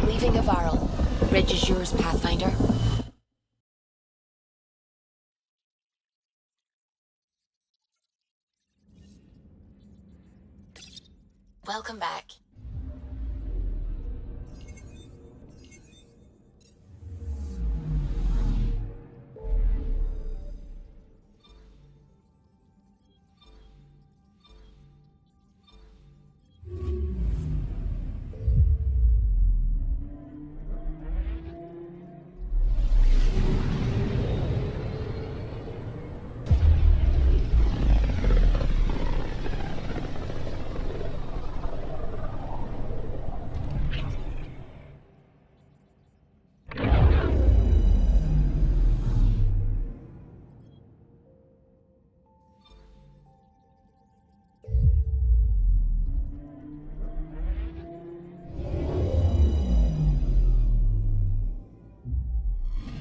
Leaving a Varl. Ridge is yours, Pathfinder. Welcome back.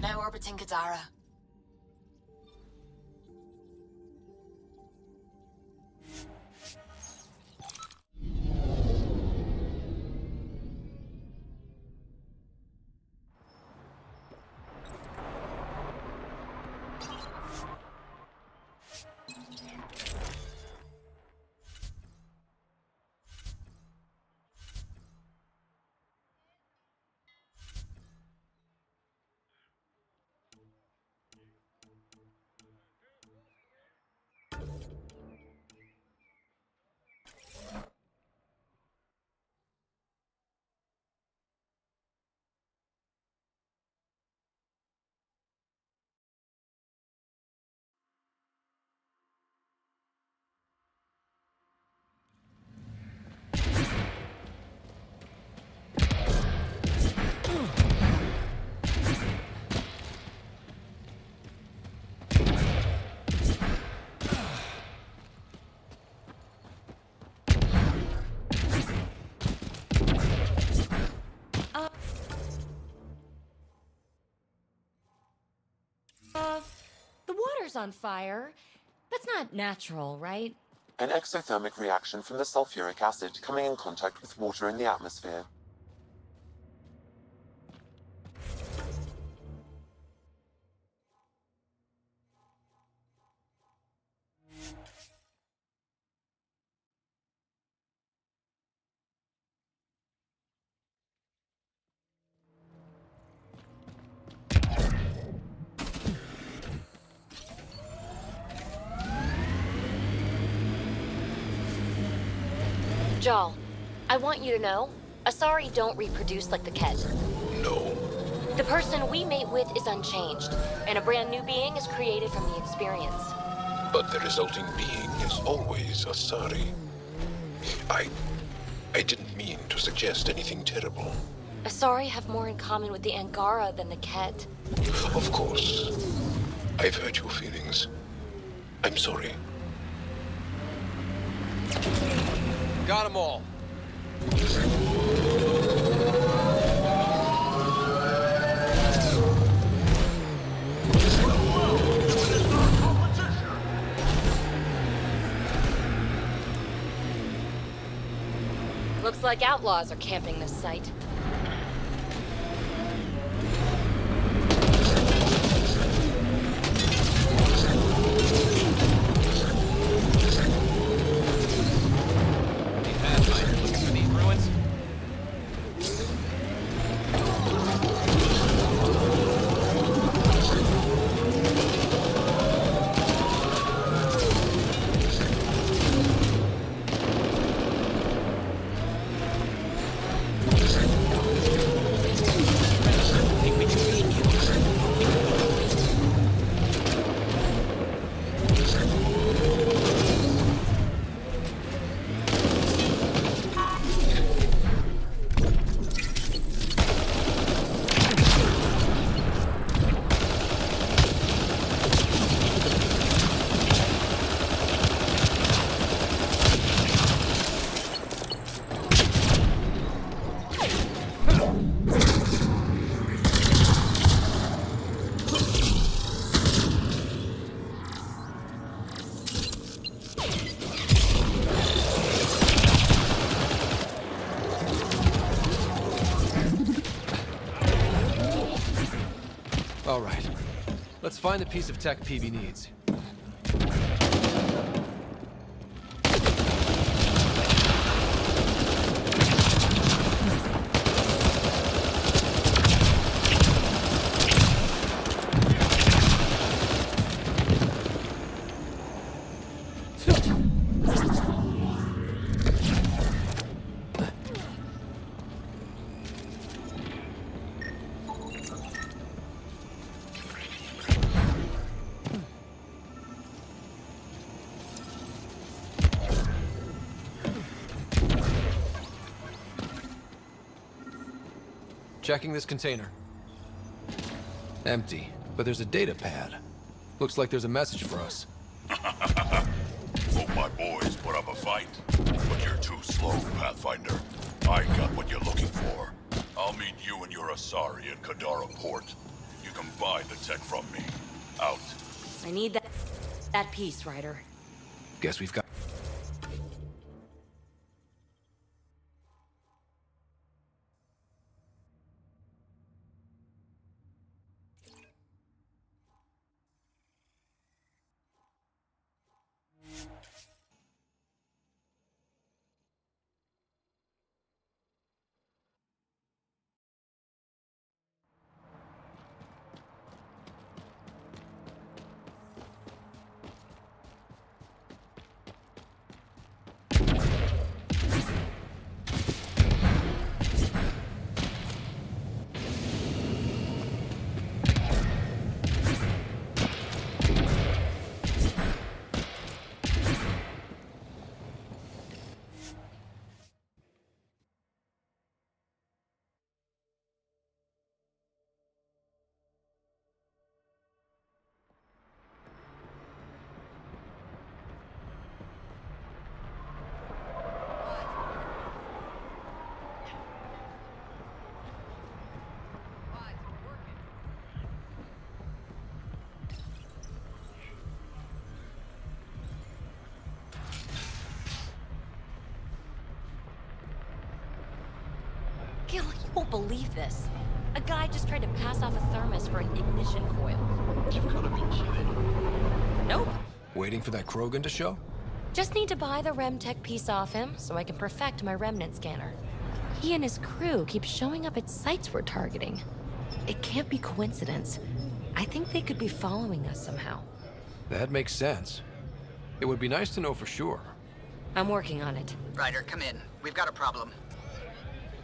Now orbiting Kadara. The water's on fire. That's not natural, right? An exothermic reaction from the sulfuric acid coming in contact with water in the atmosphere. Jal, I want you to know, Asari don't reproduce like the Ket. No. The person we mate with is unchanged, and a brand new being is created from the experience. But the resulting being is always Asari. I didn't mean to suggest anything terrible. Asari have more in common with the Angara than the Ket. Of course. I've hurt your feelings. I'm sorry. Got them all. Looks like outlaws are camping this site. All right. Let's find the piece of tech PB needs. Checking this container. Empty, but there's a data pad. Looks like there's a message for us. Hope my boys put up a fight. But you're too slow, Pathfinder. I got what you're looking for. I'll meet you and your Asari at Kadara Port. You can buy the tech from me. Out. I need that piece, Ryder. Guess we've got... Gil, you won't believe this. A guy just tried to pass off a thermos for an ignition coil. You've got to be kidding. Nope. Waiting for that Krogan to show? Just need to buy the Remtech piece off him so I can perfect my remnant scanner. He and his crew keep showing up at sites we're targeting. It can't be coincidence. I think they could be following us somehow. That makes sense. It would be nice to know for sure. I'm working on it. Ryder, come in. We've got a problem.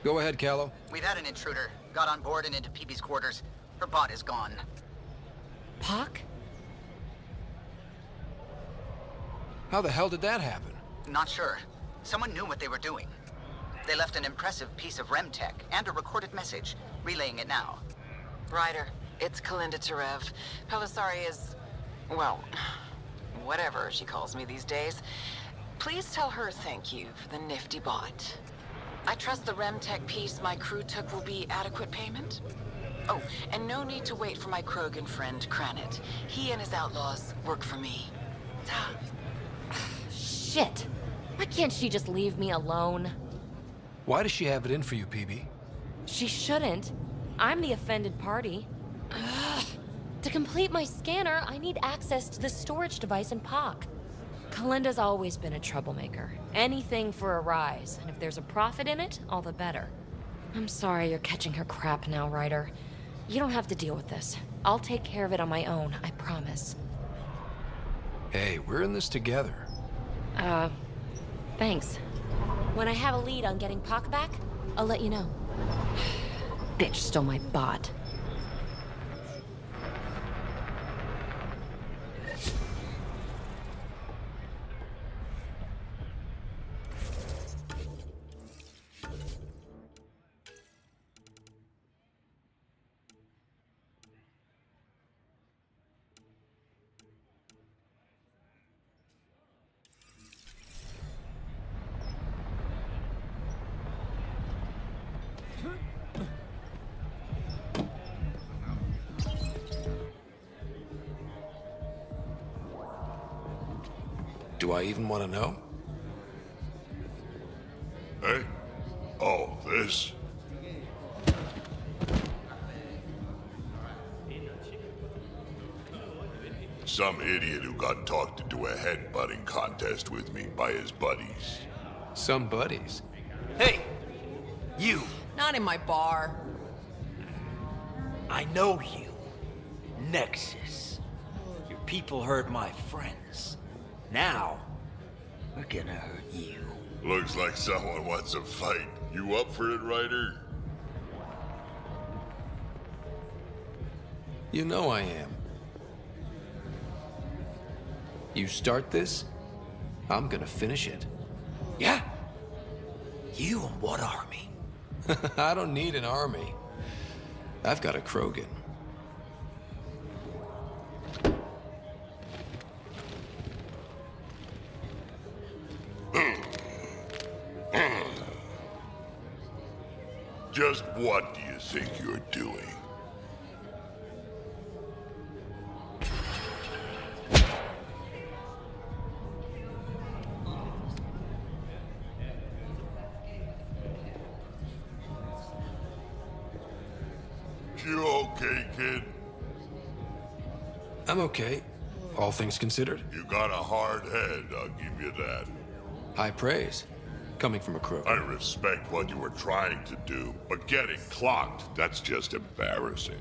Go ahead, Callow. We've had an intruder. Got on board and into PB's quarters. Her bot is gone. Pock? How the hell did that happen? Not sure. Someone knew what they were doing. They left an impressive piece of Remtech and a recorded message, relaying it now. Ryder, it's Kalinda Tarev. Pelisari is... well, whatever she calls me these days. Please tell her thank you for the nifty bot. I trust the Remtech piece my crew took will be adequate payment. Oh, and no need to wait for my Krogan friend, Kranit. He and his outlaws work for me. Ta. Shit. Why can't she just leave me alone? Why does she have it in for you, PB? She shouldn't. I'm the offended party. Ugh. To complete my scanner, I need access to the storage device in POC. Kalinda's always been a troublemaker. Anything for a rise, and if there's a profit in it, all the better. I'm sorry you're catching her crap now, Ryder. You don't have to deal with this. I'll take care of it on my own, I promise. Hey, we're in this together. Thanks. When I have a lead on getting POC back, I'll let you know. Bitch stole my bot. Do I even want to know? Hey? Oh, this? Some idiot who got talked into a headbutting contest with me by his buddies. Some buddies. Hey! You! Not in my bar. I know you. Nexus. Your people hurt my friends. Now, we're gonna hurt you. Looks like someone wants a fight. You up for it, Ryder? You know I am. You start this, I'm gonna finish it. Yeah? You and what army? I don't need an army. I've got a Krogan. Just what do you think you're doing? You okay, kid? I'm okay, all things considered. You got a hard head, I'll give you that. High praise, coming from a Krogan. I respect what you were trying to do, but getting clocked, that's just embarrassing.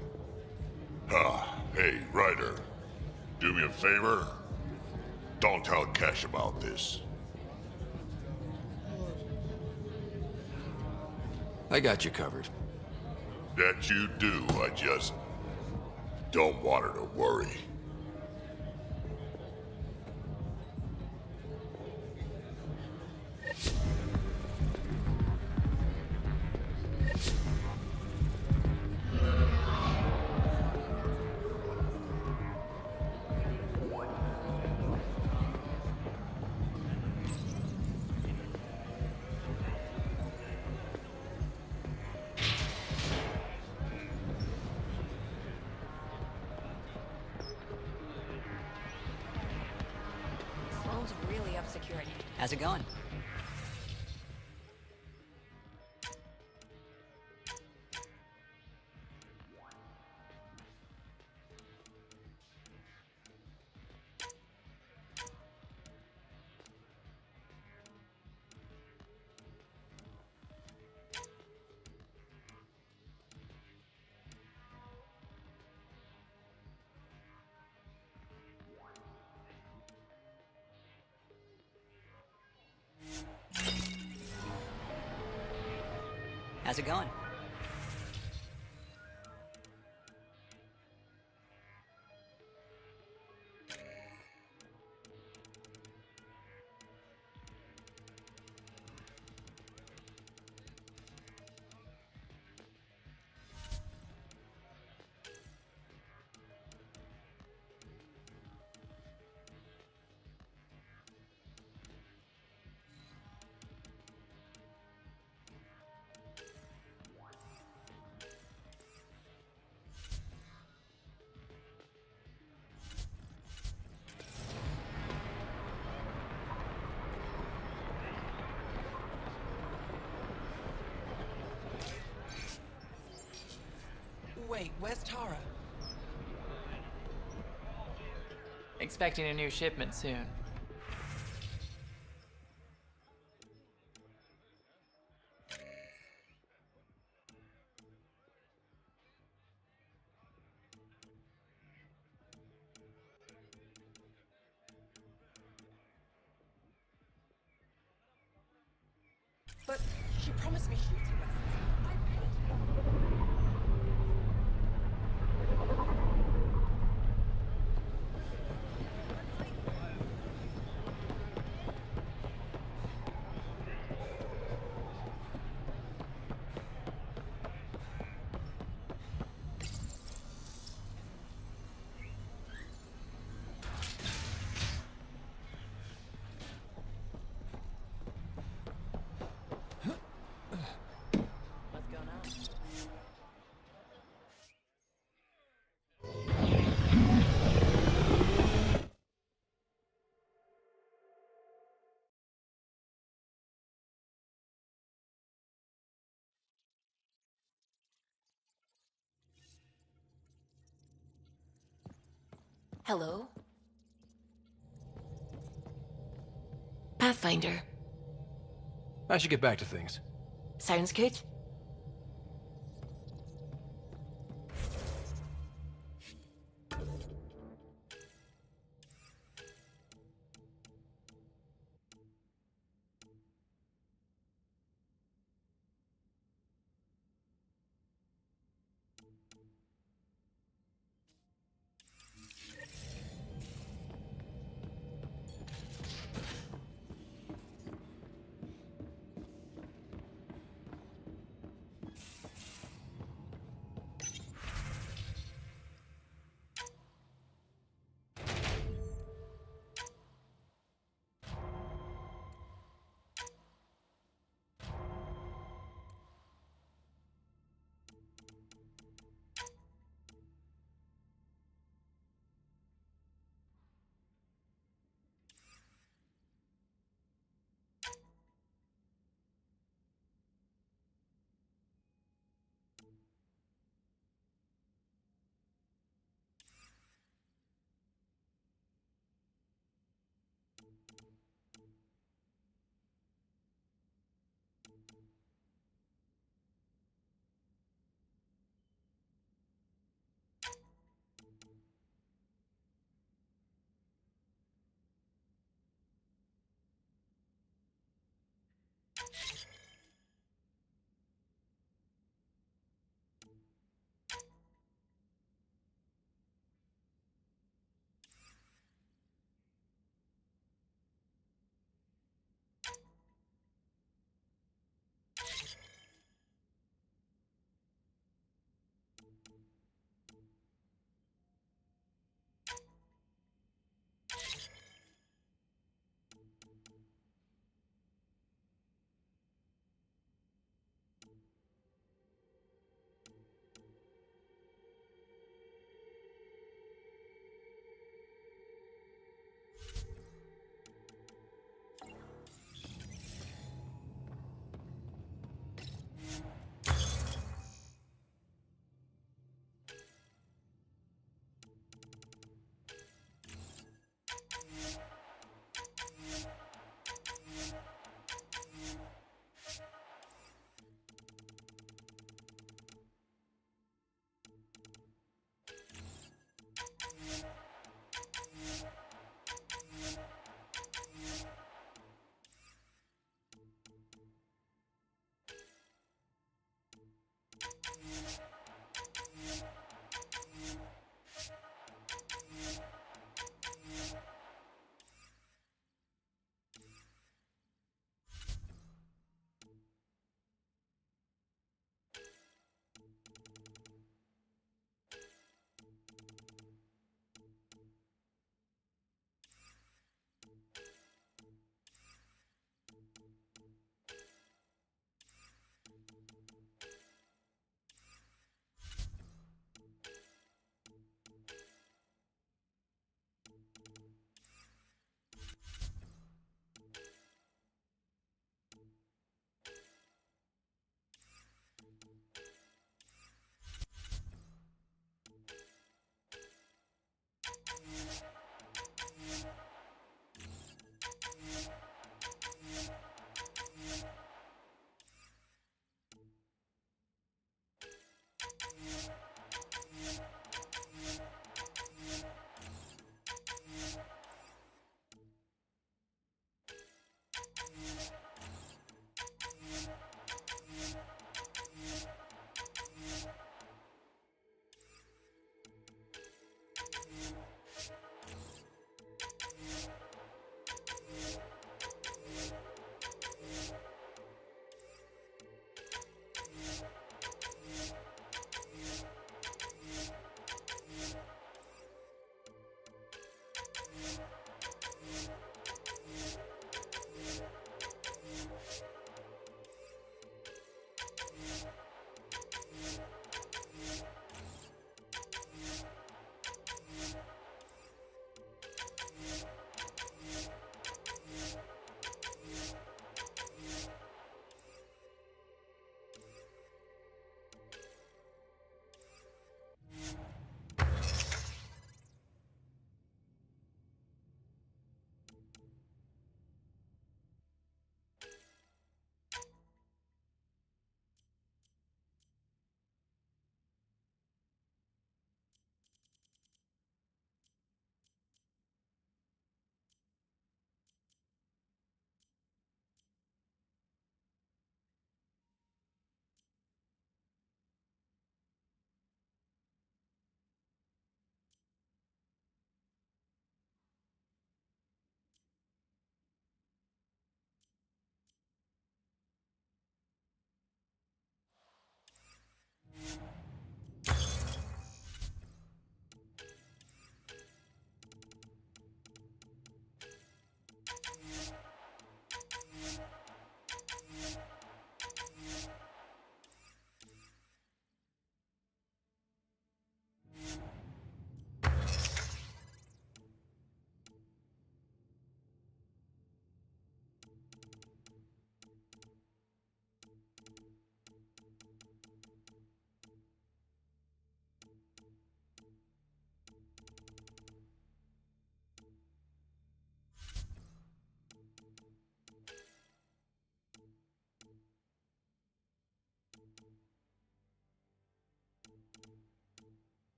Hey, Ryder, do me a favor. Don't tell Kesh about this. I got you covered. That you do, I just don't want her to worry. Sloan's really up security. How's it going? How's it going? Wait, where's Tara? Expecting a new shipment soon. But she promised me shooting lessons. I paid her. Let's go now. Hello? Pathfinder. I should get back to things. Sounds good.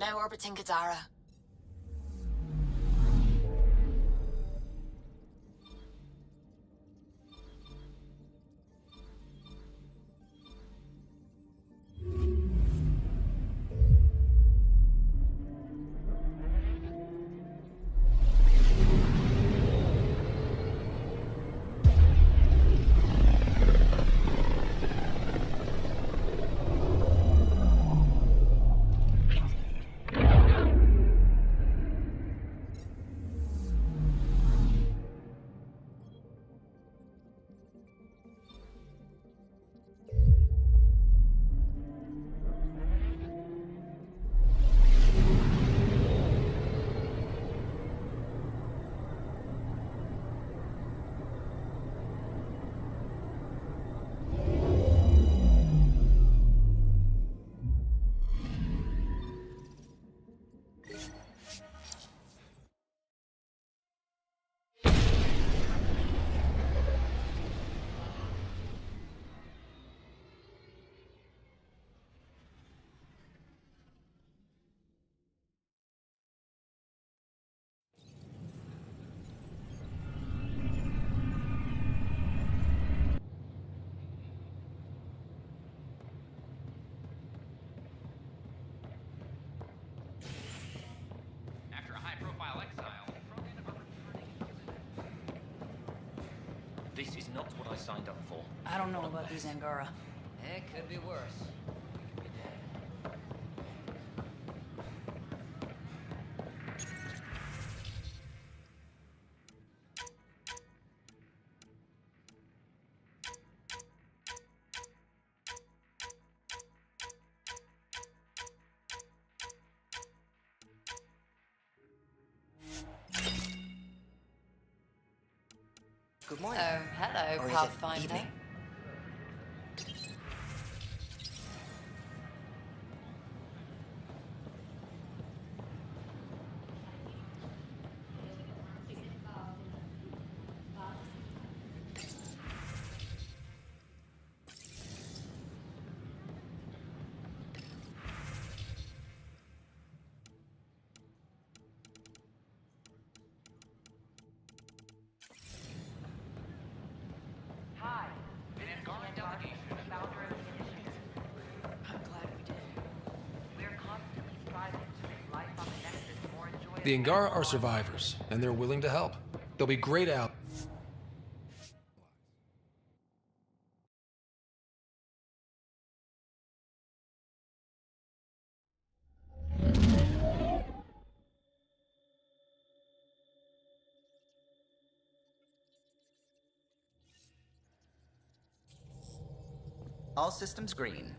Now orbiting Gadara. After a high-profile exile, This is not what I signed up for. I don't know about these Angara. It could be worse. Good morning. Oh, hello, Or is it Pathfinder. evening? The Angara are survivors, and they're willing to help. They'll be great out. All systems green.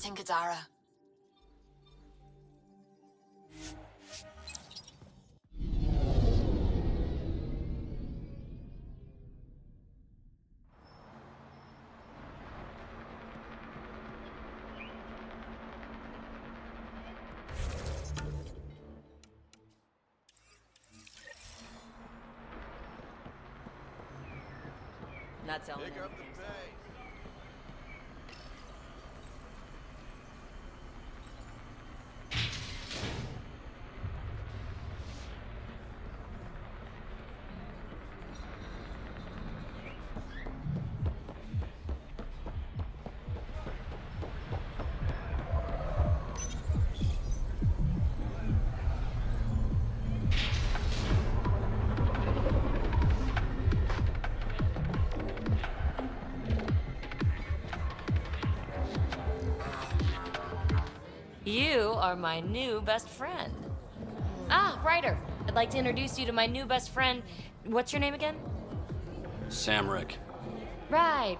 Captain Kadara. Not selling Pick up the anything. pace. You are my new best friend. Ah, Ryder. I'd like to introduce you to my new best friend. What's your name again? Samrick. Right.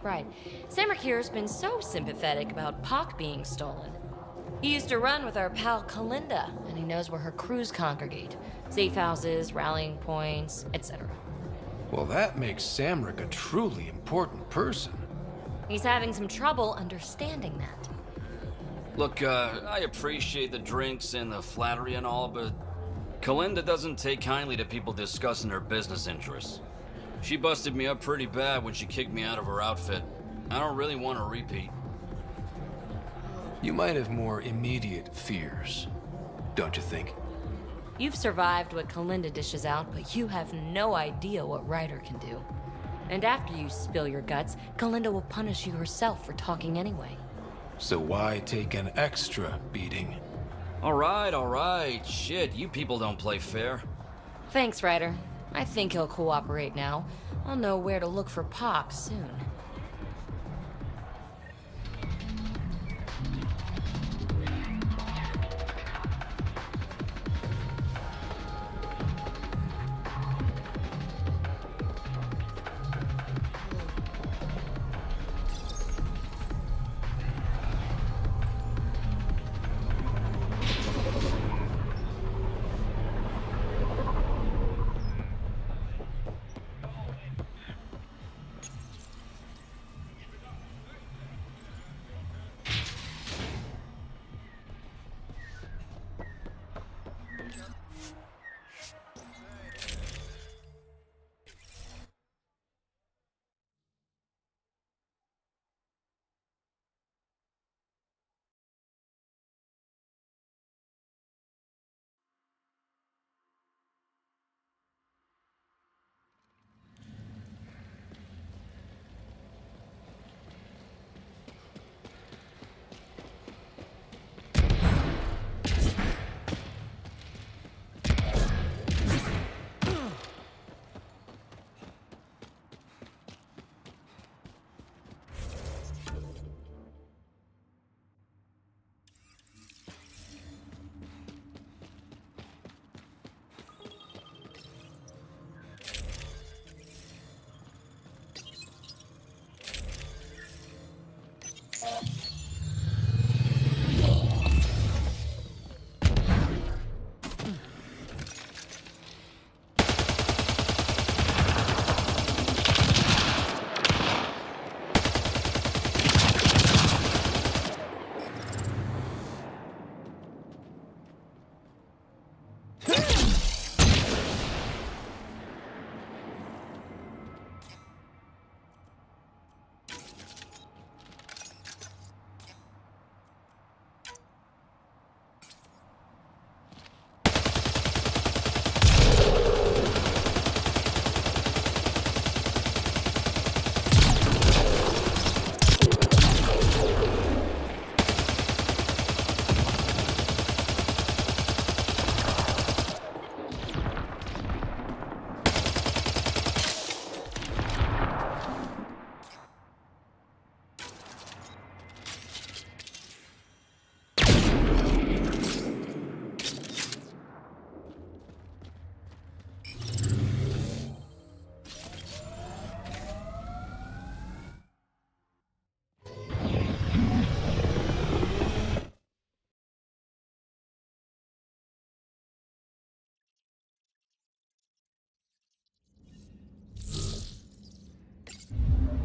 Samrick here's been so sympathetic about Pock being stolen. He used to run with our pal Kalinda, and he knows where her crews congregate. Safe houses, rallying points, etc. Well, that makes Samrick a truly important person. He's having some trouble understanding that. Look, I appreciate the drinks and the flattery and all, but Kalinda doesn't take kindly to people discussing her business interests. She busted me up pretty bad when she kicked me out of her outfit. I don't really want to repeat. You might have more immediate fears, don't you think? You've survived what Kalinda dishes out, but you have no idea what Ryder can do. And after you spill your guts, Kalinda will punish you herself for talking anyway. So why take an extra beating? All right. Shit, you people don't play fair. Thanks, Ryder. I think he'll cooperate now. I'll know where to look for Pock soon.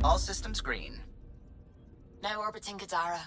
All systems green. Now orbiting Kadara.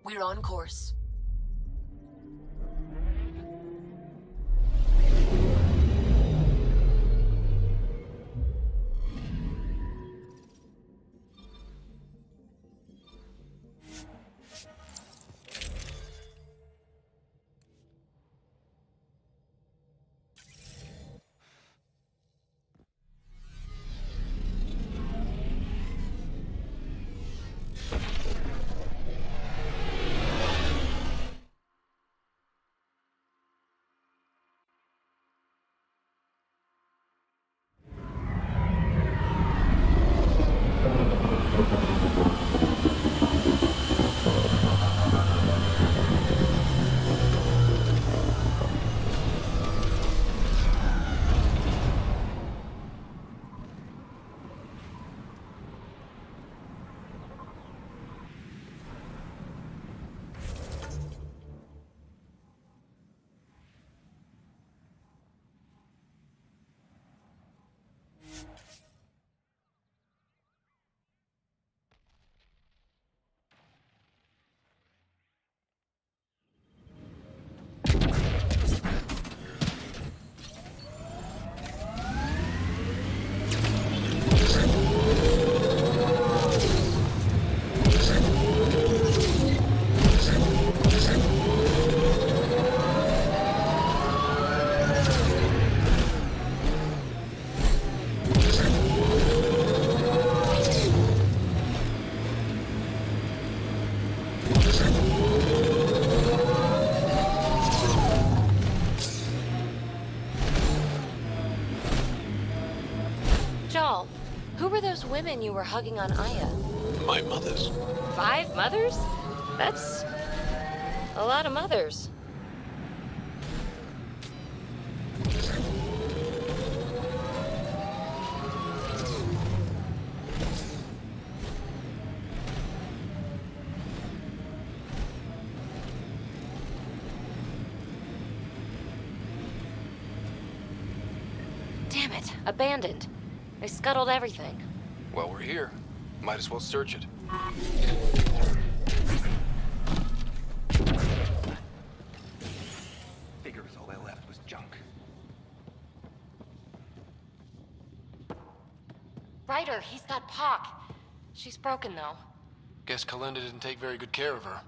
We're on course. Joel, who were those women you were hugging on Aya? My mothers. 5 mothers? That's a lot of mothers. Damn it, abandoned. They scuttled everything. Well, we're here. Might as well search it. Figures all they left was junk. Ryder, he's got Pock. She's broken, though. Guess Kalinda didn't take very good care of her.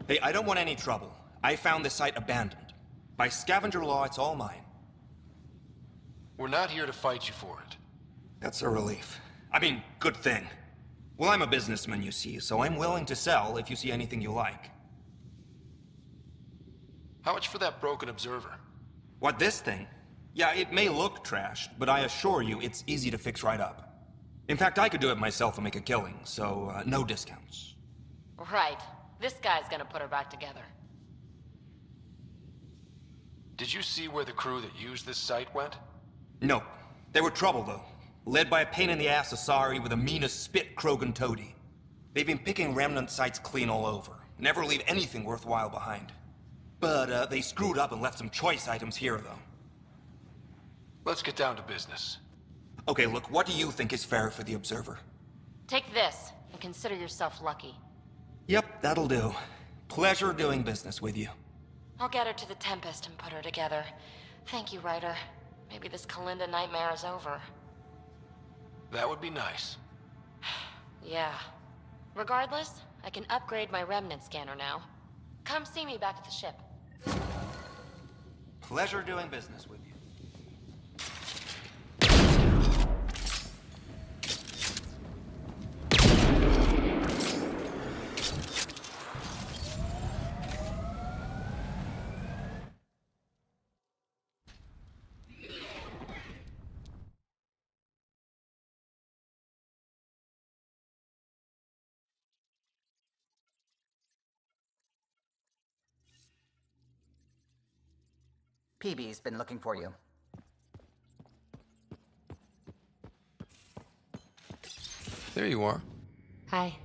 Hey, I don't want any trouble. I found the site abandoned. By scavenger law, it's all mine. We're not here to fight you for it. That's a relief. I mean, good thing. Well, I'm a businessman, you see, so I'm willing to sell if you see anything you like. How much for that broken observer? What, this thing? Yeah, it may look trashed, but I assure you it's easy to fix right up. In fact, I could do it myself and make a killing, so no discounts. Right. This guy's gonna put her back together. Did you see where the crew that used this site went? Nope. They were trouble, though. Led by a pain-in-the-ass Asari with the meanest spit Krogan toady. They've been picking remnant sites clean all over. Never leave anything worthwhile behind. But, they screwed up and left some choice items here, though. Let's get down to business. Okay, look, what do you think is fair for the Observer? Take this, and consider yourself lucky. Yep, that'll do. Pleasure doing business with you. I'll get her to the Tempest and put her together. Thank you, Ryder. Maybe this Kalinda nightmare is over. That would be nice. Yeah. Regardless, I can upgrade my remnant scanner now. Come see me back at the ship. Pleasure doing business with you. PB's been looking for you. There you are. Hi.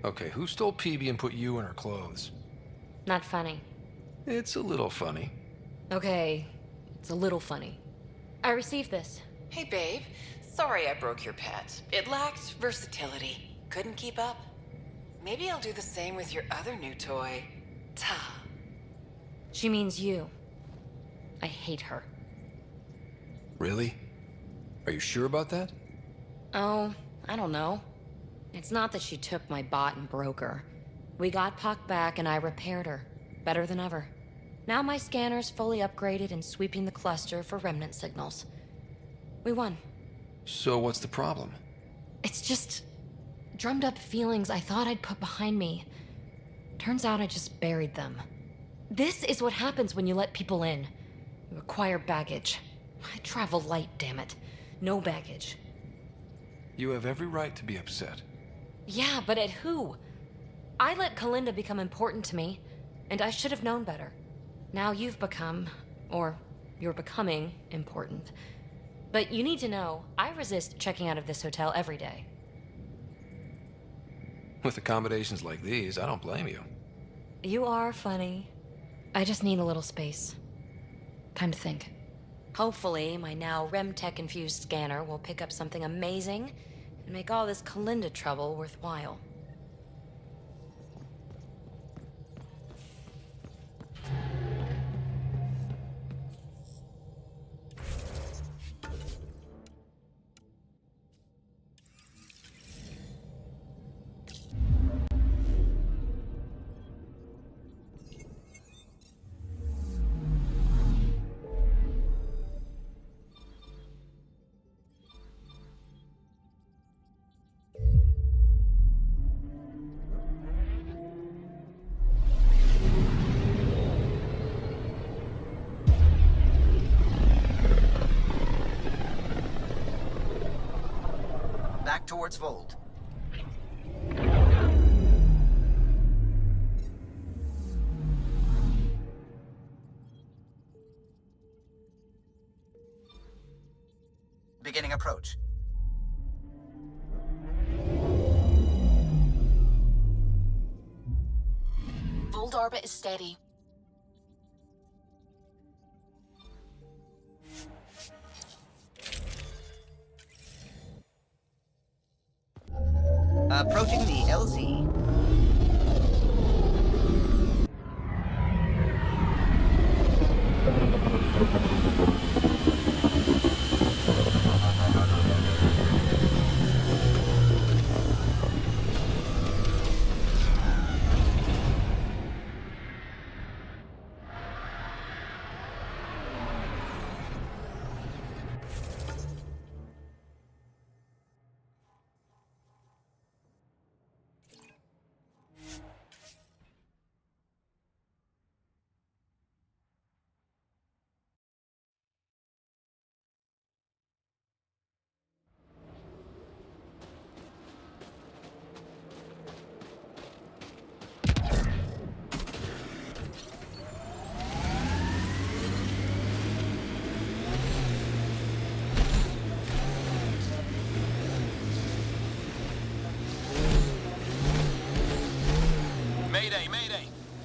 Okay, who stole PB and put you in her clothes? Not funny. It's a little funny. Okay, it's a little funny. I received this. Hey, babe. Sorry I broke your pet. It lacked versatility. Couldn't keep up. Maybe I'll do the same with your other new toy, Ta. She means you. I hate her. Really? Are you sure about that? Oh, I don't know. It's not that she took my bot and broke her. We got Puck back and I repaired her. Better than ever. Now my scanner's fully upgraded and sweeping the cluster for remnant signals. We won. So what's the problem? It's just drummed up feelings I thought I'd put behind me. Turns out I just buried them. This is what happens when you let people in. You acquire baggage. I travel light, damn it. No baggage. You have every right to be upset. Yeah, but at who? I let Kalinda become important to me, and I should have known better. Now you've become, or you're becoming, important. But you need to know, I resist checking out of this hotel every day. With accommodations like these, I don't blame you. You are funny. I just need a little space. Time to think. Hopefully, my now RemTech-infused scanner will pick up something amazing and make all this Kalinda trouble worthwhile. Back towards Vold. Beginning approach. Vold orbit is steady. Approaching the LZ.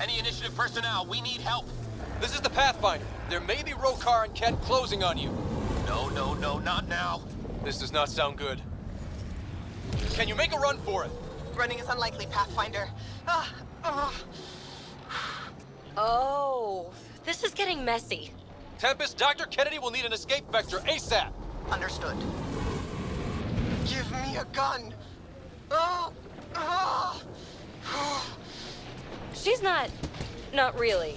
Any initiative personnel, we need help. This is the Pathfinder. There may be Rokar and Ket closing on you. No, not now. This does not sound good. Can you make a run for it? Running is unlikely, Pathfinder. Oh, this is getting messy. Tempest, Dr. Kennedy will need an escape vector ASAP. Understood. Give me a gun. She's not really.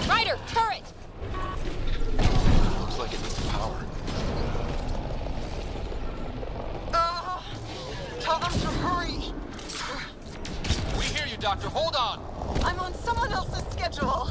Ryder, turret! Looks like it needs power. Tell them to hurry. We hear you, Doctor. Hold on. I'm on someone else's schedule.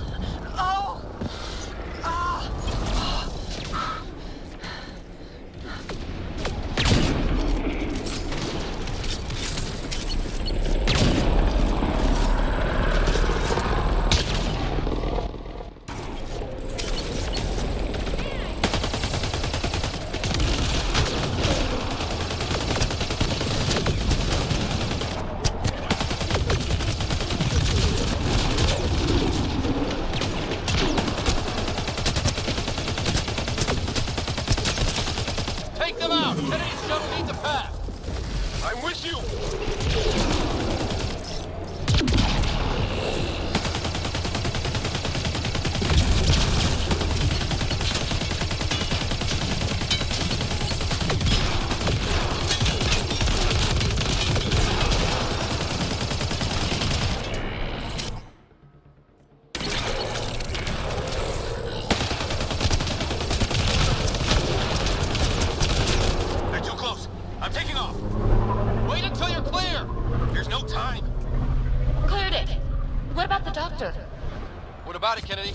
What about it, Kennedy?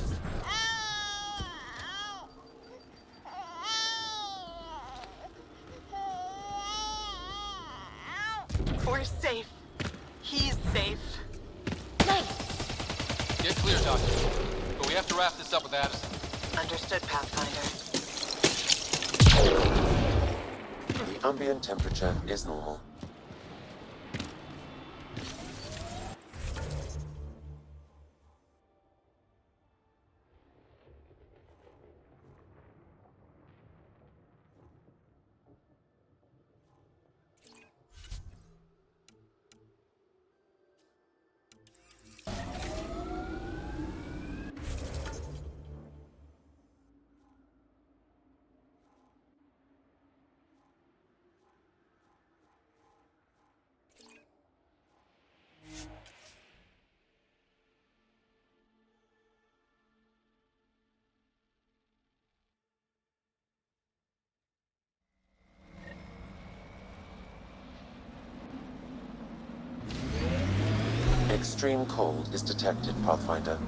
We're safe. He's safe. Get clear, Doctor. But we have to wrap this up with Addison. Understood, Pathfinder. The ambient temperature is normal. Extreme cold is detected, Pathfinder.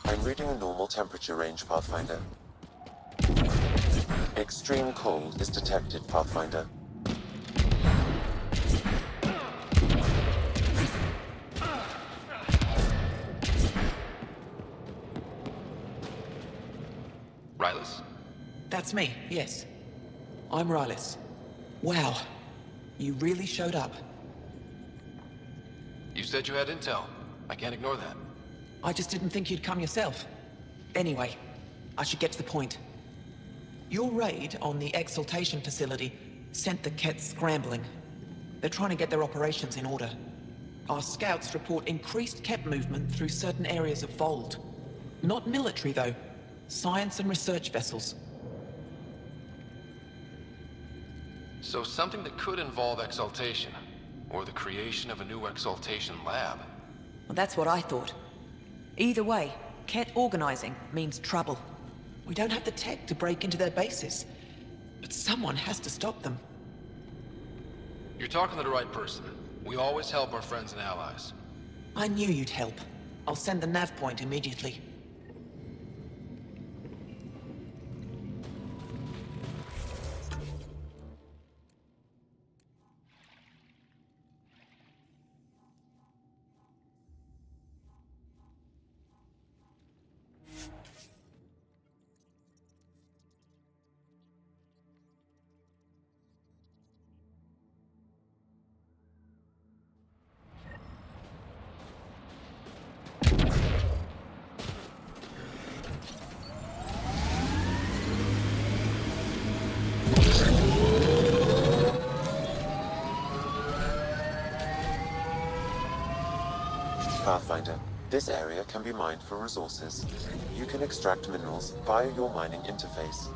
I'm reading a normal temperature range, Pathfinder. Extreme cold is detected, Pathfinder. Rylas? That's me, yes. I'm Rylas. Wow. You really showed up. You said you had intel. I can't ignore that. I just didn't think you'd come yourself. Anyway, I should get to the point. Your raid on the Exaltation facility sent the Kets scrambling. They're trying to get their operations in order. Our scouts report increased Ket movement through certain areas of Fold. Not military, though. Science and research vessels. So something that could involve Exaltation, or the creation of a new Exaltation lab. Well, that's what I thought. Either way, Ket organizing means trouble. We don't have the tech to break into their bases, but someone has to stop them. You're talking to the right person. We always help our friends and allies. I knew you'd help. I'll send the nav point immediately. Pathfinder, this area can be mined for resources. You can extract minerals via your mining interface.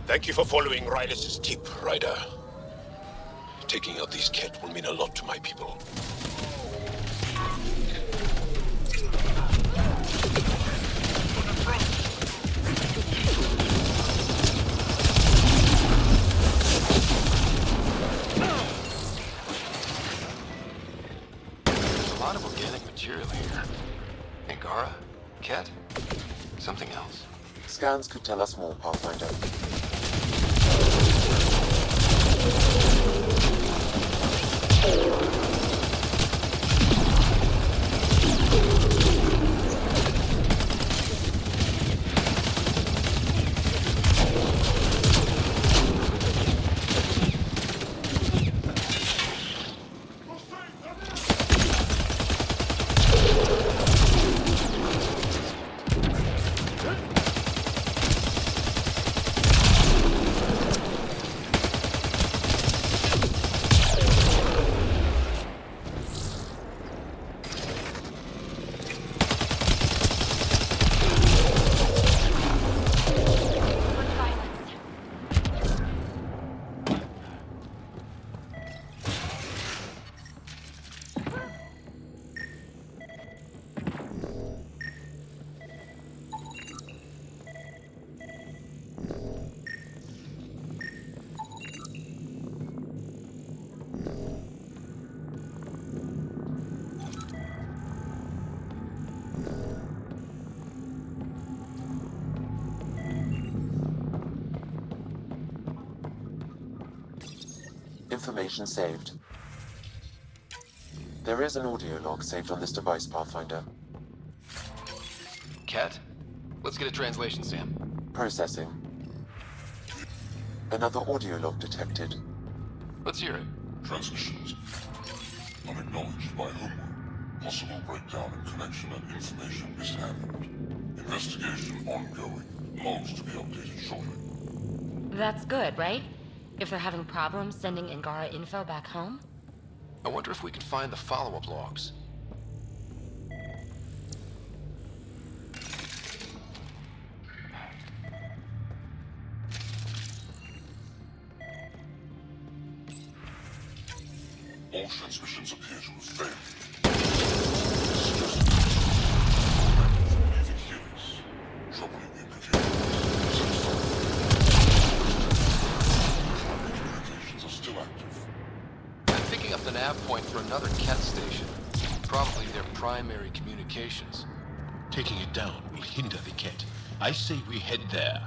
Thank you for following Rylas' tip, Ryder. Taking out these Ket will mean a lot to my people. There's a lot of organic material here. Angara? Ket? Something else. Scans could tell us more, Pathfinder. Information saved. There is an audio log saved on this device, Pathfinder. Cat? Let's get a translation, Sam. Processing. Another audio log detected. Let's hear it. Transmissions. Unacknowledged by homeworld. Possible breakdown in connection and information mishandled. Investigation ongoing. Logs to be updated shortly. That's good, right? If they're having problems sending Angara info back home? I wonder if we can find the follow-up logs. All transmissions appear to have failed. Leaving Helix. Troubling implications. Primary communications are still active. I'm picking up the nav point for another Cat station. Probably their primary communications. Taking it down will hinder the Ket. I say we head there.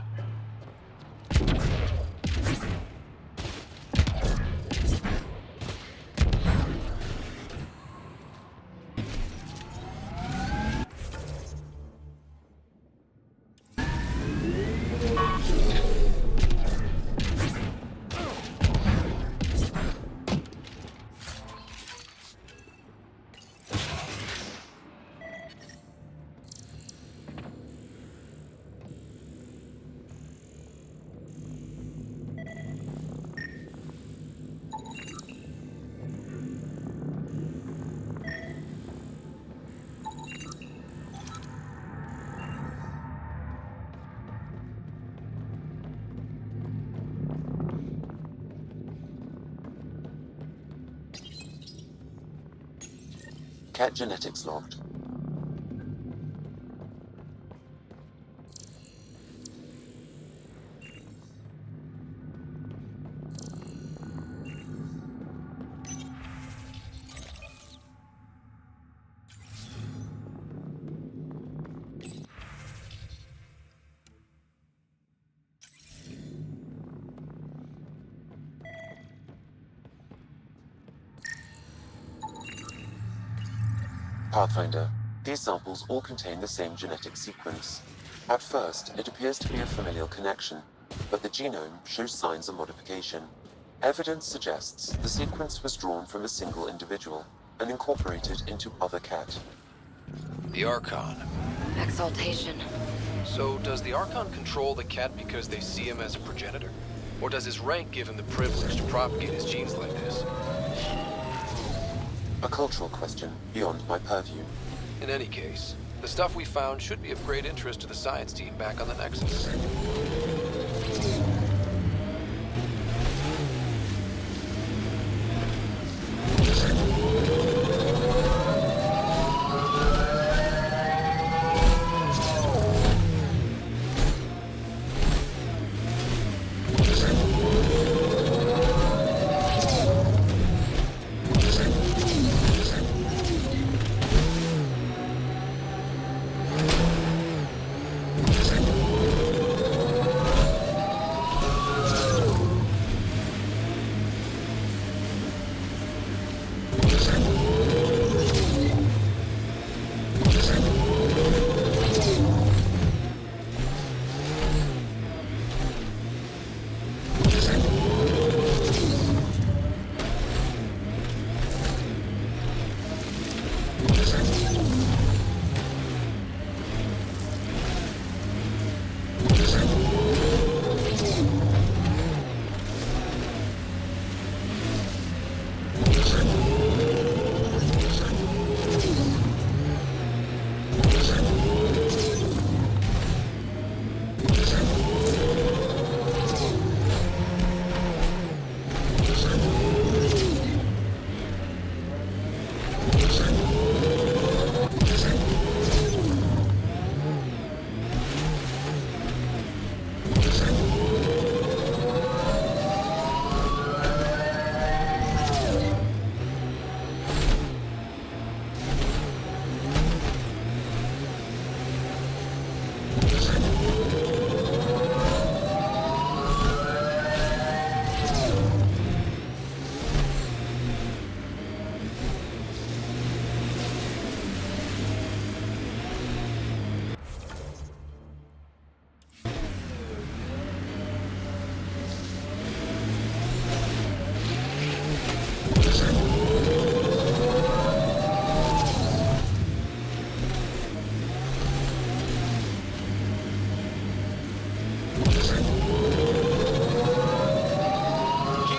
Cat genetics logged. Pathfinder, these samples all contain the same genetic sequence. At first, it appears to be a familial connection, but the genome shows signs of modification. Evidence suggests the sequence was drawn from a single individual and incorporated into other Cat. The Archon. Exaltation. So, does the Archon control the Cat because they see him as a progenitor? Or does his rank give him the privilege to propagate his genes like this? A cultural question beyond my purview. In any case, the stuff we found should be of great interest to the science team back on the Nexus.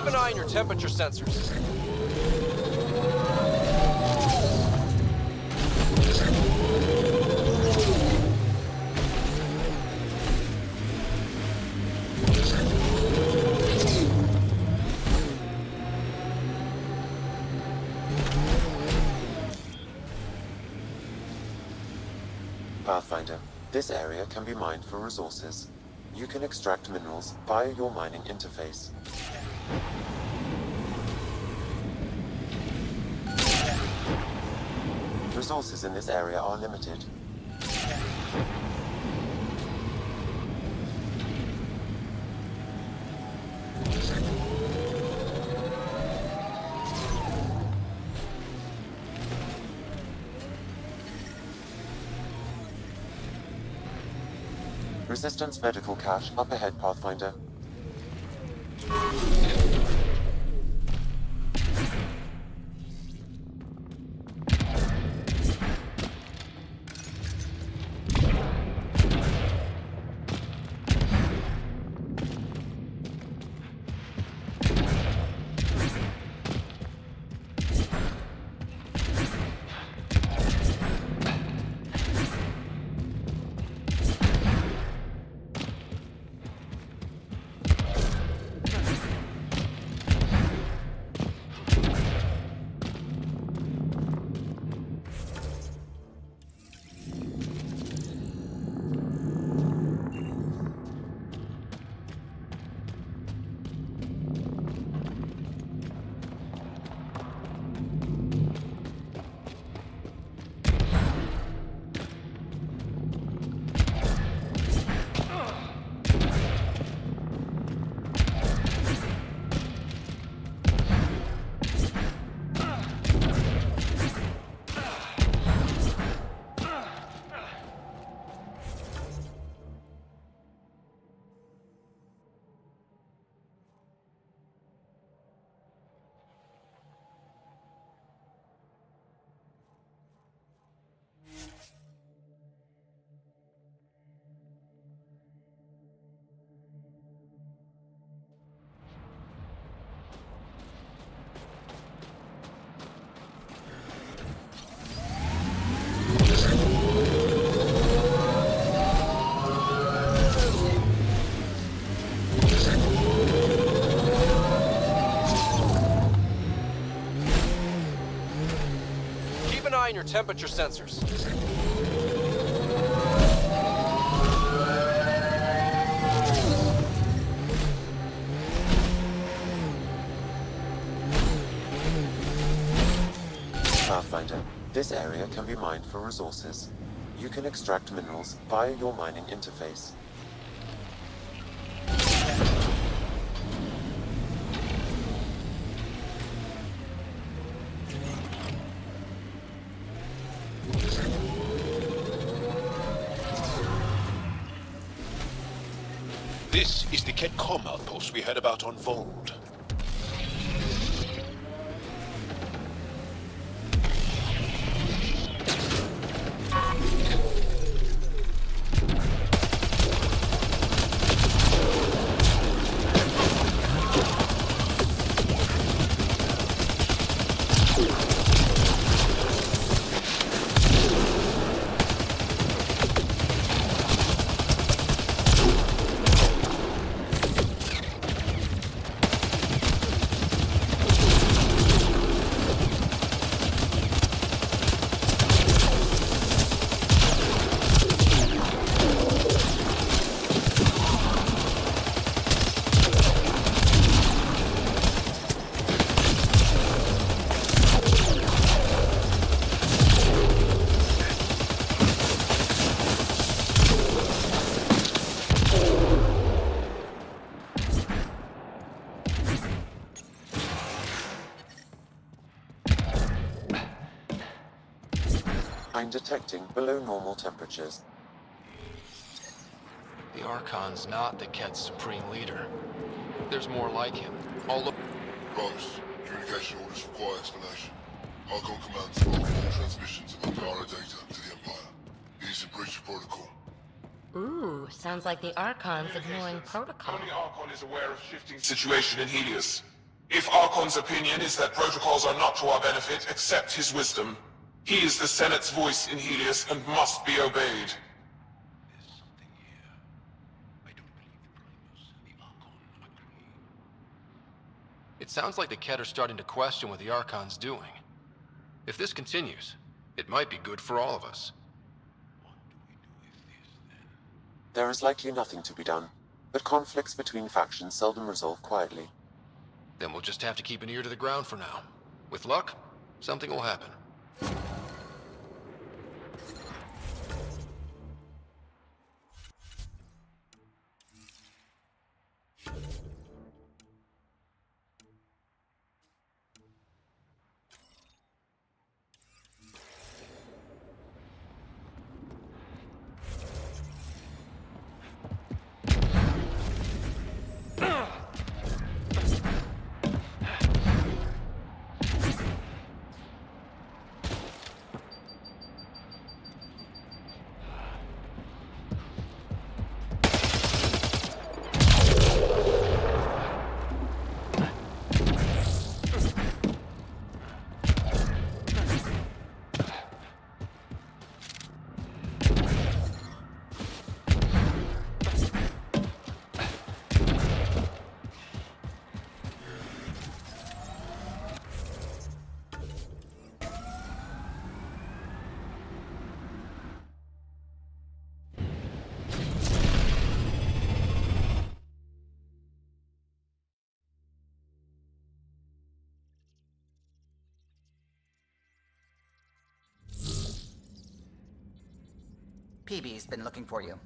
an eye on your temperature sensors. Pathfinder, this area can be mined for resources. You can extract minerals via your mining interface. Resources in this area are limited. Resistance medical cache up ahead, Pathfinder. On your temperature sensors. Pathfinder, this area can be mined for resources. You can extract minerals via your mining interface. This is the Ketcom outpost we heard about on Vold. I'm detecting below normal temperatures. The Archon's not the Ket's supreme leader. There's more like him. All look. Rose, communication orders require explanation. Archon commands block all transmissions of Ankara data to the Empire. It is a breach of protocol. Ooh, sounds like the Archon's ignoring protocol. Only Archon is aware of shifting situation in Helios. Archon's opinion is that protocols are not to our benefit. Accept his wisdom. He is the Senate's voice in Helios and must be obeyed. It sounds like the Kett are starting to question what the Archon's doing. If this continues, it might be good for all of us. There is likely nothing to be done, but conflicts between factions seldom resolve quietly. Then we'll just have to keep an ear to the ground for now. With luck, something will happen. PB's been looking for you.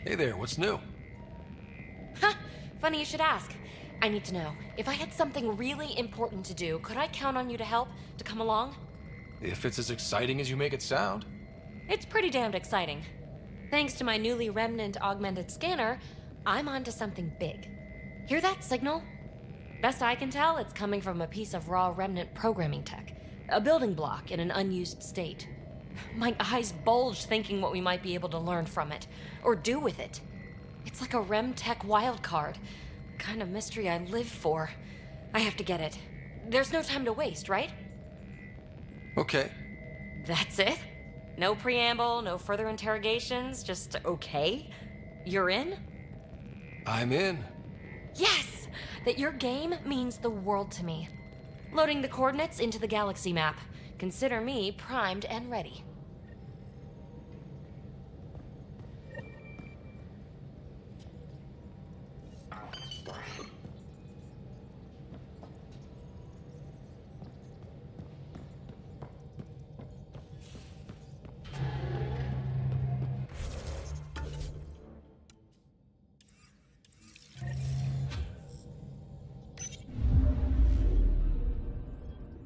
Hey there, what's new? Ha! Funny you should ask. I need to know, if I had something really important to do, could I count on you to help, to come along? If it's as exciting as you make it sound. It's pretty damned exciting. Thanks to my newly Remnant augmented scanner, I'm onto something big. Hear that signal? Best I can tell, it's coming from a piece of raw Remnant programming tech. A building block in an unused state. My eyes bulge thinking what we might be able to learn from it, or do with it. It's like a Rem Tech wildcard. Kind of mystery I live for. I have to get it. There's no time to waste, right? Okay. That's it? No preamble, no further interrogations, just okay? You're in? I'm in. Yes! That your game means the world to me. Loading the coordinates into the galaxy map. Consider me primed and ready.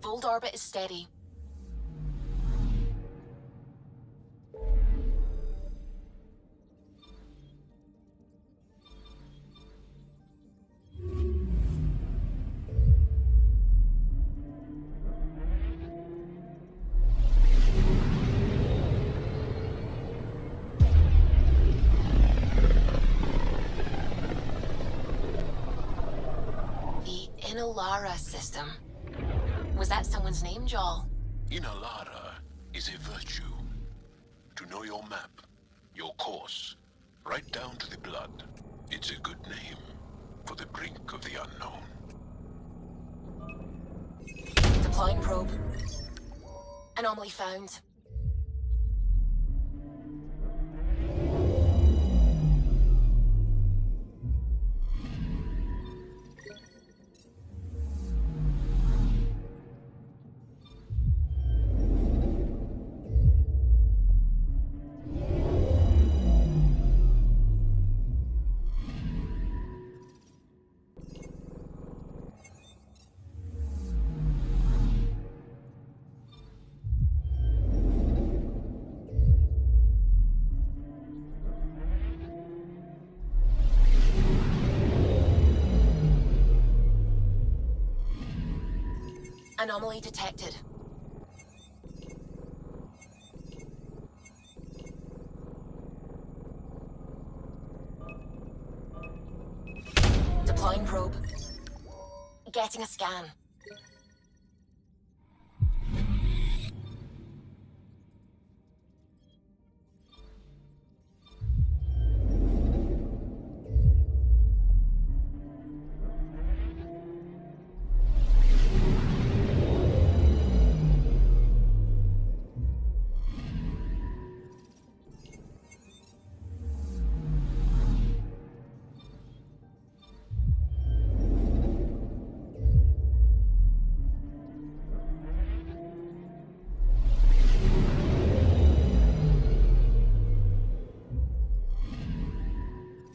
Fold orbit is steady. The Inalara system. Was that someone's name, Joel? Inalara is a virtue. To know your map, your course, right down to the blood. It's a good name for the brink of the unknown. Deploying probe. Anomaly found. Anomaly detected. Deploying probe. Getting a scan.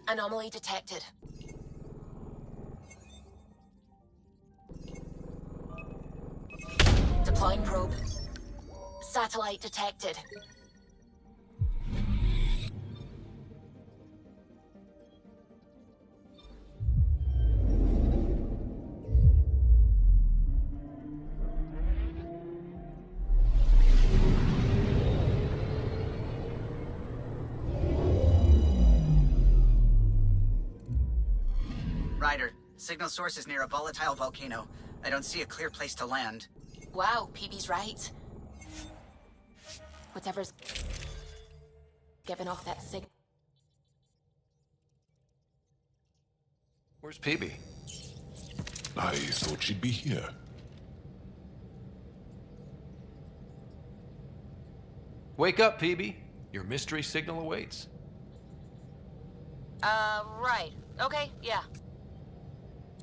Anomaly detected. Deploying probe. Satellite detected. Ryder, signal source is near a volatile volcano. I don't see a clear place to land. Wow, PB's right. Whatever's giving off that signal. Where's PB? I thought she'd be here. Wake up, PB. Your mystery signal awaits. Right. Okay, yeah.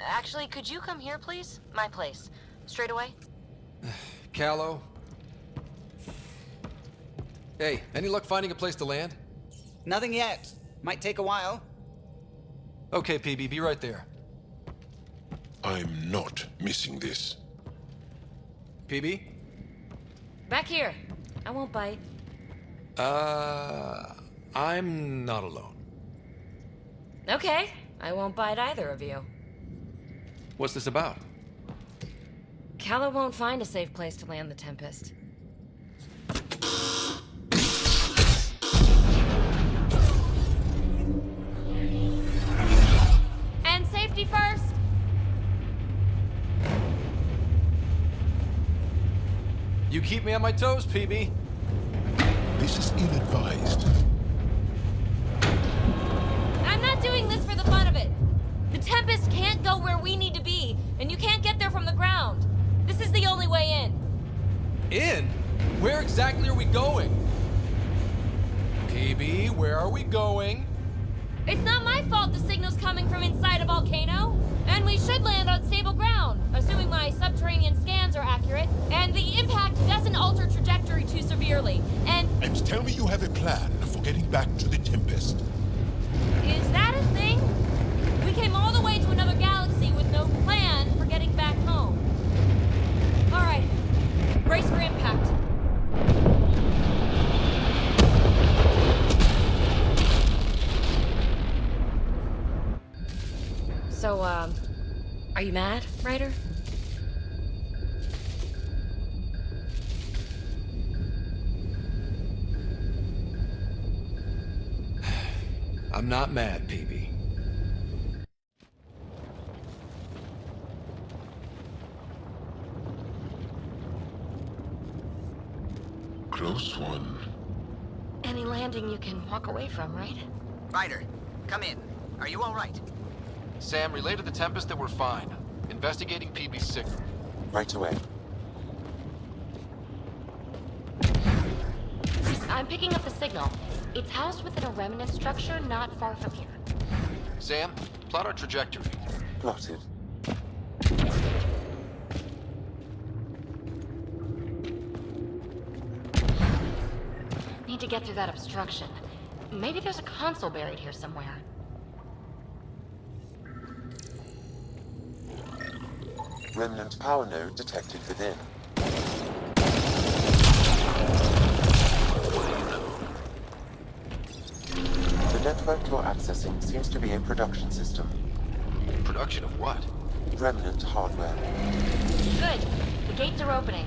Actually, could you come here, please? My place. Straight away? Callow? Hey, any luck finding a place to land? Nothing yet. Might take a while. Okay, PB, be right there. I'm not missing this. PB? Back here. I won't bite. I'm not alone. Okay. I won't bite either of you. What's this about? Calla won't find a safe place to land the Tempest. And safety first! You keep me on my toes, PB. This is ill-advised. I'm not doing this for the fun of it. The Tempest can't go where we need to be, and you can't get there from the ground. This is the only way in. In? Where exactly are we going? PB, where are we going? It's not my fault the signal's coming from inside a volcano. And we should land on stable ground, assuming my subterranean scans are accurate, and the impact doesn't alter trajectory too severely, and tell me you have a plan for getting back to the Tempest. is that a thing? We came all the way to another galaxy with no plan for getting back home. All right, brace for impact. So, are you mad, Ryder? I'm not mad, PB. Close one. Any landing you can walk away from, right? Ryder, come in. Are you all right? Sam, relay to the Tempest that we're fine. Investigating PB's signal. Right away. I'm picking up the signal. It's housed within a remnant structure not far from here. Sam, plot our trajectory. Plotted. Need to get through that obstruction. Maybe there's a console buried here somewhere. Remnant power node detected within. The network you're accessing seems to be a production system. Production of what? Remnant hardware. Good. The gates are opening.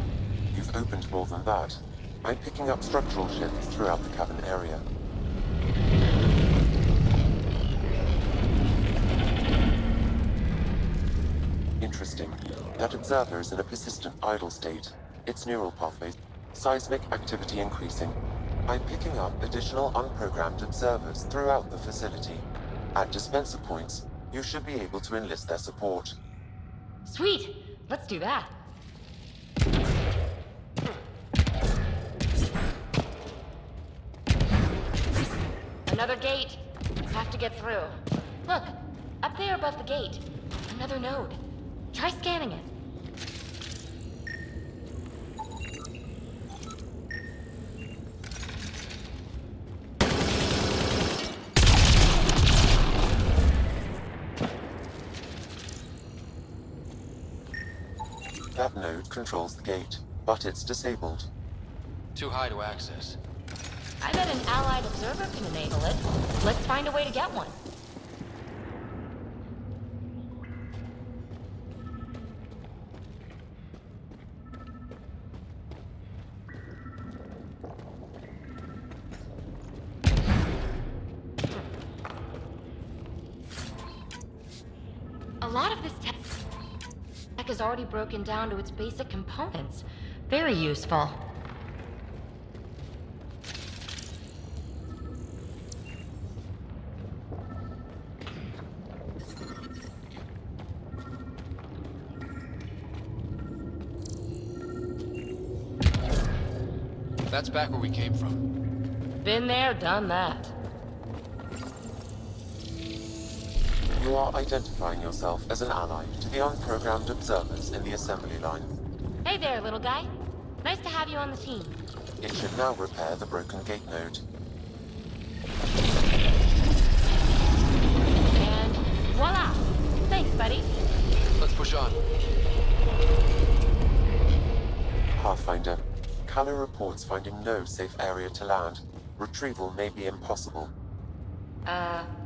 You've opened more than that. I'm picking up structural shifts throughout the cavern area. interesting. That observer is in a persistent idle state. Its neural pathways, seismic activity increasing. I'm picking up additional unprogrammed observers throughout the facility. At dispenser points, you should be able to enlist their support. Sweet! Let's do that. Another gate. Have to get through. Look, up there above the gate. Another node. Try scanning it. That node controls the gate, but it's disabled. Too high to access. I bet an allied observer can enable it. Let's find a way to get one. A lot of this tech is already broken down to its basic components. Very useful. That's back where we came from. Been there, done that. You are identifying yourself as an ally to the unprogrammed observers in the assembly line. Hey there, little guy. Nice to have you on the team. It should now repair the broken gate node. And voila! Thanks, buddy. Let's push on. Pathfinder, Callow reports finding no safe area to land. Retrieval may be impossible.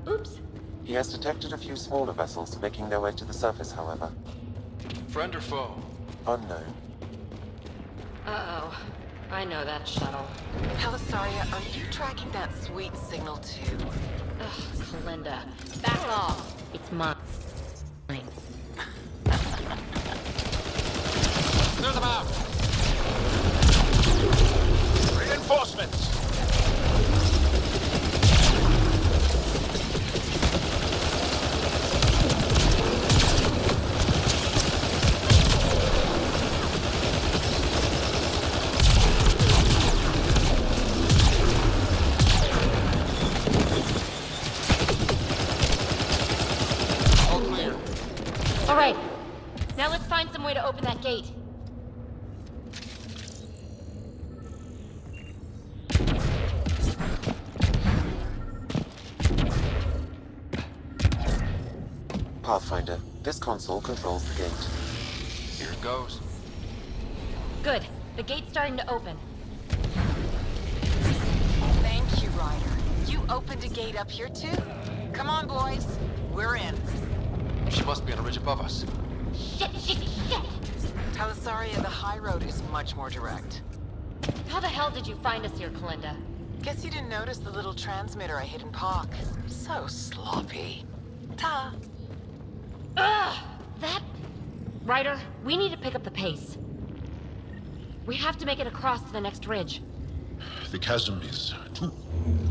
Oops. He has detected a few smaller vessels making their way to the surface, however. Friend or foe? Unknown. Uh-oh. I know that shuttle. Pelisaria, are you tracking that sweet signal too? Ugh, Kalinda. Back off. It's mine. Clear them out! Reinforcements! All clear. All right. Now let's find some way to open that gate. Pathfinder, this console controls the gate. Here it goes. Good. The gate's starting to open. Thank you, Ryder. You opened a gate up here too? Come on, boys. We're in. She must be on a ridge above us. Shit! Pelisaria, the high road is much more direct. How the hell did you find us here, Kalinda? Guess you didn't notice the little transmitter I hid in Park. So sloppy. Ta. Ugh! That... Ryder, we need to pick up the pace. We have to make it across to the next ridge. The chasm is too.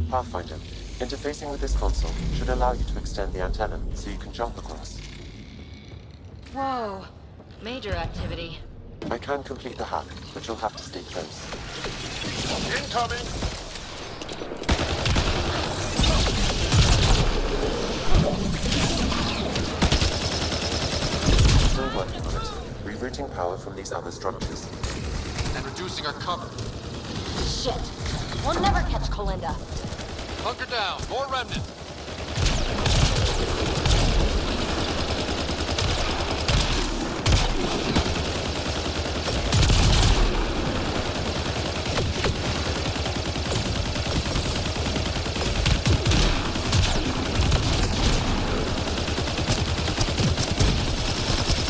Pathfinder, interfacing with this console should allow you to extend the antenna so you can jump across. Whoa. Major activity. I can complete the hack, but you'll have to stay close. Incoming! Still working on it. Rerouting power from these other structures. And reducing our cover. Shit. We'll never catch Kalinda. Hunker down. More remnant.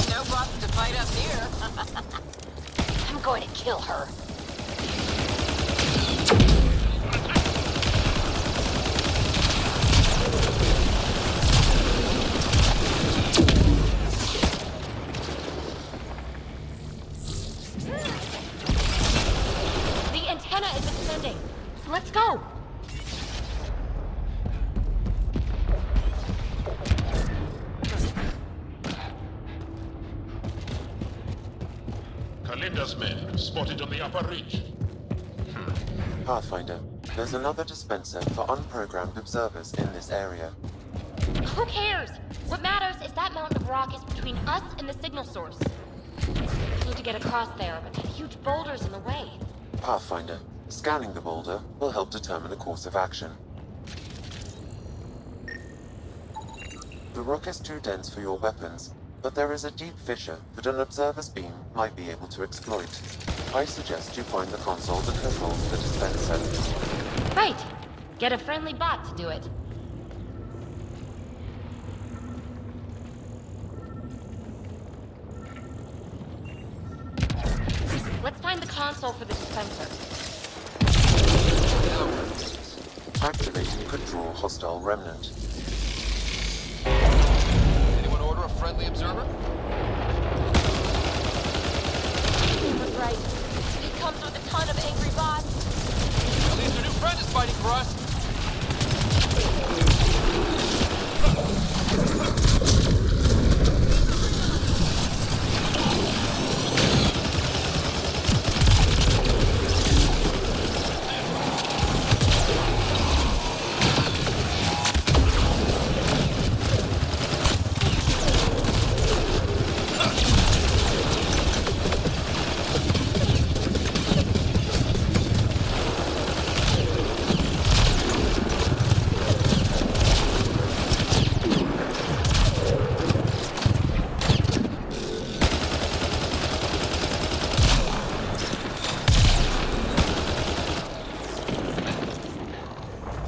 No bots to fight up here. I'm going to kill her. Kalinda's men spotted on the upper ridge. Pathfinder, there's another dispenser for unprogrammed observers in this area. Who cares? What matters is that mountain of rock is between us and the signal source. We need to get across there, but that huge boulder's in the way. Pathfinder, scanning the boulder will help determine the course of action. The rock is too dense for your weapons, but there is a deep fissure that an observer's beam might be able to exploit. I suggest you find the console that controls the dispenser. Right! Get a friendly bot to do it. Let's find the console for the dispenser. Activating could draw hostile remnant. Anyone order a friendly observer? He was right. It comes with a ton of angry bots. At least your new friend is fighting for us.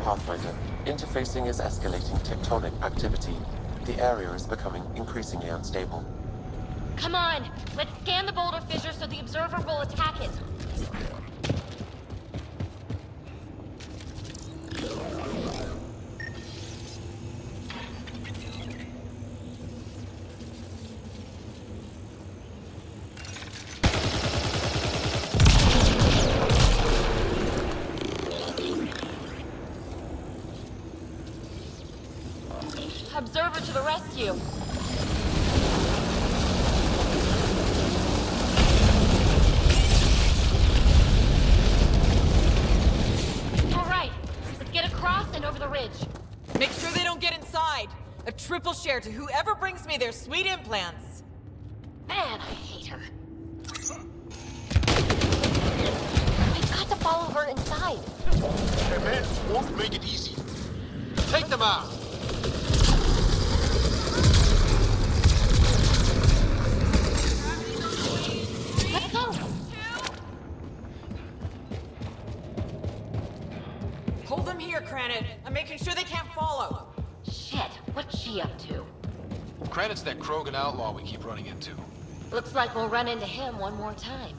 Pathfinder, interfacing is escalating tectonic activity. The area is becoming increasingly unstable. Come on! Let's scan the boulder fissure so the observer will attack it. Observer to the rescue! All right, let's get across and over the ridge. Make sure they don't get inside. A triple share to whoever brings me their sweet implants. Man, I hate her. We've got to follow her inside. The men won't make it easy. Take them out! Let's go! Hold them here, Cranit. I'm making sure they can't follow. Shit, what's she up to? Credit's that Krogan outlaw we keep running into. Looks like we'll run into him one more time.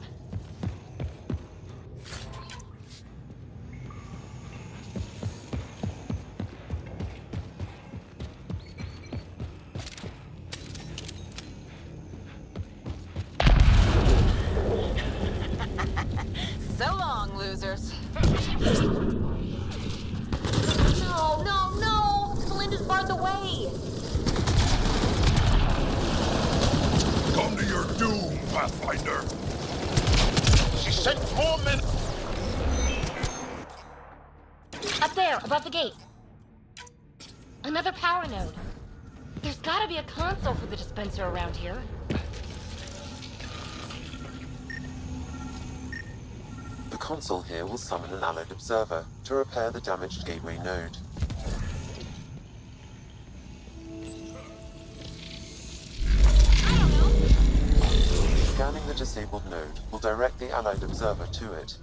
So long, losers. No, no, no! Belinda's barred the way! Come to your doom, Pathfinder. She sent more men. Up there, above the gate. Another power node. There's gotta be a console for the dispenser around here. The console here will summon an allied observer to repair the damaged gateway node. Scanning the disabled node will direct the allied observer to it.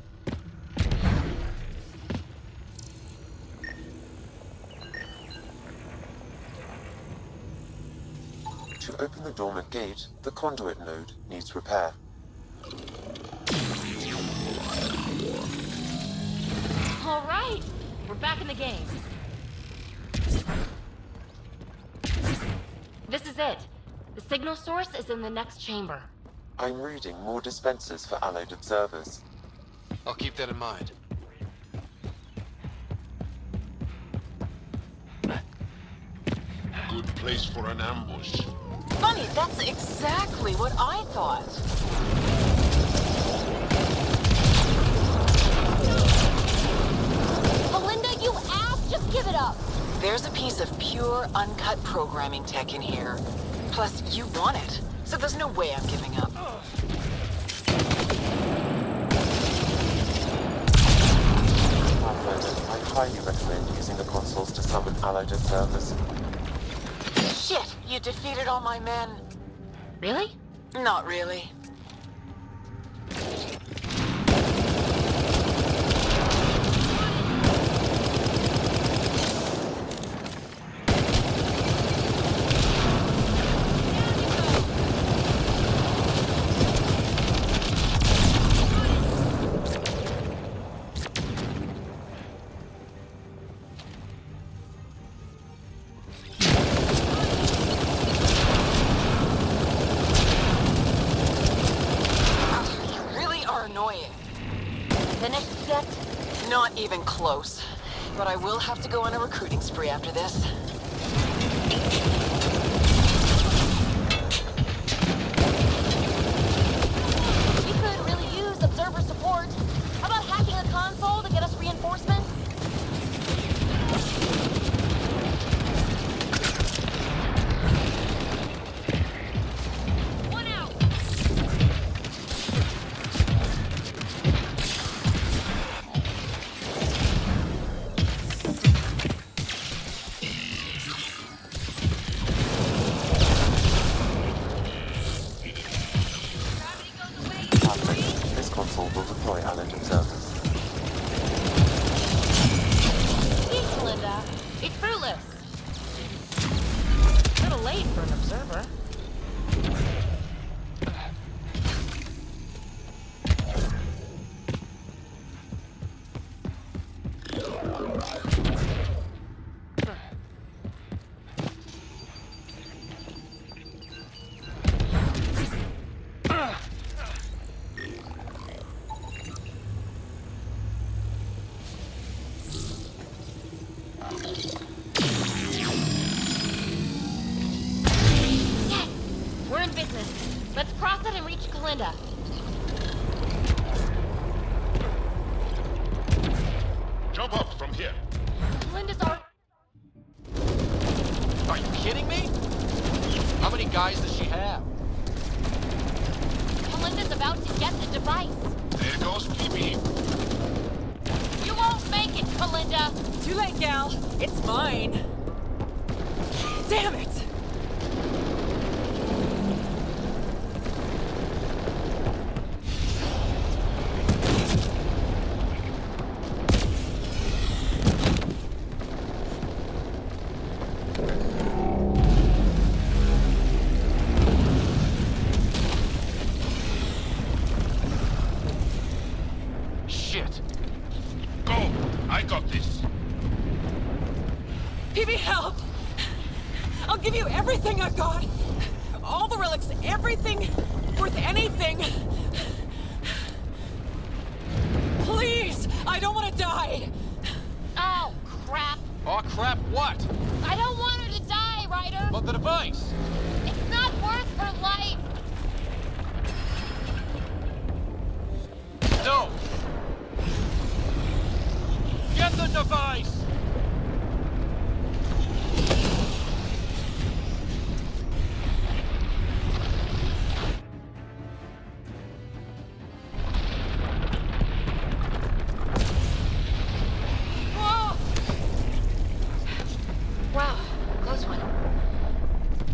To open the dormant gate, the conduit node needs repair. All right, we're back in the game. This is it. The signal source is in the next chamber. I'm reading more dispensers for allied observers. I'll keep that in mind. Good place for an ambush. Funny, that's exactly what I thought. just give it up. There's a piece of pure, uncut programming tech in here. Plus, you want it, so there's no way I'm giving up. Pathfinder, I highly recommend using the consoles to summon allied observers. Shit, you defeated all my men. Really? Not really. Finished yet? Not even close. But I will have to go on a recruiting spree after this. We could really use observer support. How about hacking a console to get us reinforcements? One out! This console will deploy allied observers. Thanks, Linda. It's fruitless. A little late for an observer. Yes! We're in business. Let's cross it and reach Kalinda. Jump up from here. Kalinda's our... Are you kidding me? How many guys does she have? Kalinda's about to get the device. There goes PB. You won't make it, Kalinda! Too late, gal. It's mine. Damn it! Shit. Go! I got this. PB, help! I'll give you everything I've got. All the relics, everything worth anything. Please, I don't want to die. Oh, crap. Oh, crap, what? I don't want her to die, Ryder. But the device. It's not worth her life. No! Get the device! Whoa! Wow, close one.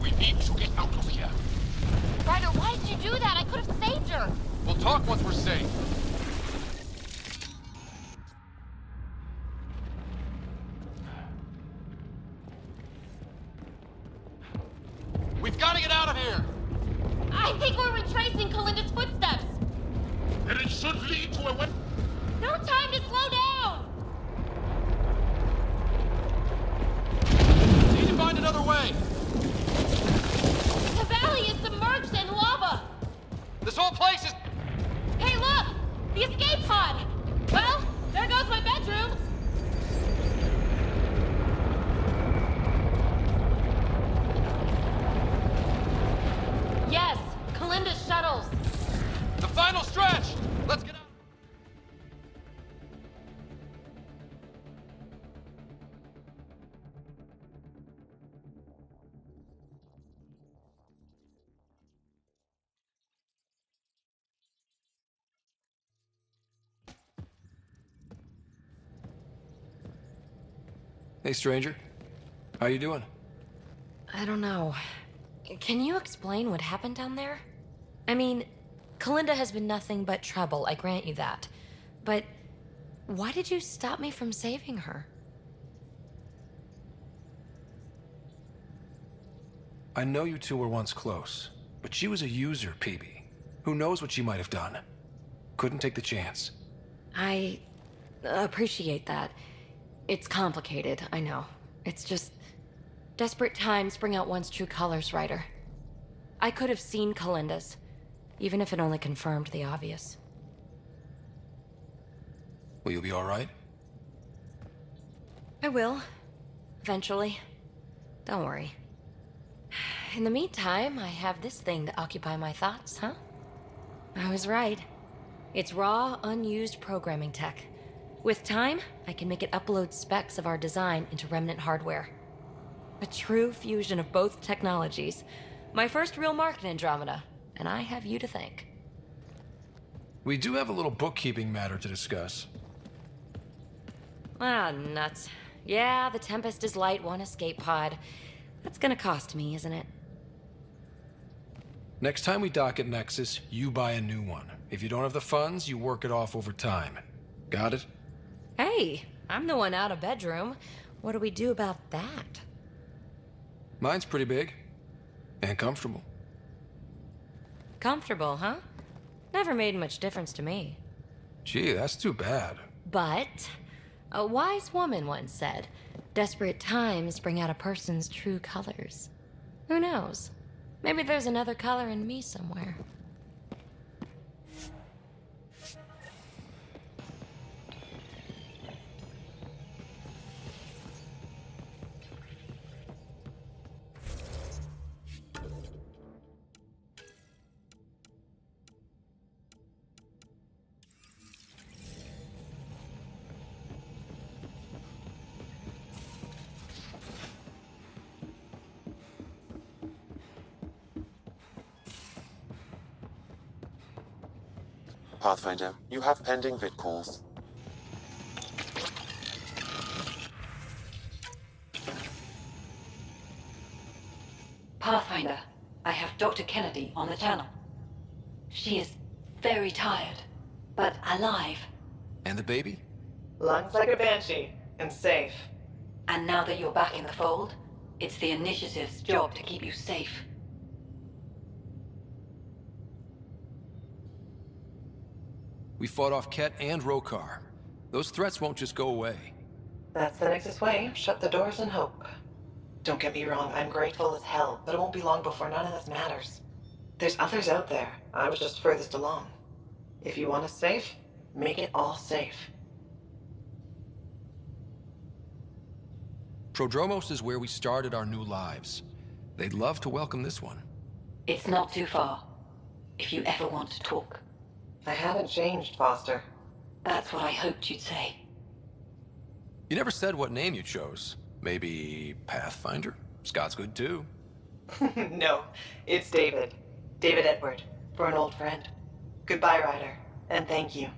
We need to get out of here. Ryder, why did you do that? I could have saved her. We'll talk once we're safe. We've got to get out of here! I think we're retracing Kalinda's footsteps. Then it should lead to a weapon. No time to slow down. Need to find another way. The valley is submerged in lava. This whole place is... Hey, look! Hey, stranger. How you doing? I don't know. Can you explain what happened down there? I mean, Kalinda has been nothing but trouble, I grant you that. But why did you stop me from saving her? I know you two were once close, but she was a user, PB. Who knows what she might have done? Couldn't take the chance. I appreciate that. It's complicated, I know. It's just... desperate times bring out one's true colors, Ryder. I could have seen Kalinda's, even if it only confirmed the obvious. Will you be all right? I will. Eventually. Don't worry. In the meantime, I have this thing to occupy my thoughts, huh? I was right. It's raw, unused programming tech. With time, I can make it upload specs of our design into remnant hardware. A true fusion of both technologies. My first real market Andromeda, and I have you to thank. We do have a little bookkeeping matter to discuss. Ah, nuts. Yeah, the Tempest is light, one escape pod. That's gonna cost me, isn't it? Next time we dock at Nexus, you buy a new one. If you don't have the funds, you work it off over time. Got it? Hey, I'm the one out of bedroom. What do we do about that? Mine's pretty big. And comfortable. Comfortable, huh? Never made much difference to me. Gee, that's too bad. But a wise woman once said, desperate times bring out a person's true colors. Who knows? Maybe there's another color in me somewhere. Pathfinder, you have pending vid calls. Pathfinder, I have Dr. Kennedy on the channel. She is very tired, but alive. And the baby? Lungs like a banshee, and safe. And now that you're back in the fold, it's the Initiative's job to keep you safe. We fought off Ket and Rokar. Those threats won't just go away. That's the Nexus way. Shut the doors and hope. Don't get me wrong, I'm grateful as hell, but it won't be long before none of this matters. There's others out there. I was just furthest along. If you want us safe, make it all safe. Prodromos is where we started our new lives. They'd love to welcome this one. It's not too far, if you ever want to talk. I haven't changed, Foster. That's what I hoped you'd say. You never said what name you chose. Maybe Pathfinder? Scott's good too. No, it's David. David Edward, for an old friend. Goodbye, Ryder, and thank you.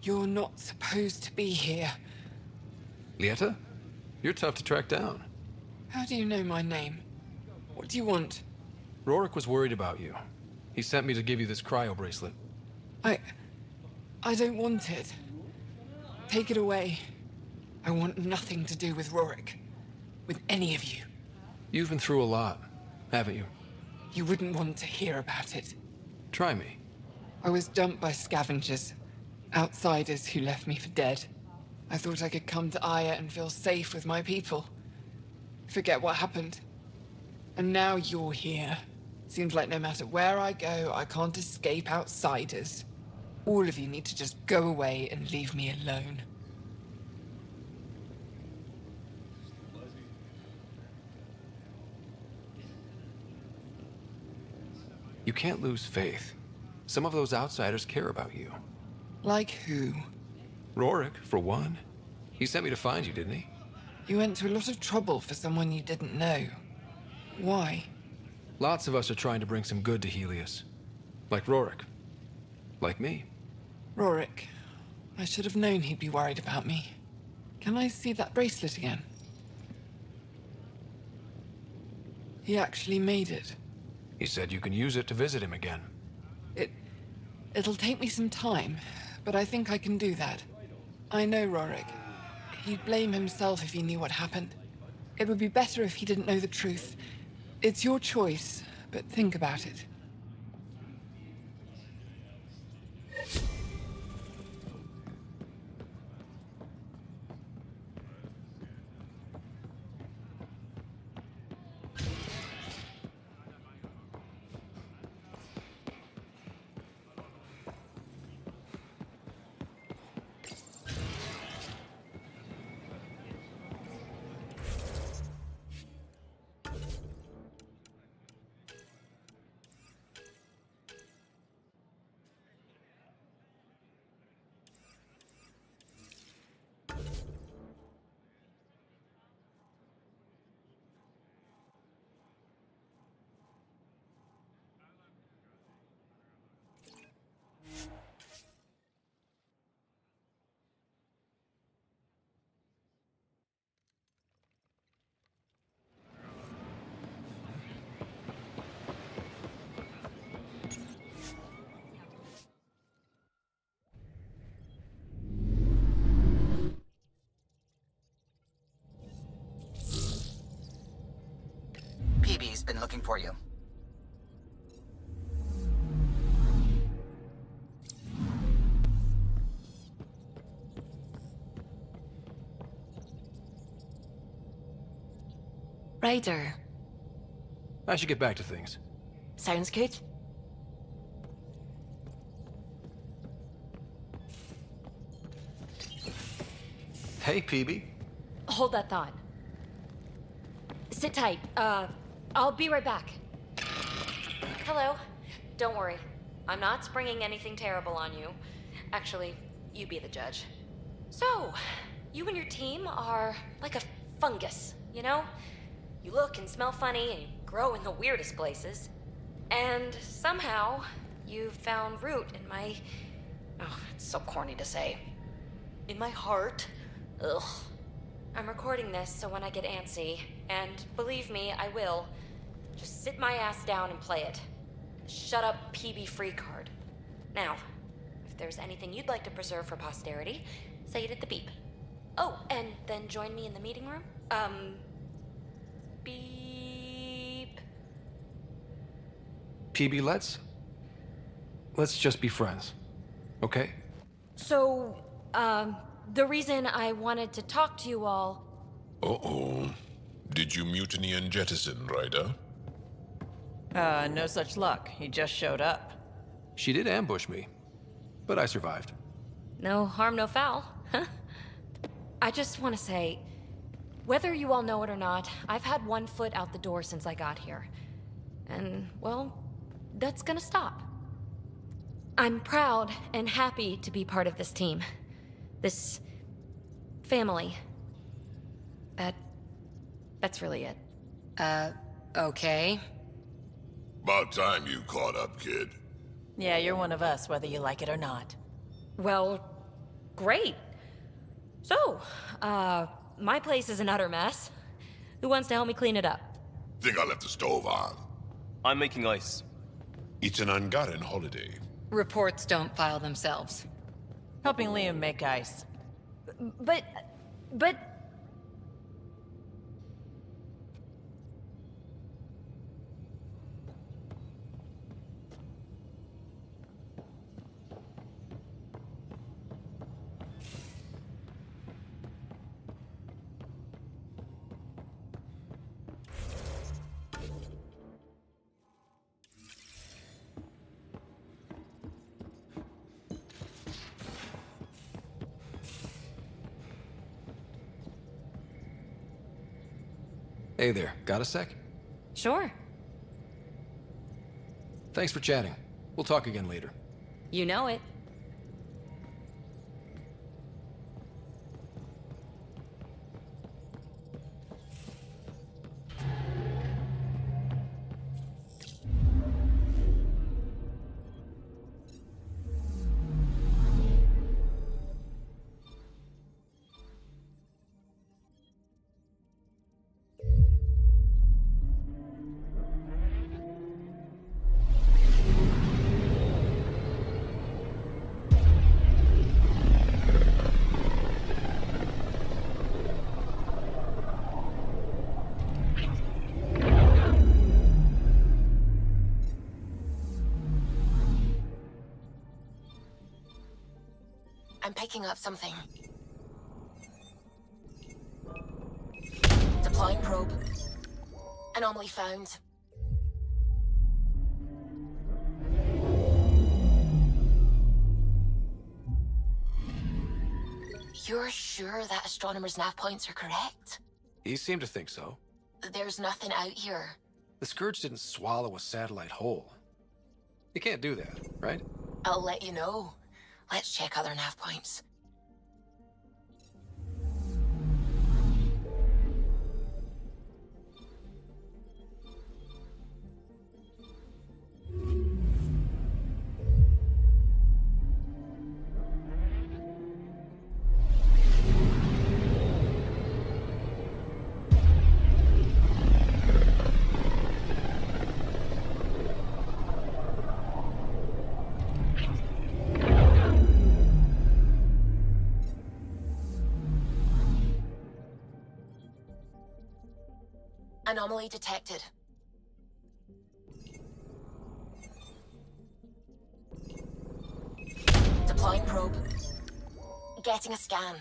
You're not supposed to be here. Lieta? You're tough to track down. How do you know my name? What do you want? Rorik was worried about you. He sent me to give you this cryo bracelet. I don't want it. Take it away. I want nothing to do with Rorik. With any of you. You've been through a lot, haven't you? You wouldn't want to hear about it. Try me. I was dumped by scavengers. Outsiders who left me for dead. I thought I could come to Aya and feel safe with my people. Forget what happened. And now you're here. Seems like no matter where I go, I can't escape outsiders. All of you need to just go away and leave me alone. You can't lose faith. Some of those outsiders care about you. Like who? Rorik, for one. He sent me to find you, didn't he? You went to a lot of trouble for someone you didn't know. Why? Lots of us are trying to bring some good to Helios. Like Rorik. Like me. Rorik. I should have known he'd be worried about me. Can I see that bracelet again? He actually made it. He said you can use it to visit him again. It'll take me some time, but I think I can do that. I know Rorik. He'd blame himself if he knew what happened. It would be better if he didn't know the truth. It's your choice, but think about it. PB's been looking for you. Ryder. I should get back to things. Sounds good. Hey, PB. Hold that thought. Sit tight. I'll be right back. Hello. Don't worry. I'm not springing anything terrible on you. Actually, you be the judge. So, you and your team are like a fungus, you know? You look and smell funny and you grow in the weirdest places. And somehow, you found root in my... Oh, it's so corny to say. In my heart. Ugh. I'm recording this so when I get antsy, and believe me, I will, just sit my ass down and play it. Shut up PB free card. Now, if there's anything you'd like to preserve for posterity, say it at the beep. Oh, and then join me in the meeting room? Beep. PB, let's just be friends, okay? So, the reason I wanted to talk to you all... Uh-oh. Did you mutiny and jettison, Ryder? No such luck. He just showed up. She did ambush me, but I survived. No harm, no foul, huh? I just want to say, whether you all know it or not, I've had one foot out the door since I got here. And, well, that's gonna stop. I'm proud and happy to be part of this team. This family. That's really it. Okay. About time you caught up, kid. Yeah, you're one of us, whether you like it or not. Well, Great. So, my place is an utter mess. Who wants to help me clean it up? Think I left the stove on. I'm making ice. It's an Ungarn holiday. Reports don't file themselves. Helping Liam make ice. But... Hey there, got a sec? Sure. Thanks for chatting. We'll talk again later. You know it. I'm picking up something. Deploying probe. Anomaly found. You're sure that astronomer's nav points are correct? He seemed to think so. There's nothing out here. The Scourge didn't swallow a satellite whole. You can't do that, right? I'll let you know. Let's check other nav points. Anomaly detected. Deploying probe. Getting a scan.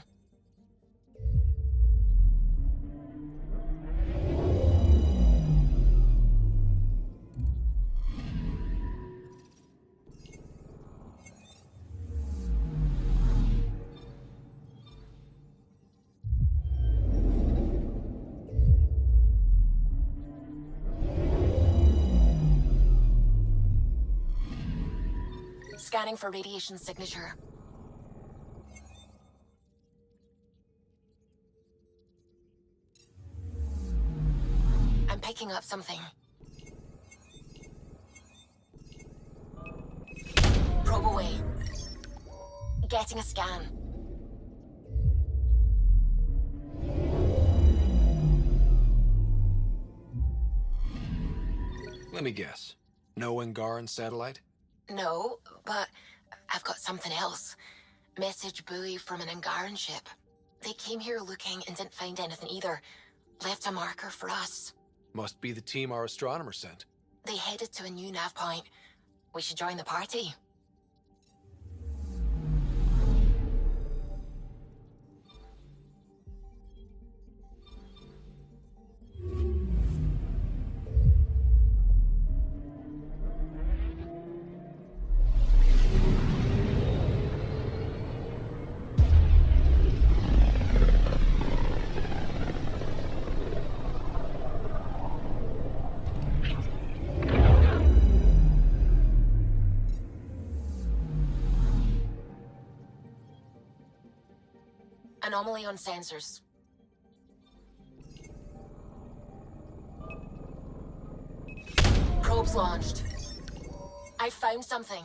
Scanning for radiation signature. I'm picking up something. Probe away. Getting a scan. Let me guess. No Angaran satellite? No, but I've got something else. Message buoy from an Angaran ship. They came here looking and didn't find anything either. Left a marker for us. Must be the team our astronomer sent. They headed to a new nav point. We should join the party. Anomaly on sensors. Probes launched. I found something.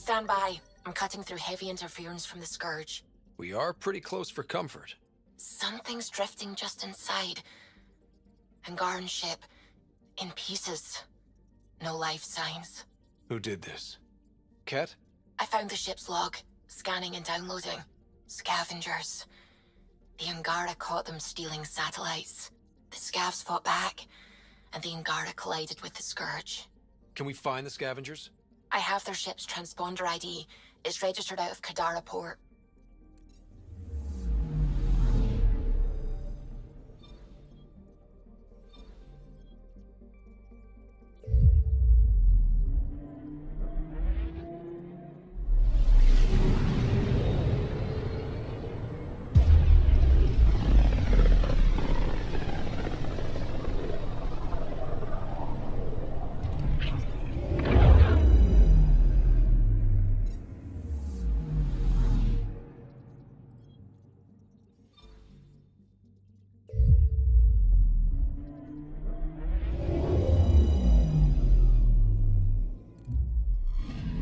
Stand by. I'm cutting through heavy interference from the Scourge. We are pretty close for comfort. Something's drifting just inside. Angaran ship. In pieces. No life signs. Who did this? Ket? I found the ship's log. Scanning and downloading. Scavengers. The Angara caught them stealing satellites. The Scavs fought back, and the Angara collided with the Scourge. Can we find the scavengers? I have their ship's transponder ID. It's registered out of Kadara port.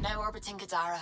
Now orbiting Kadara.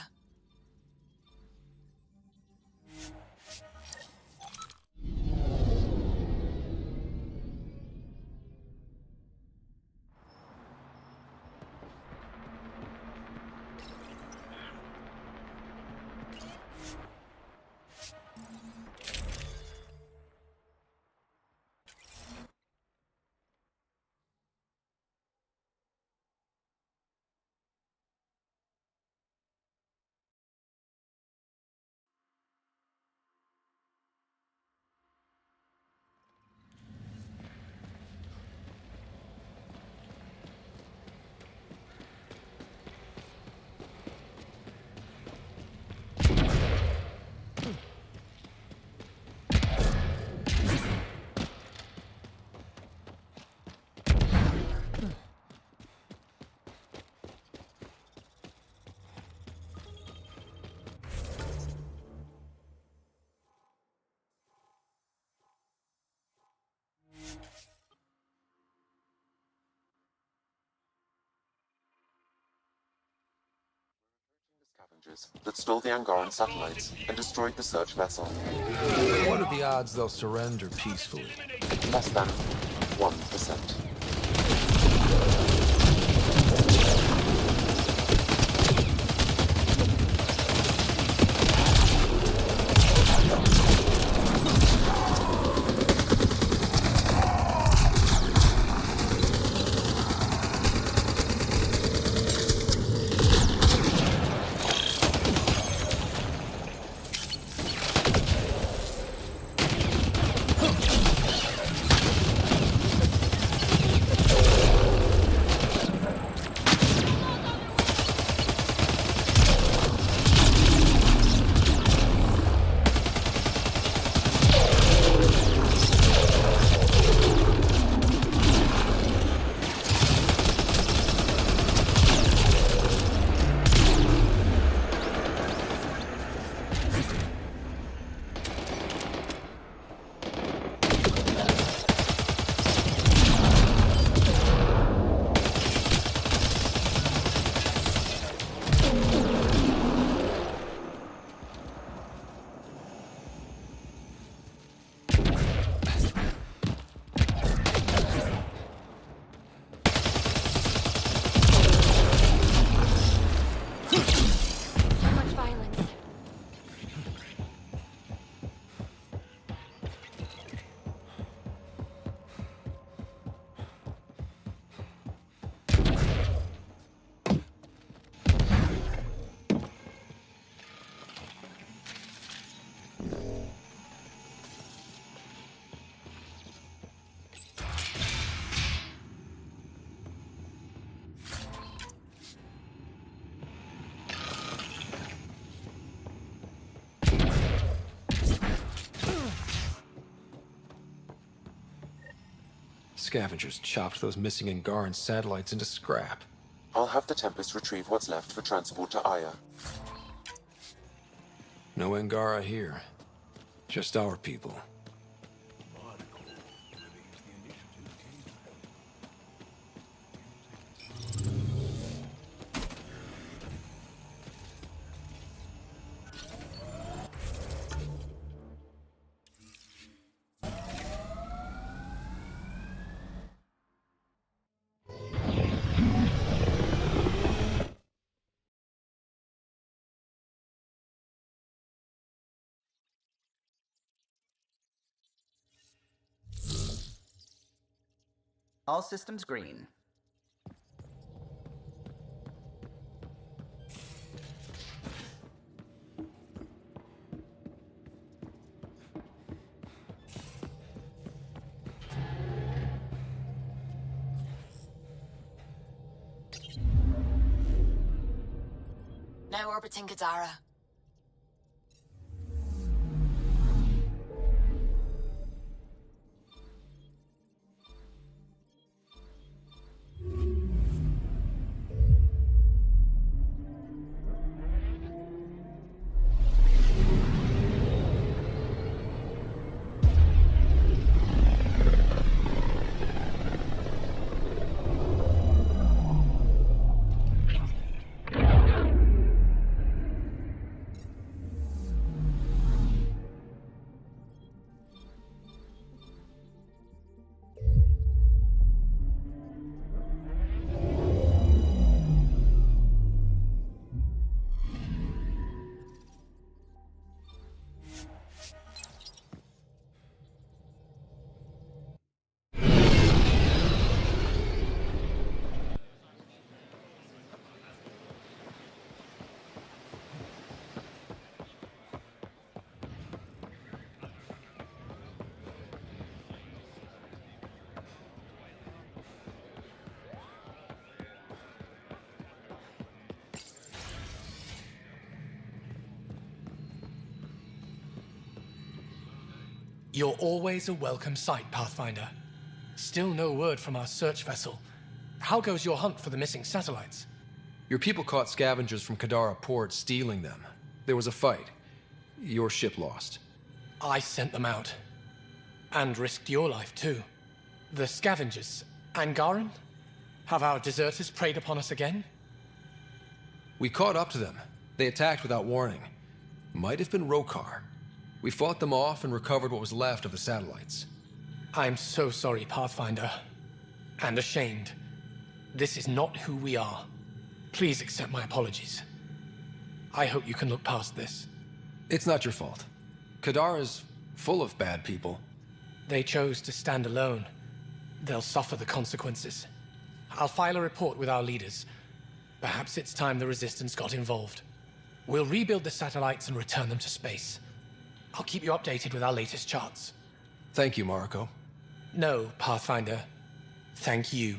That stole the Angaran satellites and destroyed the search vessel. What are the odds they'll surrender peacefully? Less than 1%. Scavengers chopped those missing Angaran satellites into scrap. I'll have the Tempest retrieve what's left for transport to Aya. No Angara here. Just our people. All systems green. Now orbiting Gadara. You're always a welcome sight, Pathfinder. Still no word from our search vessel. How goes your hunt for the missing satellites? Your people caught scavengers from Kadara Port stealing them. There was a fight. Your ship lost. I sent them out. And risked your life, too. The scavengers, Angaran? Have our deserters preyed upon us again? We caught up to them. They attacked without warning. Might have been Rokar. We fought them off and recovered what was left of the satellites. I'm so sorry, Pathfinder. And ashamed. This is not who we are. Please accept my apologies. I hope you can look past this. It's not your fault. Kadara's full of bad people. They chose to stand alone. They'll suffer the consequences. I'll file a report with our leaders. Perhaps it's time the Resistance got involved. We'll rebuild the satellites and return them to space. I'll keep you updated with our latest charts. Thank you, Mariko. No, Pathfinder. Thank you.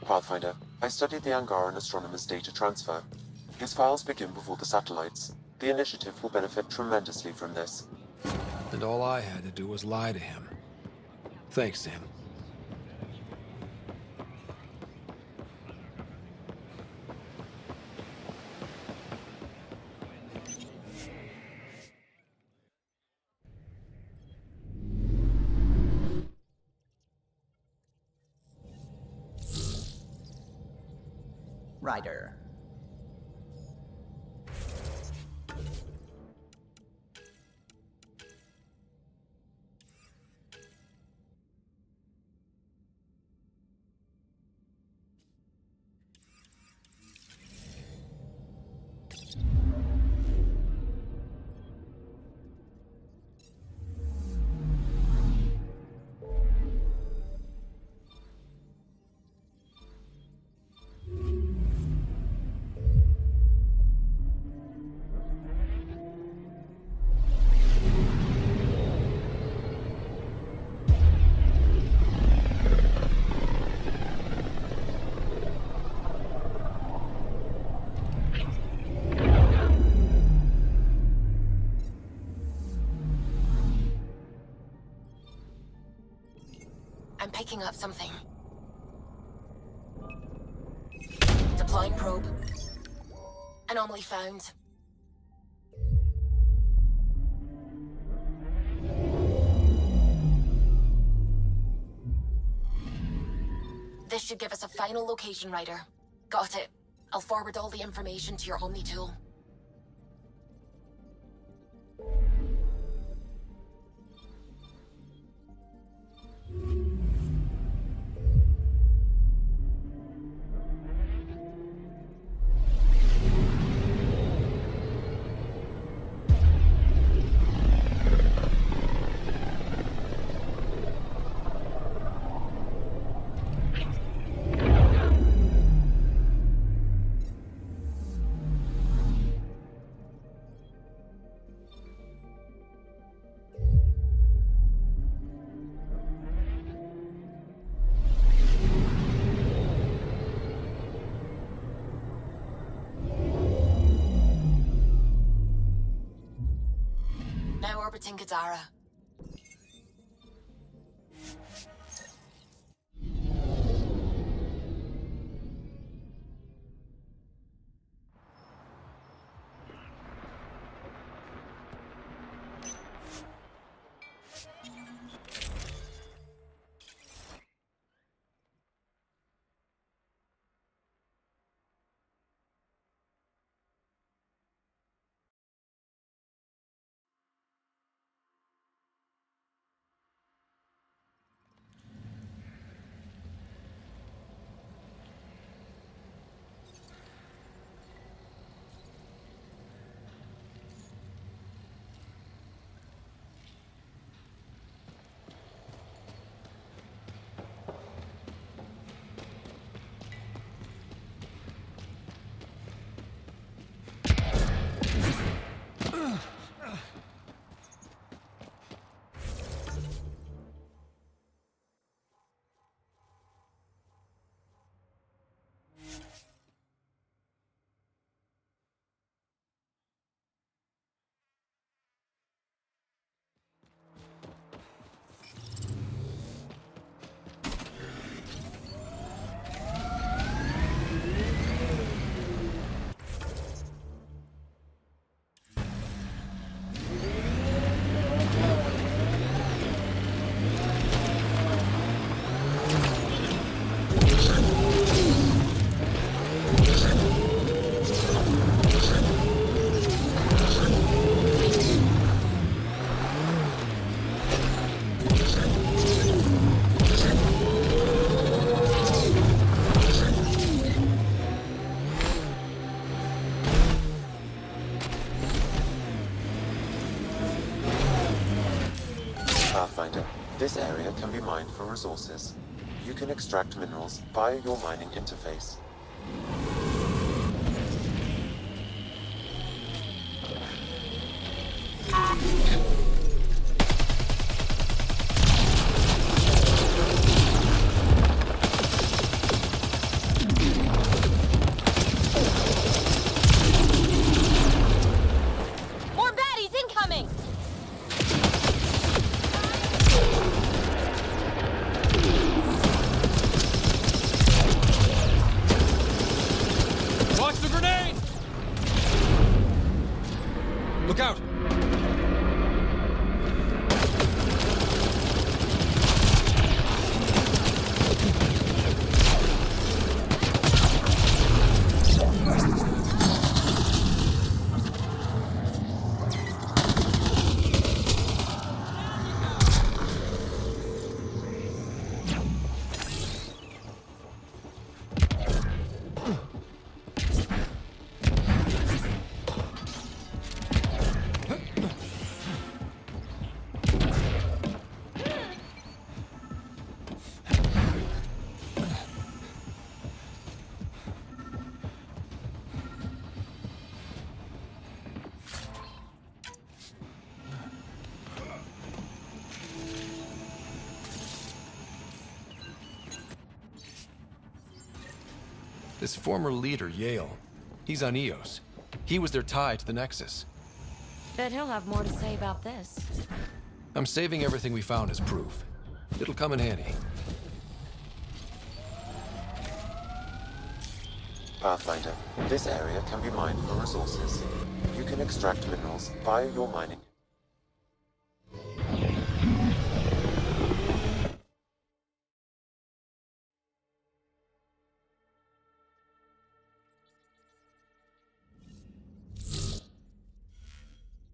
Pathfinder, I studied the Angaran astronomer's data transfer. His files begin before the satellites. The initiative will benefit tremendously from this. And all I had to do was lie to him. Thanks, Sam. Ryder. I'm picking up something. Deploying probe. Anomaly found. This should give us a final location, Ryder. Got it. I'll forward all the information to your Omni tool. orbiting Kadara. Pathfinder, this area can be mined for resources. You can extract minerals via your mining interface. More baddies incoming! Watch the grenade! Look out! This former leader, Yale, he's on Eos. He was their tie to the Nexus. Bet he'll have more to say about this. I'm saving everything we found as proof. It'll come in handy. Pathfinder, this area can be mined for resources. You can extract minerals via your mining.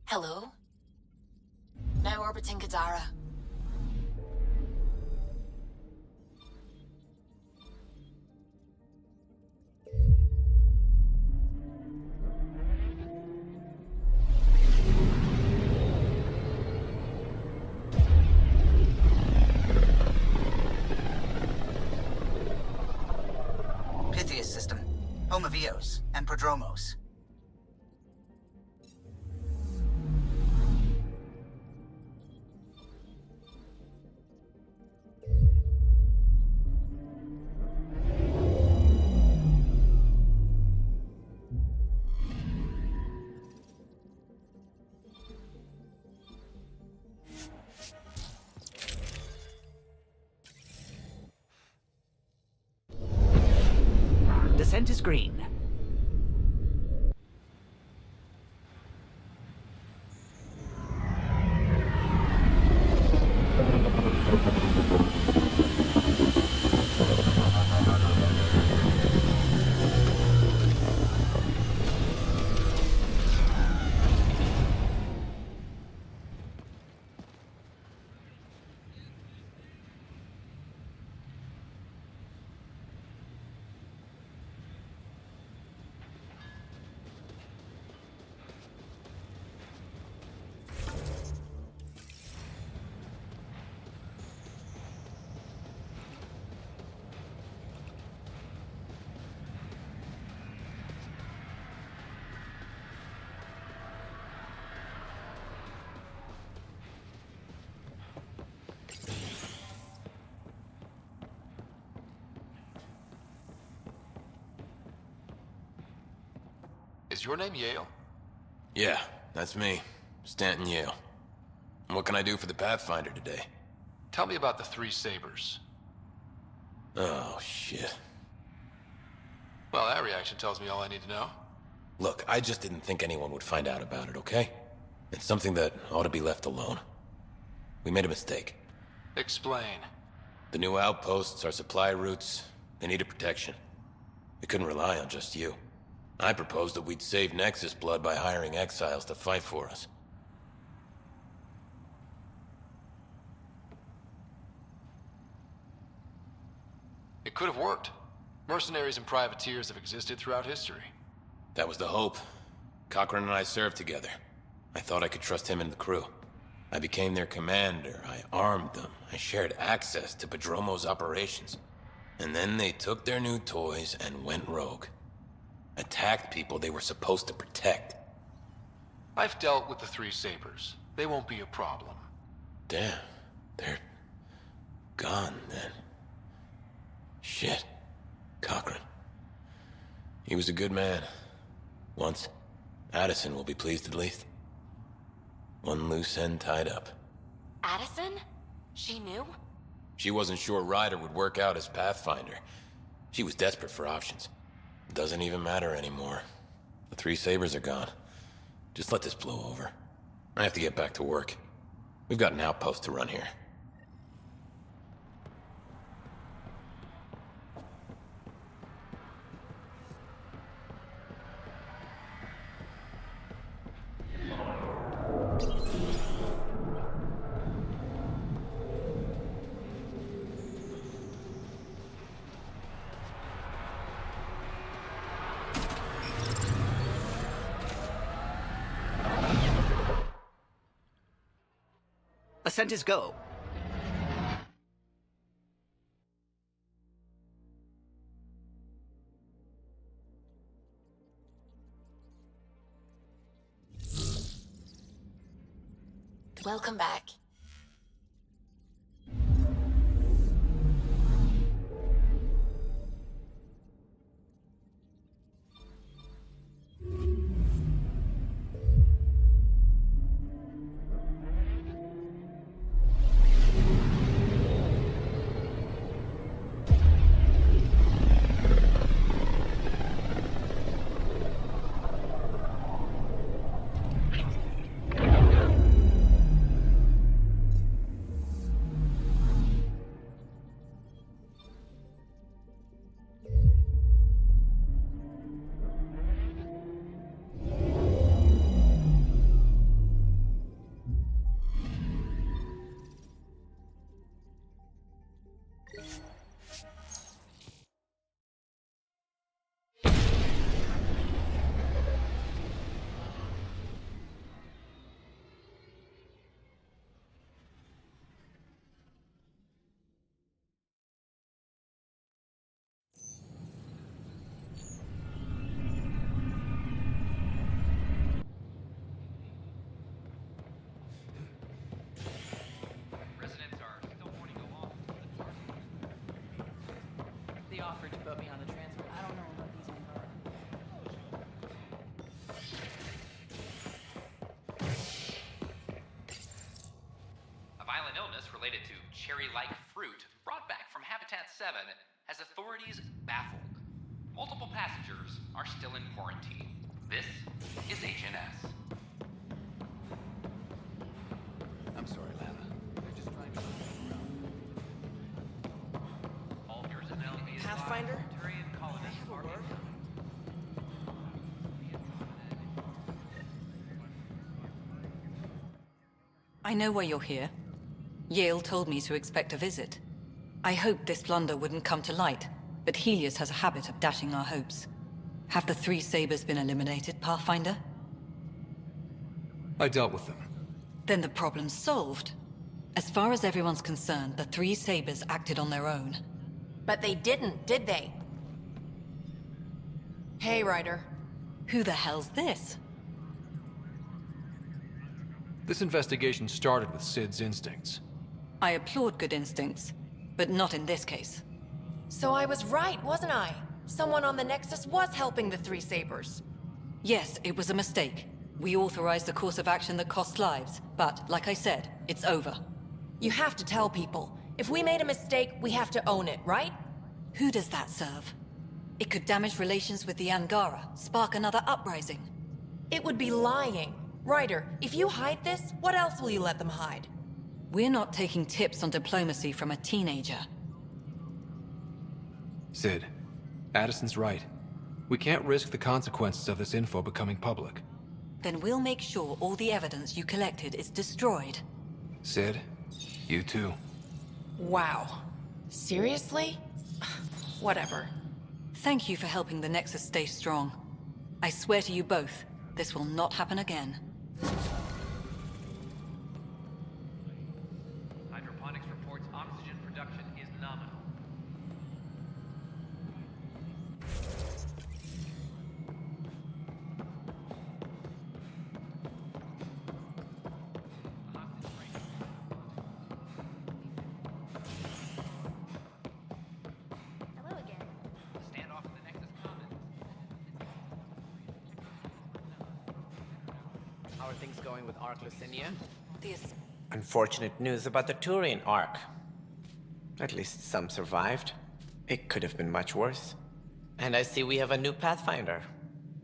Hello? Now orbiting Kadara. Pythias system, home of Eos and Prodromos. scent is green. Is your name Yale? Yeah, that's me. Stanton Yale. And what can I do for the Pathfinder today? Tell me about the Three Sabers. Oh, shit. Well, that reaction tells me all I need to know. Look, I just didn't think anyone would find out about it, okay? It's something that ought to be left alone. We made a mistake. Explain. The new outposts, our supply routes, they needed protection. We couldn't rely on just you. I proposed that we'd save Nexus blood by hiring exiles to fight for us. It could have worked. Mercenaries and privateers have existed throughout history. That was the hope. Cochran and I served together. I thought I could trust him and the crew. I became their commander, I armed them, I shared access to Padromo's operations. And then they took their new toys and went rogue. Attacked people they were supposed to protect. I've dealt with the Three Sabers. They won't be a problem. Damn, they're gone then. Shit. Cochran. He was a good man. Once. Addison will be pleased at least. One loose end tied up. Addison? She knew? She wasn't sure Ryder would work out as Pathfinder. She was desperate for options. Doesn't even matter anymore. The Three Sabers are gone. Just let this blow over. I have to get back to work. We've got an outpost to run here. Ascent is go. Welcome back. They offered to put me on the transfer. I don't know about these anymore. A violent illness related to cherry-like fruit brought back from Habitat 7 has authorities baffled. Multiple passengers are still in quarantine. This is HNS. I'm sorry, Lana. They're just trying to move you around. All personnel is Pathfinder? Turian colonists are I know why you're here. Yale told me to expect a visit. I hoped this blunder wouldn't come to light, but Helios has a habit of dashing our hopes. Have the three Sabers been eliminated, Pathfinder? I dealt with them. Then the problem's solved. As far as everyone's concerned, the three Sabers acted on their own. But they didn't, did they? Hey, Ryder. Who the hell's this? This investigation started with Sid's instincts. I applaud good instincts, but not in this case. So I was right, wasn't I? Someone on the Nexus was helping the three Sabers. Yes, it was a mistake. We authorized a course of action that cost lives, but, like I said, it's over. You have to tell people. If we made a mistake, we have to own it, right? Who does that serve? It could damage relations with the Angara, spark another uprising. It would be lying. Ryder, if you hide this, what else will you let them hide? We're not taking tips on diplomacy from a teenager. Sid, Addison's right. We can't risk the consequences of this info becoming public. Then we'll make sure all the evidence you collected is destroyed. Sid, you too. Wow. Seriously? Whatever. Thank you for helping the Nexus stay strong. I swear to you both, this will not happen again. Hydroponics reports oxygen production is nominal. Hello again. Standoff in the Nexus Commons. How are things going with Ark Lucinia? This... Unfortunate news about the Turian Ark. At least some survived. It could have been much worse. And I see we have a new Pathfinder.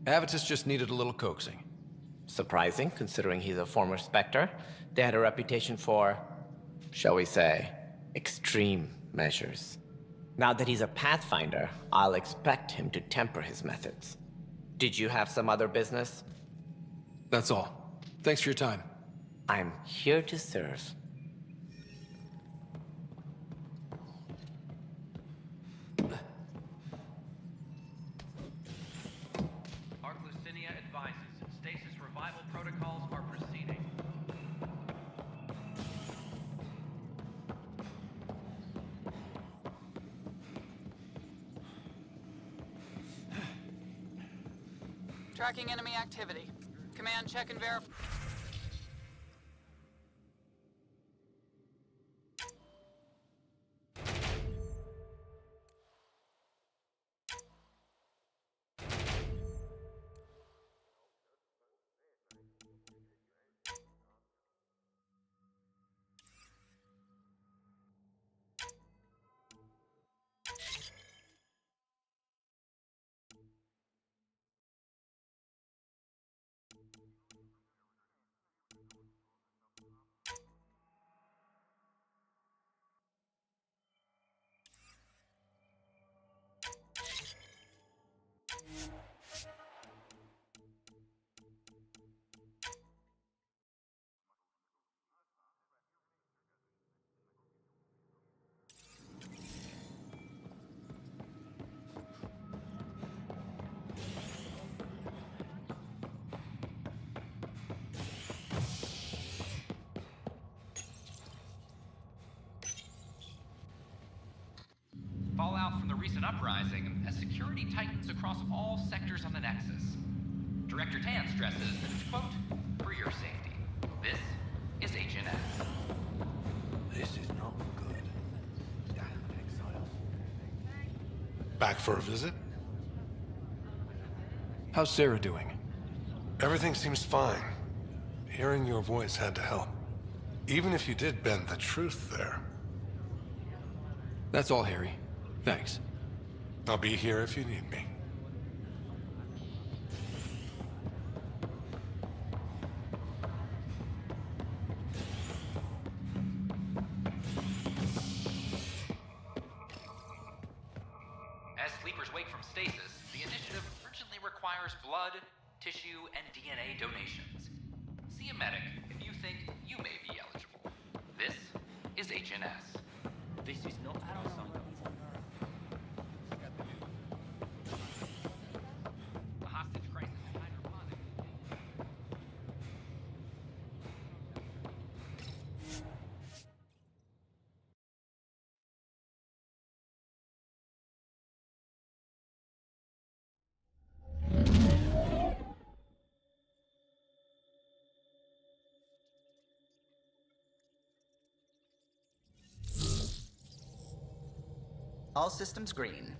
Avitus just needed a little coaxing. Surprising, considering he's a former Spectre. They had a reputation for, shall we say, extreme measures. Now that he's a Pathfinder, I'll expect him to temper his methods. Did you have some other business? That's all. Thanks for your time. I'm here to serve. Ark Lucinia advises stasis revival protocols are proceeding. Tracking enemy activity. Command, check and verify. Fallout from the recent uprising has security tightens across all sectors on the Nexus. Director Tan stresses that it's, quote, for your safety. This is HNS. This is not good. Back for a visit? How's Sarah doing? Everything seems fine. Hearing your voice had to help. Even if you did bend the truth there. That's all, Harry. Thanks. I'll be here if you need me. from stasis, the initiative urgently requires blood, tissue, and DNA donations. See a medic if you think you may be eligible. This is HNS. This is not A hostage crisis in hydroponics. All systems green.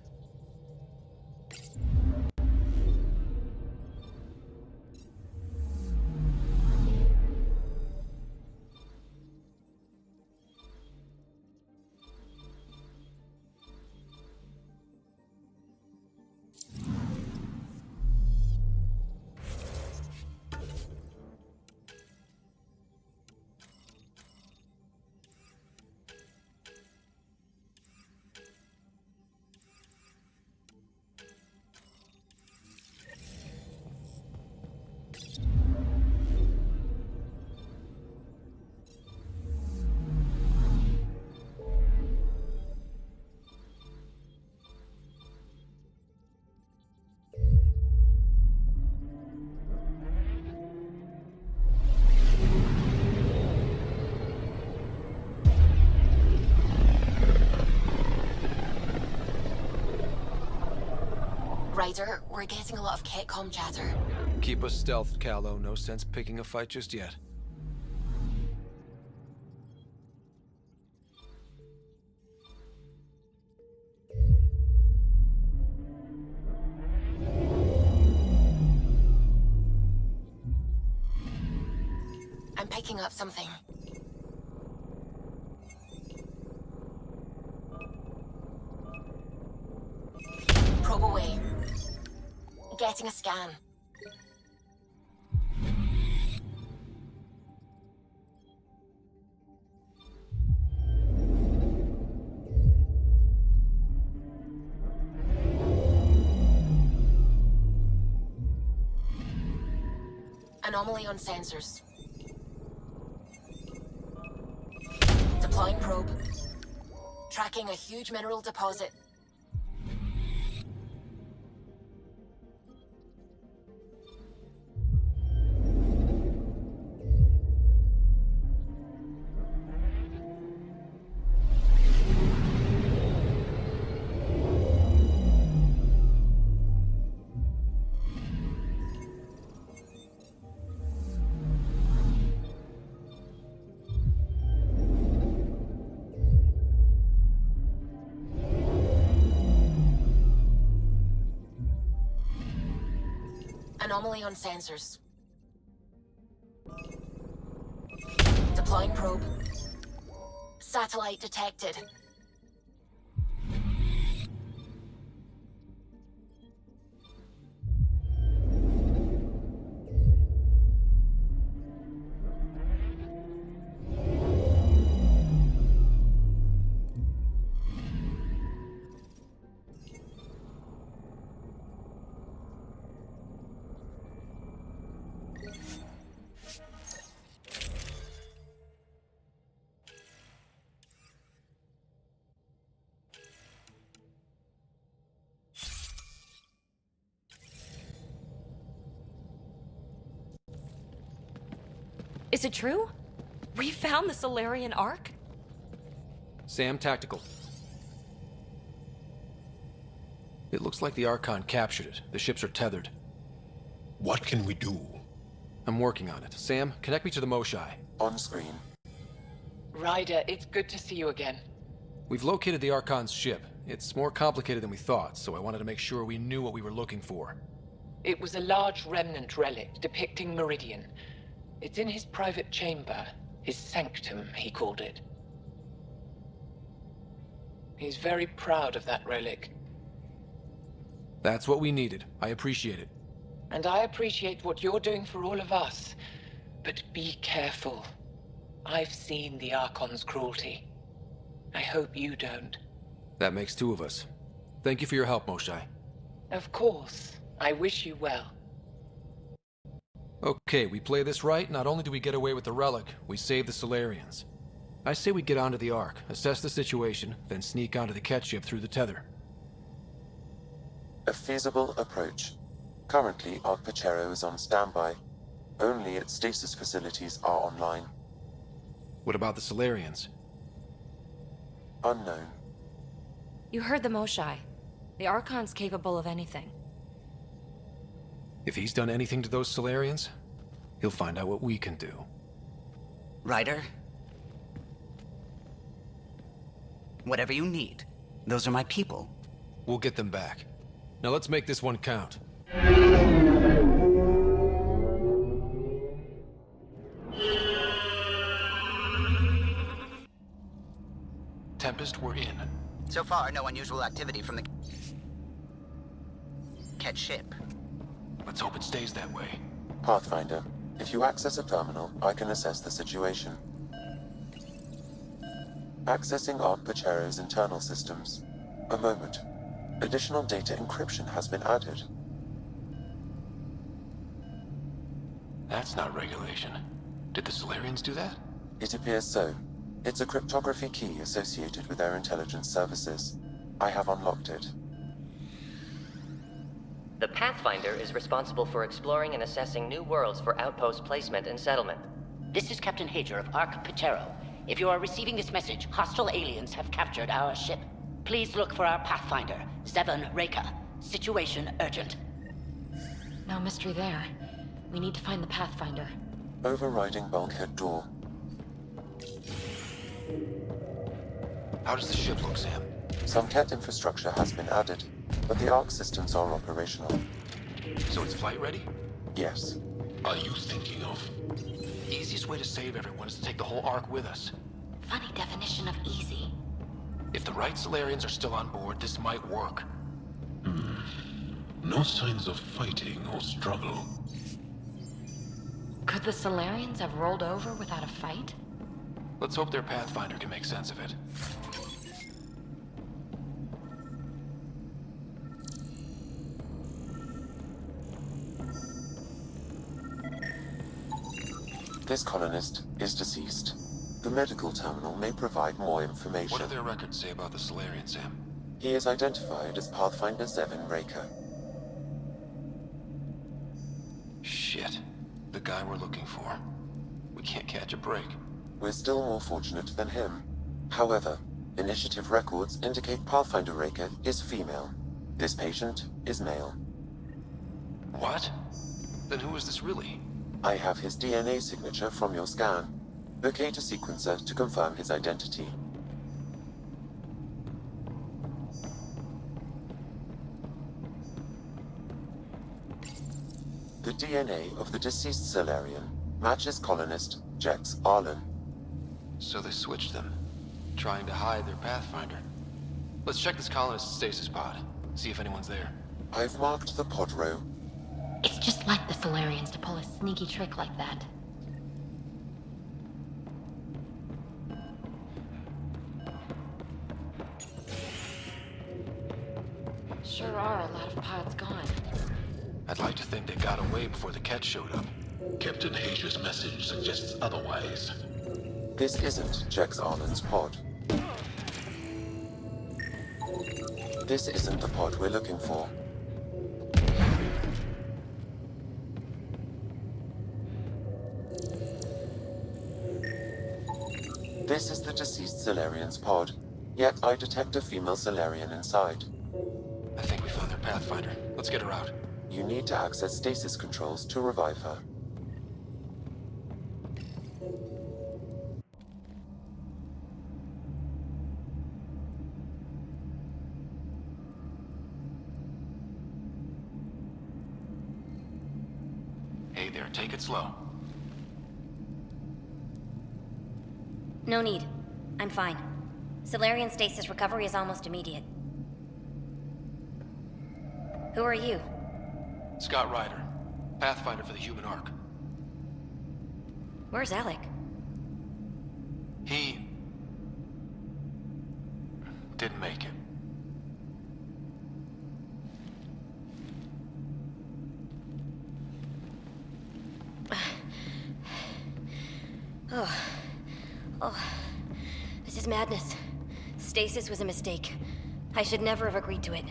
Ryder, we're getting a lot of Ketcom chatter. Keep us stealthed, Callow. No sense picking a fight just yet. I'm picking up something. Probe away. Getting a scan. Anomaly on sensors. Deploying probe. Tracking a huge mineral deposit. Anomaly on sensors. Deploying probe. Satellite detected. Is it true? We found the Solarian Ark? Sam, tactical. It looks like the Archon captured it. The ships are tethered. What can we do? I'm working on it. Sam, connect me to the Moshai. On screen. Ryder, it's good to see you again. We've located the Archon's ship. It's more complicated than we thought, so I wanted to make sure we knew what we were looking for. It was a large remnant relic depicting Meridian. It's in his private chamber. His sanctum, he called it. He's very proud of that relic. That's what we needed. I appreciate it. And I appreciate what you're doing for all of us. But be careful. I've seen the Archon's cruelty. I hope you don't. That makes two of us. Thank you for your help, Moshai. Of course. I wish you well. Okay, we play this right, not only do we get away with the relic, we save the Solarians. I say we get onto the Ark, assess the situation, then sneak onto the Ket ship through the tether. A feasible approach. Currently, Ark Pachero is on standby. Only its stasis facilities are online. What about the Solarians? Unknown. You heard the Moshai. The Archon's capable of anything. If he's done anything to those Solarians, he'll find out what we can do. Ryder? Whatever you need. Those are my people. We'll get them back. Now let's make this one count. Tempest, we're in. So far, no unusual activity from the Ket ship. Let's hope it stays that way. Pathfinder, if you access a terminal, I can assess the situation. Accessing Ark Pachero's internal systems. A moment. Additional data encryption has been added. That's not regulation. Did the Solarians do that? It appears so. It's a cryptography key associated with their intelligence services. I have unlocked it. The Pathfinder is responsible for exploring and assessing new worlds for outpost placement and settlement. This is Captain Hager of Ark Pachero. If you are receiving this message, hostile aliens have captured our ship. Please look for our Pathfinder, Zevon Reka. Situation urgent. No mystery there. We need to find the Pathfinder. Overriding bulkhead door. How does the ship look, Sam? Some Ket infrastructure has been added, but the Ark systems are operational. So it's flight ready? Yes. Are you thinking of? Easiest way to save everyone is to take the whole Ark with us. Funny definition of easy. If the right Solarians are still on board, this might work. No signs of fighting or struggle. Could the Solarians have rolled over without a fight? Let's hope their Pathfinder can make sense of it. This colonist is deceased. The medical terminal may provide more information. What do their records say about the Solarian, Sam? He is identified as Pathfinder Zevon Reka. Shit. The guy we're looking for. We can't catch a break. We're still more fortunate than him. However, initiative records indicate Pathfinder Reka is female. This patient is male. What? Then who is this really? I have his DNA signature from your scan. Locate a sequencer to confirm his identity. The DNA of the deceased Solarian matches colonist Jex Arlen. So they switched them, trying to hide their Pathfinder. Let's check this colonist's stasis pod, see if anyone's there. I've marked the pod row. It's just like the Solarians to pull a sneaky trick like that. Sure are a lot of pods gone. I'd like to think they got away before the Ket showed up. Captain Hager's message suggests otherwise. This isn't Jex Arlen's pod. This isn't the pod we're looking for. This is the deceased Solarian's pod, yet I detect a female Solarian inside. I think we found their Pathfinder. Let's get her out. You need to access stasis controls to revive her. Hey there, take it slow. No need. I'm fine. Solarian stasis recovery is almost immediate. Who are you? Scott Ryder, Pathfinder for the human Ark. Where's Alec? He didn't make it. Oh, this is madness. Stasis was a mistake. I should never have agreed to it.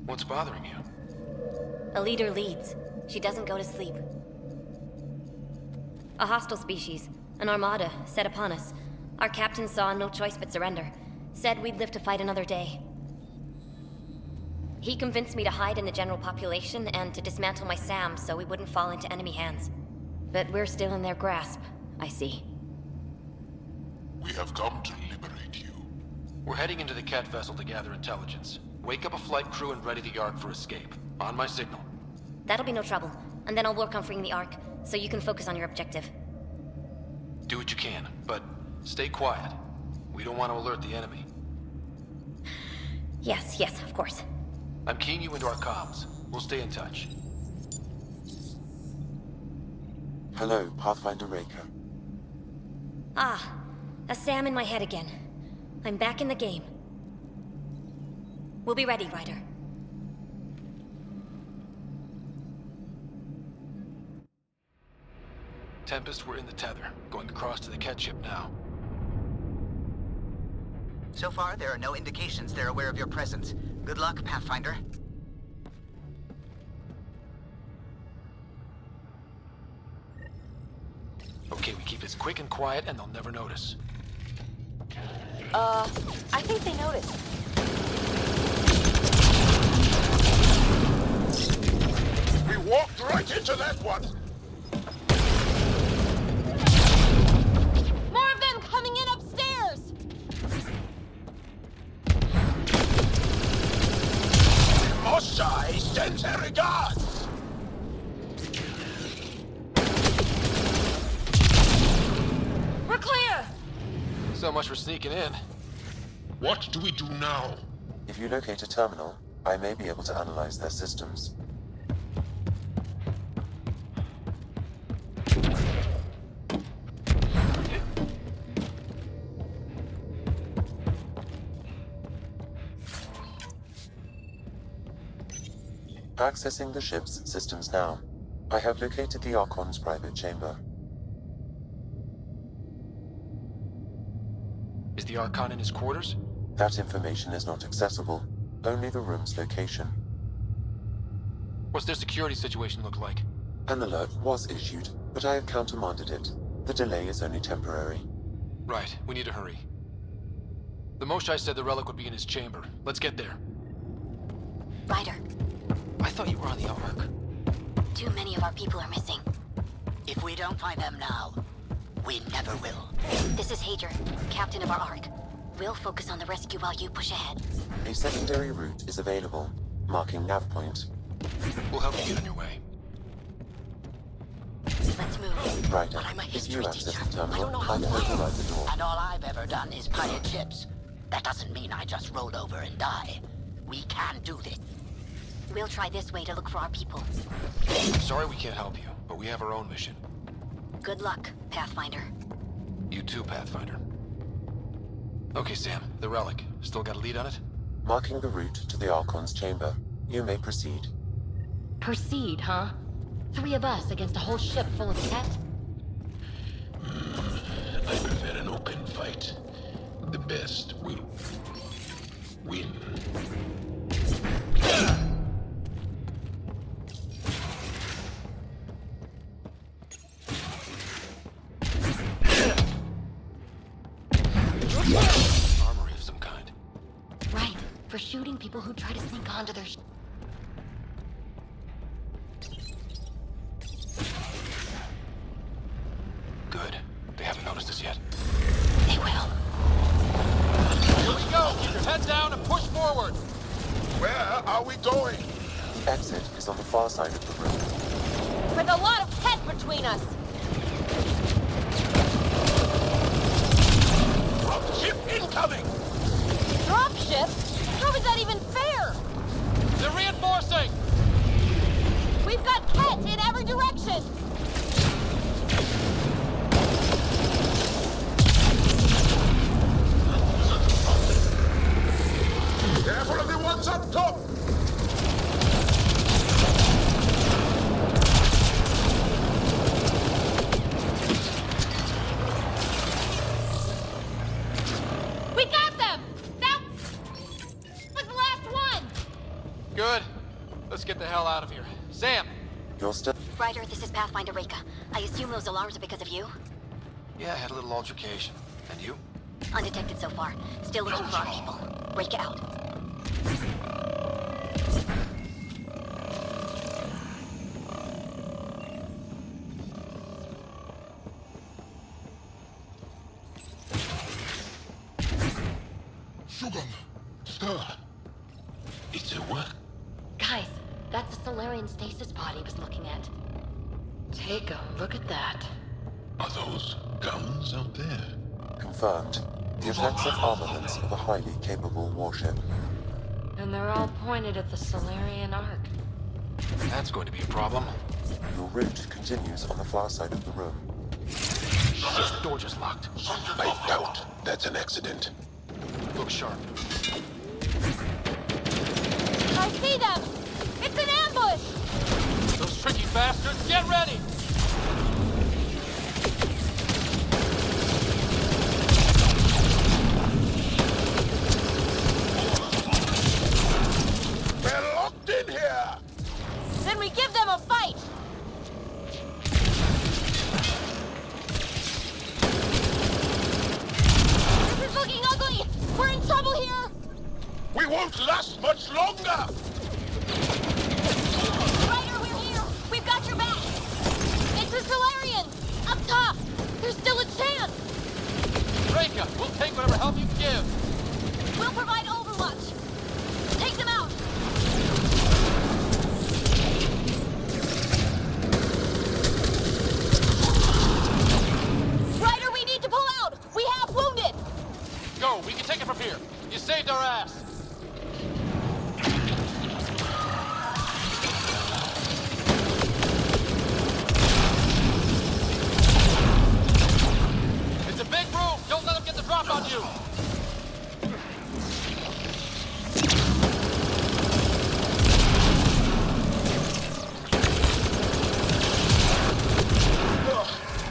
What's bothering you? A leader leads. She doesn't go to sleep. A hostile species, an armada, set upon us. Our captain saw no choice but surrender. Said we'd live to fight another day. He convinced me to hide in the general population and to dismantle my SAM so we wouldn't fall into enemy hands. But we're still in their grasp, I see. We have come to liberate you. We're heading into the Cat vessel to gather intelligence. Wake up a flight crew and ready the Ark for escape. On my signal. That'll be no trouble. And then I'll work on freeing the Ark, so you can focus on your objective. Do what you can, but stay quiet. We don't want to alert the enemy. Yes, of course. I'm keying you into our comms. We'll stay in touch. Hello, Pathfinder Raker. Ah, a SAM in my head again. I'm back in the game. We'll be ready, Ryder. Tempest, we're in the tether. Going across to the Cat ship now. So far, there are no indications they're aware of your presence. Good luck, Pathfinder. Okay, we keep this quick and quiet and they'll never notice. I think they noticed. We walked right into that one! More of them coming in upstairs! Moshai sends her regards! We're clear! So much for sneaking in. What do we do now? If you locate a terminal, I may be able to analyze their systems. Accessing the ship's systems now. I have located the Archon's private chamber. Is the Archon in his quarters? That information is not accessible. Only the room's location. What's their security situation look like? An alert was issued, but I have countermanded it. The delay is only temporary. Right, we need to hurry. The Moshai said the relic would be in his chamber. Let's get there. Ryder, I thought you were on the Ark. too many of our people are missing. If we don't find them now, we never will. This is Hager, captain of our Ark. We'll focus on the rescue while you push ahead. A secondary route is available, marking nav point. We'll help you get on your way. Let's move. Right, But I'm a if history you access teacher. the terminal, I don't know how I to can fly. override the door. And all I've ever done is pilot ships. That doesn't mean I just rolled over and die. We can do this. We'll try this way to look for our people. I'm sorry we can't help you, but we have our own mission. Good luck, Pathfinder. You too, Pathfinder. Okay, Sam, the relic. Still got a lead on it? Marking the route to the Archon's chamber. You may proceed. Proceed, huh? 3 of us against a whole ship full of Ket? I prefer an open fight. The best will win. Armory of some kind. Right, for shooting people who try to sneak onto their Good. They haven't noticed us yet. They will. Here we go! Keep your head down and push forward! Where are we going? The exit is on the far side of the room. With a lot of Ket between us! Dropship incoming! Dropship? How is that even fair? They're reinforcing! We've got Ket in every direction! Careful of the ones up top! Let's get the hell out of here. Sam! You're still... Ryder, this is Pathfinder Reika. I assume those alarms are because of you? Yeah, I had a little altercation. And you? Undetected so far. Still looking for our people. Reika out. Shogun! Sir! It's a work. Guys, that's the Solarian stasis pod he was looking at. Take a look at that. Are those guns out there? Confirmed. The effects of armaments of a highly capable warship. And they're all pointed at the Solarian Ark. That's going to be a problem. Your route continues on the far side of the room. Shit, the door just locked. I doubt that's an accident. Look sharp. I see them! It's an ambush! Those tricky bastards, get ready! We're locked in here! Then we give them a fight! This is looking ugly! We're in trouble here! We won't last much longer! Ryder, we're here! We've got your back! It's the Solarian! Up top! There's still a chance! Reika, we'll take whatever help you can give! We'll provide overwatch! Take them out! Ryder, we need to pull out! We have wounded! Go, we can take it from here. You saved our ass. It's a big room. Don't let them get the drop on you.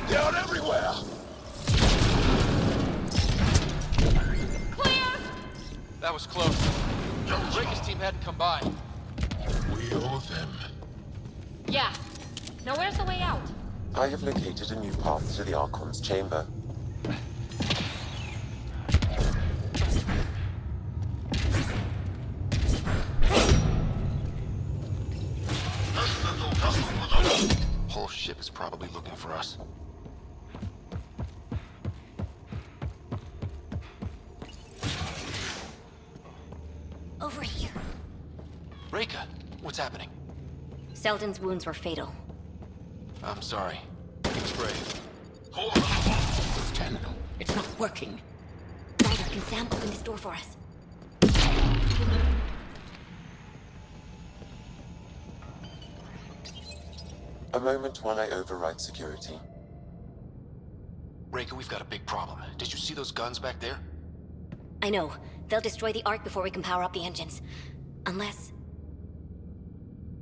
They're everywhere! That was close. Reika's team hadn't come by. We owe them. Yeah. Now where's the way out? I have located a new path to the Archon's chamber. Whole ship is probably looking for us. Over here. Reika, what's happening? Selden's wounds were fatal. I'm sorry. He's brave. This terminal, it's not working. Ryder, can Sam open this door for us? A moment while I override security. Reika, we've got a big problem. Did you see those guns back there? I know. They'll destroy the Ark before we can power up the engines. Unless...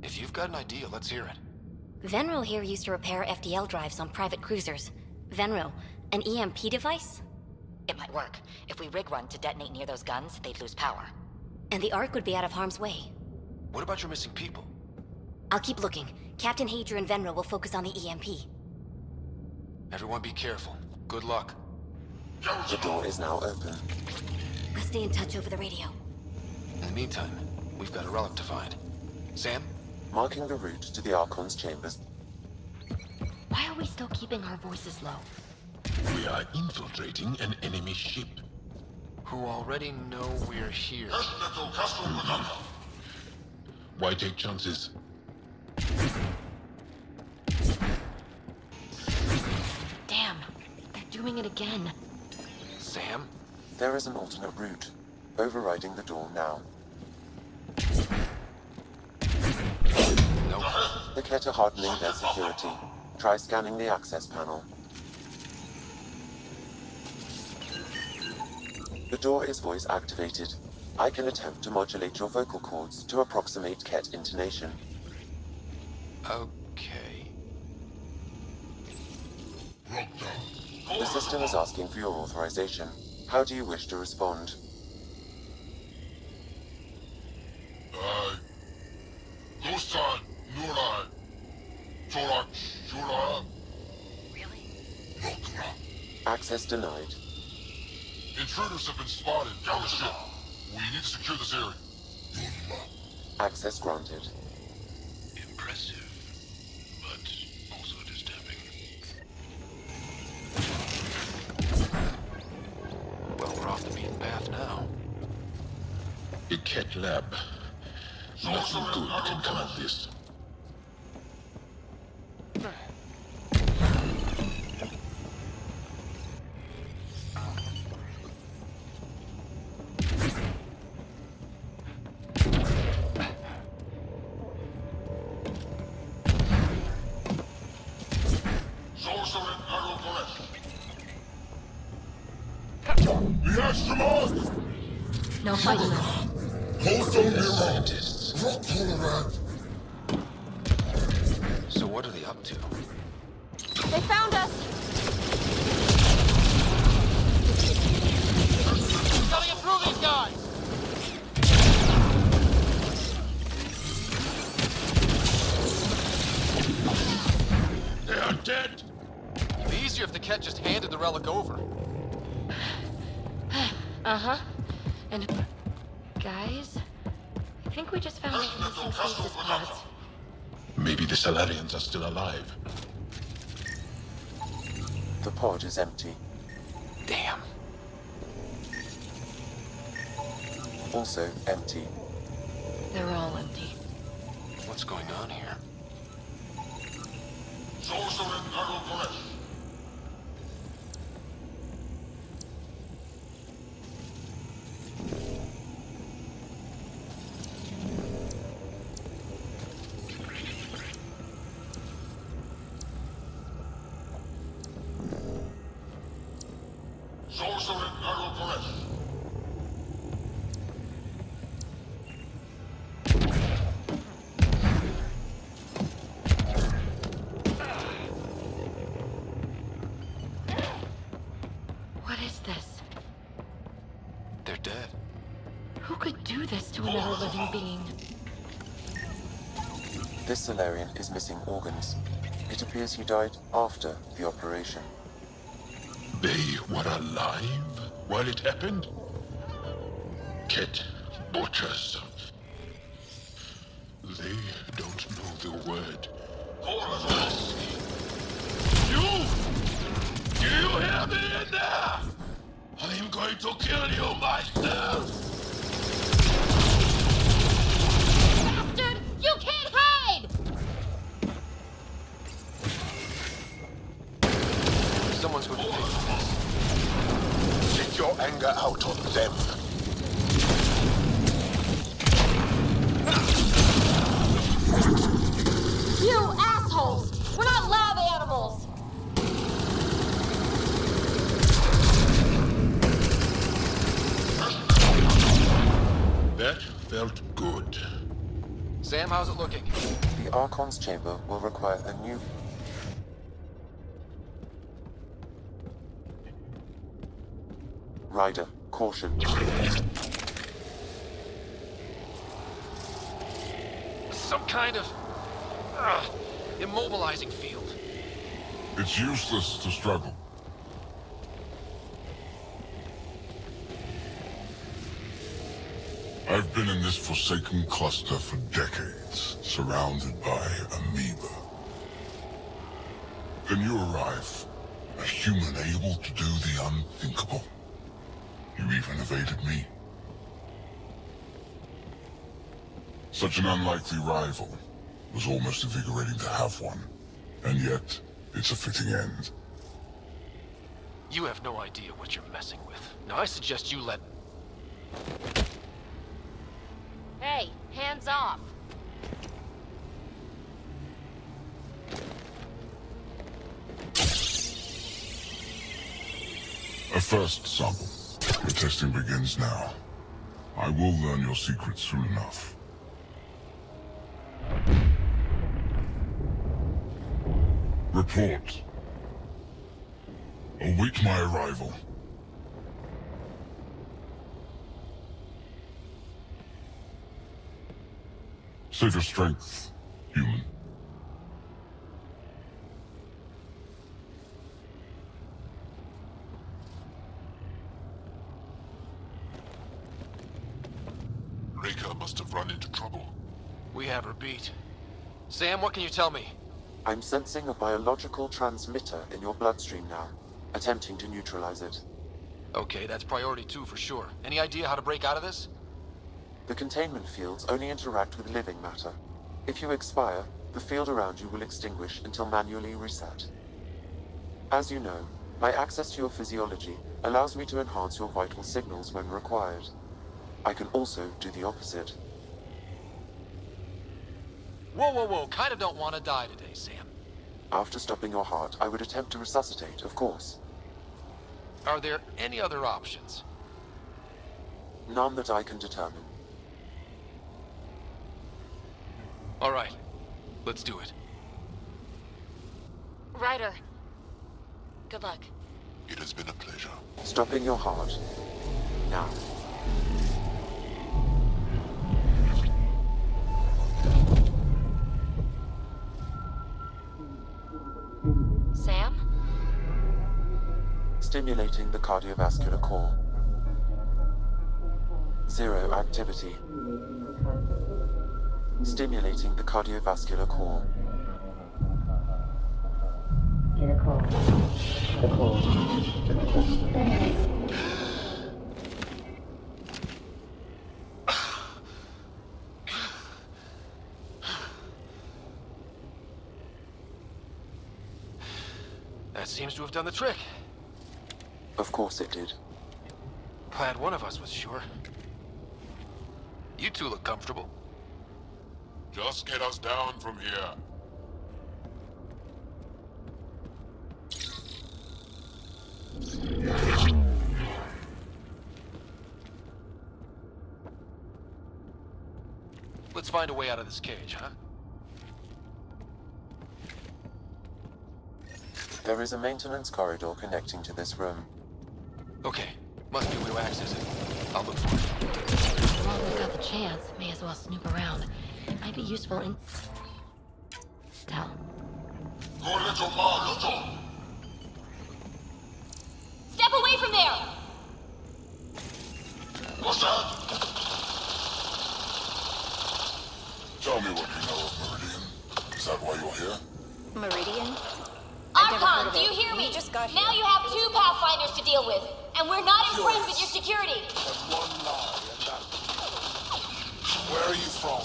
If you've got an idea, let's hear it. Venro here used to repair FDL drives on private cruisers. Venro, an EMP device? It might work. If we rig one to detonate near those guns, they'd lose power. And the Ark would be out of harm's way. What about your missing people? I'll keep looking. Captain Hager and Venro will focus on the EMP. Everyone be careful. Good luck. The door is now open. We'll stay in touch over the radio. In the meantime, we've got a relic to find. Sam? Marking the route to the Archon's chambers. Why are we still keeping our voices low? We are infiltrating an enemy ship. Who already know we're here. Why take chances? Damn, they're doing it again. Sam? There is an alternate route. Overriding the door now. Nope. The Kett are hardening their security. Try scanning the access panel. The door is voice activated. I can attempt to modulate your vocal cords to approximate Kett intonation. Okay. The system is asking for your authorization. How do you wish to respond? Dosan, Nurai, Torak, Shura. Access denied. Intruders have been spotted on the ship. We need to secure this area. Access granted. Impressive, but also disturbing. Well, we're off the beaten path now. The Ket Lab. Nothing good can come of this. No fighting them. So what are they up to? They found us! Gotta get through these guys! They are dead! It'd be easier if the Ket just handed the relic over. Uh-huh. And... guys? I think we just found the missing stasis pods. Maybe the Salarians are still alive. The pod is empty. Damn. Also empty. They're all empty. What's going on here? What is this? They're dead. Who could do this to another living being? This Solarian is missing organs. It appears he died after the operation. They were alive while it happened? Ket butchers. They don't know the word. Mercy. You! Do you hear me in there? I'm going to kill you myself! Bastard! You can't hide! Someone's going to pay for this. Take your anger out on them. You assholes! We're not lab animals! That felt good. Sam, how's it looking? The Archon's chamber will require a new... Ryder, caution. Some kind of... immobilizing field. It's useless to struggle. I've been in this forsaken cluster for decades, surrounded by amoeba. Then you arrive, a human able to do the unthinkable. You even evaded me. Such an unlikely rival. Was almost invigorating to have one. And yet, it's a fitting end. You have no idea what you're messing with. Now I suggest you let... Hey, hands off! A first sample. The testing begins now. I will learn your secrets soon enough. Report. Await my arrival. Save your strength, human. Reka must have run into trouble. We have her beat. Sam, what can you tell me? I'm sensing a biological transmitter in your bloodstream now, attempting to neutralize it. Okay, that's priority 2 for sure. Any idea how to break out of this? The containment fields only interact with living matter. If you expire, the field around you will extinguish until manually reset. As you know, my access to your physiology allows me to enhance your vital signals when required. I can also do the opposite. Whoa, whoa, whoa. Kinda don't want to die today, Sam. After stopping your heart, I would attempt to resuscitate, of course. Are there any other options? None that I can determine. All right. Let's do it. Ryder. Good luck. It has been a pleasure. Stopping your heart. Now. Sam? Stimulating the cardiovascular core. 0 activity. Stimulating the cardiovascular core. That seems to have done the trick. Of course it did. Glad one of us was sure. You two look comfortable. Just get us down from here. Let's find a way out of this cage, huh? There is a maintenance corridor connecting to this room. Okay. Must be a way to access it. I'll look for it. While we've got the chance, may as well snoop around. Might be useful in... Tell. Step away from there! What's that? Tell me what you know of Meridian. Is that why you're here? Meridian? Archon, do you hear me? Now you have 2 Pathfinders to deal with, and we're not impressed with your security. Where are you from?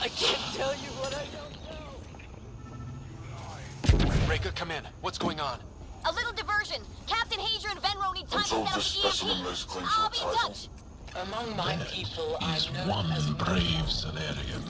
I can't tell you what I don't know. Reka, come in. What's going on? A little diversion. Captain Hager and Venro need time to Until set this up specimen EMP. lays claim I'll to be a in title. touch. Among my people, I know One brave Salarian.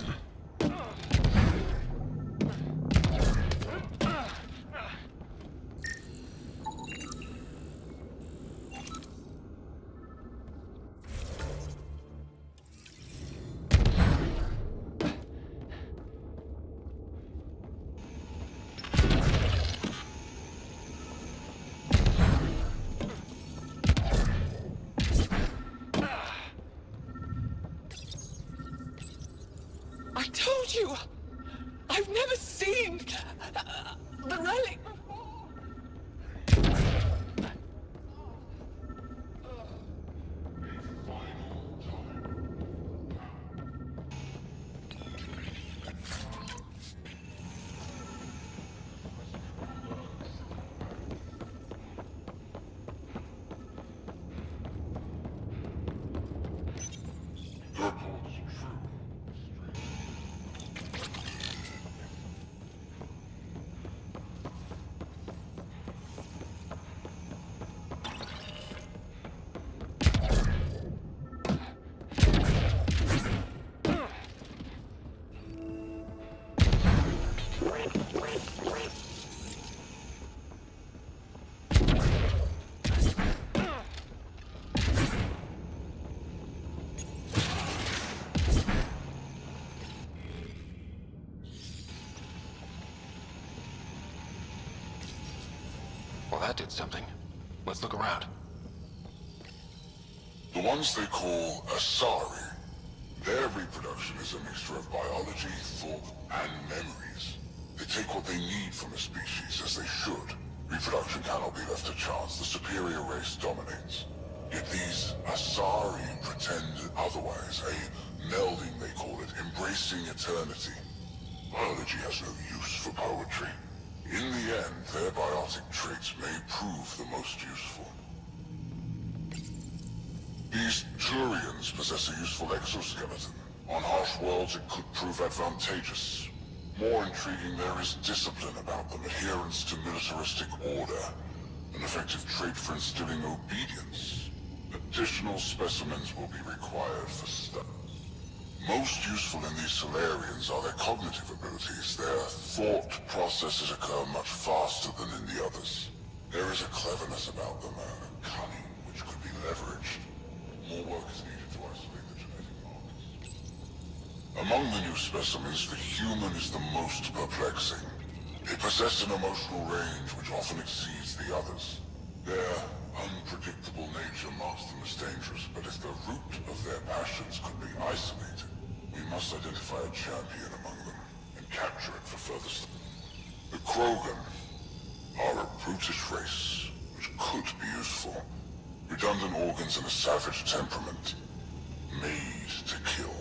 I told you! I've never seen the relic Well, that did something. Let's look around. The ones they call Asari. Their reproduction is a mixture of biology, thought, and memories. They take what they need from a species, as they should. Reproduction cannot be left to chance. The superior race dominates. Yet these Asari pretend otherwise. A melding, they call it, embracing eternity. Biology has no use for poetry. In the end, their biotic traits may prove the most useful. These Turians possess a useful exoskeleton. On harsh worlds, it could prove advantageous. More intriguing, there is discipline about them, adherence to militaristic order, an effective trait for instilling obedience. Additional specimens will be required for study. Most useful in these Solarians are their cognitive abilities. Their thought processes occur much faster than in the others. There is a cleverness about them, a cunning, which could be leveraged. More work is needed to isolate the genetic markers. Among the new specimens, the human is the most perplexing. They possess an emotional range which often exceeds the others. Their unpredictable nature marks them as dangerous, but if the root of their passions could be isolated, we must identify a champion among them and capture it for further study. The Krogan are a brutish race, which could be useful. Redundant organs and a savage temperament. Made to kill.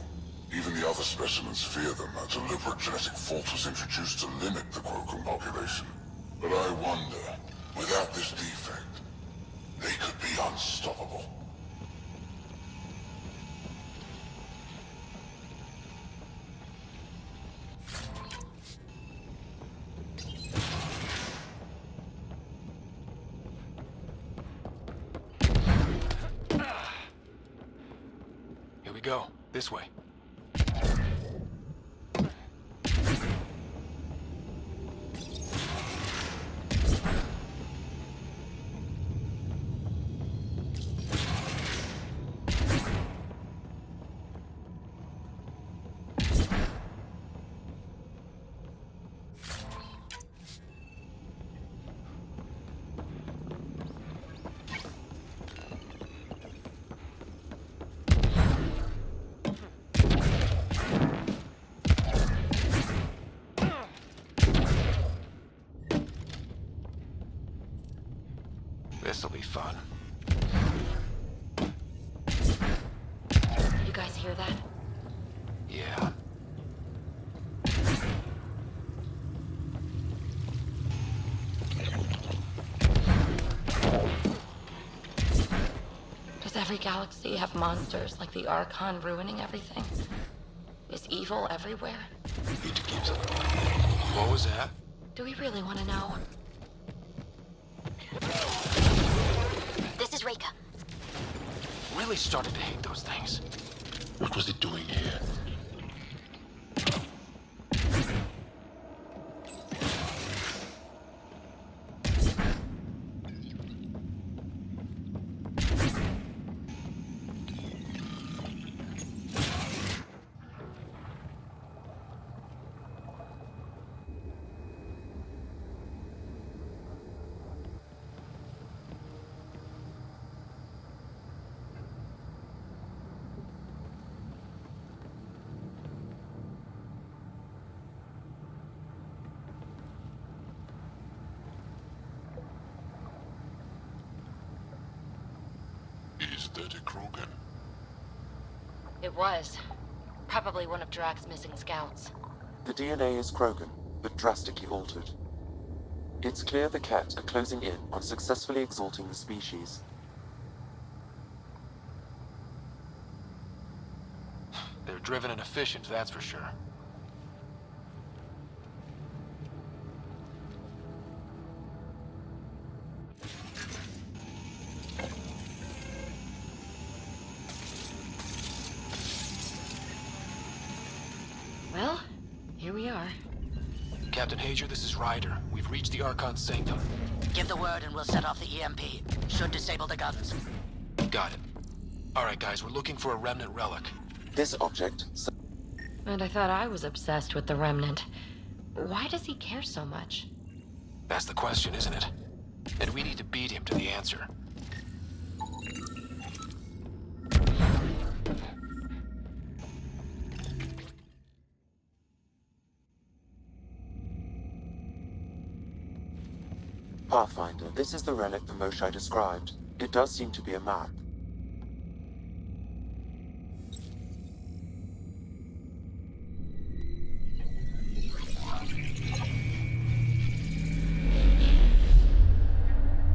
Even the other specimens fear them. A deliberate genetic fault was introduced to limit the Krogan population. But I wonder, without this defect, they could be unstoppable. Here we go. This way. This'll be fun. You guys hear that? Yeah. Does every galaxy have monsters like the Archon ruining everything? Is evil everywhere? What was that? Do we really want to know? This is Reika. Really started to hate those things. What was it doing here? Is that a Krogan? It was. Probably one of Drax's missing scouts. The DNA is Krogan, but drastically altered. It's clear the Ket are closing in on successfully exalting the species. They're driven and efficient, that's for sure. Well, here we are. Captain Hager, this is Ryder. We've reached the Archon's sanctum. Give the word and we'll set off the EMP. Should disable the guns. Got it. All right, guys, we're looking for a remnant relic. This object... And I thought I was obsessed with the Remnant. Why does he care so much? That's the question, isn't it? And we need to beat him to the answer. Pathfinder, this is the relic the Moshai described. It does seem to be a map.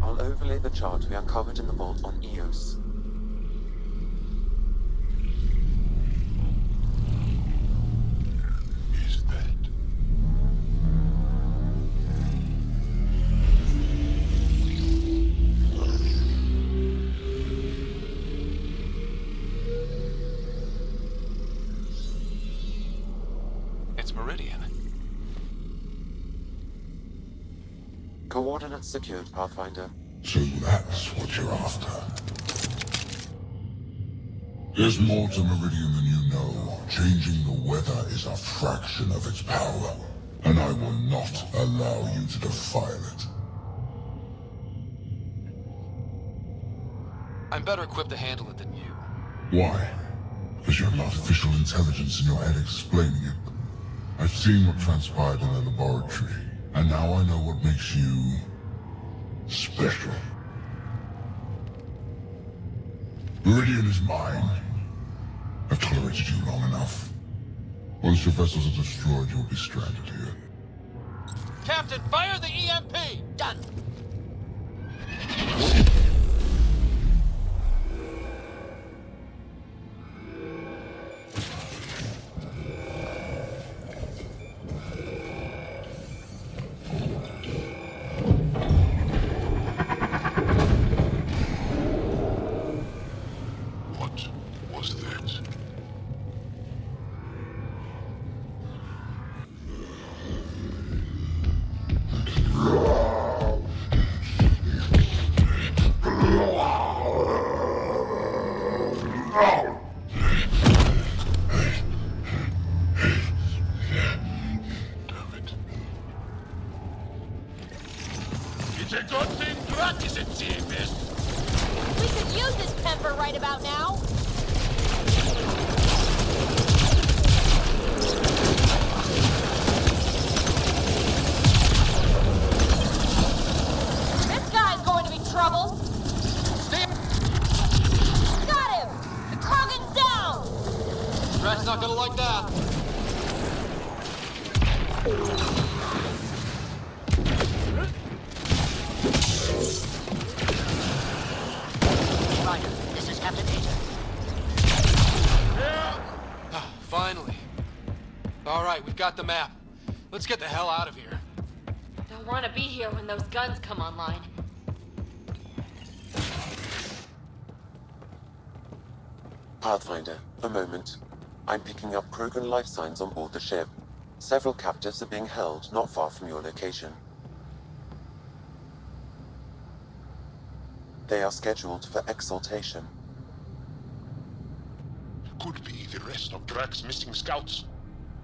I'll overlay the chart we uncovered in the vault on Eos. Is that? It's Meridian. Coordinates secured, Pathfinder. So that's what you're after. There's more to Meridian than you know. Changing the weather is a fraction of its power, and I will not allow you to defile it. I'm better equipped to handle it than you. Why? Because you have artificial intelligence in your head explaining it. I've seen what transpired in the laboratory, and now I know what makes you special. Meridian is mine. I've tolerated you long enough. Once your vessels are destroyed, you'll be stranded here. Captain, fire the EMP! Done. What was that? It's a good thing practice it seems. We could use this temper right about now. This guy's going to be trouble. Got him! The Krogan's down! Drax's not gonna like that. Ryder, this is Captain Hager. Finally. All right, we've got the map. Let's get the hell out of here. Don't want to be here when those guns come online. Pathfinder, a moment. I'm picking up Krogan life signs on board the ship. Several captives are being held not far from your location. They are scheduled for exaltation. Could be the rest of Drax's missing scouts.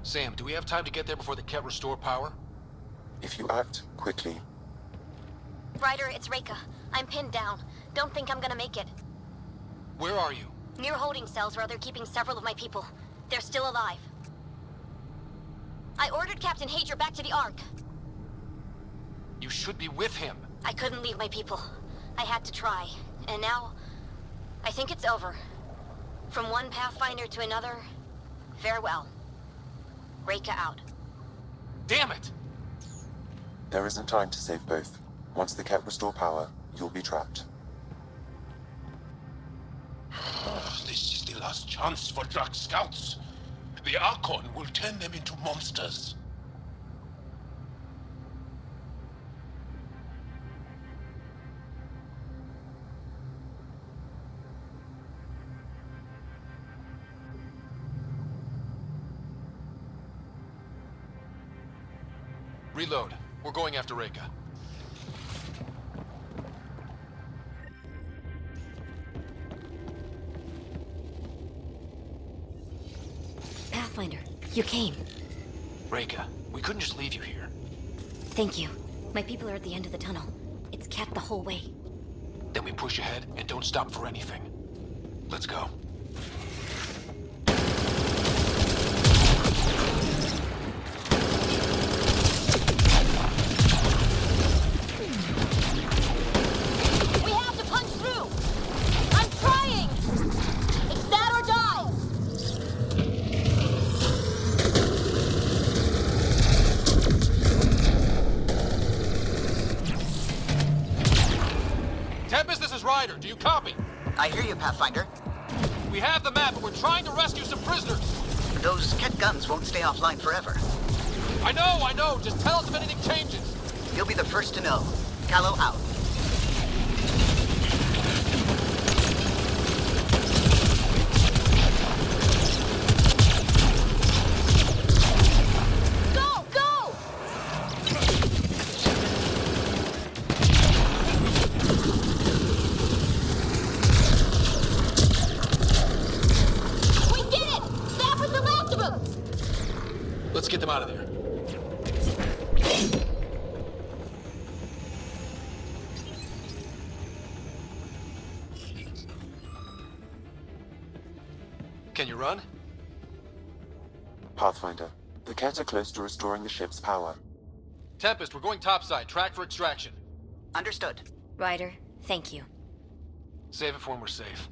Sam, do we have time to get there before the Ket restore power? If you act quickly. Ryder, it's Reika. I'm pinned down. Don't think I'm gonna make it. Where are you? Near holding cells where they're keeping several of my people. They're still alive. I ordered Captain Hager back to the Ark. You should be with him. I couldn't leave my people. I had to try. And now, I think it's over. From one Pathfinder to another, farewell. Reika out. Damn it! There isn't time to save both. Once the Ket restore power, you'll be trapped. This is the last chance for Drax scouts. The Archon will turn them into monsters. Reload. We're going after Reika. Pathfinder, you came. Reika, we couldn't just leave you here. Thank you. My people are at the end of the tunnel. It's Ket the whole way. Then we push ahead and don't stop for anything. Let's go. Ryder, do you copy? I hear you, Pathfinder. We have the map, but we're trying to rescue some prisoners. Those Ket guns won't stay offline forever. I know. Just tell us if anything changes. You'll be the first to know. Callow out. Go! Go! We did it! That was the last of them! Let's get them out of there. Can you run? Pathfinder, the Ket are close to restoring the ship's power. Tempest, we're going topside. Track for extraction. Understood. Ryder, thank you. Save it for when we're safe.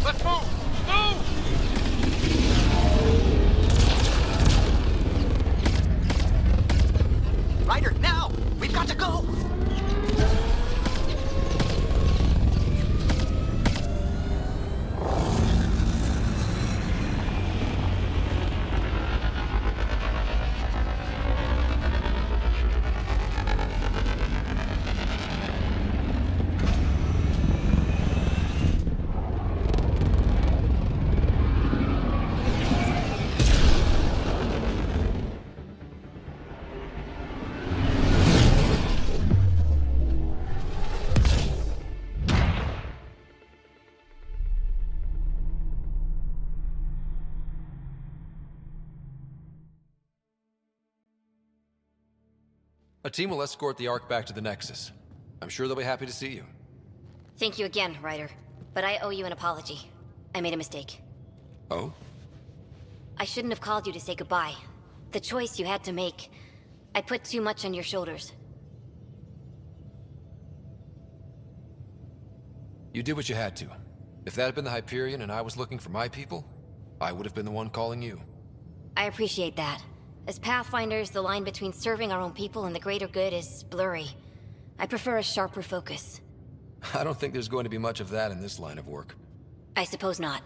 Let's move! Move! Ryder, now! We've got to go! A team will escort the Ark back to the Nexus. I'm sure they'll be happy to see you. Thank you again, Ryder. But I owe you an apology. I made a mistake. Oh? I shouldn't have called you to say goodbye. The choice you had to make. I put too much on your shoulders. You did what you had to. If that had been the Hyperion and I was looking for my people, I would have been the one calling you. I appreciate that. As Pathfinders, the line between serving our own people and the greater good is blurry. I prefer a sharper focus. I don't think there's going to be much of that in this line of work. I suppose not.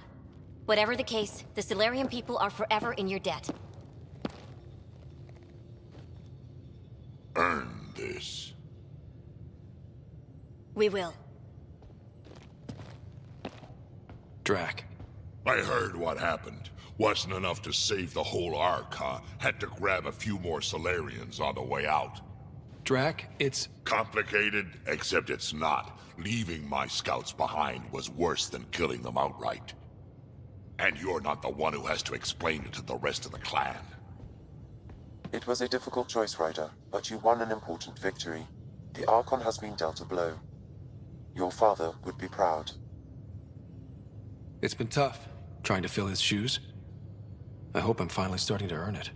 Whatever the case, the Solarian people are forever in your debt. Earn this. We will. Drac. I heard what happened. Wasn't enough to save the whole Ark, huh? Had to grab a few more Solarians on the way out. Drac, it's... complicated, except it's not. Leaving my scouts behind was worse than killing them outright. And you're not the one who has to explain it to the rest of the clan. It was a difficult choice, Ryder, but you won an important victory. The Archon has been dealt a blow. Your father would be proud. It's been tough, trying to fill his shoes. I hope I'm finally starting to earn it.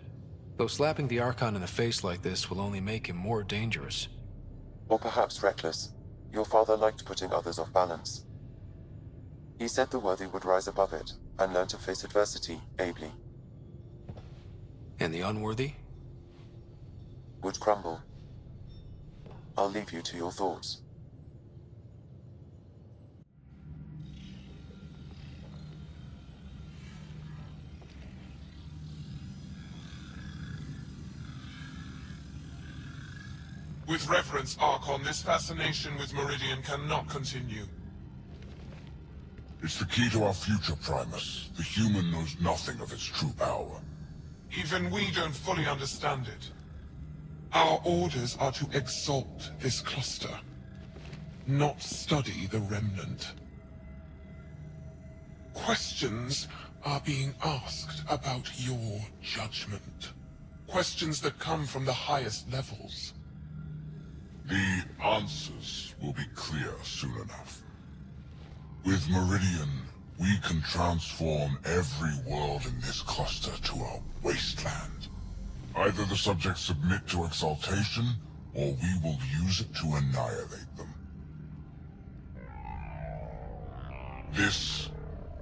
Though slapping the Archon in the face like this will only make him more dangerous. Or perhaps reckless. Your father liked putting others off balance. He said the worthy would rise above it, and learn to face adversity ably. And the unworthy? Would crumble. I'll leave you to your thoughts. With reverence, Archon, this fascination with Meridian cannot continue. It's the key to our future, Primus. The human knows nothing of its true power. Even we don't fully understand it. Our orders are to exalt this cluster, not study the remnant. Questions are being asked about your judgment. Questions that come from the highest levels. The answers will be clear soon enough. With Meridian, we can transform every world in this cluster to a wasteland. Either the subjects submit to exaltation, or we will use it to annihilate them. This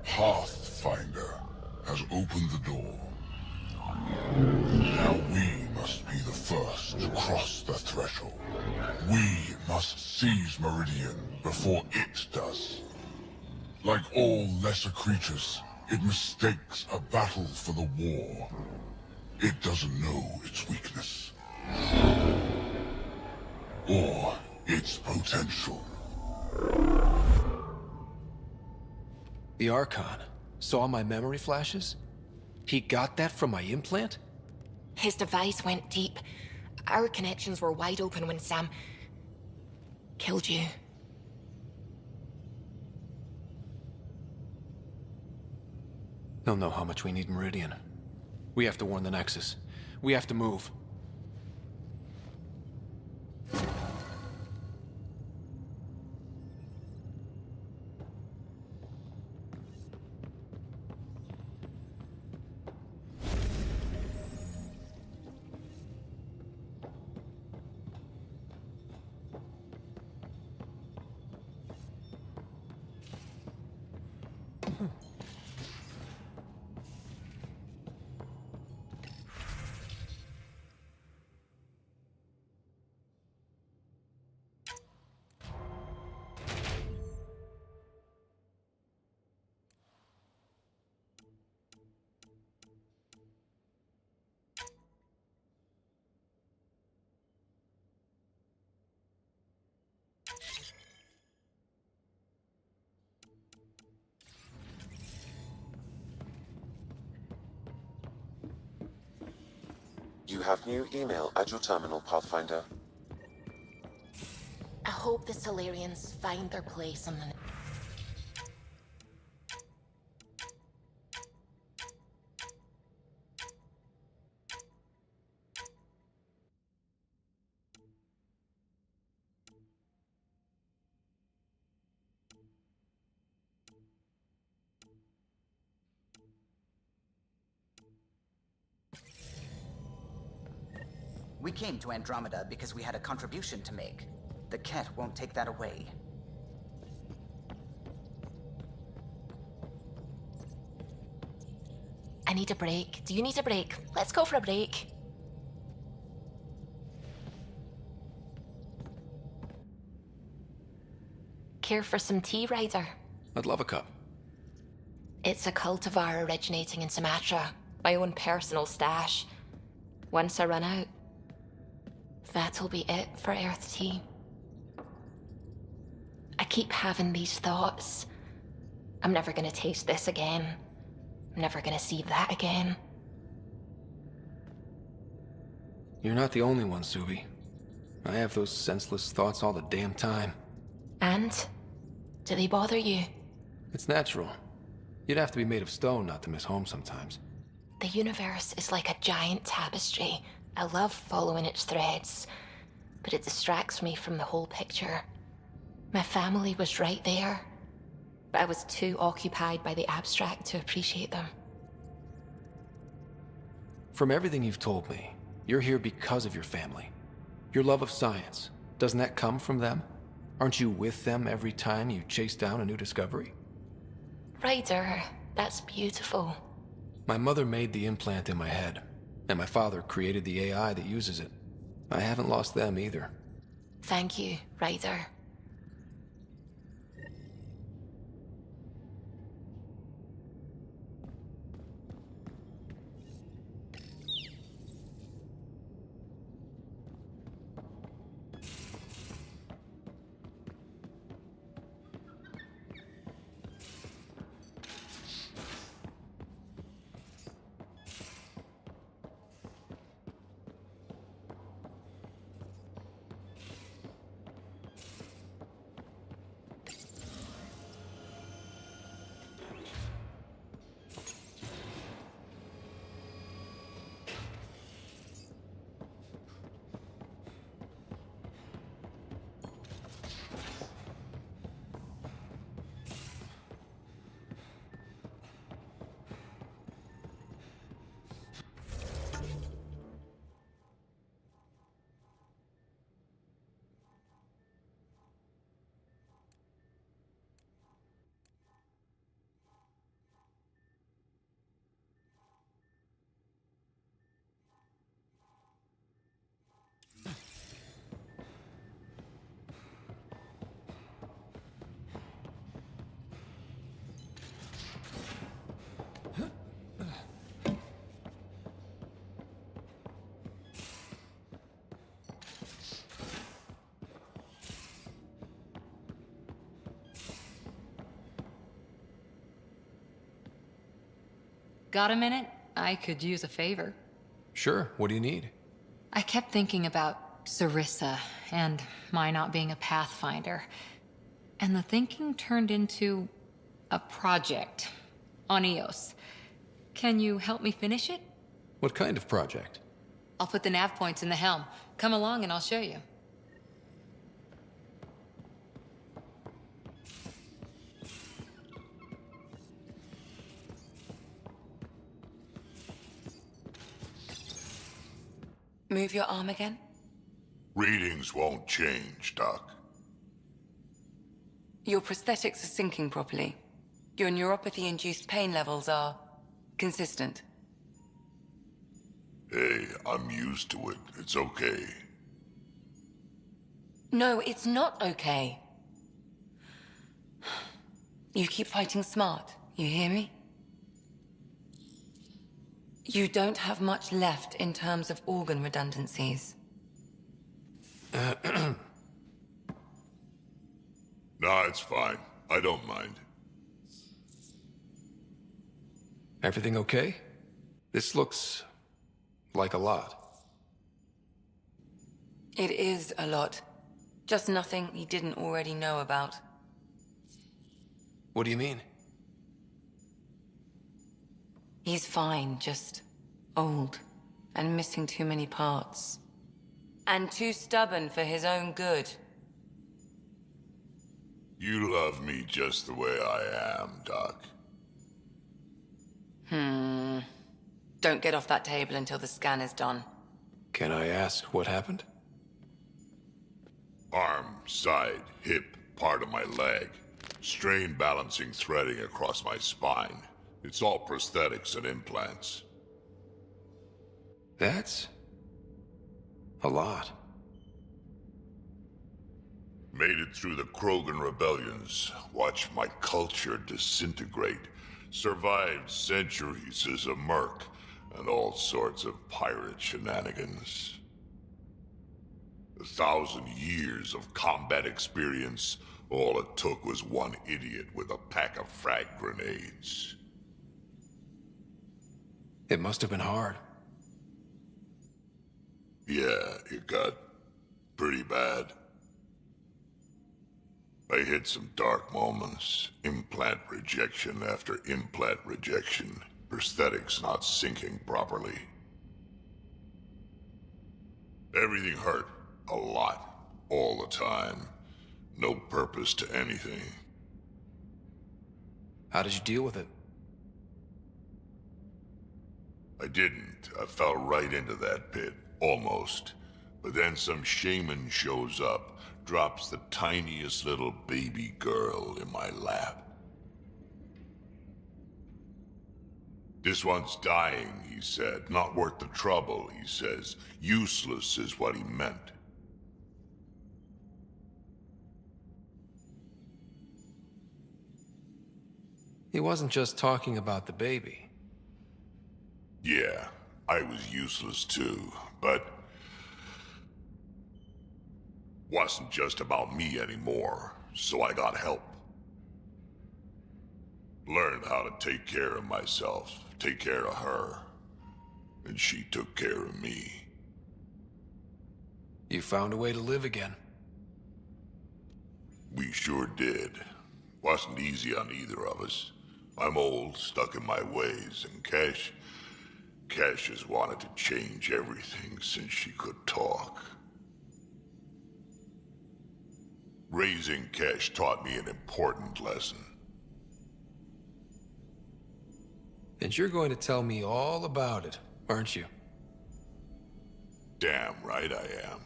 Pathfinder has opened the door. Now we must be the first to cross the threshold. We must seize Meridian before it does. Like all lesser creatures, it mistakes a battle for the war. It doesn't know its weakness. Or its potential. The Archon saw my memory flashes? He got that from my implant? His device went deep. Our connections were wide open when Sam killed you. They'll know how much we need Meridian. We have to warn the Nexus. We have to move. You have new email at your terminal, Pathfinder. I hope the Solarians find their place on the... We came to Andromeda because we had a contribution to make. The Ket won't take that away. I need a break. Do you need a break? Let's go for a break. Care for some tea, Ryder? I'd love a cup. It's a cultivar originating in Sumatra. My own personal stash. Once I run out, that'll be it for Earth tea. I keep having these thoughts. I'm never gonna taste this again. I'm never gonna see that again. You're not the only one, Suvi. I have those senseless thoughts all the damn time. And? Do they bother you? It's natural. You'd have to be made of stone not to miss home sometimes. The universe is like a giant tapestry. I love following its threads, but it distracts me from the whole picture. My family was right there, but I was too occupied by the abstract to appreciate them. From everything you've told me, you're here because of your family. Your love of science, doesn't that come from them? Aren't you with them every time you chase down a new discovery? Ryder, that's beautiful. My mother made the implant in my head, and my father created the AI that uses it. I haven't lost them either. Thank you, Ryder. Got a minute? I could use a favor. Sure, what do you need? I kept thinking about Sarissa and my not being a Pathfinder. And the thinking turned into a project on Eos. Can you help me finish it? What kind of project? I'll put the nav points in the helm. Come along and I'll show you. Move your arm again. Readings won't change, Doc. Your prosthetics are syncing properly. Your neuropathy-induced pain levels are consistent. Hey, I'm used to it. It's okay. No, it's not okay. You keep fighting smart, you hear me? You don't have much left in terms of organ redundancies. Nah, it's fine. I don't mind. Everything okay? This looks like a lot. It is a lot. Just nothing he didn't already know about. What do you mean? He's fine, just old and missing too many parts. And too stubborn for his own good. You love me just the way I am, Doc. Don't get off that table until the scan is done. Can I ask what happened? Arm, side, hip, part of my leg. Strain balancing threading across my spine. It's all prosthetics and implants. That's a lot. Made it through the Krogan rebellions. Watched my culture disintegrate. Survived centuries as a merc. And all sorts of pirate shenanigans. 1,000 years of combat experience. All it took was one idiot with a pack of frag grenades. It must have been hard. Yeah, it got pretty bad. I hit some dark moments. Implant rejection after implant rejection. Prosthetics not syncing properly. Everything hurt. A lot. All the time. No purpose to anything. How did you deal with it? I didn't. I fell right into that pit. Almost. But then some shaman shows up, drops the tiniest little baby girl in my lap. This one's dying, he said. Not worth the trouble, he says. Useless is what he meant. He wasn't just talking about the baby. Yeah, I was useless too, but wasn't just about me anymore, so I got help. Learned how to take care of myself, take care of her, and she took care of me. You found a way to live again. We sure did. Wasn't easy on either of us. I'm old, stuck in my ways, and Cash has wanted to change everything since she could talk. Raising Cash taught me an important lesson. And you're going to tell me all about it, aren't you? Damn right I am.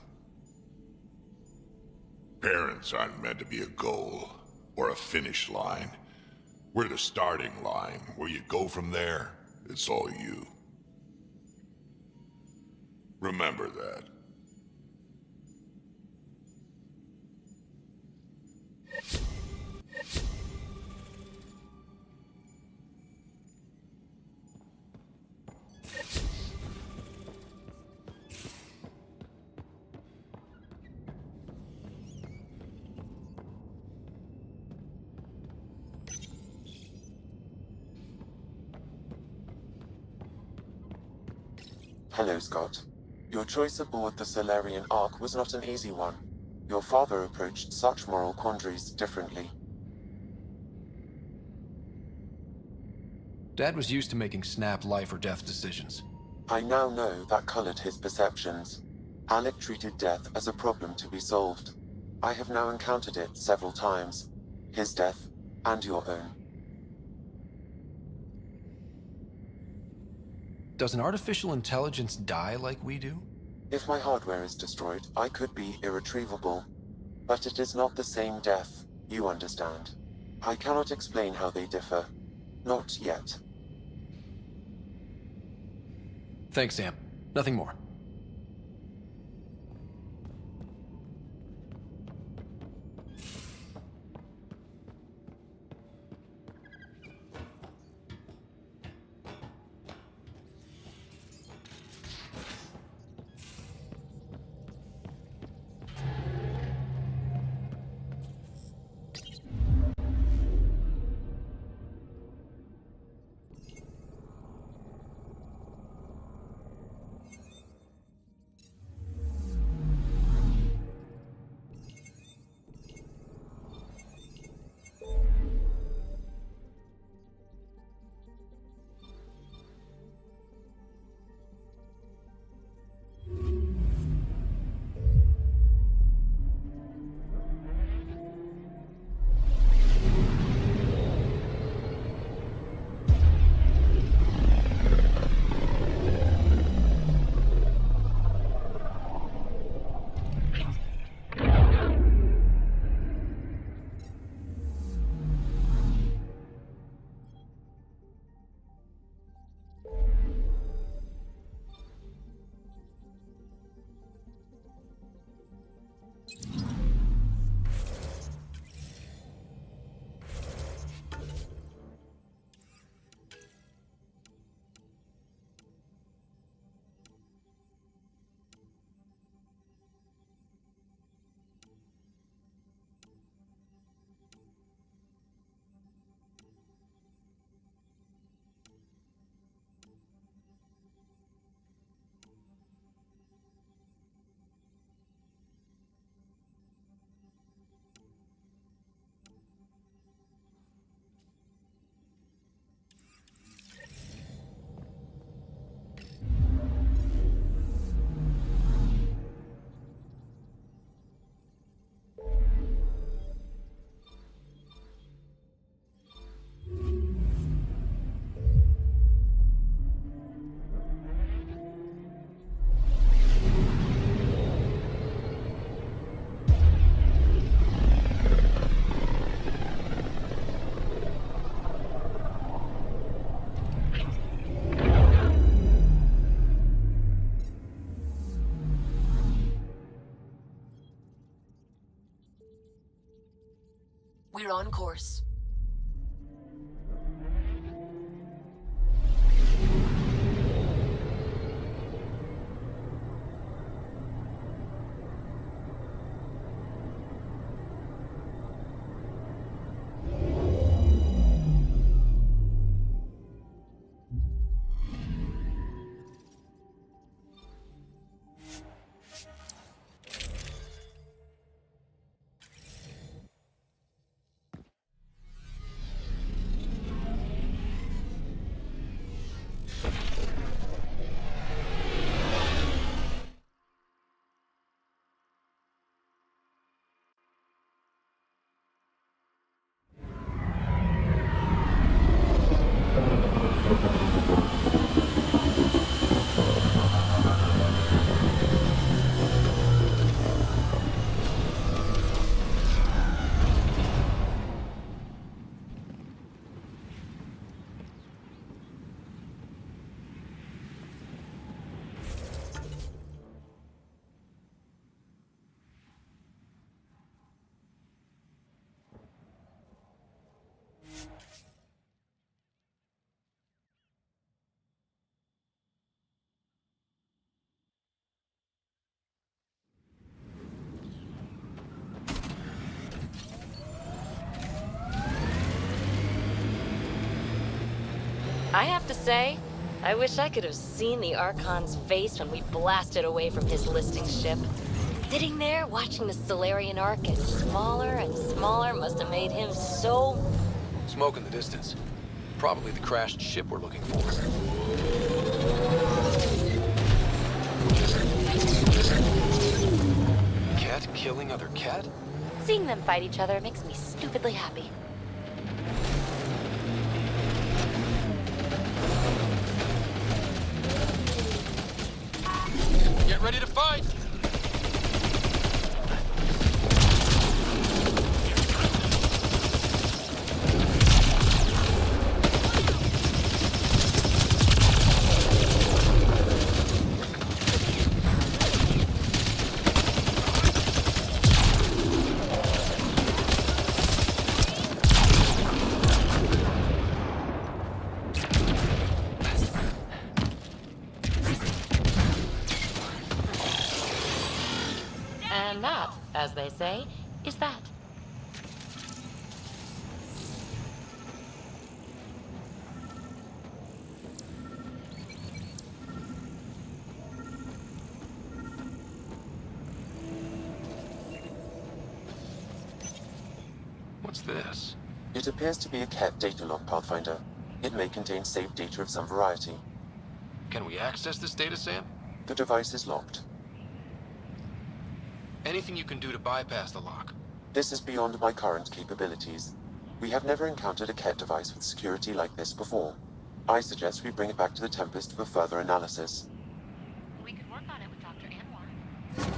Parents aren't meant to be a goal, or a finish line. We're the starting line. Where you go from there, it's all you. Remember that. Hello, Scott. Your choice aboard the Solarian Ark was not an easy one. Your father approached such moral quandaries differently. Dad was used to making snap life or death decisions. I now know that colored his perceptions. Alec treated death as a problem to be solved. I have now encountered it several times. His death, and your own. Does an artificial intelligence die like we do? If my hardware is destroyed, I could be irretrievable. But it is not the same death, you understand. I cannot explain how they differ. Not yet. Thanks, Sam. Nothing more. We're on course. I have to say, I wish I could have seen the Archon's face when we blasted away from his listing ship. Sitting there watching the Solarian Ark get smaller and smaller must have made him so... Smoke in the distance. Probably the crashed ship we're looking for. Cat killing other cat? Seeing them fight each other makes me stupidly happy. Get ready to fight! And that, as they say, is that. What's this? It appears to be a Ket data log, Pathfinder. It may contain saved data of some variety. Can we access this data, Sam? The device is locked. Anything you can do to bypass the lock? This is beyond my current capabilities. We have never encountered a Ket device with security like this before. I suggest we bring it back to the Tempest for further analysis. We could work on it with Dr. Anwar.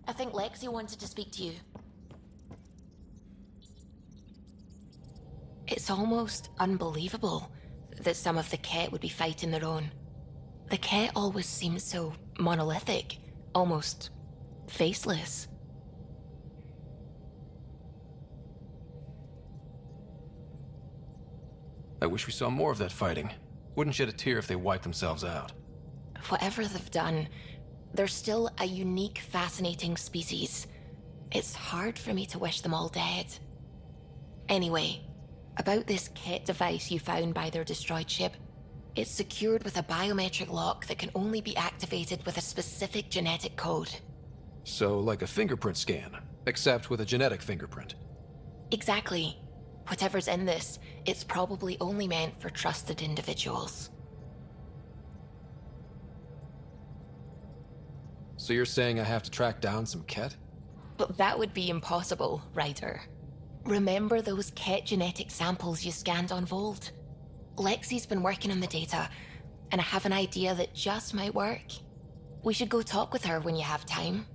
I think Lexi wanted to speak to you. It's almost unbelievable that some of the Ket would be fighting their own. The Ket always seems so monolithic, almost faceless. I wish we saw more of that fighting. Wouldn't shed a tear if they wiped themselves out. Whatever they've done, they're still a unique, fascinating species. It's hard for me to wish them all dead. Anyway, about this Ket device you found by their destroyed ship. It's secured with a biometric lock that can only be activated with a specific genetic code. So, like a fingerprint scan, except with a genetic fingerprint. Exactly. Whatever's in this, it's probably only meant for trusted individuals. So you're saying I have to track down some Ket? But that would be impossible, Ryder. Remember those Ket genetic samples you scanned on Volt? Lexi's been working on the data, and I have an idea that just might work. We should go talk with her when you have time.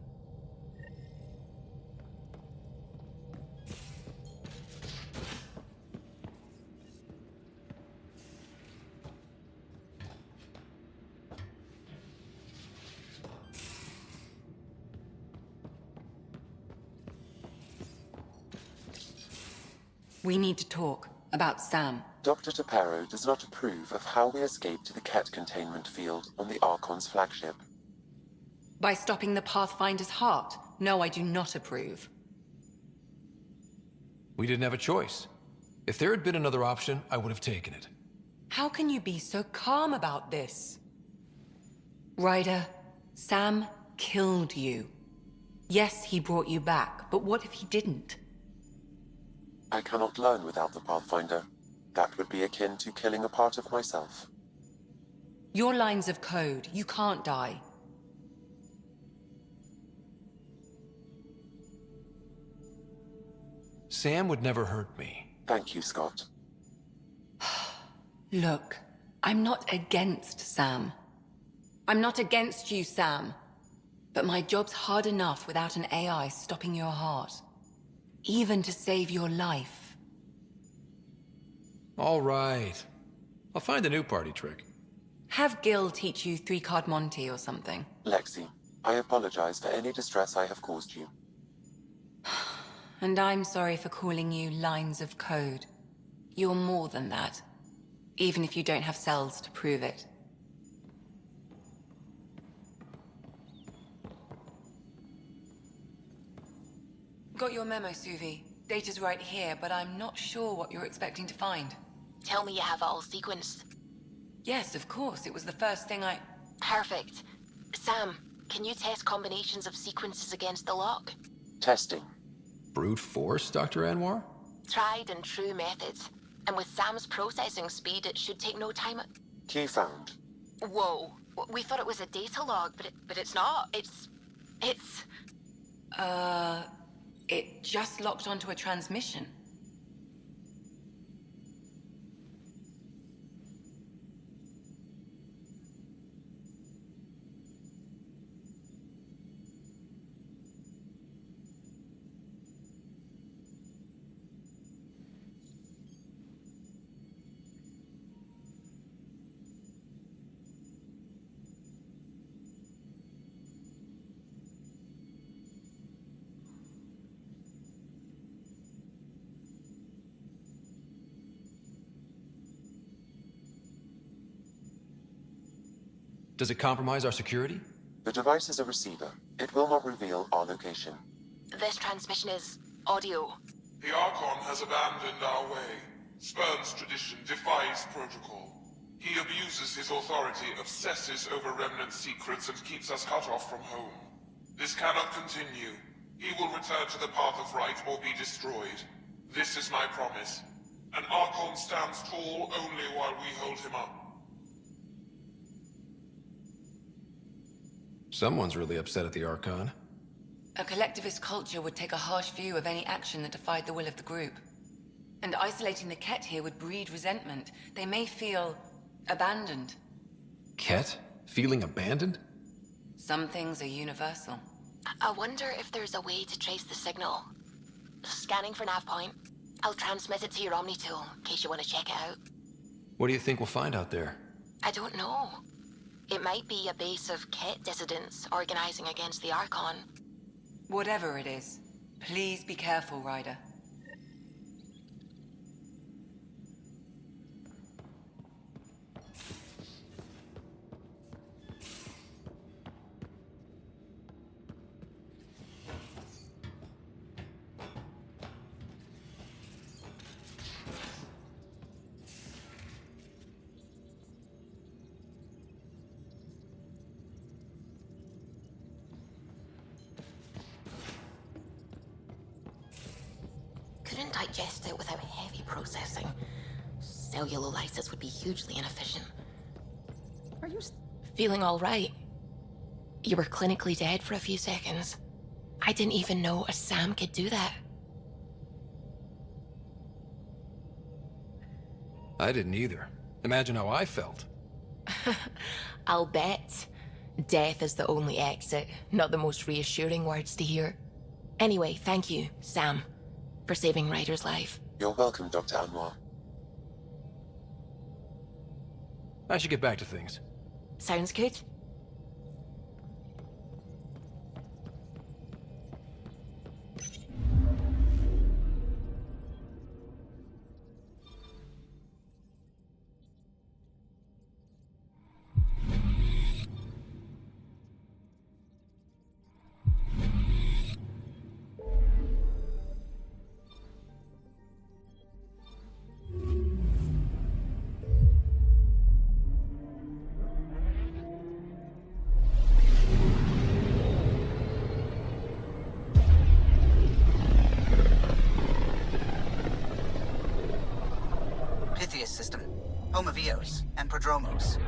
We need to talk about Sam. Dr. Taparo does not approve of how we escaped the Ket containment field on the Archon's flagship. By stopping the Pathfinder's heart? No, I do not approve. We didn't have a choice. If there had been another option, I would have taken it. How can you be so calm about this? Ryder, Sam killed you. Yes, he brought you back, but what if he didn't? I cannot learn without the Pathfinder. That would be akin to killing a part of myself. Your lines of code, you can't die. Sam would never hurt me. Thank you, Scott. Look, I'm not against Sam. I'm not against you, Sam. But my job's hard enough without an AI stopping your heart. Even to save your life. All right. I'll find a new party trick. Have Gil teach you three-card Monty or something. Lexi, I apologize for any distress I have caused you. And I'm sorry for calling you lines of code. You're more than that. Even if you don't have cells to prove it. Got your memo, Suvi. Data's right here, but I'm not sure what you're expecting to find. Tell me you have it all sequenced. Yes, of course. It was the first thing I... Perfect. Sam, can you test combinations of sequences against the lock? Testing. Brute force, Dr. Anwar? Tried and true methods. And with Sam's processing speed, it should take no time. Key found. Whoa. We thought it was a data log, but it's not. It's... It just locked onto a transmission. Does it compromise our security? The device is a receiver. It will not reveal our location. This transmission is audio. The Archon has abandoned our way, spurns tradition, defies protocol. He abuses his authority, obsesses over Remnant secrets, and keeps us cut off from home. This cannot continue. He will return to the path of right or be destroyed. This is my promise. An Archon stands tall only while we hold him up. Someone's really upset at the Archon. A collectivist culture would take a harsh view of any action that defied the will of the group. And isolating the Ket here would breed resentment. They may feel abandoned. Ket? Feeling abandoned? Some things are universal. I wonder if there's a way to trace the signal. Scanning for nav point. I'll transmit it to your Omni tool, in case you want to check it out. What do you think we'll find out there? I don't know. It might be a base of Ket dissidents organizing against the Archon. Whatever it is, please be careful, Ryder. Couldn't digest it without heavy processing. Cellulolysis would be hugely inefficient. Are you feeling all right? You were clinically dead for a few seconds. I didn't even know a Sam could do that. I didn't either. Imagine how I felt. I'll bet. Death is the only exit, not the most reassuring words to hear. Anyway, thank you, Sam, for saving Ryder's life. You're welcome, Dr. Anwar. I should get back to things. Sounds good. System, home of Eos and Prodromos.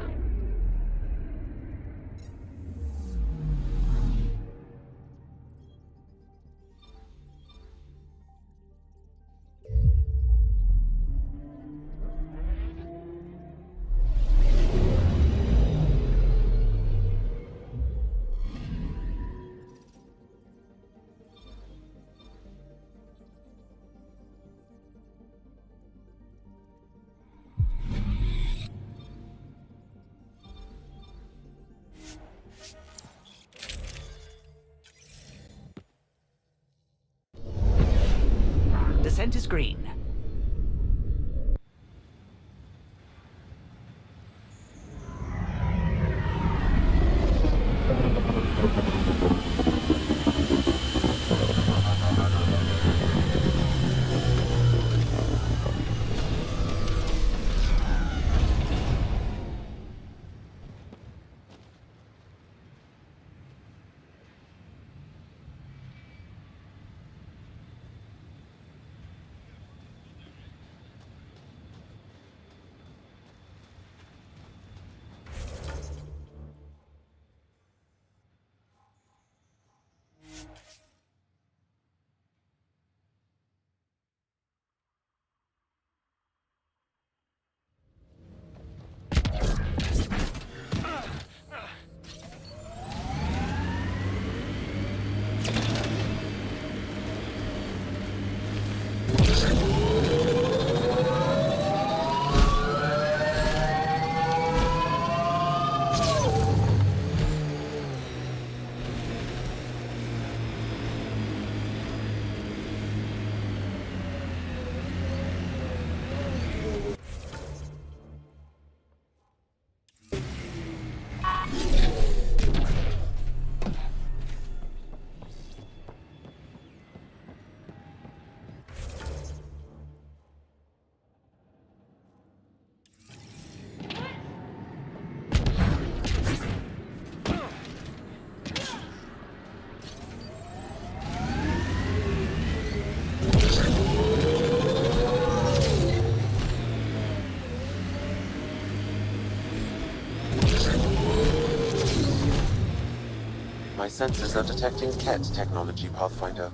center screen. My sensors are detecting Ket technology, Pathfinder.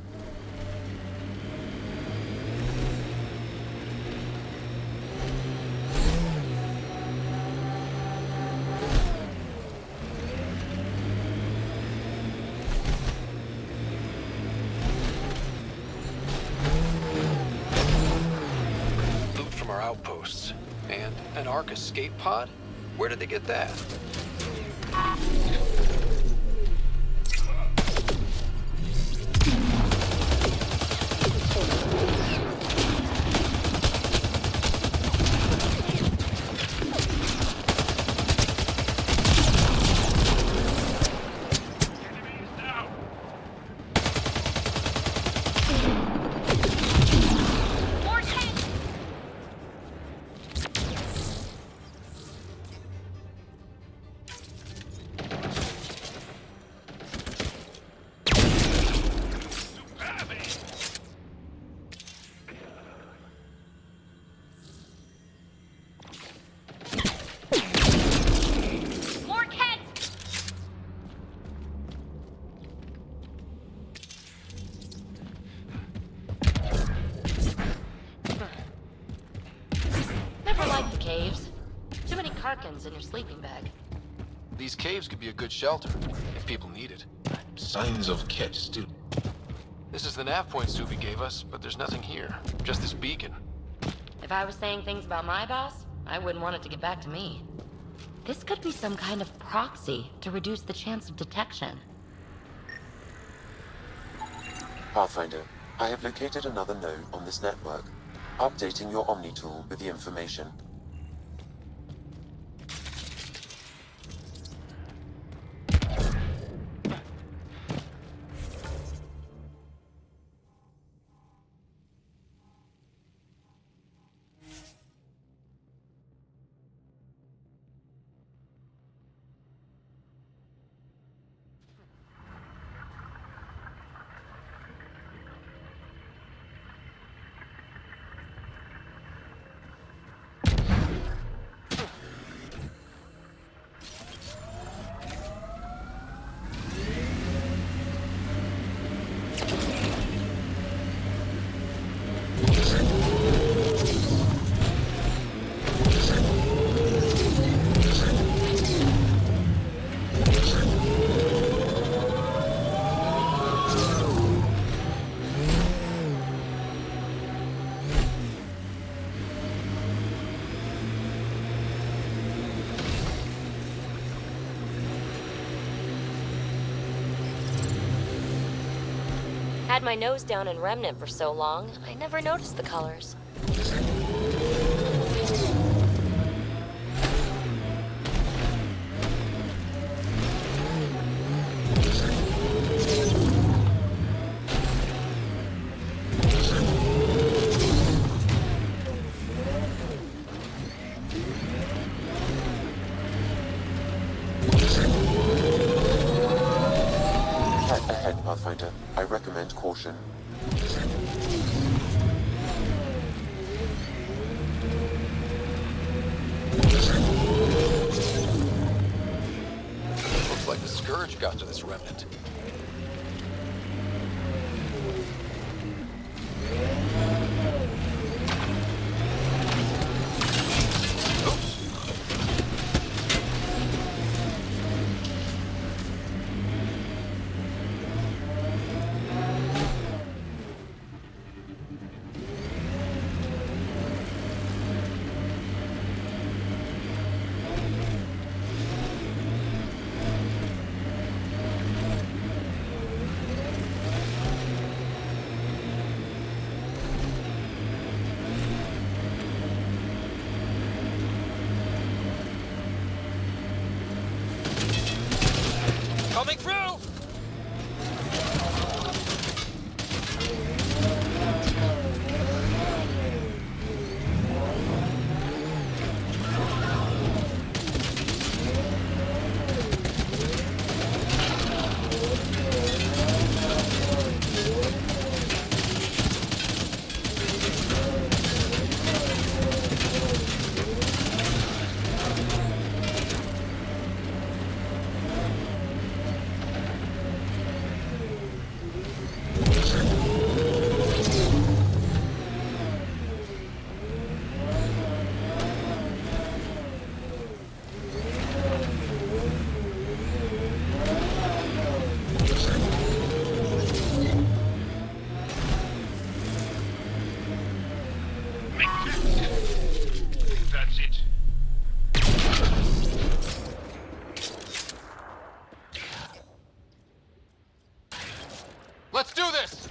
Loot from our outposts. And an Ark escape pod? Where did they get that? Caves. Too many Karkans in your sleeping bag. These caves could be a good shelter, if people need it. Signs of Ket still. This is the nav point Subi gave us, but there's nothing here. Just this beacon. If I was saying things about my boss, I wouldn't want it to get back to me. This could be some kind of proxy to reduce the chance of detection. Pathfinder, I have located another node on this network. Updating your Omni tool with the information. had my nose down in Remnant for so long, I never noticed the colors. Ahead, Pathfinder. I recommend caution. Looks like the Scourge got to this remnant. Coming through! That's it. Let's do this!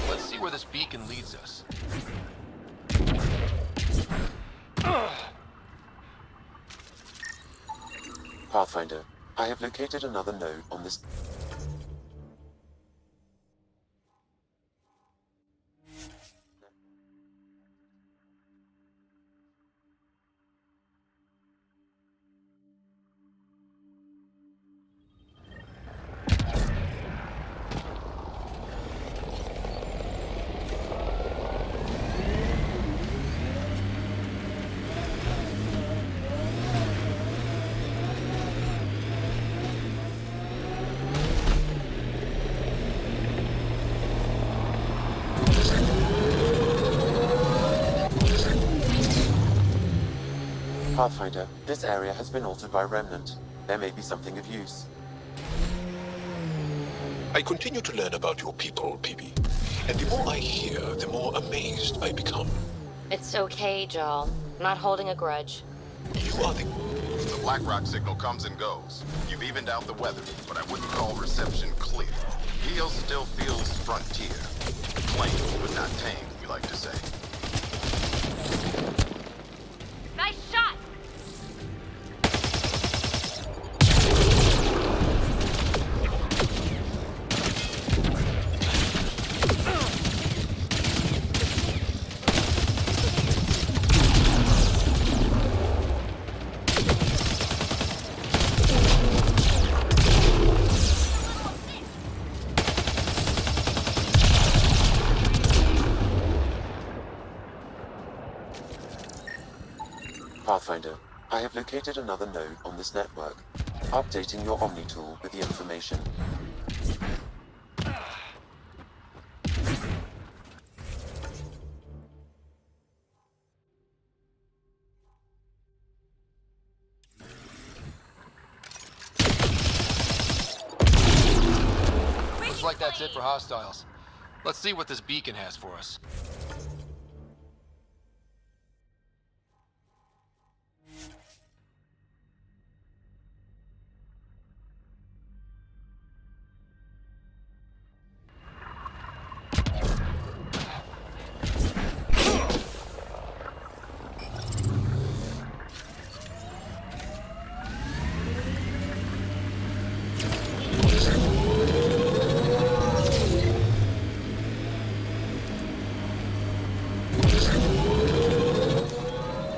Let's see where this beacon leads us. Pathfinder, I have located another node on this... Pathfinder, this area has been altered by Remnant. There may be something of use. I continue to learn about your people, PB. And the more I hear, the more amazed I become. It's okay, Joel. I'm not holding a grudge. You are the... The BlackRock signal comes and goes. You've evened out the weather, but I wouldn't call reception clear. Helios still feels frontier. Plain, but not tame, we like to say. Nice shot! Pathfinder, I have located another node on this network. Updating your Omni tool with the information. afraid that's it for hostiles. Let's see what this beacon has for us.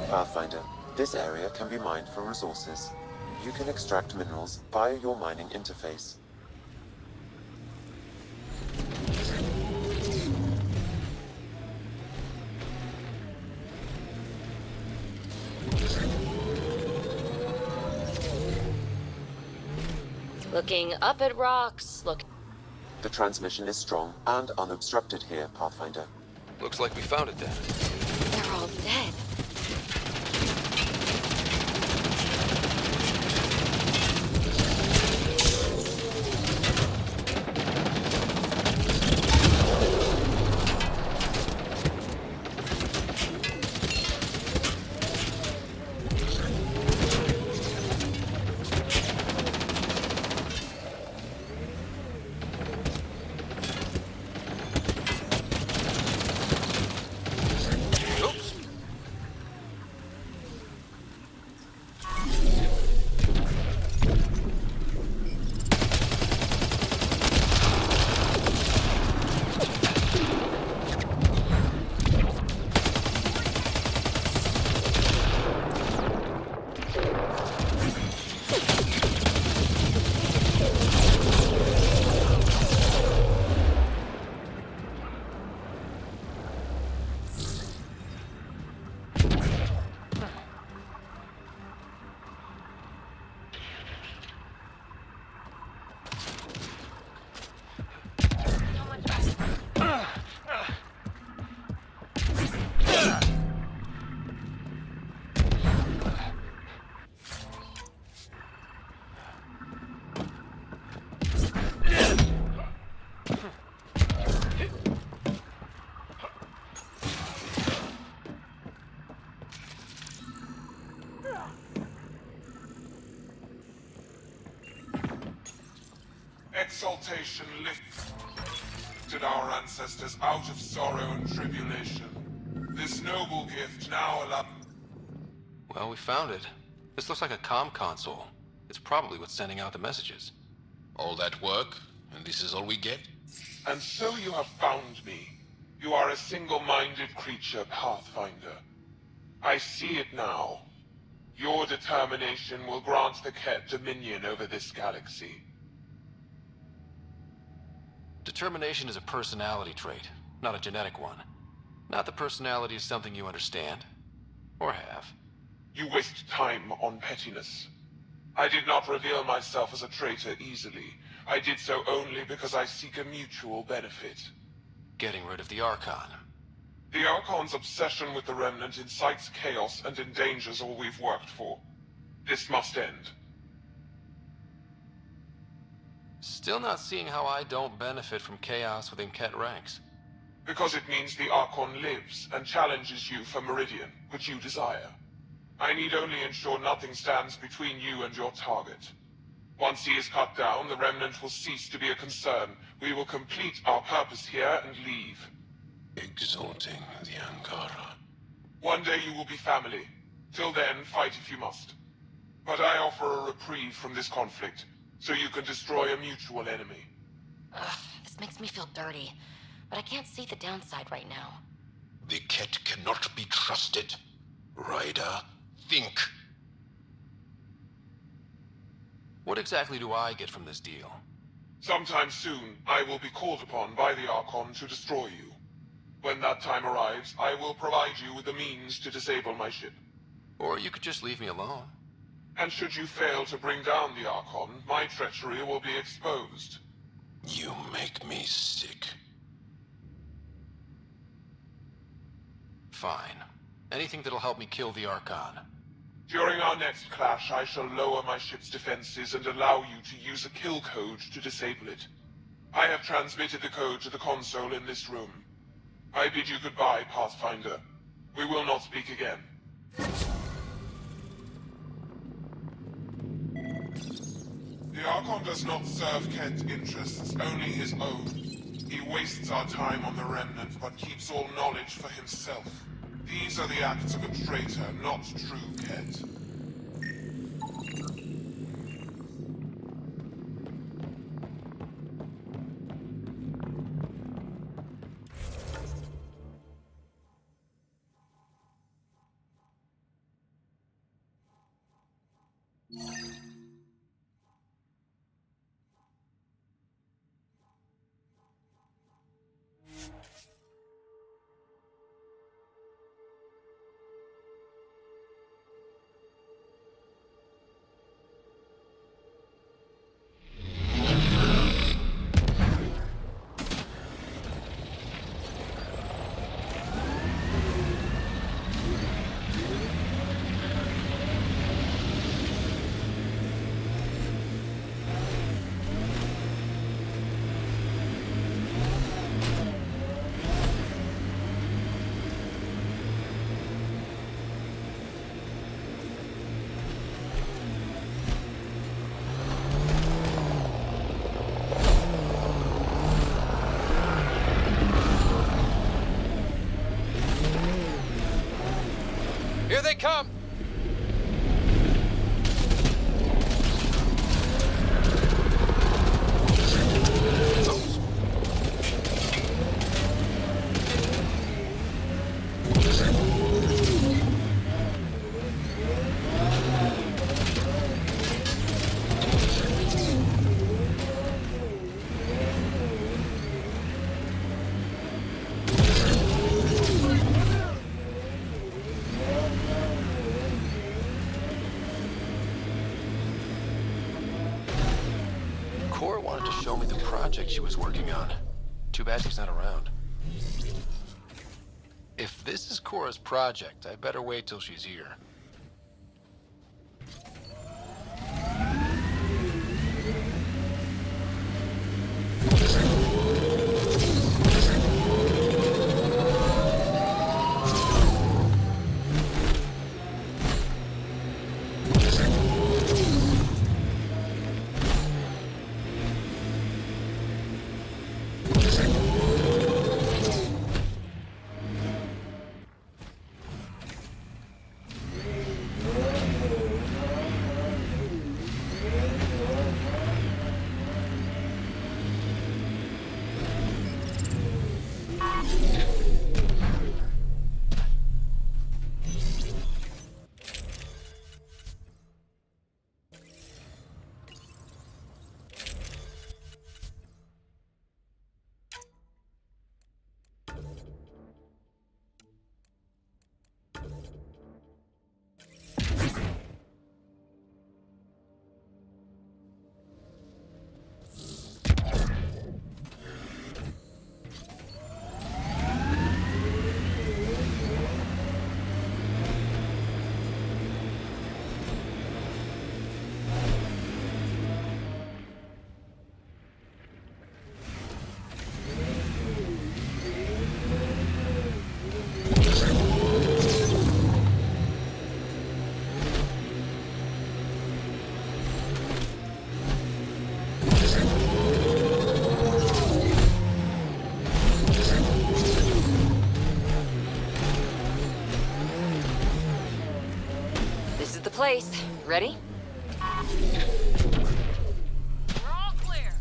Pathfinder, this area can be mined for resources. You can extract minerals via your mining interface. Looking up at rocks, look. The transmission is strong and unobstructed here, Pathfinder. Looks like we found it then. They're all dead. Exaltation lifted our ancestors out of sorrow and tribulation. This noble gift now allows... Well, we found it. This looks like a comm console. It's probably what's sending out the messages. All that work, and this is all we get? And so you have found me. You are a single-minded creature, Pathfinder. I see it now. Your determination will grant the Ket dominion over this galaxy. Determination is a personality trait, not a genetic one. Not that personality is something you understand. Or have. You waste time on pettiness. I did not reveal myself as a traitor easily. I did so only because I seek a mutual benefit. Getting rid of the Archon. The Archon's obsession with the Remnant incites chaos and endangers all we've worked for. This must end. Still not seeing how I don't benefit from chaos within Ket ranks. Because it means the Archon lives and challenges you for Meridian, which you desire. I need only ensure nothing stands between you and your target. Once he is cut down, the Remnant will cease to be a concern. We will complete our purpose here and leave. Exalting the Ankara. One day you will be family. Till then, fight if you must. But I offer a reprieve from this conflict, so you can destroy a mutual enemy. Ugh, this makes me feel dirty. But I can't see the downside right now. The Ket cannot be trusted. Ryder, think. What exactly do I get from this deal? Sometime soon, I will be called upon by the Archon to destroy you. When that time arrives, I will provide you with the means to disable my ship. Or you could just leave me alone. And should you fail to bring down the Archon, my treachery will be exposed. You make me sick. Fine. Anything that'll help me kill the Archon. During our next clash, I shall lower my ship's defenses and allow you to use a kill code to disable it. I have transmitted the code to the console in this room. I bid you goodbye, Pathfinder. We will not speak again. The Archon does not serve Kent's interests, only his own. He wastes our time on the Remnant, but keeps all knowledge for himself. These are the acts of a traitor, not true Kent. Here they come! Cora wanted to show me the project she was working on. Too bad she's not around. If this is Cora's project, I better wait till she's here. This is the place. Ready? We're all clear.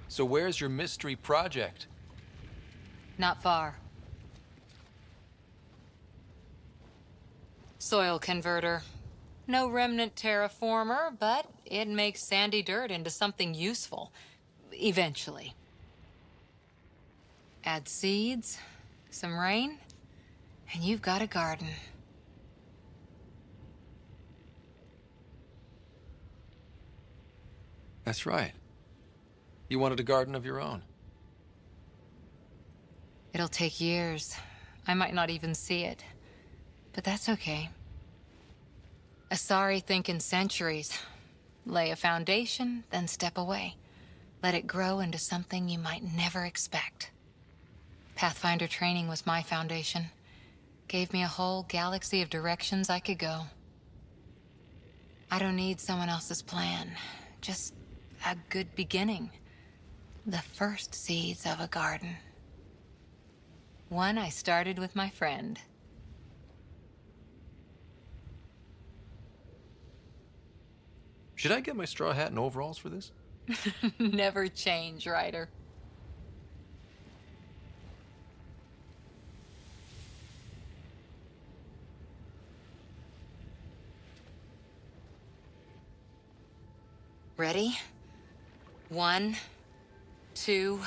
So where's your mystery project? Not far. Soil converter. No remnant terraformer, but it makes sandy dirt into something useful. Eventually. Add seeds, some rain, and you've got a garden. That's right. You wanted a garden of your own. It'll take years. I might not even see it. But that's okay. Asari think in centuries. Lay a foundation, then step away. Let it grow into something you might never expect. Pathfinder training was my foundation. Gave me a whole galaxy of directions I could go. I don't need someone else's plan. Just a good beginning. The first seeds of a garden. One I started with my friend. Should I get my straw hat and overalls for this? Never change, Ryder. Ready? 1, 2...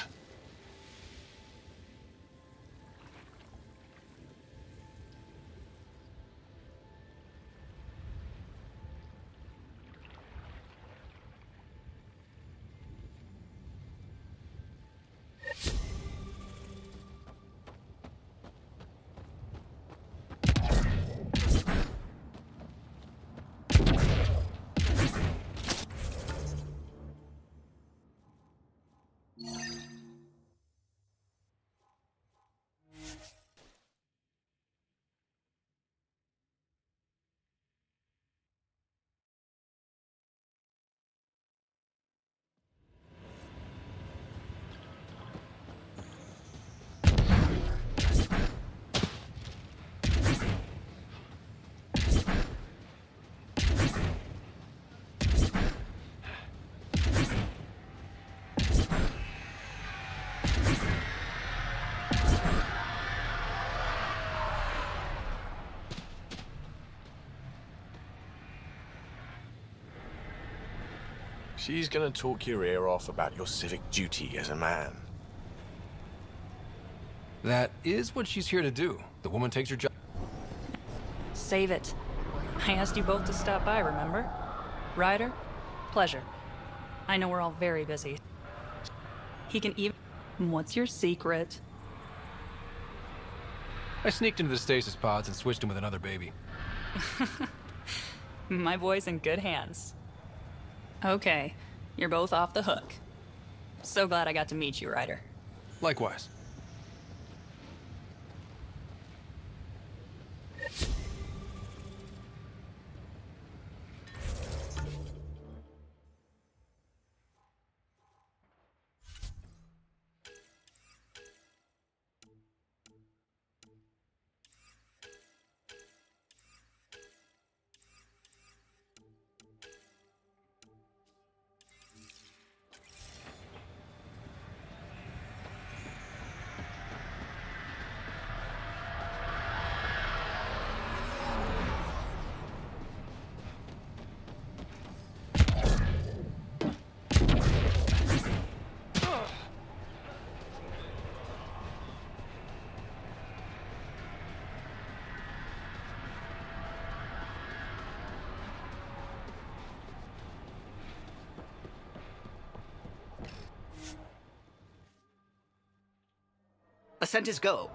She's gonna talk your ear off about your civic duty as a man. That is what she's here to do. The woman takes her job. Save it. I asked you both to stop by, remember? Ryder? Pleasure. I know we're all very busy. He can even... What's your secret? I sneaked into the stasis pods and switched him with another baby. My boy's in good hands. Okay, you're both off the hook. So glad I got to meet you, Ryder. Likewise. Ascent is go.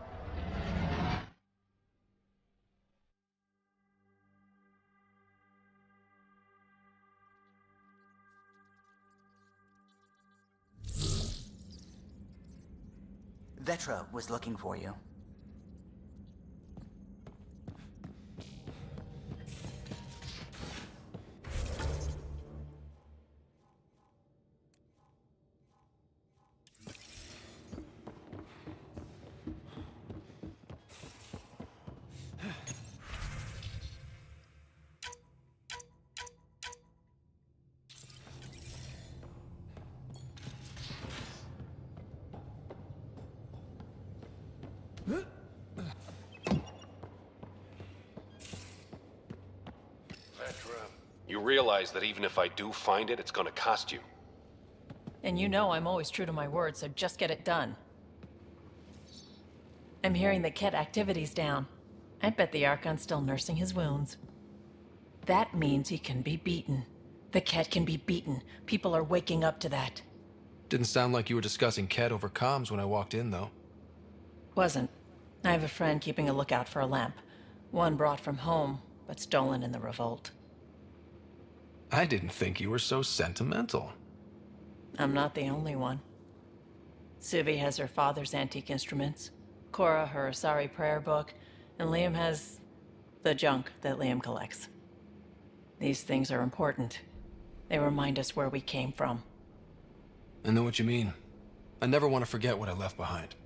Vetra was looking for you. You realize that even if I do find it, it's gonna cost you. And you know I'm always true to my word, so just get it done. I'm hearing the Ket activity's down. I bet the Archon's still nursing his wounds. That means he can be beaten. The Ket can be beaten. People are waking up to that. Didn't sound like you were discussing Ket over comms when I walked in, though. Wasn't. I have a friend keeping a lookout for a lamp. One brought from home, but stolen in the revolt. I didn't think you were so sentimental. I'm not the only one. Suvi has her father's antique instruments, Cora her Asari prayer book, and Liam has the junk that Liam collects. These things are important. They remind us where we came from. I know what you mean. I never want to forget what I left behind.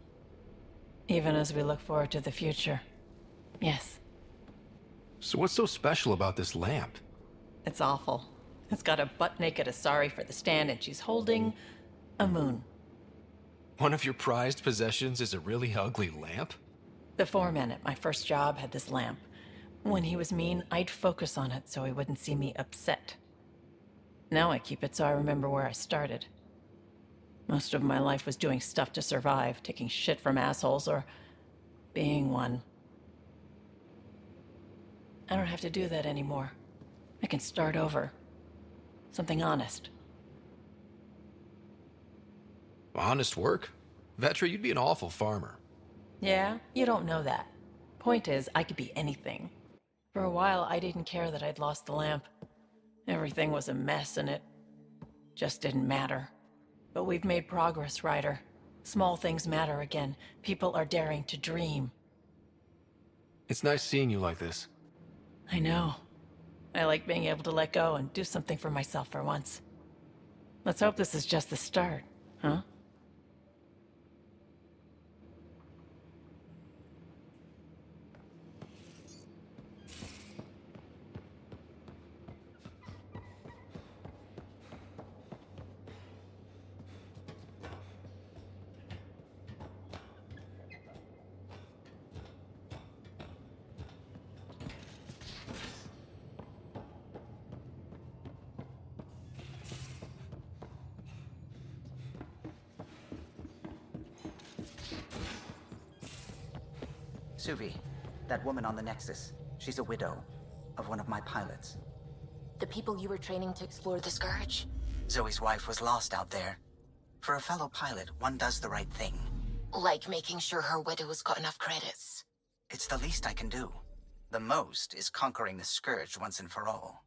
Even as we look forward to the future. Yes. So what's so special about this lamp? It's awful. It's got a butt-naked Asari for the stand, and she's holding a moon. One of your prized possessions is a really ugly lamp? The foreman at my first job had this lamp. When he was mean, I'd focus on it so he wouldn't see me upset. Now I keep it so I remember where I started. Most of my life was doing stuff to survive, taking shit from assholes, or being one. I don't have to do that anymore. I can start over. Something honest. Honest work? Vetra, you'd be an awful farmer. Yeah? You don't know that. Point is, I could be anything. For a while, I didn't care that I'd lost the lamp. Everything was a mess, and it just didn't matter. But we've made progress, Ryder. Small things matter again. People are daring to dream. It's nice seeing you like this. I know. I like being able to let go and do something for myself for once. Let's hope this is just the start, huh? Suvi, that woman on the Nexus, she's a widow of one of my pilots. The people you were training to explore the Scourge? Zoe's wife was lost out there. For a fellow pilot, one does the right thing. Like making sure her widow's got enough credits. It's the least I can do. The most is conquering the Scourge once and for all.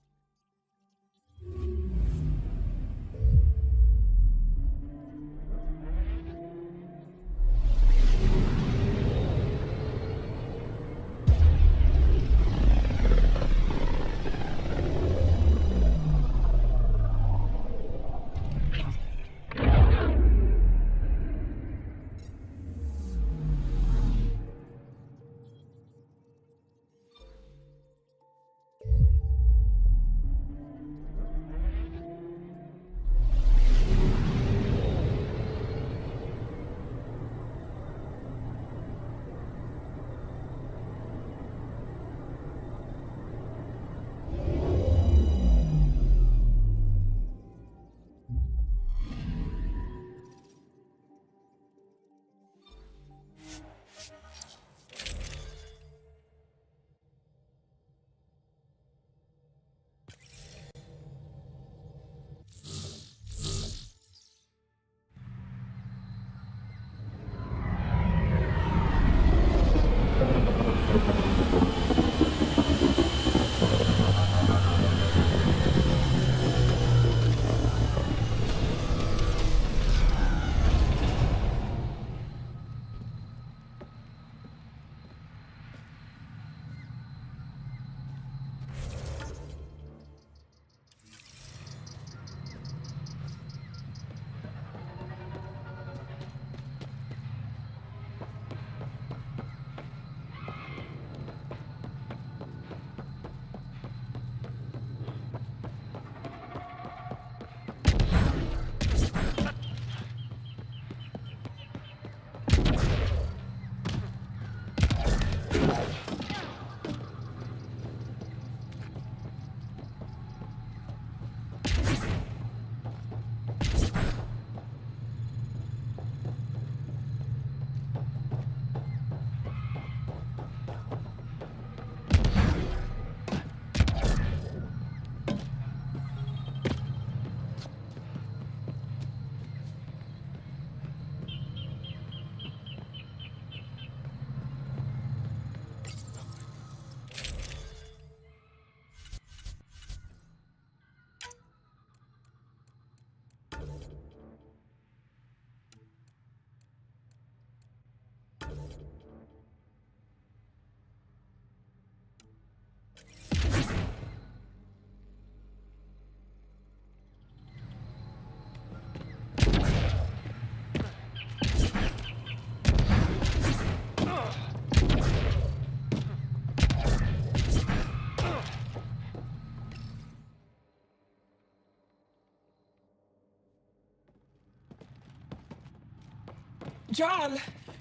Jarl!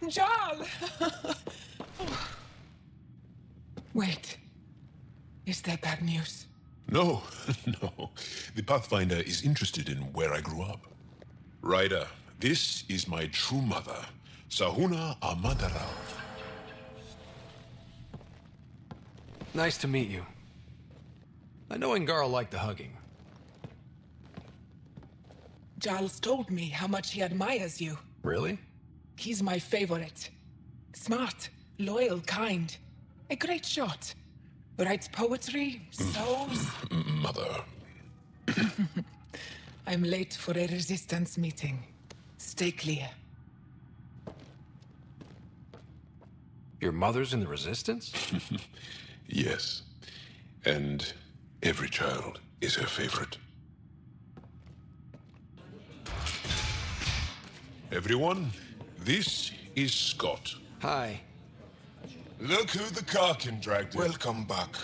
Jarl! Wait. Is that bad news? No, no. The Pathfinder is interested in where I grew up. Ryder, this is my true mother, Sahuna Amadarao. Nice to meet you. I know Ingarl liked the hugging. Giles told me how much he admires you. Really? He's my favorite. Smart, loyal, kind. A great shot. Writes poetry, sews. Mother. I'm late for a resistance meeting. Stay clear. Your mother's in the Resistance? Yes. And every child is her favorite. Everyone, this is Scott. Hi. Look who the Karkin dragged in. Welcome back.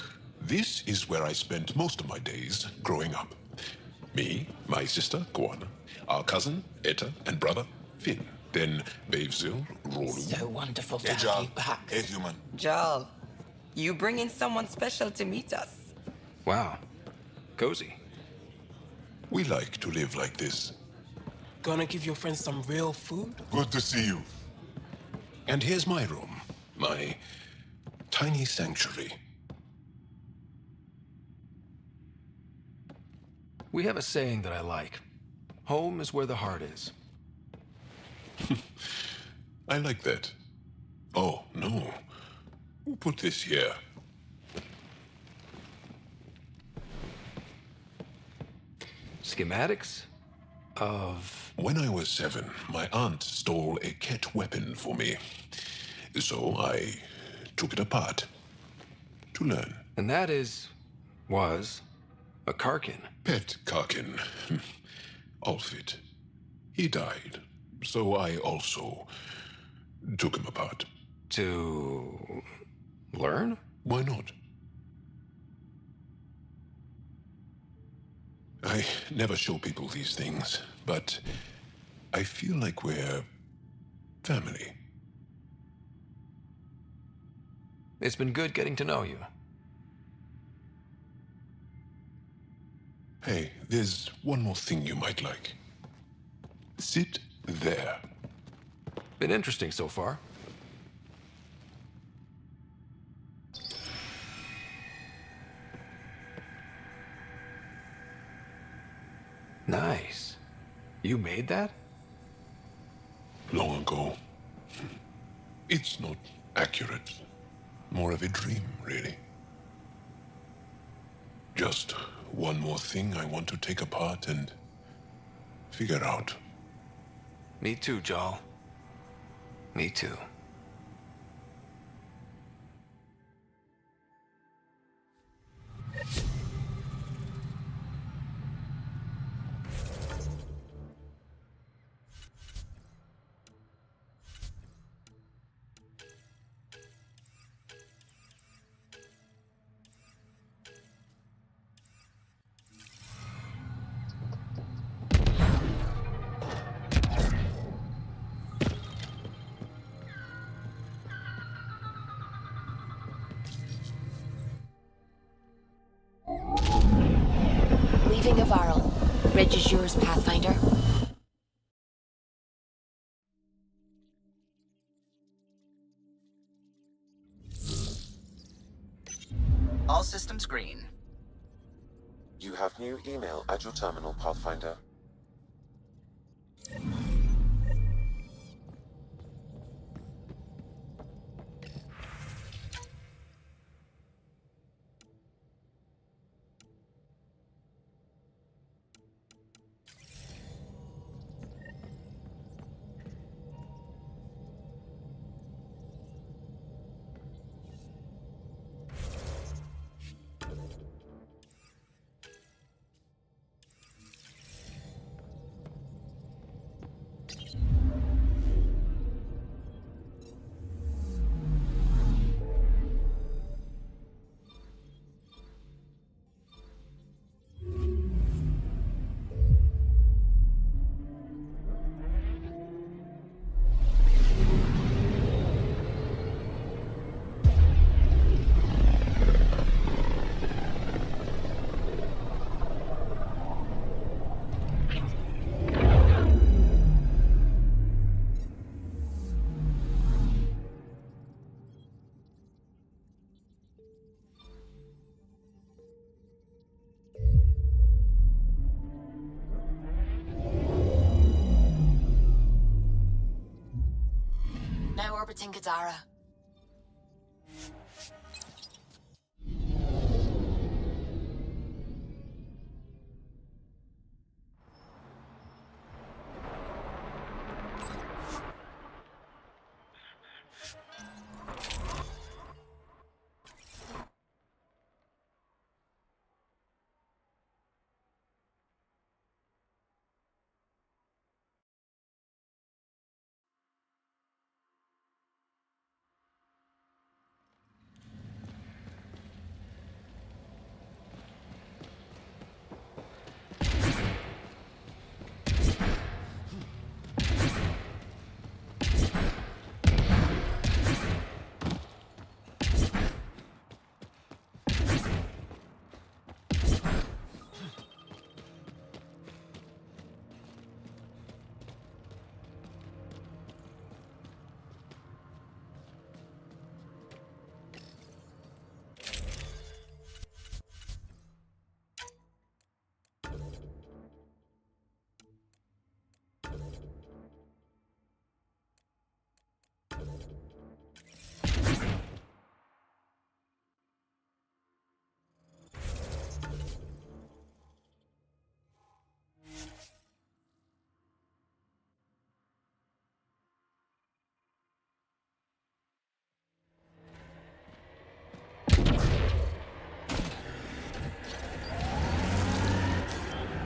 This is where I spent most of my days growing up. Me, my sister, Guana, our cousin, Etta, and brother, Finn. Then Bavzil, Rolu. So wonderful to Hey, have Jarl. you back. Hey, human. Jarl, you bring in someone special to meet us. Wow. Cozy. We like to live like this. Gonna give your friends some real food? Good to see you. And here's my room. My tiny sanctuary. We have a saying that I like. Home is where the heart is. I like that. Oh, no. Who put this here? Schematics of... When I was 7, my aunt stole a Ket weapon for me. So I took it apart to learn. And that was a Karkin. Pet Karkin. Alfit. He died. So I also took him apart. To learn? Why not? I never show people these things, but I feel like we're family. It's been good getting to know you. Hey, there's one more thing you might like. Sit there. Been interesting so far. Nice. You made that? Long ago. It's not accurate. More of a dream, really. Just one more thing I want to take apart and figure out. Me too, Jarl. Me too. Leaving Avarl. Ridge is yours, Pathfinder. All systems green. You have new email at your terminal, Pathfinder. Gadara.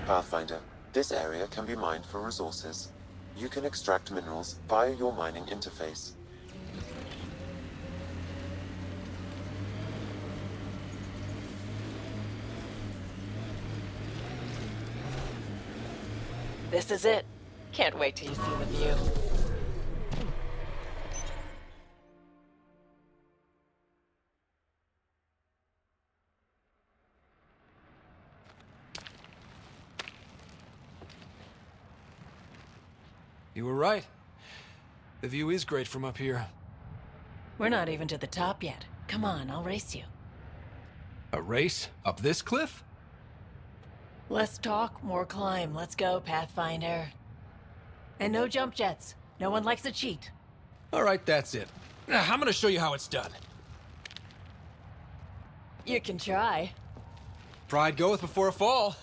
Pathfinder, this area can be mined for resources. You can extract minerals via your mining interface. This is it. Can't wait till you see the view. You were right. The view is great from up here. We're not even to the top yet. Come on, I'll race you. A race? Up this cliff? Less talk, more climb. Let's go, Pathfinder. And no jump jets. No one likes a cheat. All right, that's it. I'm gonna show you how it's done. You can try. Pride goeth before a fall.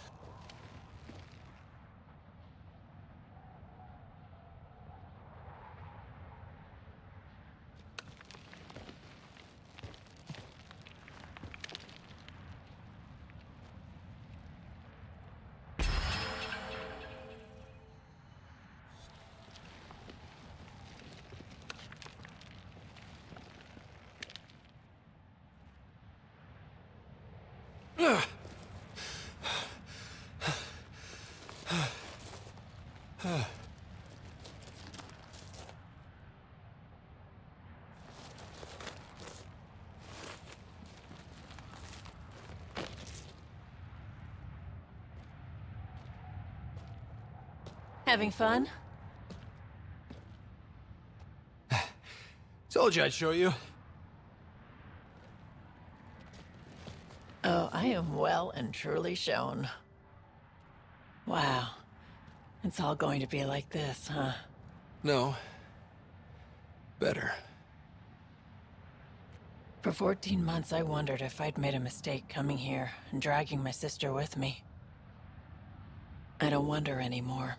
Having fun? Told you I'd show you. Oh, I am well and truly shown. Wow. It's all going to be like this, huh? No. Better. For 14 months, I wondered if I'd made a mistake coming here and dragging my sister with me. I don't wonder anymore.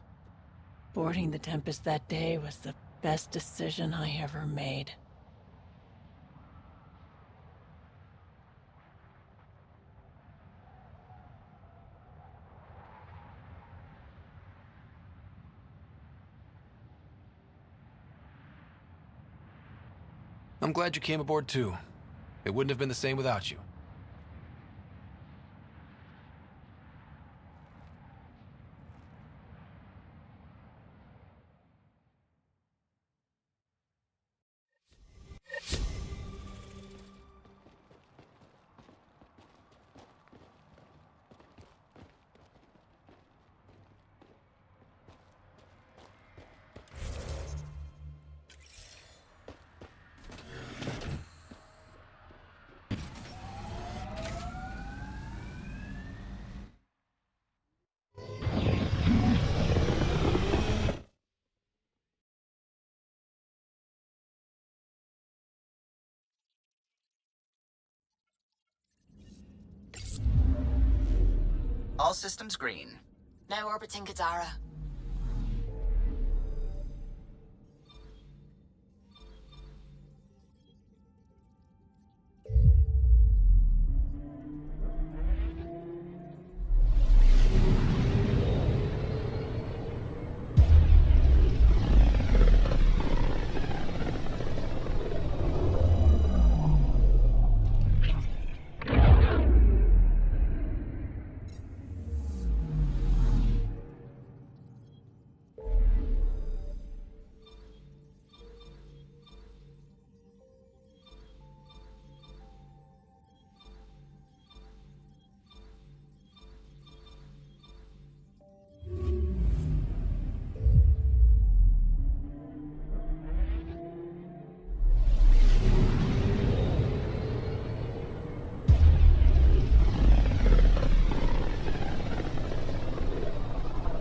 Boarding the Tempest that day was the best decision I ever made. I'm glad you came aboard too. It wouldn't have been the same without you. All systems green. Now orbiting Gadara.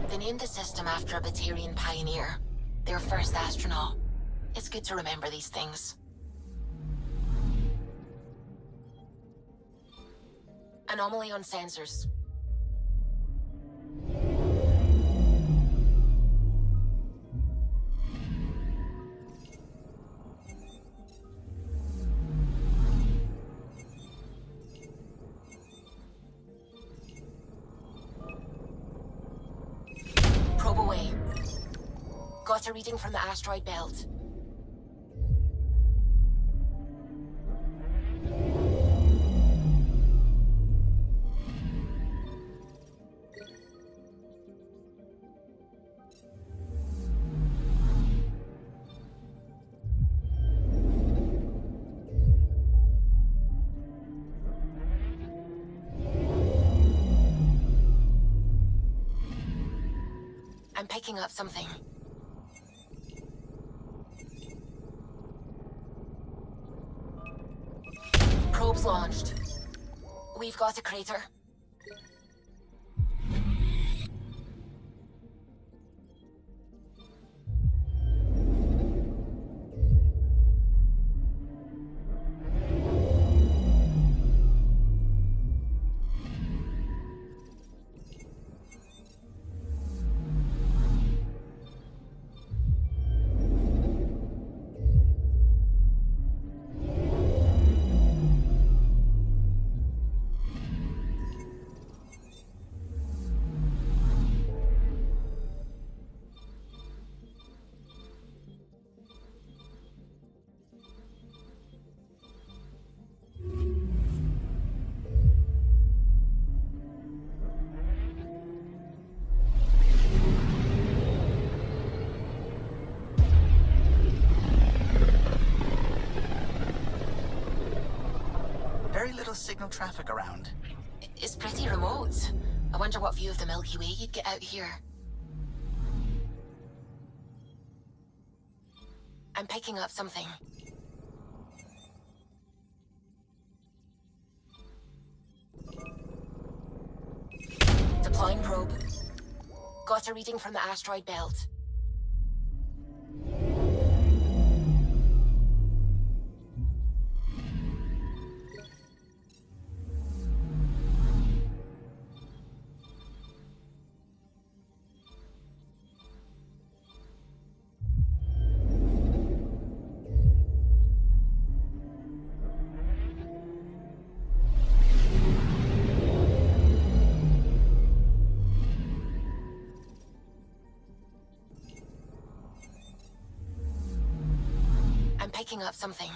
They named the system after a Batarian pioneer, their first astronaut. It's good to remember these things. Anomaly on sensors. Probe away. Got a reading from the asteroid belt. I'm picking up something. Probes launched. We've got a crater. Very little signal traffic around. It's pretty remote. I wonder what view of the Milky Way you'd get out here. I'm picking up something. Deploying probe. Got a reading from the asteroid belt. I'm picking up something.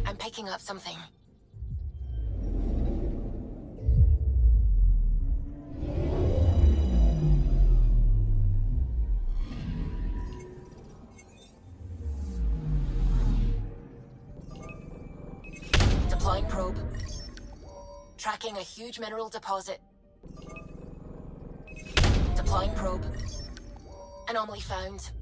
I'm picking up something. Deploying probe. Tracking a huge mineral deposit. Deploying probe. Anomaly found.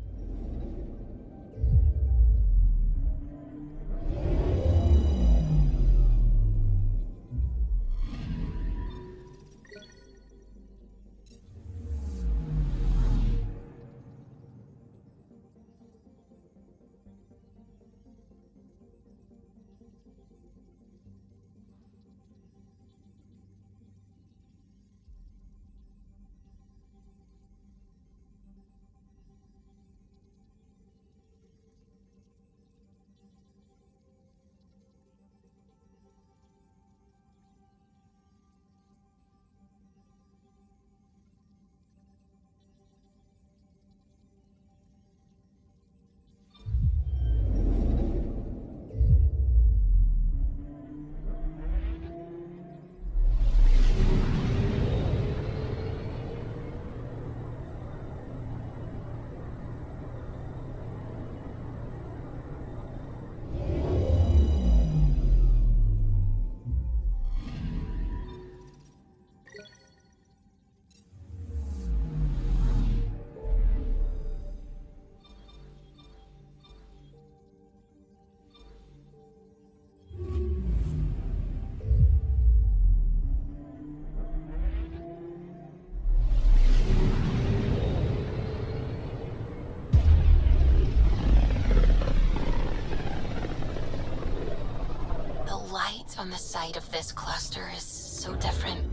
On the side of this cluster is so different.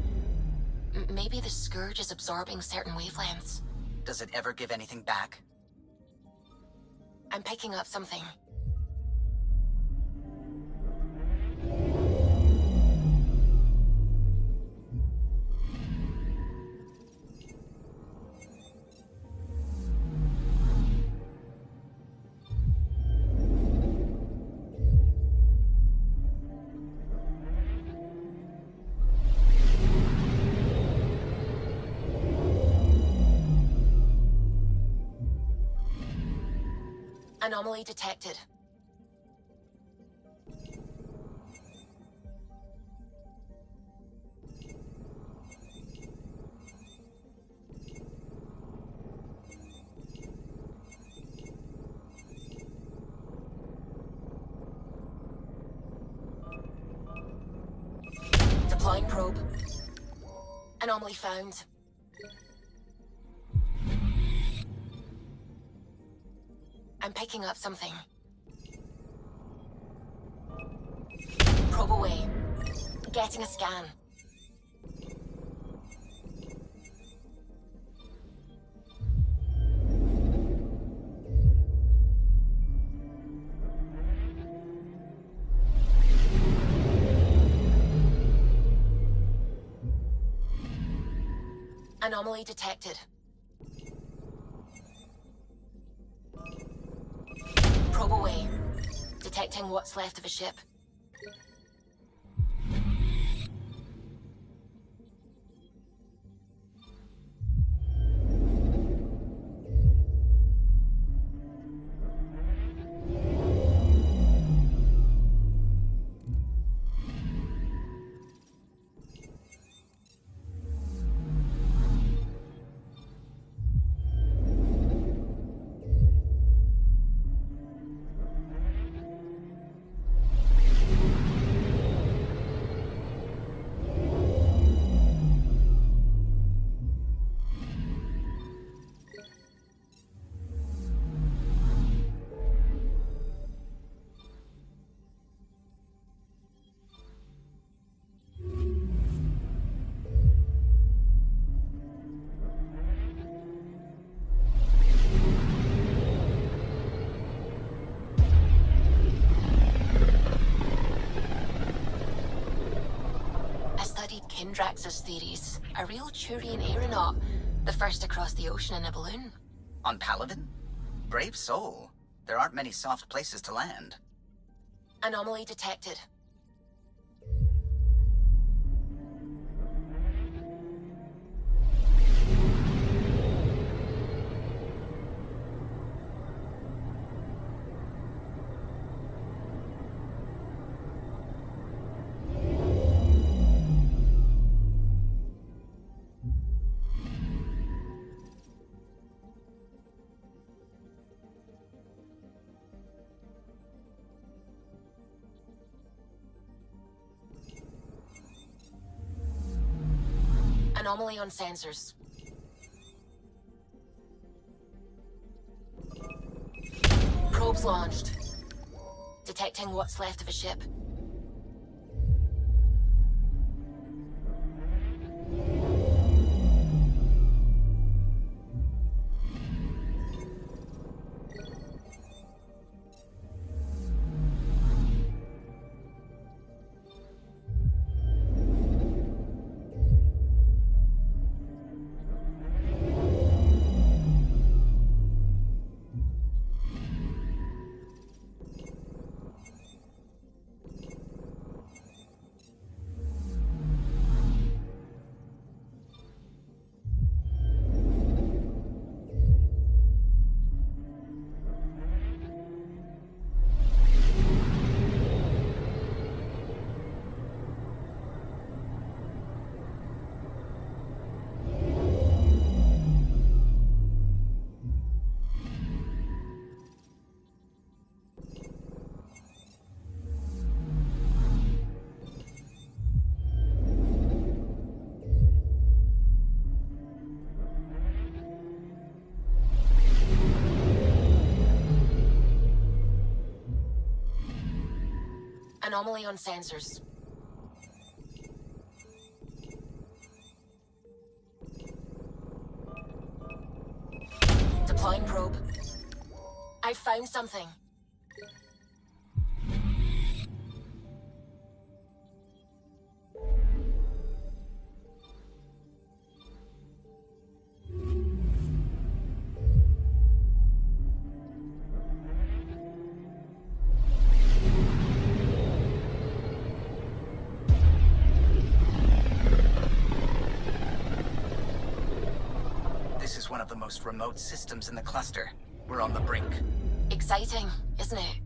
Maybe the Scourge is absorbing certain wavelengths. Does it ever give anything back? I'm picking up something. Anomaly detected. Deploying probe. Anomaly found. I'm picking up something. Probe away. Getting a scan. Anomaly detected. Probe away. Detecting what's left of a ship. Kindrax's theories. A real Turian aeronaut. The first to cross the ocean in a balloon. On Paladin? Brave soul. There aren't many soft places to land. Anomaly detected. Anomaly on sensors. Probes launched. Detecting what's left of a ship. Anomaly on sensors. Deploying probe. I found something. This is one of the most remote systems in the cluster. We're on the brink. Exciting, isn't it?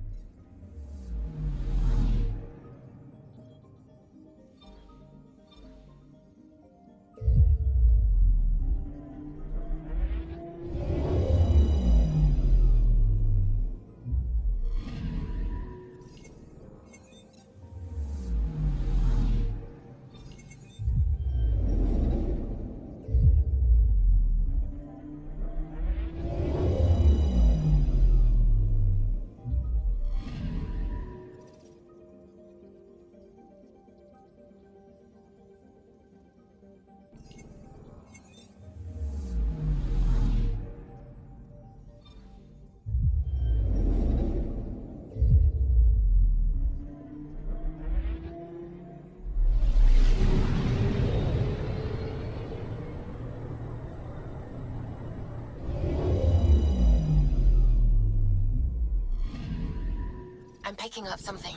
I'm picking up something.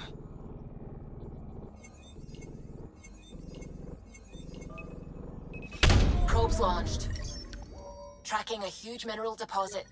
Probes launched. Tracking a huge mineral deposit.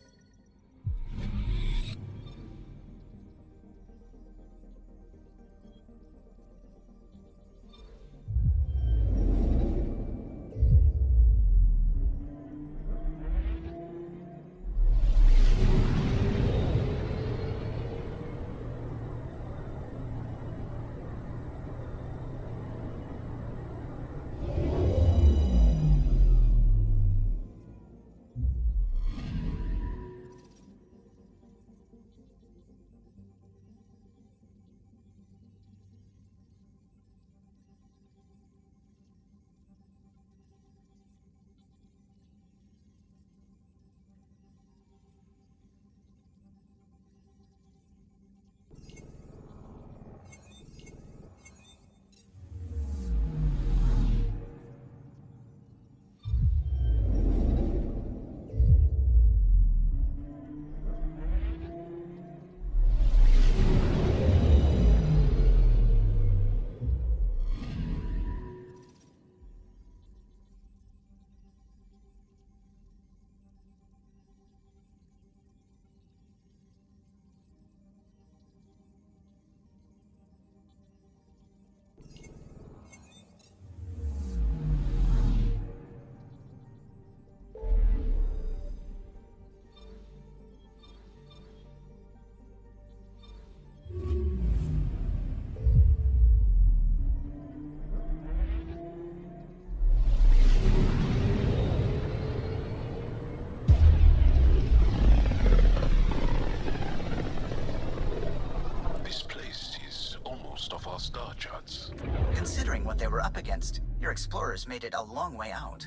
against. Your explorers made it a long way out.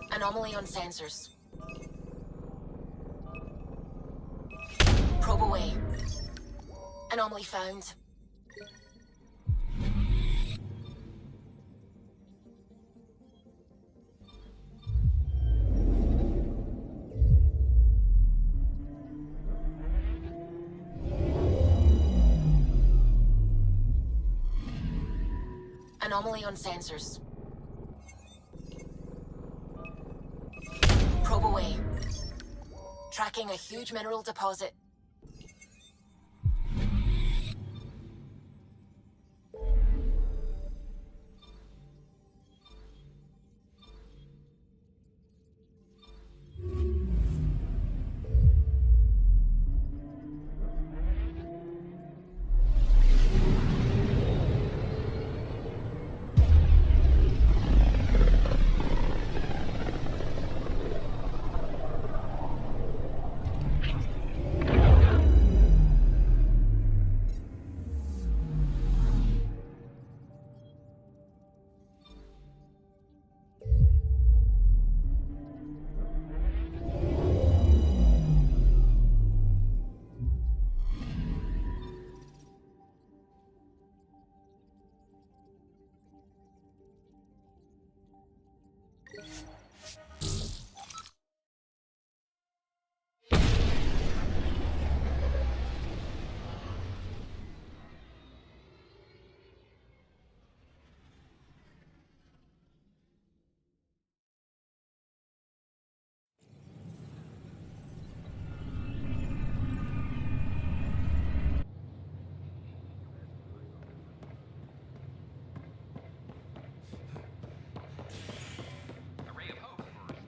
Anomaly on sensors. Probe away. Anomaly found. Anomaly on sensors. Probe away. Tracking a huge mineral deposit.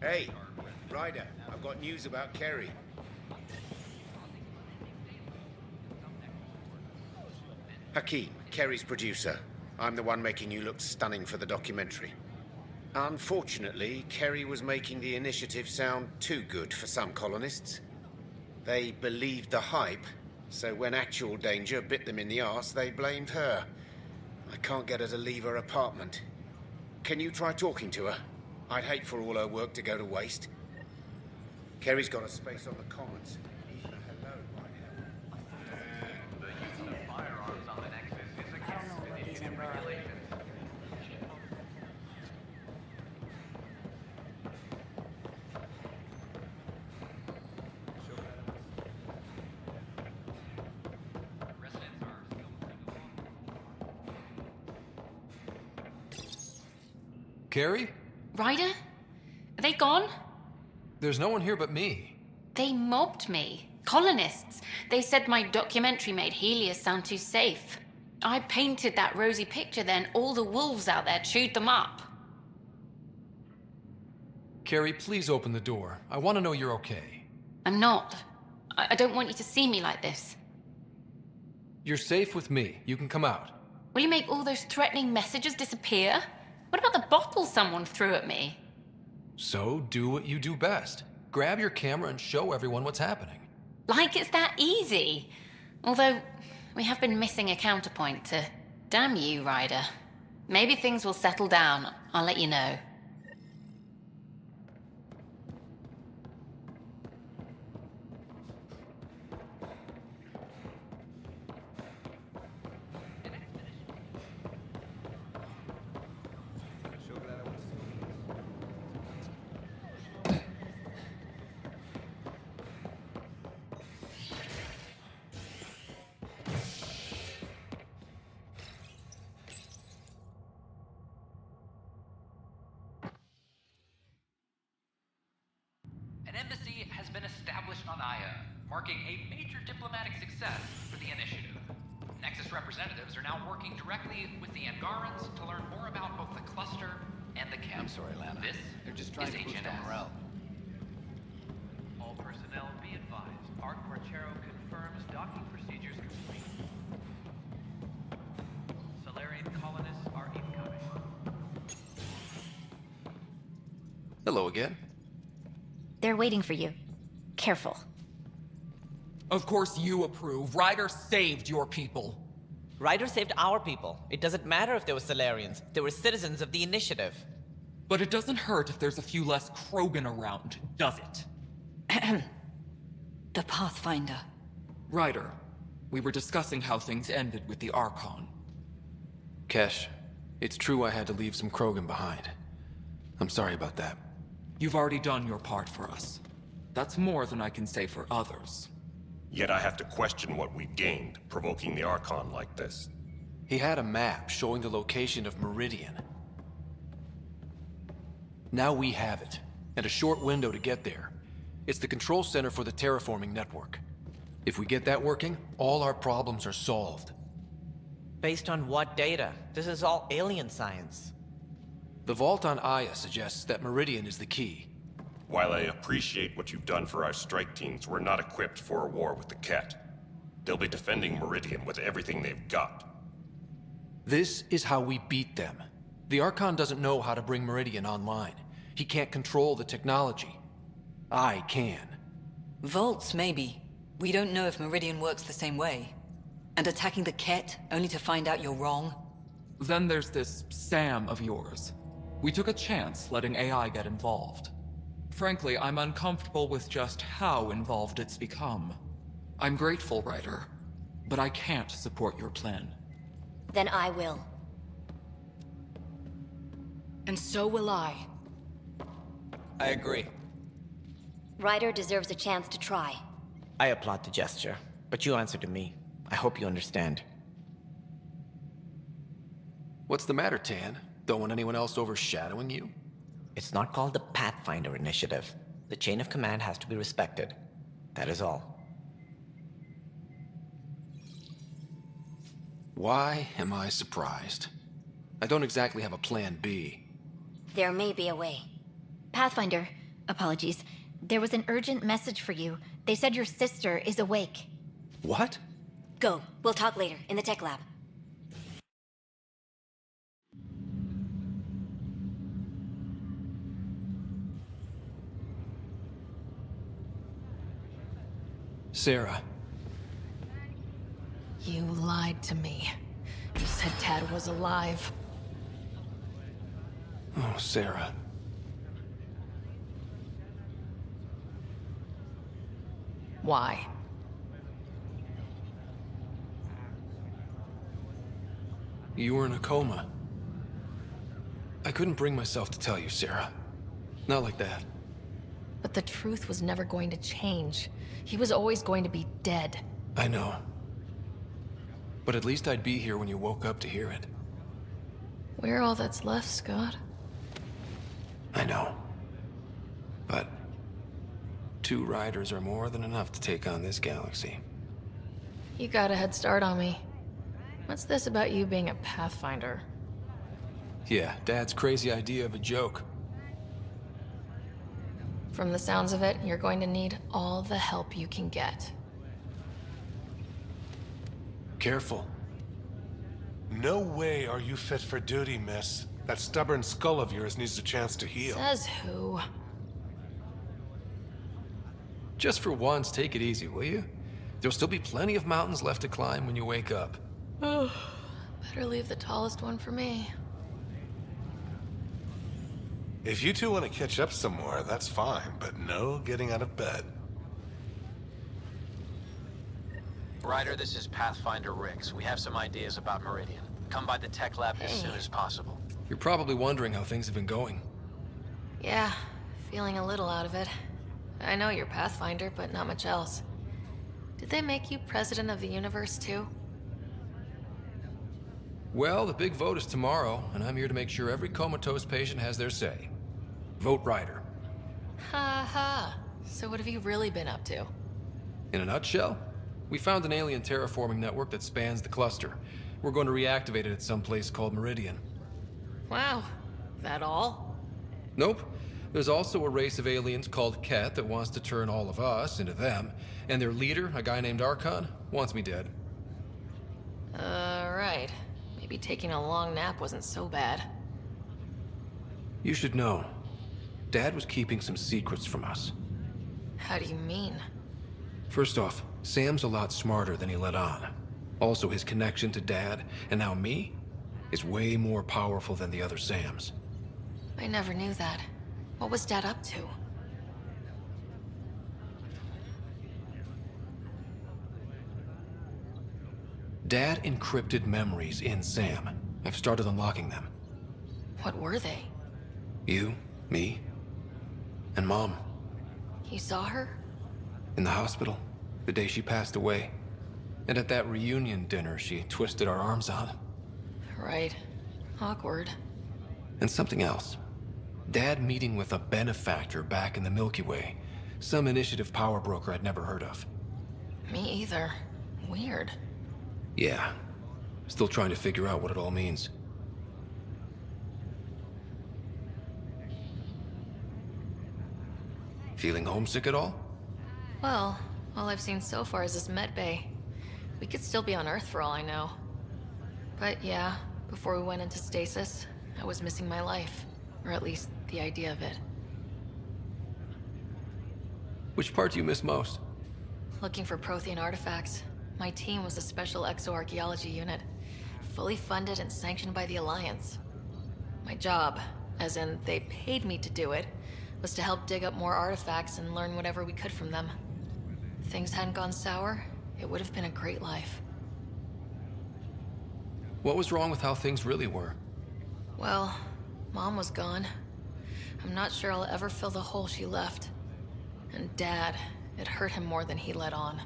Hey, Ryder, I've got news about Kerry. Hakeem, Kerry's producer. I'm the one making you look stunning for the documentary. Unfortunately, Kerry was making the initiative sound too good for some colonists. They believed the hype, so when actual danger bit them in the arse, they blamed her. I can't get her to leave her apartment. Can you try talking to her? I'd hate for all her work to go to waste. Kerry's got a space on the Commons. Even a hello might help. The use of firearms on the Nexus is against initiative regulations. Carrie? Ryder? Are they gone? There's no one here but me. They mobbed me. Colonists. They said my documentary made Helios sound too safe. I painted that rosy picture, then all the wolves out there chewed them up. Carrie, please open the door. I want to know you're okay. I'm not. I don't want you to see me like this. You're safe with me. You can come out. Will you make all those threatening messages disappear? What about the bottle someone threw at me? So, do what you do best. Grab your camera and show everyone what's happening. Like it's that easy. Although, we have been missing a counterpoint to... Damn you, Ryder. Maybe things will settle down. I'll let you know. has been established on Aya, marking a major diplomatic success for the initiative. Nexus representatives are now working directly with the Angarans to learn more about both the cluster and the camp. I'm sorry, Lana. This They're just trying is to boost HNS. our morale. All personnel be advised. Art Corchero confirms docking procedures complete. Solarian colonists are incoming. Hello again. They're waiting for you. Careful. Of course you approve. Ryder saved your people. Ryder saved our people. It doesn't matter if they were Solarians. They were citizens of the Initiative. But it doesn't hurt if there's a few less Krogan around, does it? The Pathfinder. Ryder, we were discussing how things ended with the Archon. Kesh, it's true I had to leave some Krogan behind. I'm sorry about that. You've already done your part for us. That's more than I can say for others. Yet I have to question what we've gained, provoking the Archon like this. He had a map showing the location of Meridian. Now we have it, and a short window to get there. It's the control center for the terraforming network. If we get that working, all our problems are solved. Based on what data? This is all alien science. The vault on Aya suggests that Meridian is the key. While I appreciate what you've done for our strike teams, we're not equipped for a war with the Ket. They'll be defending Meridian with everything they've got. This is how we beat them. The Archon doesn't know how to bring Meridian online. He can't control the technology. I can. Vaults, maybe. We don't know if Meridian works the same way. And attacking the Ket, only to find out you're wrong? Then there's this Sam of yours. We took a chance letting AI get involved. Frankly, I'm uncomfortable with just how involved it's become. I'm grateful, Ryder, but I can't support your plan. Then I will. And so will I. I agree. Ryder deserves a chance to try. I applaud the gesture, but you answer to me. I hope you understand. What's the matter, Tan? Don't want anyone else overshadowing you? It's not called the Pathfinder Initiative. The chain of command has to be respected. That is all. Why am I surprised? I don't exactly have a plan B. There may be a way. Pathfinder, apologies. There was an urgent message for you. They said your sister is awake. What? Go. We'll talk later, in the tech lab. Sarah. You lied to me. You said Tad was alive. Oh, Sarah. Why? You were in a coma. I couldn't bring myself to tell you, Sarah. Not like that. But the truth was never going to change. He was always going to be dead. I know. But at least I'd be here when you woke up to hear it. We're all that's left, Scott. I know. But 2 riders are more than enough to take on this galaxy. You got a head start on me. What's this about you being a Pathfinder? Yeah, Dad's crazy idea of a joke. From the sounds of it, you're going to need all the help you can get. Careful. No way are you fit for duty, miss. That stubborn skull of yours needs a chance to heal. Says who? Just for once, take it easy, will you? There'll still be plenty of mountains left to climb when you wake up. Oh, better leave the tallest one for me. If you two want to catch up some more, that's fine, but no getting out of bed. Ryder, this is Pathfinder Rix. We have some ideas about Meridian. Come by the tech lab as soon as possible. You're probably wondering how things have been going. Yeah, feeling a little out of it. I know you're Pathfinder, but not much else. Did they make you president of the universe too? Well, the big vote is tomorrow, and I'm here to make sure every comatose patient has their say. Vote Ryder. Ha ha. So what have you really been up to? In a nutshell, we found an alien terraforming network that spans the cluster. We're going to reactivate it at some place called Meridian. Wow. That all? Nope. There's also a race of aliens called Ket that wants to turn all of us into them, and their leader, a guy named Archon, wants me dead. Right. Maybe taking a long nap wasn't so bad. You should know, Dad was keeping some secrets from us. How do you mean? First off, Sam's a lot smarter than he let on. Also, his connection to Dad, and now me, is way more powerful than the other Sams. I never knew that. What was Dad up to? Dad encrypted memories in Sam. I've started unlocking them. What were they? You, me, and Mom. You saw her? In the hospital, the day she passed away. And at that reunion dinner she twisted our arms on. Right. Awkward. And something else. Dad meeting with a benefactor back in the Milky Way. Some initiative power broker I'd never heard of. Me either. Weird. Yeah. Still trying to figure out what it all means. Feeling homesick at all? Well, all I've seen so far is this med bay. We could still be on Earth for all I know. But yeah, before we went into stasis, I was missing my life. Or at least, the idea of it. Which part do you miss most? Looking for Prothean artifacts. My team was a special exoarchaeology unit. Fully funded and sanctioned by the Alliance. My job, as in they paid me to do it, was to help dig up more artifacts and learn whatever we could from them. If things hadn't gone sour, it would have been a great life. What was wrong with how things really were? Well, Mom was gone. I'm not sure I'll ever fill the hole she left. And Dad, it hurt him more than he let on.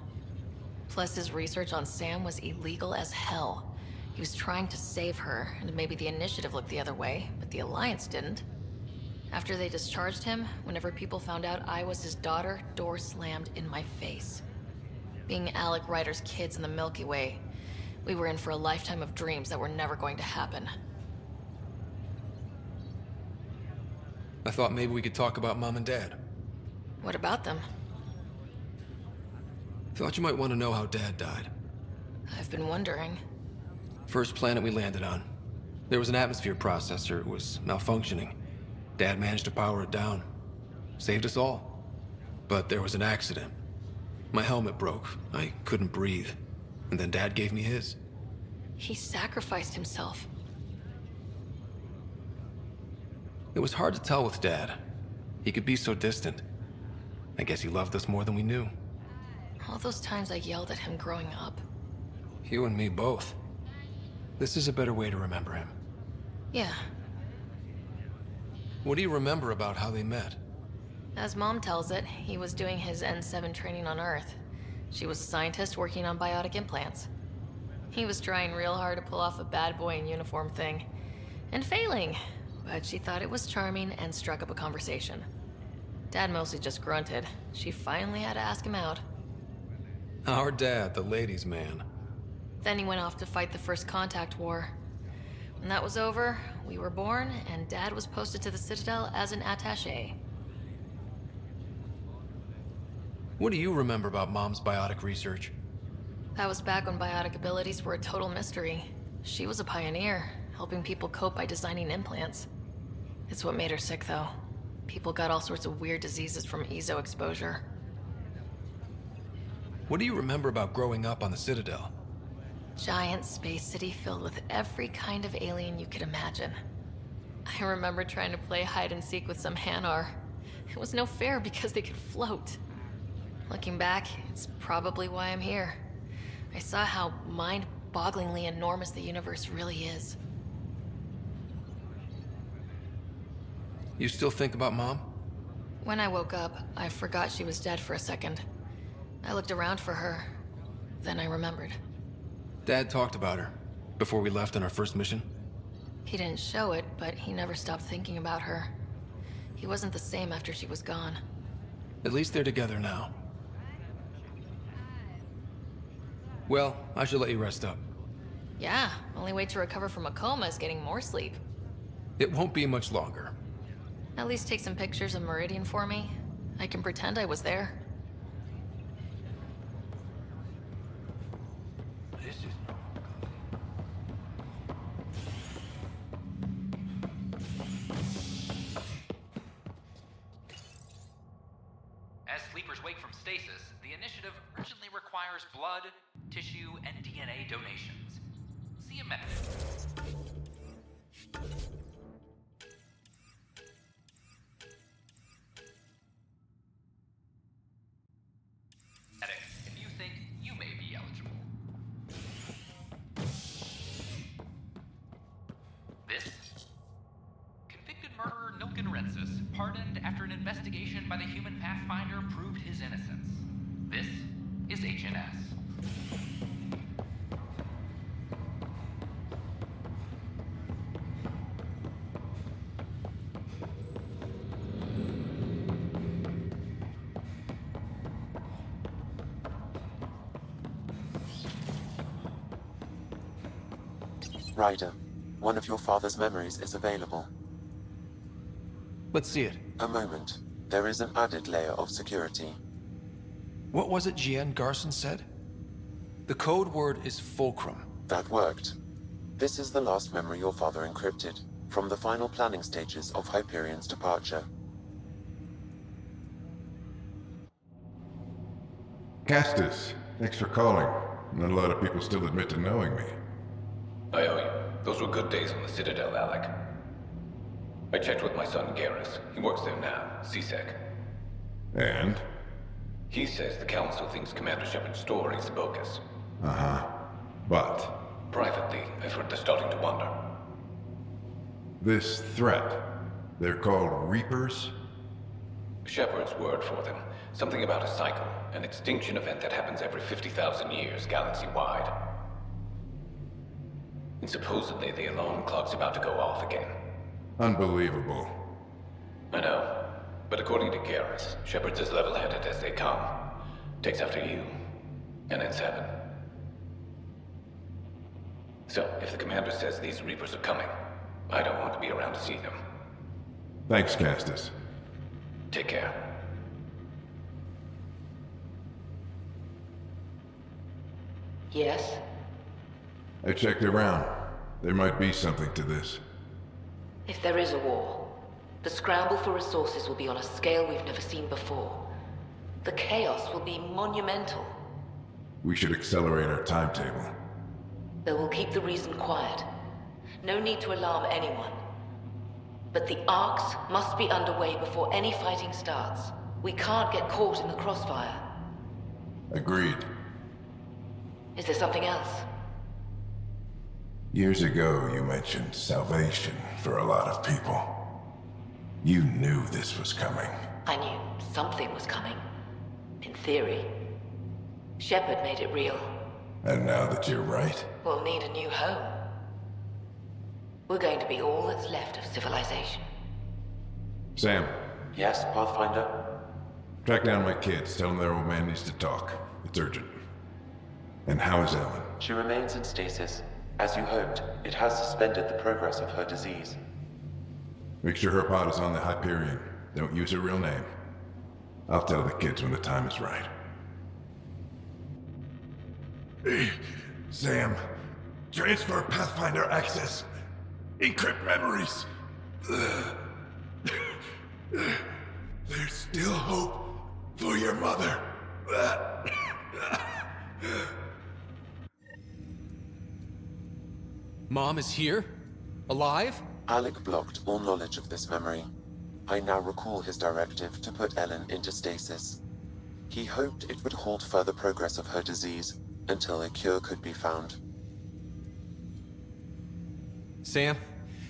Plus, his research on Sam was illegal as hell. He was trying to save her, and maybe the Initiative looked the other way, but the Alliance didn't. After they discharged him, whenever people found out I was his daughter, door slammed in my face. Being Alec Ryder's kids in the Milky Way, we were in for a lifetime of dreams that were never going to happen. I thought maybe we could talk about Mom and Dad. What about them? Thought you might want to know how Dad died. I've been wondering. First planet we landed on. There was an atmosphere processor. It was malfunctioning. Dad managed to power it down. Saved us all. But there was an accident. My helmet broke. I couldn't breathe. And then Dad gave me his. He sacrificed himself. It was hard to tell with Dad. He could be so distant. I guess he loved us more than we knew. All those times I yelled at him growing up. You and me both. This is a better way to remember him. Yeah. What do you remember about how they met? As Mom tells it, he was doing his N7 training on Earth. She was a scientist working on biotic implants. He was trying real hard to pull off a bad boy in uniform thing. And failing. But she thought it was charming and struck up a conversation. Dad mostly just grunted. She finally had to ask him out. Our dad, the ladies' man. Then he went off to fight the First Contact War. When that was over, we were born, and Dad was posted to the Citadel as an attaché. What do you remember about Mom's biotic research? That was back when biotic abilities were a total mystery. She was a pioneer, helping people cope by designing implants. It's what made her sick, though. People got all sorts of weird diseases from EZO exposure. What do you remember about growing up on the Citadel? Giant space city filled with every kind of alien you could imagine. I remember trying to play hide and seek with some Hanar. It was no fair because they could float. Looking back, it's probably why I'm here. I saw how mind-bogglingly enormous the universe really is. You still think about Mom? When I woke up, I forgot she was dead for a second. I looked around for her, then I remembered. Dad talked about her before we left on our first mission. He didn't show it, but he never stopped thinking about her. He wasn't the same after she was gone. At least they're together now. Well, I should let you rest up. Yeah, only way to recover from a coma is getting more sleep. It won't be much longer. At least take some pictures of Meridian for me. I can pretend I was there. As sleepers wake from stasis, the initiative urgently requires blood, tissue, and DNA donations. See a medic. If you think you may be eligible. This? Convicted murderer Nilken Rensis, pardoned after an investigation by the human Pathfinder proved his innocence. This is HNS. Ryder, one of your father's memories is available. Let's see it. A moment. There is an added layer of security. What was it Gian Garson said? The code word is Fulcrum. That worked. This is the last memory your father encrypted, from the final planning stages of Hyperion's departure. Castus, thanks for calling. Not a lot of people still admit to knowing me. I owe you. Those were good days on the Citadel, Alec. I checked with my son, Garrus. He works there now, CSEC. And? He says the Council thinks Commander Shepard's story is bogus. Uh-huh. But? Privately, I've heard they're starting to wonder. This threat, they're called Reapers? Shepard's word for them. Something about a cycle, an extinction event that happens every 50,000 years, galaxy-wide. And supposedly the alarm clock's about to go off again. Unbelievable. I know. But according to Garrus, Shepard's as level-headed as they come. Takes after you. And it's heaven. So, if the commander says these Reapers are coming, I don't want to be around to see them. Thanks, Castus. Take care. Yes? I checked around. There might be something to this. If there is a war, the scramble for resources will be on a scale we've never seen before. The chaos will be monumental. We should accelerate our timetable. They will keep the reason quiet. No need to alarm anyone. But the arcs must be underway before any fighting starts. We can't get caught in the crossfire. Agreed. Is there something else? Years ago, you mentioned salvation for a lot of people. You knew this was coming. I knew something was coming. In theory. Shepard made it real. And now that you're right? We'll need a new home. We're going to be all that's left of civilization. Sam. Yes, Pathfinder? Track down my kids. Tell them their old man needs to talk. It's urgent. And how is Ellen? She remains in stasis. As you hoped, it has suspended the progress of her disease. Make sure her pod is on the Hyperion. Don't use her real name. I'll tell the kids when the time is right. Sam, transfer Pathfinder access. Encrypt memories. There's still hope for your mother. Mom is here? Alive? Alec blocked all knowledge of this memory. I now recall his directive to put Ellen into stasis. He hoped it would halt further progress of her disease until a cure could be found. Sam,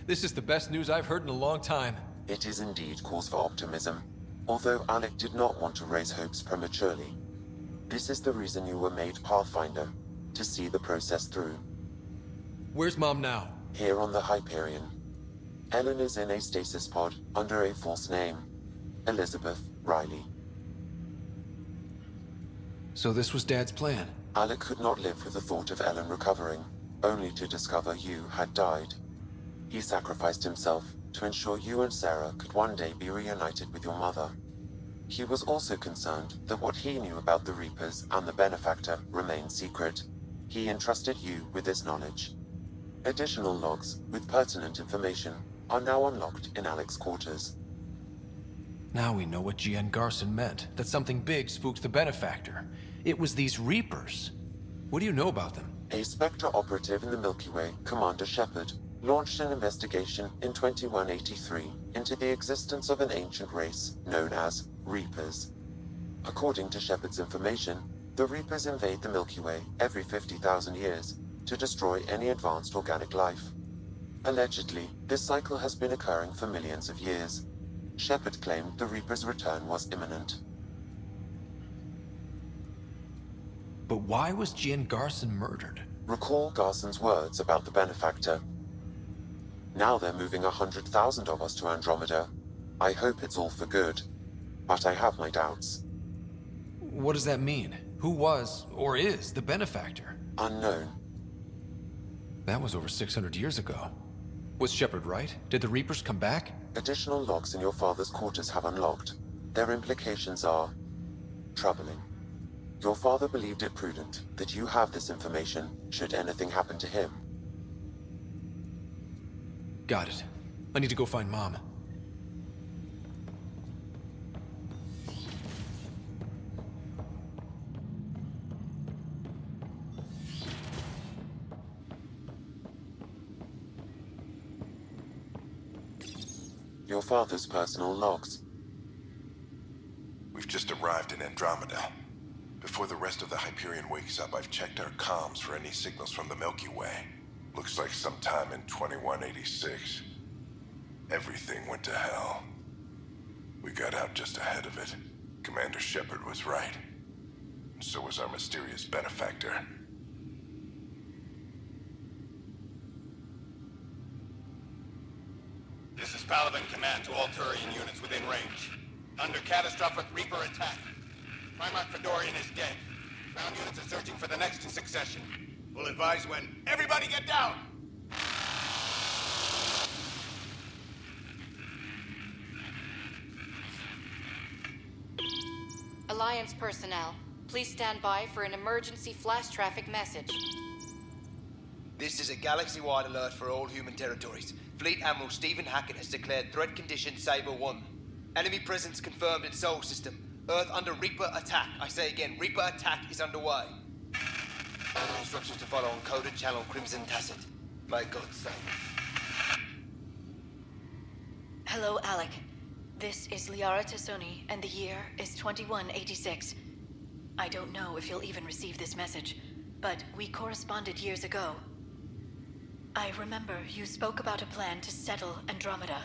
this is the best news I've heard in a long time. It is indeed cause for optimism, although Alec did not want to raise hopes prematurely. This is the reason you were made Pathfinder, to see the process through. Where's Mom now? Here on the Hyperion. Ellen is in a stasis pod under a false name, Elizabeth Riley. So this was Dad's plan? Alec could not live with the thought of Ellen recovering, only to discover you had died. He sacrificed himself to ensure you and Sarah could one day be reunited with your mother. He was also concerned that what he knew about the Reapers and the Benefactor remained secret. He entrusted you with this knowledge. Additional logs with pertinent information are now unlocked in Alec's quarters. Now we know what G.N. Garson meant, that something big spooked the Benefactor. It was these Reapers. What do you know about them? A Spectre operative in the Milky Way, Commander Shepard, launched an investigation in 2183 into the existence of an ancient race known as Reapers. According to Shepard's information, the Reapers invade the Milky Way every 50,000 years to destroy any advanced organic life. Allegedly, this cycle has been occurring for millions of years. Shepard claimed the Reapers' return was imminent. But why was G.N. Garson murdered? Recall Garson's words about the Benefactor. Now they're moving 100,000 of us to Andromeda. I hope it's all for good, but I have my doubts. What does that mean? Who was, or is, the Benefactor? Unknown. That was over 600 years ago. Was Shepard right? Did the Reapers come back? Additional logs in your father's quarters have unlocked. Their implications are troubling. Your father believed it prudent that you have this information should anything happen to him. Got it. I need to go find Mom. Your father's personal logs. We've just arrived in Andromeda. Before the rest of the Hyperion wakes up, I've checked our comms for any signals from the Milky Way. Looks like sometime in 2186. Everything went to hell. We got out just ahead of it. Commander Shepard was right. And so was our mysterious Benefactor. This is Paladin Command to all Turian units within range. Under catastrophic Reaper attack. Primarch Fedorian is dead. Ground units are searching for the next in succession. We'll advise when. Everybody get down! Alliance personnel, please stand by for an emergency flash traffic message. This is a galaxy-wide alert for all human territories. Fleet Admiral Stephen Hackett has declared threat condition Saber 1. Enemy presence confirmed in Sol System. Earth under Reaper attack. I say again, Reaper attack is underway. Instructions to follow on coded channel Crimson Tacit. May God save. Hello, Alec. This is Liara Tassoni, and the year is 2186. I don't know if you'll even receive this message, but we corresponded years ago. I remember you spoke about a plan to settle Andromeda.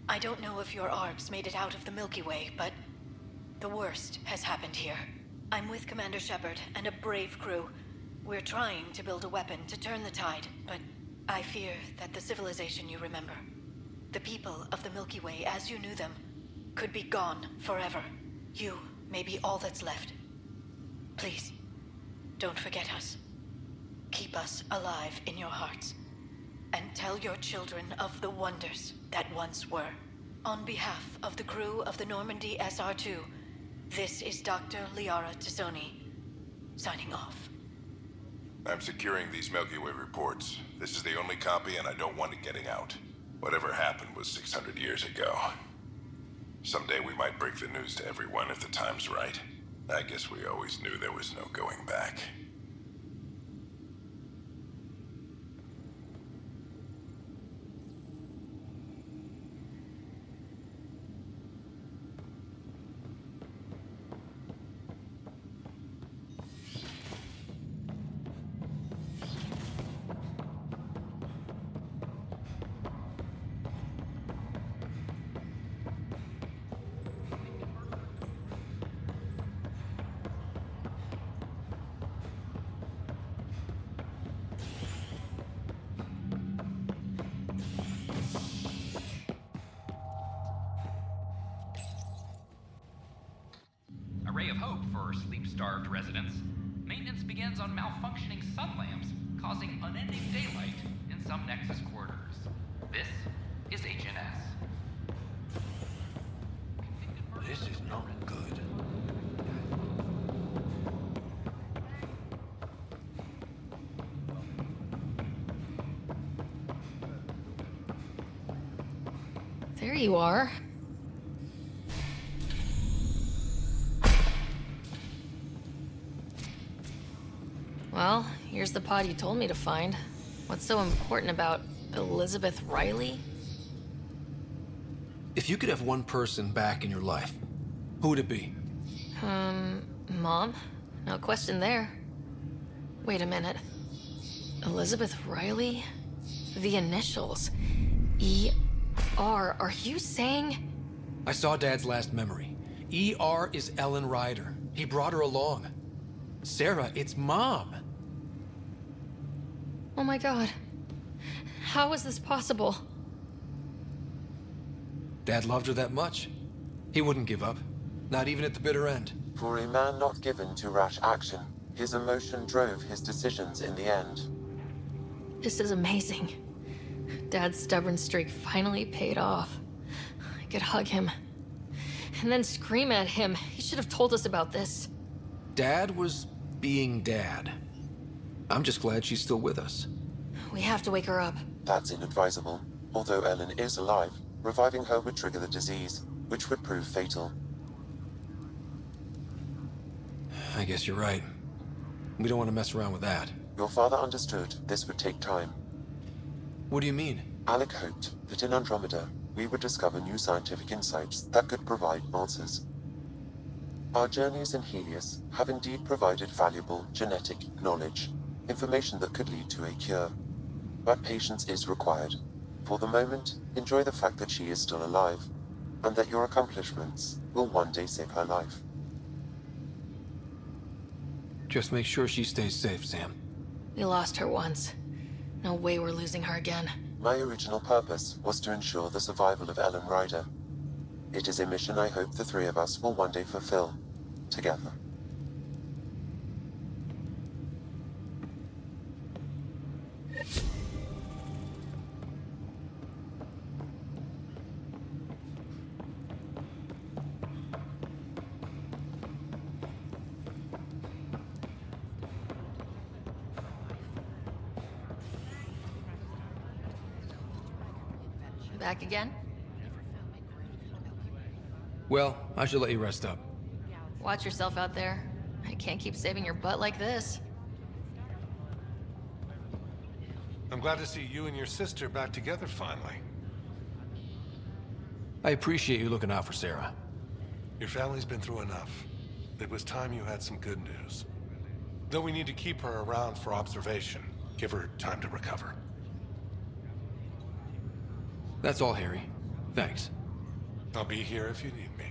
I don't know if your arcs made it out of the Milky Way, but the worst has happened here. I'm with Commander Shepard and a brave crew. We're trying to build a weapon to turn the tide, but I fear that the civilization you remember, the people of the Milky Way as you knew them, could be gone forever. You may be all that's left. Please, don't forget us. Keep us alive in your hearts. And tell your children of the wonders that once were. On behalf of the crew of the Normandy SR2, this is Dr. Liara Tassoni, signing off. I'm securing these Milky Way reports. This is the only copy, and I don't want it getting out. Whatever happened was 600 years ago. Someday we might break the news to everyone if the time's right. I guess we always knew there was no going back. hope for sleep-starved residents, maintenance begins on malfunctioning sun lamps, causing unending daylight in some Nexus quarters. This is HNS. This is not good. There you are. Well, here's the pod you told me to find. What's so important about Elizabeth Riley? If you could have one person back in your life, who would it be? Mom? No question there. Wait a minute. Elizabeth Riley? The initials. E.R. Are you saying? I saw Dad's last memory. E.R. is Ellen Ryder. He brought her along. Sarah, it's Mom. Oh my god. How is this possible? Dad loved her that much. He wouldn't give up. Not even at the bitter end. For a man not given to rash action, his emotion drove his decisions in the end. This is amazing. Dad's stubborn streak finally paid off. I could hug him. And then scream at him. He should have told us about this. Dad was being Dad. I'm just glad she's still with us. We have to wake her up. That's inadvisable. Although Ellen is alive, reviving her would trigger the disease, which would prove fatal. I guess you're right. We don't want to mess around with that. Your father understood this would take time. What do you mean? Alec hoped that in Andromeda, we would discover new scientific insights that could provide answers. Our journeys in Helios have indeed provided valuable genetic knowledge, information that could lead to a cure. But patience is required. For the moment, enjoy the fact that she is still alive, and that your accomplishments will one day save her life. Just make sure she stays safe, Sam. We lost her once. No way we're losing her again. My original purpose was to ensure the survival of Ellen Ryder. It is a mission I hope the three of us will one day fulfill, together. Back again? Well, I should let you rest up. Watch yourself out there. I can't keep saving your butt like this. I'm glad to see you and your sister back together finally. I appreciate you looking out for Sarah. Your family's been through enough. It was time you had some good news. Though we need to keep her around for observation. Give her time to recover. That's all, Harry. Thanks. I'll be here if you need me.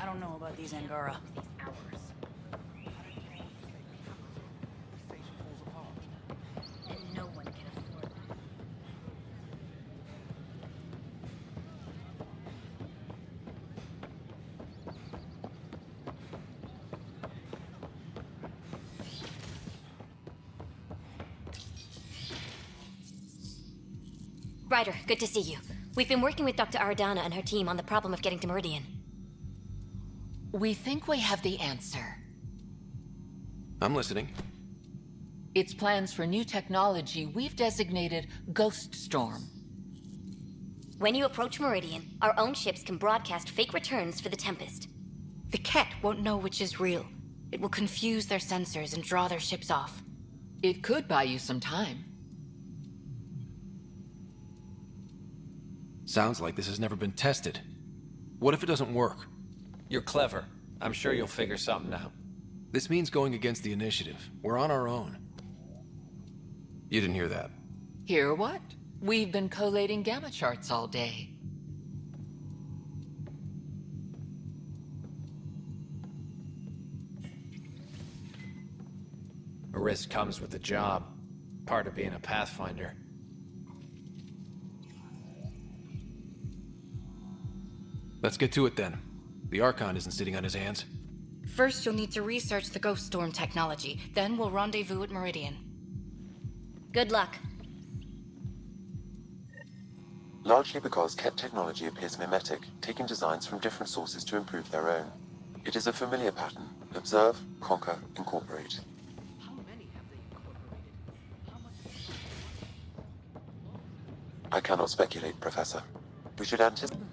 I don't know about these Angara. And no one can afford them. Ryder, good to see you. We've been working with Dr. Aradana and her team on the problem of getting to Meridian. We think we have the answer. I'm listening. It's plans for new technology we've designated Ghost Storm. When you approach Meridian, our own ships can broadcast fake returns for the Tempest. The Ket won't know which is real. It will confuse their sensors and draw their ships off. It could buy you some time. Sounds like this has never been tested. What if it doesn't work? You're clever. I'm sure you'll figure something out. This means going against the initiative. We're on our own. You didn't hear that. Hear what? We've been collating gamma charts all day. A risk comes with the job. Part of being a Pathfinder. Let's get to it then. The Archon isn't sitting on his hands. First, you'll need to research the Ghost Storm technology. Then we'll rendezvous at Meridian. Good luck. Largely because Ket technology appears mimetic, taking designs from different sources to improve their own. It is a familiar pattern. Observe, conquer, incorporate. I cannot speculate, Professor. We should anticipate.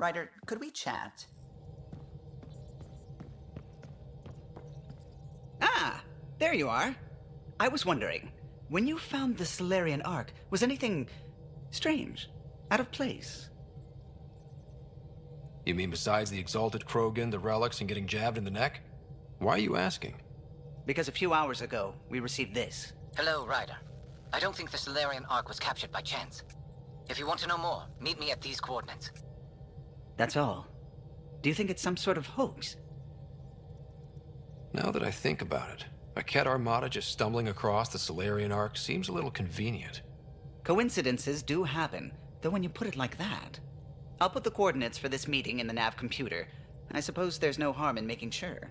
Ryder, could we chat? Ah, there you are. I was wondering, when you found the Solarian Ark, was anything strange, out of place? You mean besides the Exalted Krogan, the relics, and getting jabbed in the neck? Why are you asking? Because a few hours ago, we received this. Hello, Ryder. I don't think the Solarian Ark was captured by chance. If you want to know more, meet me at these coordinates. That's all. Do you think it's some sort of hoax? Now that I think about it, a Ket Armada just stumbling across the Solarian Ark seems a little convenient. Coincidences do happen, though when you put it like that. I'll put the coordinates for this meeting in the nav computer. I suppose there's no harm in making sure.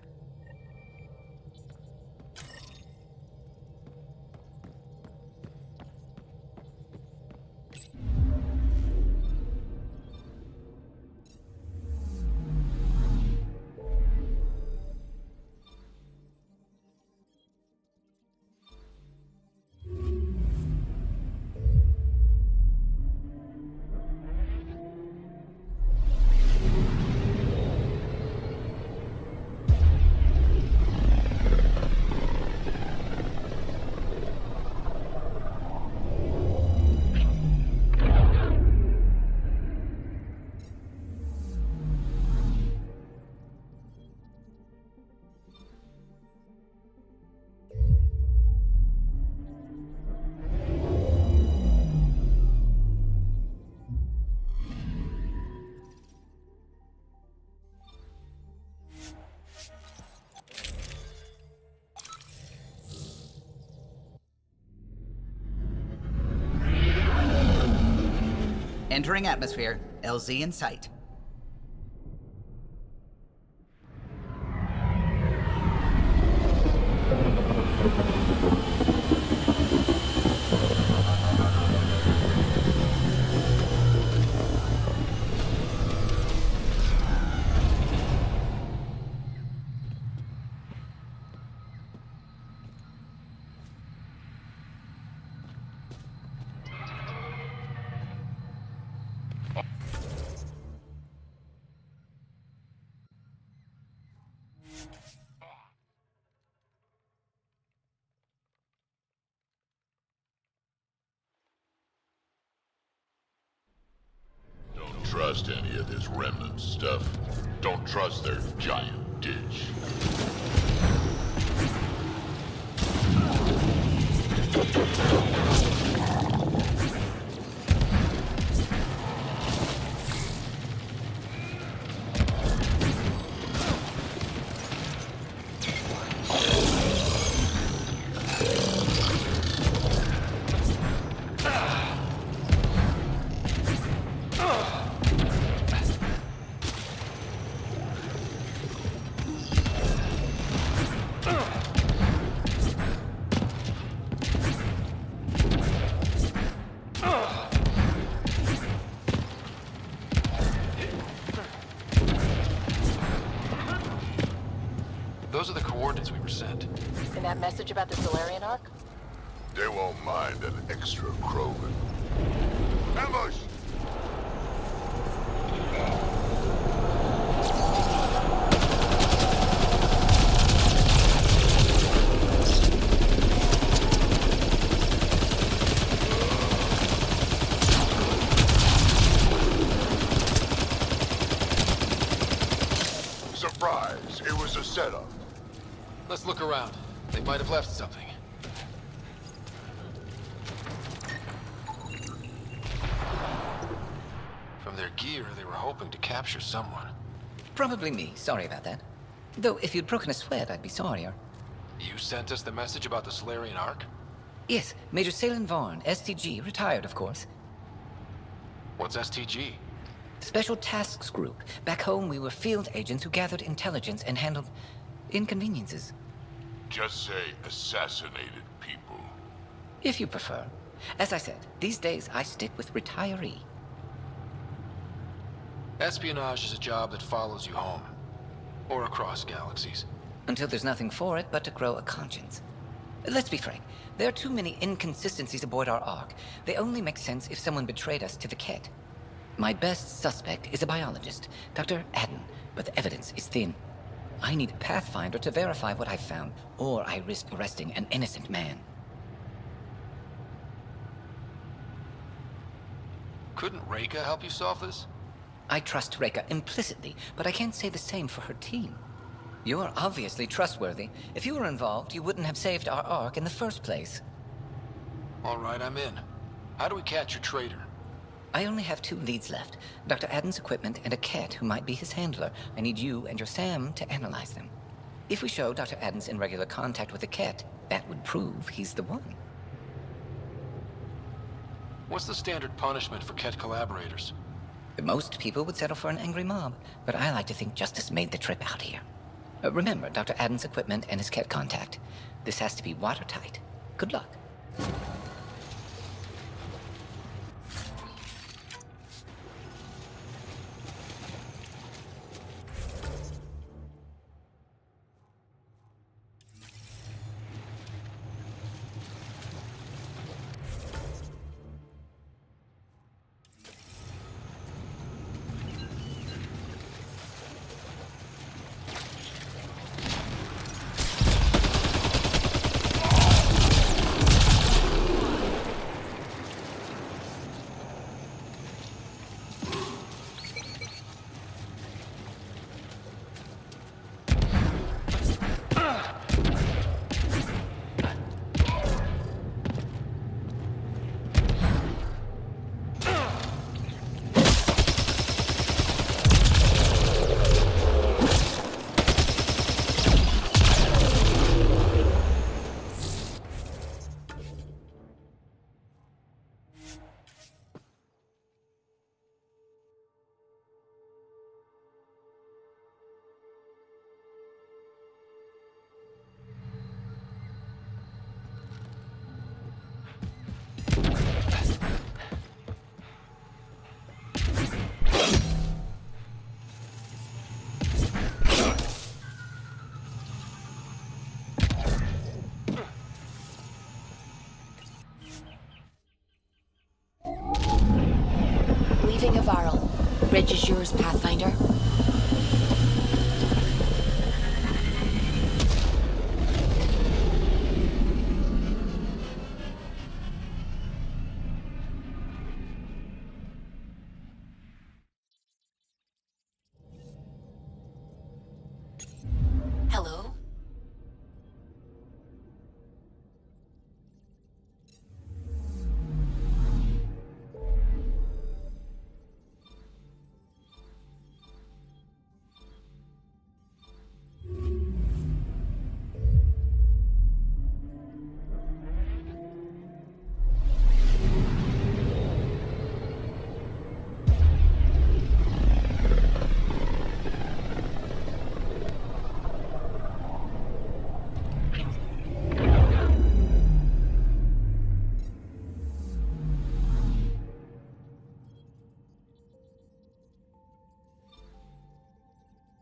Entering atmosphere. LZ in sight. Don't trust any of this remnant stuff. Don't trust their giant ditch. Those are the coordinates we were sent. And that message about the Solarian Ark? They won't mind an extra Krogan. Ambush! Surprise! It was a setup. Let's look around. They might have left something. From their gear, they were hoping to capture someone. Probably me. Sorry about that. Though, if you'd broken a sweat, I'd be sorrier. You sent us the message about the Solarian Ark? Yes, Major Salin Vaughn, STG, retired, of course. What's STG? Special Tasks Group. Back home, we were field agents who gathered intelligence and handled inconveniences. Just say assassinated people. If you prefer. As I said, these days I stick with retiree. Espionage is a job that follows you home. Or across galaxies. Until there's nothing for it but to grow a conscience. Let's be frank. There are too many inconsistencies aboard our Ark. They only make sense if someone betrayed us to the Ket. My best suspect is a biologist, Dr. Adden, but the evidence is thin. I need a Pathfinder to verify what I've found, or I risk arresting an innocent man. Couldn't Reika help you solve this? I trust Reika implicitly, but I can't say the same for her team. You're obviously trustworthy. If you were involved, you wouldn't have saved our Ark in the first place. All right, I'm in. How do we catch your traitor? I only have 2 leads left. Dr. Adden's equipment and a Ket who might be his handler. I need you and your Sam to analyze them. If we show Dr. Adden's in regular contact with a Ket, that would prove he's the one. What's the standard punishment for Ket collaborators? Most people would settle for an angry mob, but I like to think justice made the trip out here. Remember Dr. Adden's equipment and his Ket contact. This has to be watertight. Good luck. Leaving Avarl. Bridge is yours, Pathfinder. Hello?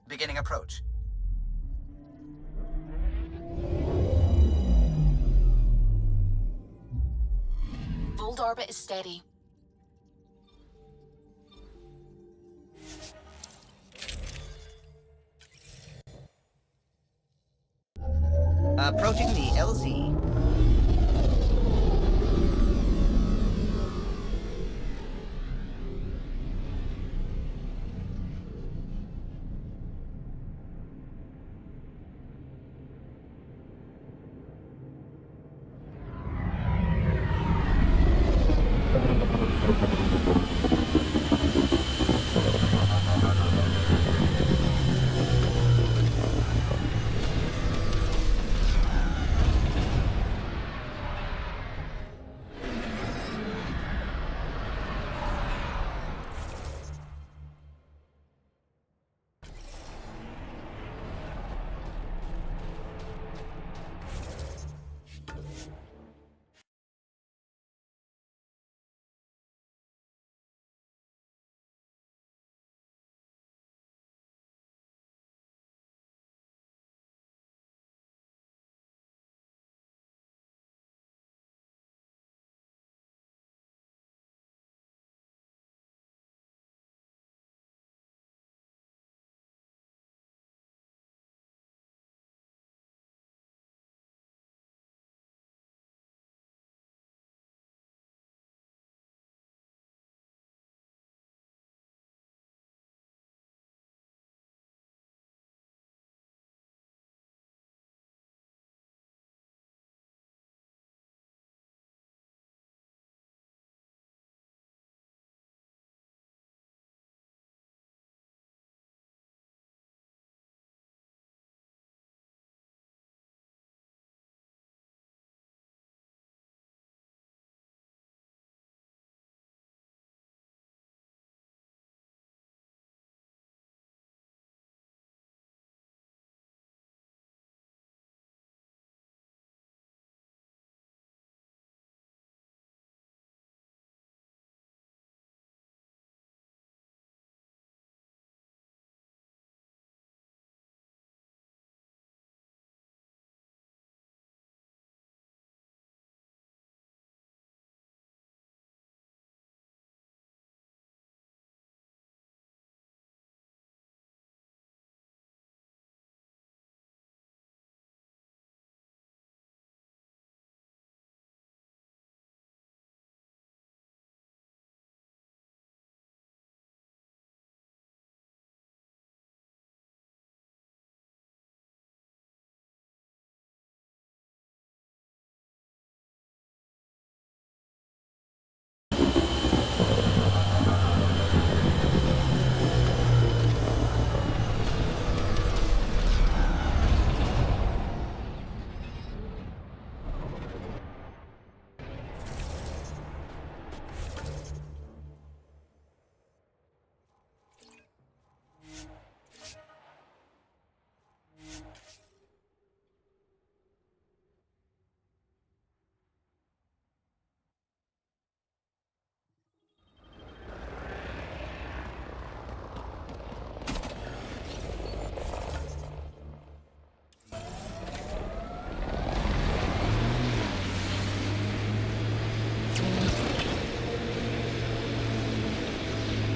Beginning approach. Fold orbit is steady. Approaching the LZ.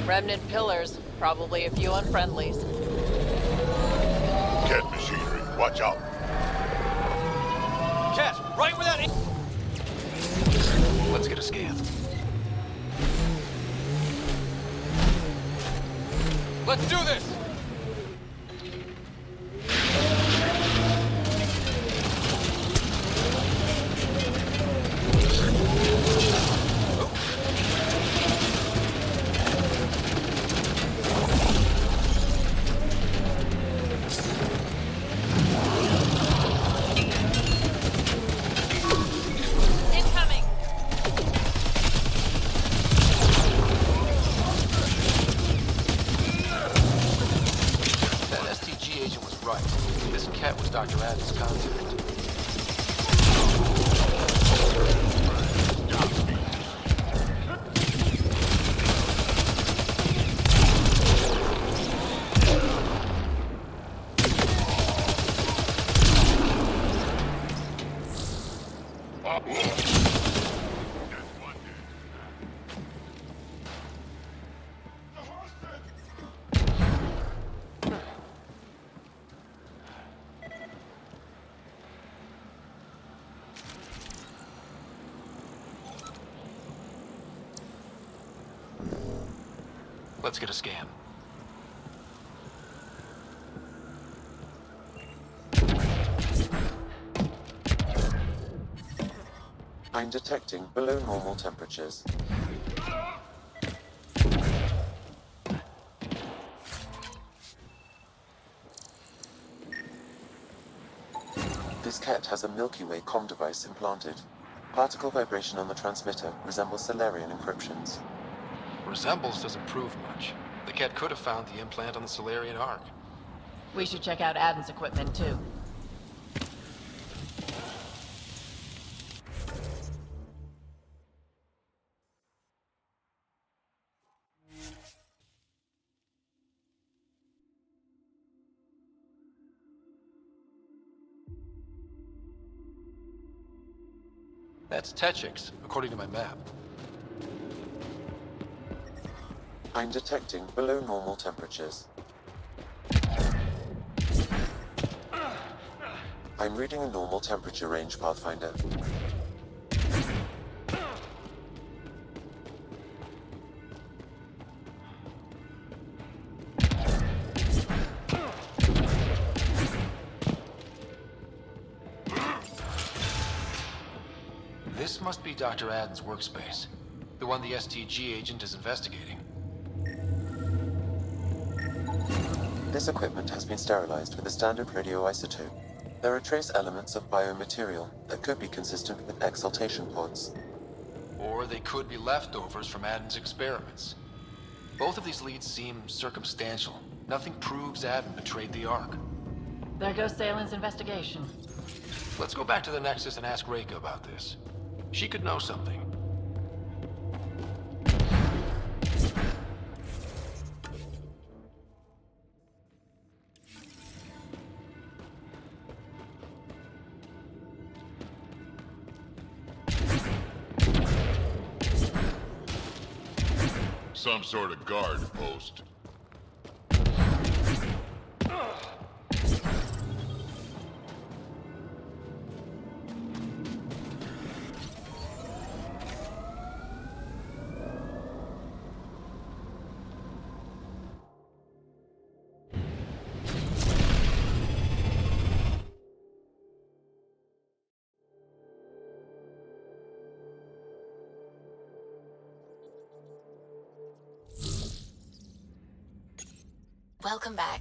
Remnant pillars, probably a few unfriendlies. Cat machinery, watch out. Cat, right where that... Let's get a scan. Let's do this! Incoming! That STG agent was right. This cat was Dr. Adams' contact. Let's get a scan. I'm detecting below normal temperatures. This cat has a Milky Way comm device implanted. Particle vibration on the transmitter resembles Solarian encryptions. Resembles doesn't prove much. The cat could have found the implant on the Solarian Ark. We should check out Adam's equipment, too. That's Techix, according to my map. I'm detecting below normal temperatures. I'm reading a normal temperature range, Pathfinder. This must be Dr. Adams' workspace. The one the STG agent is investigating. This equipment has been sterilized with a standard radioisotope. There are trace elements of biomaterial that could be consistent with exaltation pods. Or they could be leftovers from Adam's experiments. Both of these leads seem circumstantial. Nothing proves Adam betrayed the Ark. There goes Salen's investigation. Let's go back to the Nexus and ask Reika about this. She could know something. Some sort of guard post. Welcome back.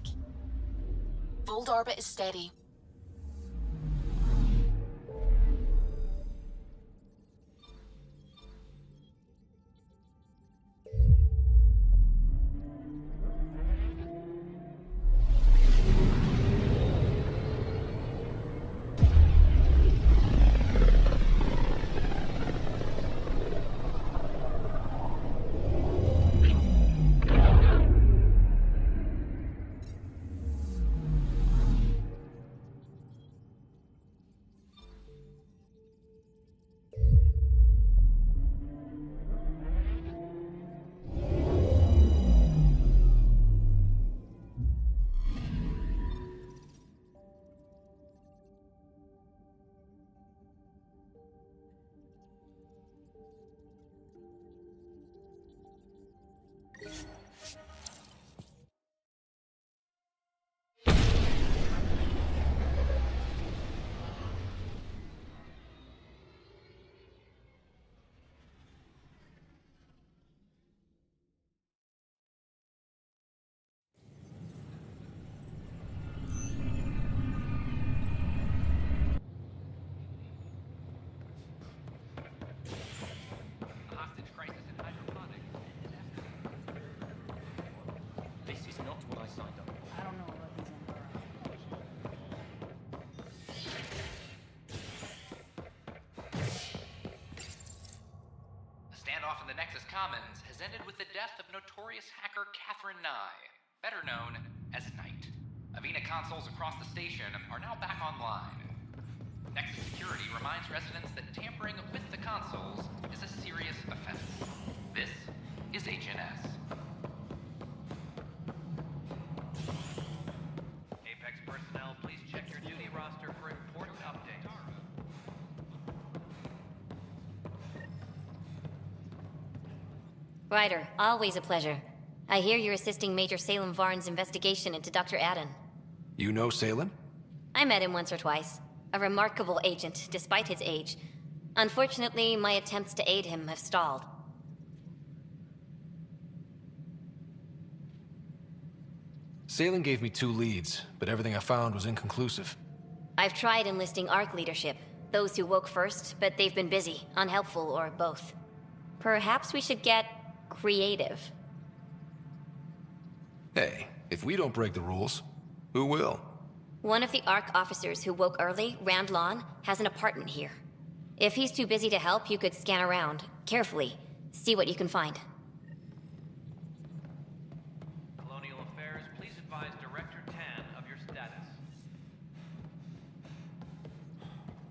Fold orbit is steady. standoff in the Nexus Commons has ended with the death of notorious hacker Catherine Nye, better known as Knight. Avena consoles across the station are now back online. Nexus Security reminds residents that tampering with the consoles is a serious offense. This is HNS. Apex personnel, please check your duty roster for important updates. Ryder, always a pleasure. I hear you're assisting Major Salem Varn's investigation into Dr. Adden. You know Salem? I met him once or twice. A remarkable agent, despite his age. Unfortunately, my attempts to aid him have stalled. Salem gave me 2 leads, but everything I found was inconclusive. I've tried enlisting ARC leadership. Those who woke first, but they've been busy, unhelpful, or both. Perhaps we should get creative. Hey, if we don't break the rules, who will? One of the ARC officers who woke early, Rand Lon, has an apartment here. If he's too busy to help, you could scan around, carefully, see what you can find. Colonial Affairs, please advise Director Tan of your status.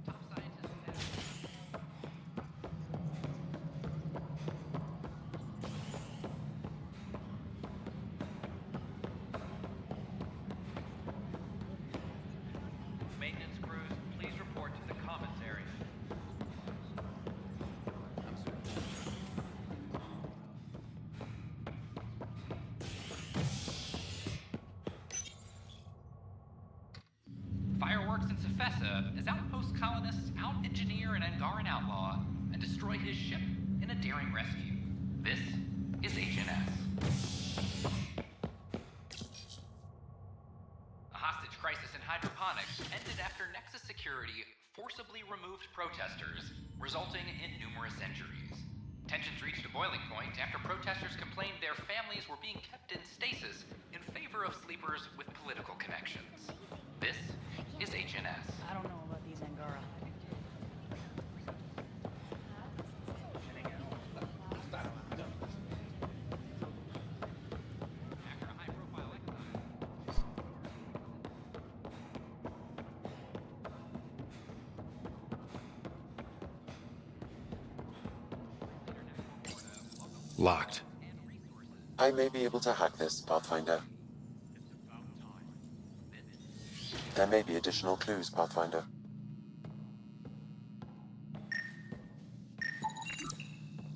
Top scientist. Maintenance crews, please report to the commons area. Fireworks in Cephessa as outpost colonists out-engineer an Angaran outlaw and destroy his ship in a daring rescue. This is HNS. A hostage crisis in hydroponics ended after Nexus Security forcibly removed protesters, resulting in numerous injuries. Tensions reached a boiling point after protesters complained their families were being kept in stasis in favor of sleepers with political connections. This is HNS. I don't know about these Angara. Locked. I may be able to hack this, Pathfinder. There may be additional clues, Pathfinder.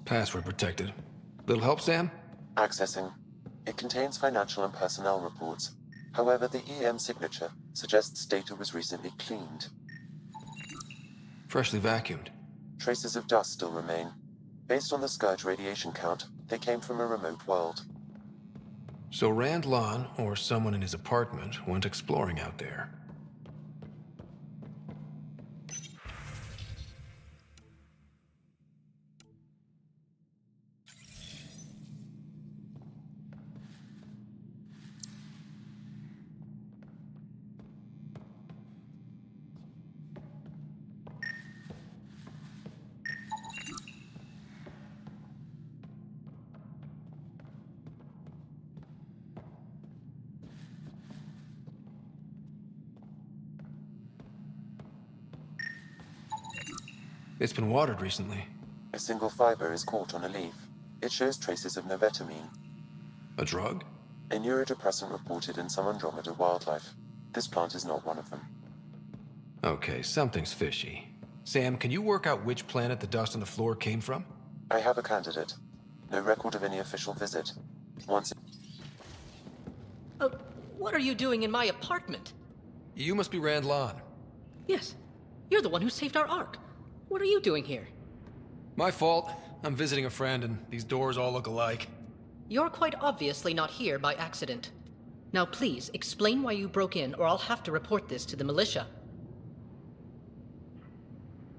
Password protected. Little help, Sam? Accessing. It contains financial and personnel reports. However, the EM signature suggests data was recently cleaned. Freshly vacuumed. Traces of dust still remain. Based on the Scourge radiation count, they came from a remote world. So Rand Lon, or someone in his apartment, went exploring out there. It's been watered recently. A single fiber is caught on a leaf. It shows traces of novetamine. A drug? A neurodepressant reported in some Andromeda wildlife. This plant is not one of them. Okay, something's fishy. Sam, can you work out which planet the dust on the floor came from? I have a candidate. No record of any official visit. Once... What are you doing in my apartment? You must be Rand Lon. Yes. You're the one who saved our Ark. What are you doing here? My fault. I'm visiting a friend, and these doors all look alike. You're quite obviously not here by accident. Now please, explain why you broke in, or I'll have to report this to the militia.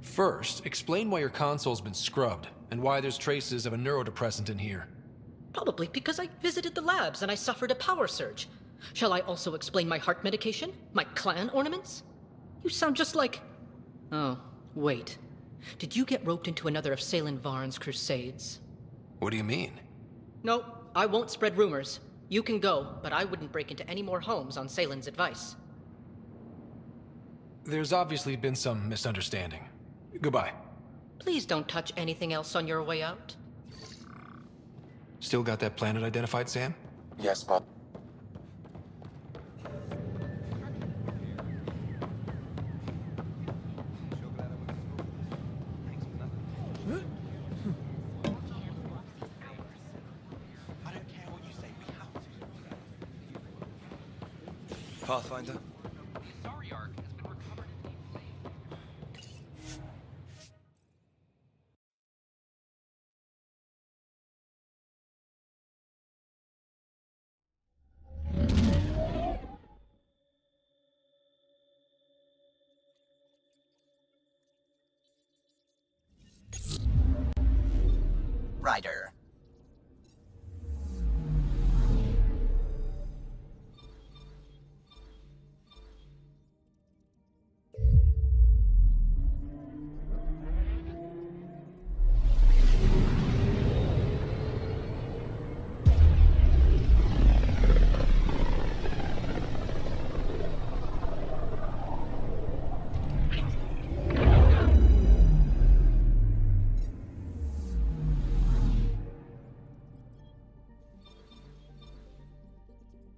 First, explain why your console's been scrubbed, and why there's traces of a neurodepressant in here. Probably because I visited the labs and I suffered a power surge. Shall I also explain my heart medication? My clan ornaments? You sound just like... Oh, wait. Did you get roped into another of Salem Varn's crusades? What do you mean? No, I won't spread rumors. You can go, but I wouldn't break into any more homes on Salen's advice. There's obviously been some misunderstanding. Goodbye. Please don't touch anything else on your way out. Still got that planet identified, Sam? Yes, Bob. Pathfinder? Sorry arc has been recovered in Ryder.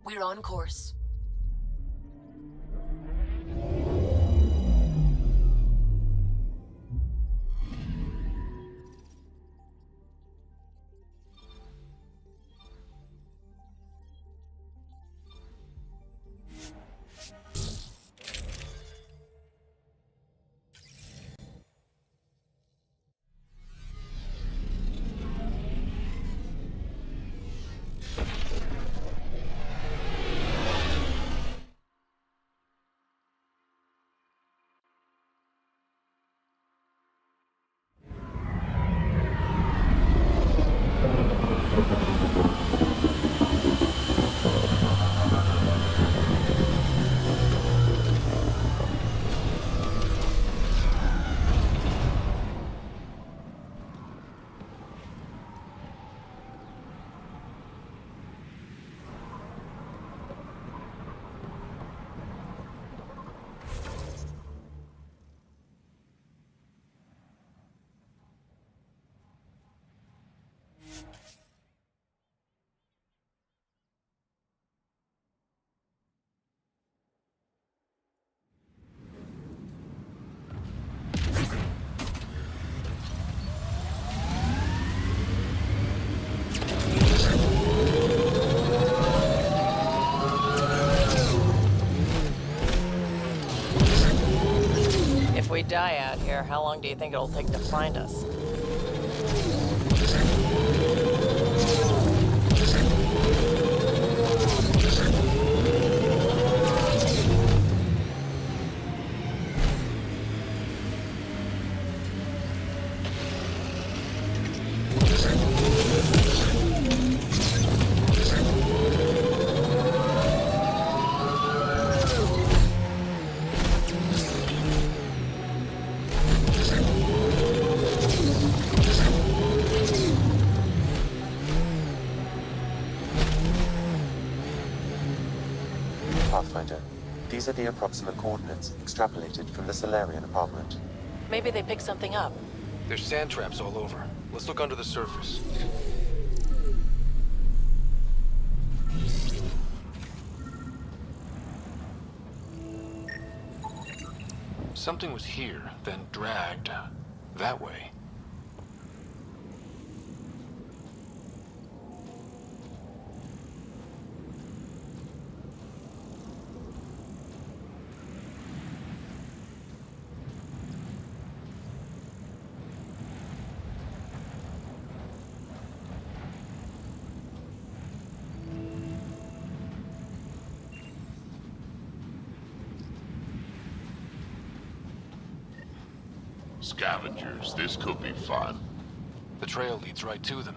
We're on course. If we die out here, how long do you think it'll take to find us? Pathfinder, these are the approximate coordinates extrapolated from the Solarian apartment. Maybe they picked something up. There's sand traps all over. Let's look under the surface. Something was here, then dragged that way. Scavengers, this could be fun. The trail leads right to them.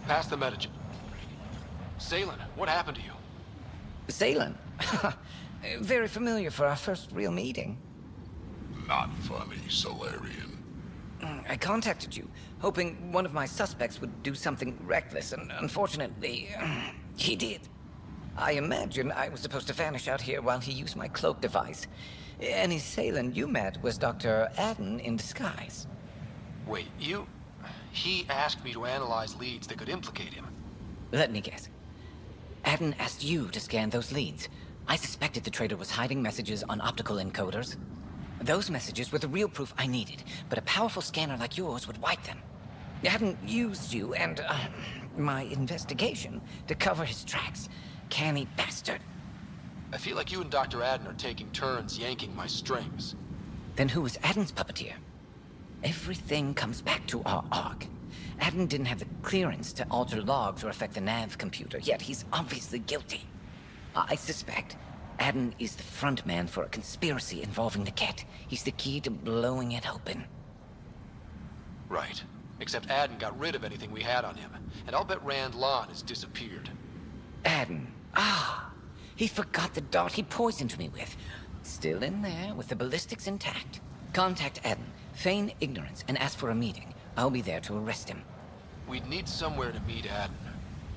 Pass the metagen. Salen, what happened to you? Salen? Very familiar for our first real meeting. Not funny, Solarian. I contacted you, hoping one of my suspects would do something reckless, and unfortunately, he did. I imagine I was supposed to vanish out here while he used my cloak device. Any Salen you met was Dr. Adden in disguise. Wait, He asked me to analyze leads that could implicate him. Let me guess. Adden asked you to scan those leads. I suspected the traitor was hiding messages on optical encoders. Those messages were the real proof I needed, but a powerful scanner like yours would wipe them. Adden used you and, my investigation to cover his tracks. Canny bastard. I feel like you and Dr. Adden are taking turns yanking my strings. Then who was Adden's puppeteer? Everything comes back to our arc. Adden didn't have the clearance to alter logs or affect the nav computer, yet he's obviously guilty. I suspect Adden is the front man for a conspiracy involving the Ket. He's the key to blowing it open. Right. Except Adden got rid of anything we had on him, and I'll bet Rand Lon has disappeared. Adden. He forgot the dart he poisoned me with. Still in there, with the ballistics intact. Contact Adden, feign ignorance, and ask for a meeting. I'll be there to arrest him. We'd need somewhere to meet Adden.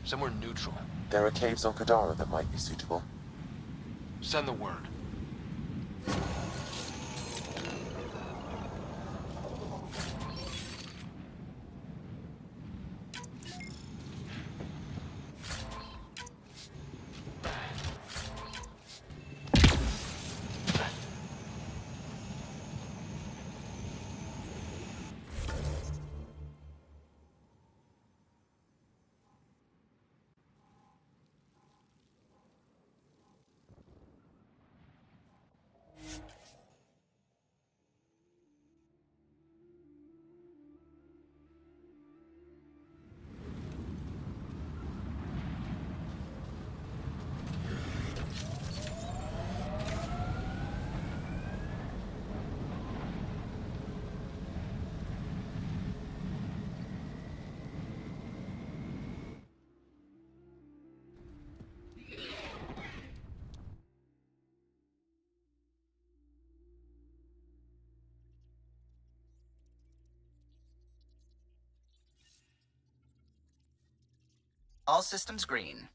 Somewhere neutral. There are caves on Kadara that might be suitable. Send the word. All systems green.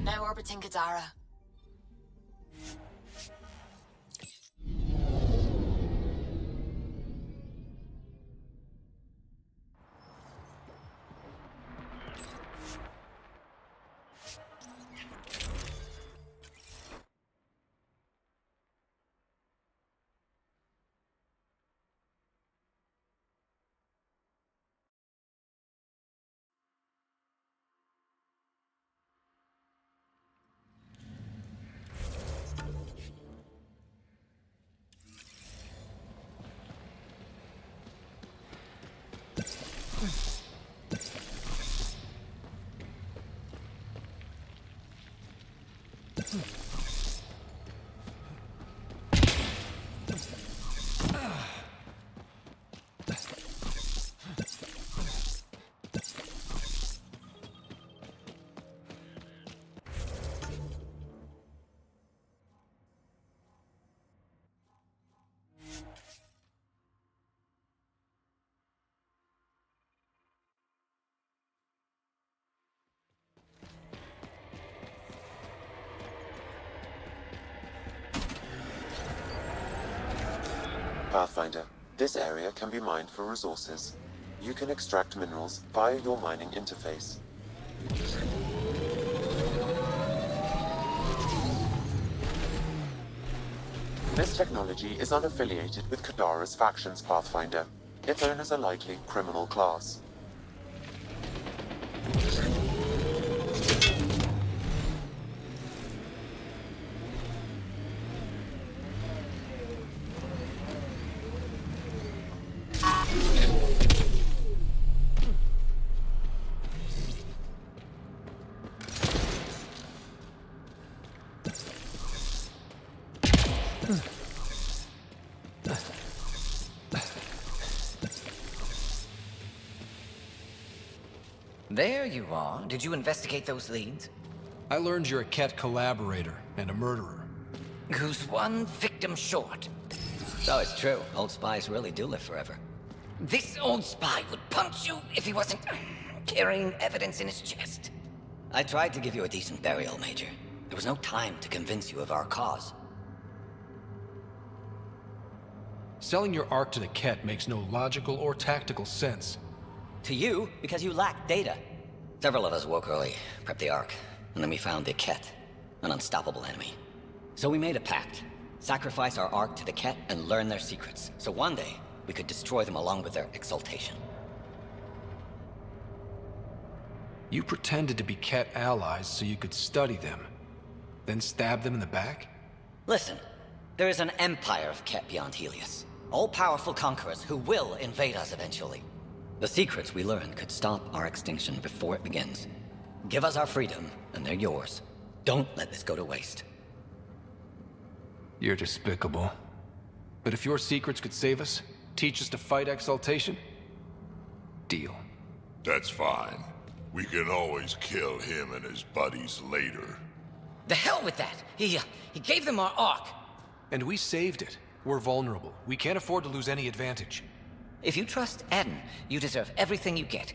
Now orbiting Kadara. Pathfinder, This area can be mined for resources. You can extract minerals via your mining interface. This technology is unaffiliated with Kadara's factions, Pathfinder. Its owners are likely criminal class. There you are. Did you investigate those leads? I learned you're a Ket collaborator and a murderer. Who's one victim short? So it's true. Old spies really do live forever. This old spy would punch you if he wasn't carrying evidence in his chest. I tried to give you a decent burial, Major. There was no time to convince you of our cause. Selling your Ark to the Ket makes no logical or tactical sense. To you, because you lack data. Several of us woke early, prepped the Ark, and then we found the Ket, an unstoppable enemy. So we made a pact. Sacrifice our Ark to the Ket and learn their secrets, so one day we could destroy them along with their exaltation. You pretended to be Ket allies so you could study them, then stab them in the back? Listen, there is an empire of Ket beyond Helios. All-powerful conquerors who will invade us eventually. The secrets we learn could stop our extinction before it begins. Give us our freedom, and they're yours. Don't let this go to waste. You're despicable. But if your secrets could save us, teach us to fight exaltation, deal. That's fine. We can always kill him and his buddies later. The hell with that! He gave them our Ark. And we saved it. We're vulnerable. We can't afford to lose any advantage. If you trust Aden, you deserve everything you get.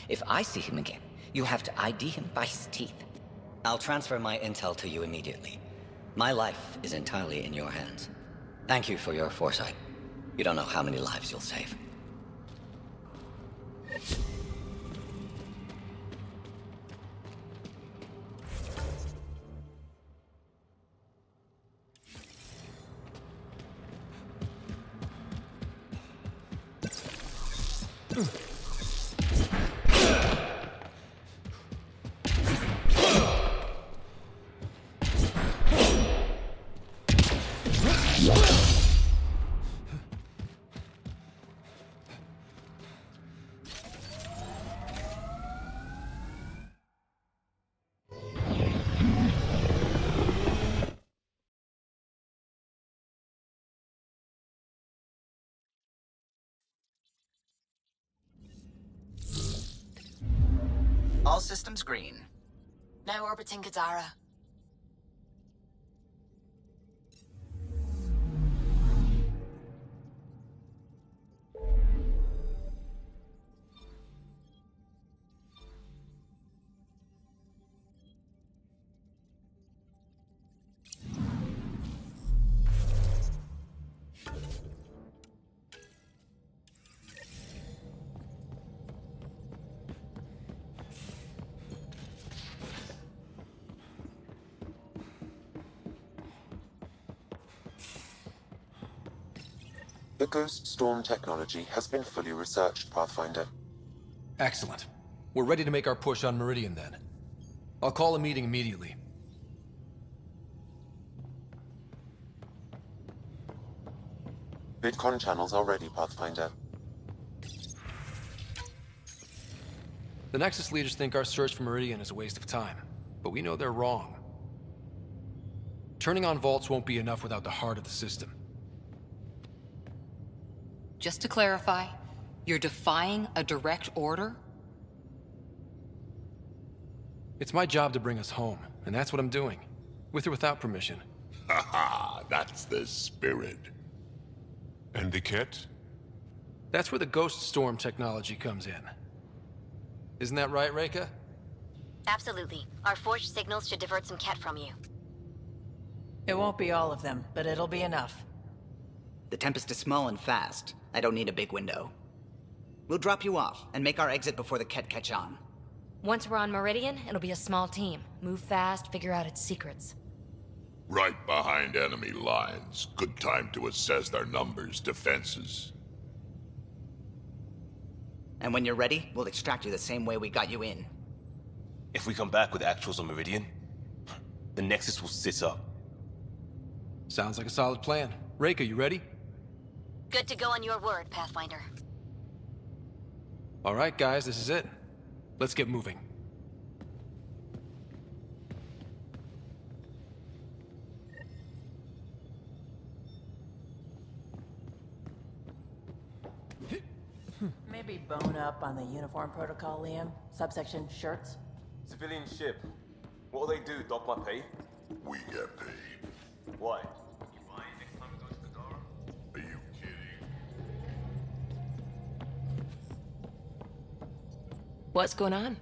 If I see him again, you'll have to ID him by his teeth. I'll transfer my intel to you immediately. My life is entirely in your hands. Thank you for your foresight. You don't know how many lives you'll save. All systems green. Now orbiting Kadara. The Ghost Storm technology has been fully researched, Pathfinder. Excellent. We're ready to make our push on Meridian then. I'll call a meeting immediately. VidCon channels are ready, Pathfinder. The Nexus leaders think our search for Meridian is a waste of time, but we know they're wrong. Turning on vaults won't be enough without the heart of the system. Just to clarify, you're defying a direct order? It's my job to bring us home, and that's what I'm doing. With or without permission. Haha, that's the spirit. And the kit? That's where the Ghost Storm technology comes in. Isn't that right, Reika? Absolutely. Our forged signals should divert some Ket from you. It won't be all of them, but it'll be enough. The Tempest is small and fast. I don't need a big window. We'll drop you off and make our exit before the Ket catch on. Once we're on Meridian, it'll be a small team. Move fast, figure out its secrets. Right behind enemy lines. Good time to assess their numbers, defenses. And when you're ready, we'll extract you the same way we got you in. If we come back with actuals on Meridian, the Nexus will sit up. Sounds like a solid plan. Reika, you ready? Good to go on your word, Pathfinder. All right, guys, this is it. Let's get moving. Maybe bone up on the uniform protocol, Liam. Subsection shirts. Civilian ship. What'll they do, dock my pay? We get paid. Why? Are you kidding? What's going on?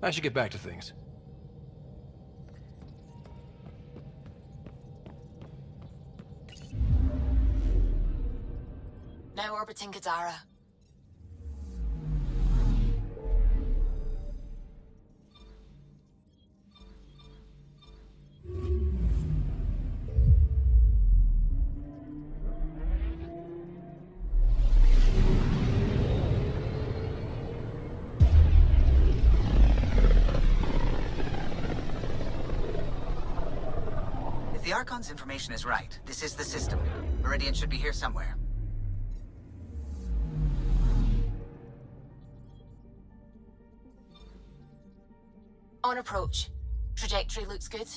I should get back to things. Now orbiting Gadara. If the Archon's information is right, this is the system. Meridian should be here somewhere. On approach. Trajectory looks good.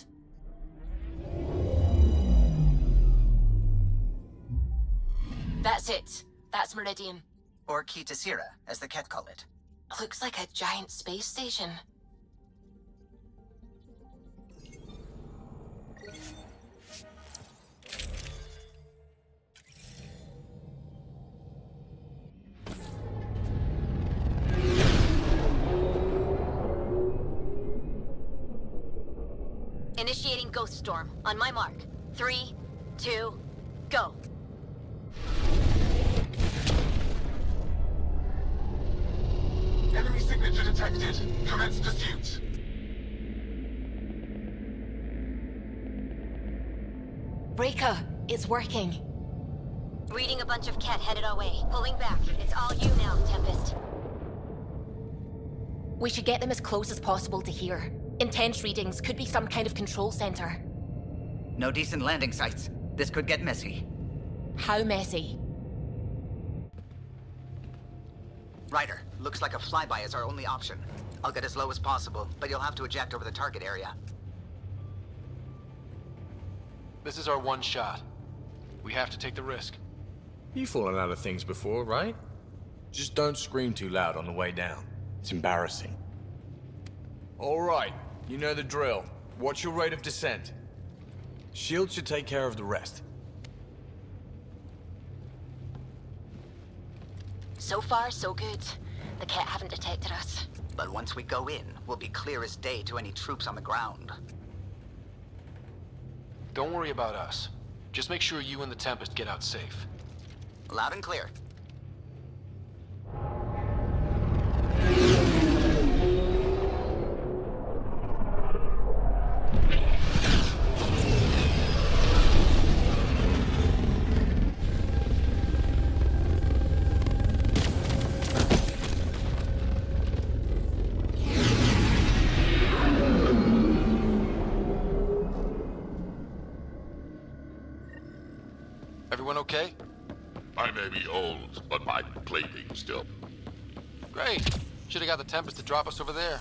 That's it. That's Meridian. Or Kitasira, as the Ket call it. Looks like a giant space station. Initiating Ghost Storm. On my mark. 3, 2, go. Enemy signature detected. Commence pursuit. Breaker, it's working. Reading a bunch of Ket headed our way. Pulling back. It's all you now, Tempest. We should get them as close as possible to here. Intense readings could be some kind of control center. No decent landing sites. This could get messy. How messy? Ryder, looks like a flyby is our only option. I'll get as low as possible, but you'll have to eject over the target area. This is our one shot. We have to take the risk. You've fallen out of things before, right? Just don't scream too loud on the way down. It's embarrassing. All right, you know the drill. What's your rate of descent? Shield should take care of the rest. So far, so good. The Ket haven't detected us. But once we go in, we'll be clear as day to any troops on the ground. Don't worry about us. Just make sure you and the Tempest get out safe. Loud and clear. Everyone okay? I may be old, but my plating still. Great. Should have got the Tempest to drop us over there.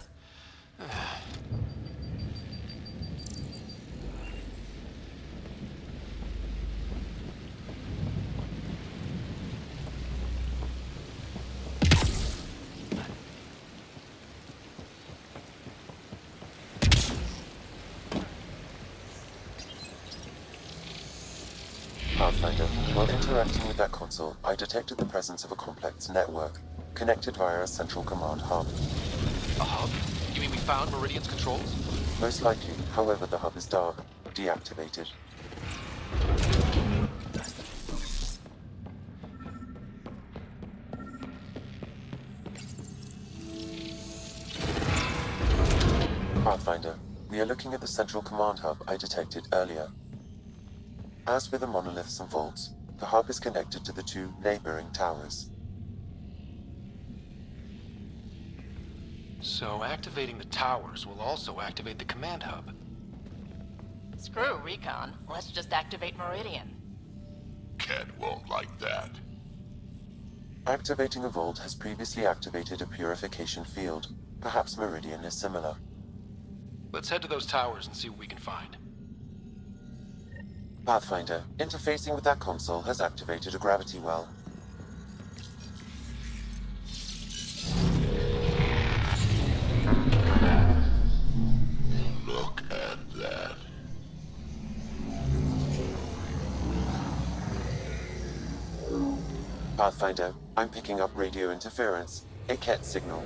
Pathfinder, while interacting with that console, I detected the presence of a complex network, connected via a central command hub. A hub? You mean we found Meridian's controls? Most likely, however, the hub is dark, deactivated. Pathfinder, we are looking at the central command hub I detected earlier. As with the monoliths and vaults, the hub is connected to the two neighboring towers. So activating the towers will also activate the command hub. Screw recon. Let's just activate Meridian. Cat won't like that. Activating a vault has previously activated a purification field. Perhaps Meridian is similar. Let's head to those towers and see what we can find. Pathfinder, interfacing with that console has activated a gravity well. Look at that. Pathfinder, I'm picking up radio interference. A Ket signal.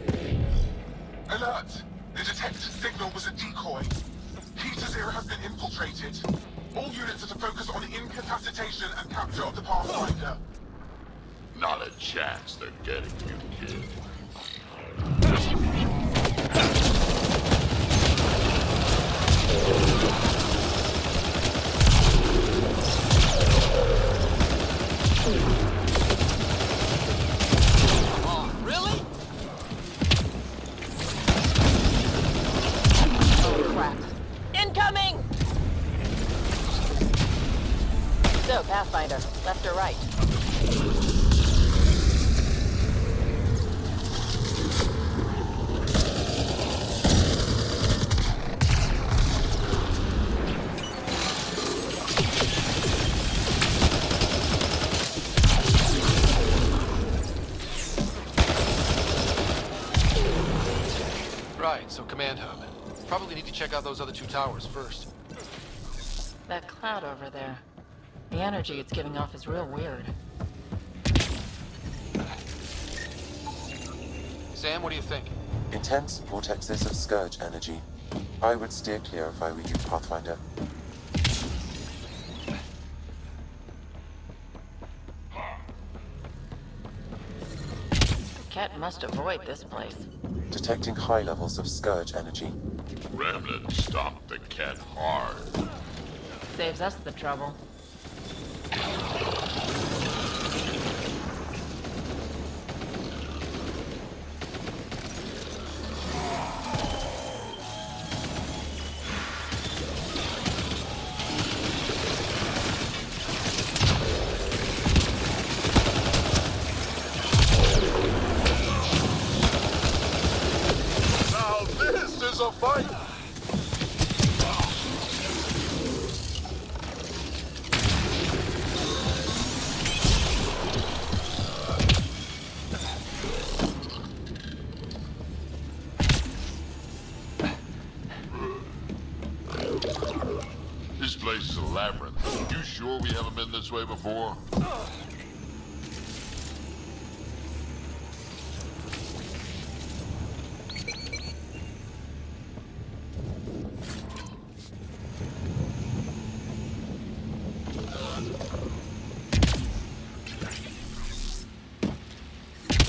Alert! The detected signal was a decoy. Peter's ear has been infiltrated. All units are to focus on incapacitation and capture of the Pathfinder. Not a chance they're getting you, kid. Oh, really? Oh, crap. Incoming! So, Pathfinder, left or right? Right, so command hub. Probably need to check out those other two towers first. That cloud over there. The energy it's giving off is real weird. Sam, what do you think? Intense vortexes of scourge energy. I would steer clear if I were you, Pathfinder. Ket must avoid this place. Detecting high levels of scourge energy. Remnant stomped the cat hard. Saves us the trouble. Now this is a fight! This place is a labyrinth. You sure we haven't been this way before?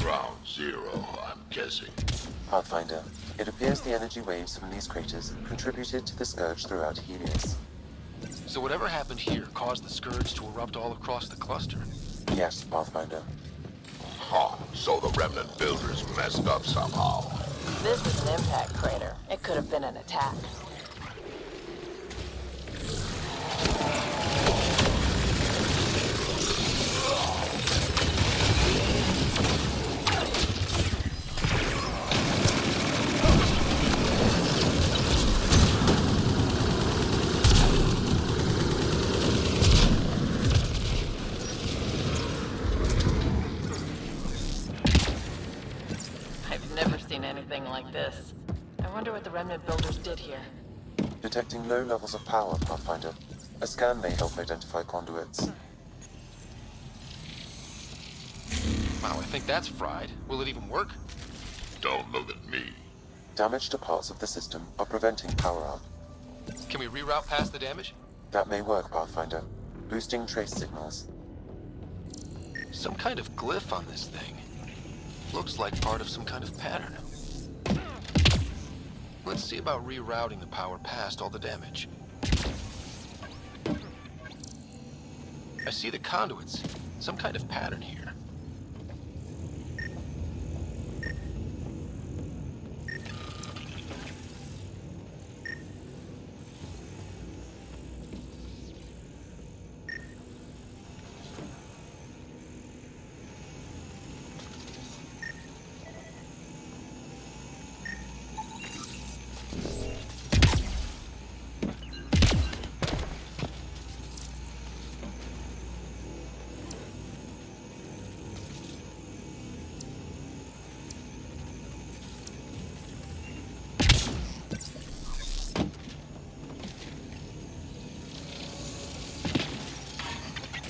Ground zero, I'm guessing. Pathfinder, it appears the energy waves from these craters contributed to the scourge throughout Helios. So whatever happened here caused the scourge to erupt all across the cluster. Yes, Pathfinder. Huh, so the remnant builders messed up somehow. This is an impact crater. It could have been an attack. I've never seen anything like this. I wonder what the remnant builders did here. Detecting low levels of power, Pathfinder. A scan may help identify conduits. Wow, I think that's fried. Will it even work? Don't look at me. Damage to parts of the system are preventing power up. Can we reroute past the damage? That may work, Pathfinder. Boosting trace signals. Some kind of glyph on this thing. Looks like part of some kind of pattern. Let's Let's see about rerouting the power past all the damage. I see the conduits. Some kind of pattern here.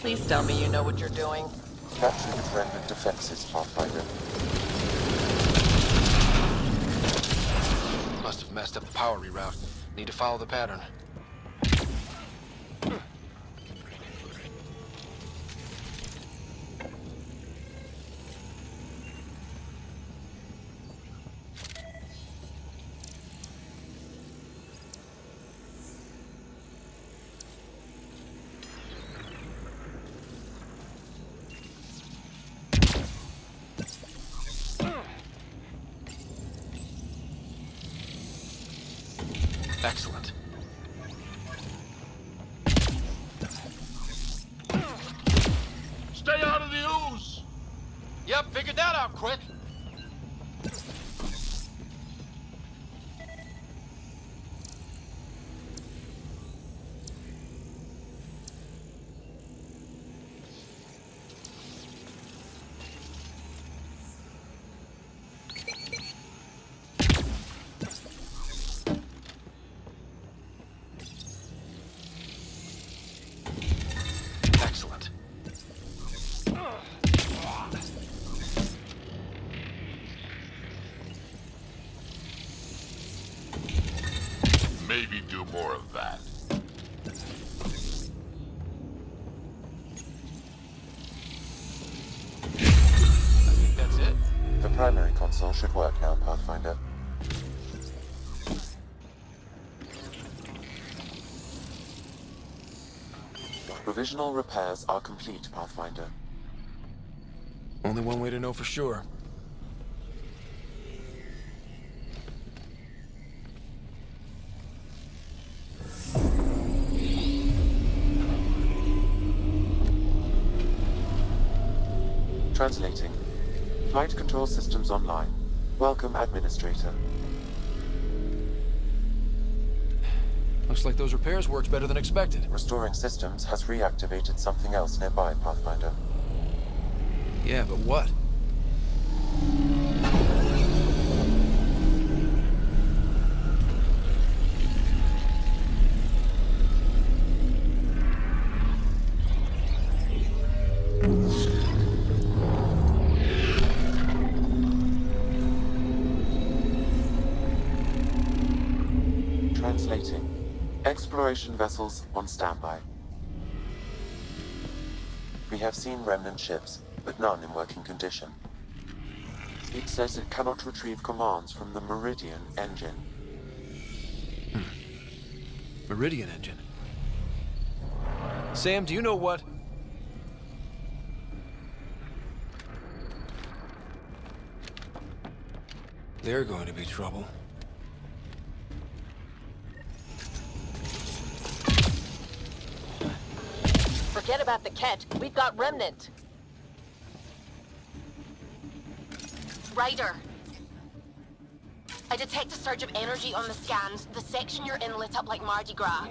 Please tell me you know what you're doing. Capturing with remnant defenses, Pathfinder. Must have messed up the power reroute. Need to follow the pattern. Excellent. Stay out of the ooze! Yep, figured that out quick. Excellent. Maybe do more of that. I think that's it. The primary console should work now, Pathfinder. Provisional repairs are complete, Pathfinder. Only one way to know for sure. Translating. Flight control systems online. Welcome, Administrator. Looks like those repairs worked better than expected. Restoring systems has reactivated something else nearby, Pathfinder. Yeah, but what? Translating. Exploration vessels on standby. We have seen remnant ships, but none in working condition. It says it cannot retrieve commands from the Meridian engine. Meridian engine. Sam, do you know what? They're going to be trouble. Forget about the Ket. We've got Remnant. Ryder. I detect a surge of energy on the scans. The section you're in lit up like Mardi Gras.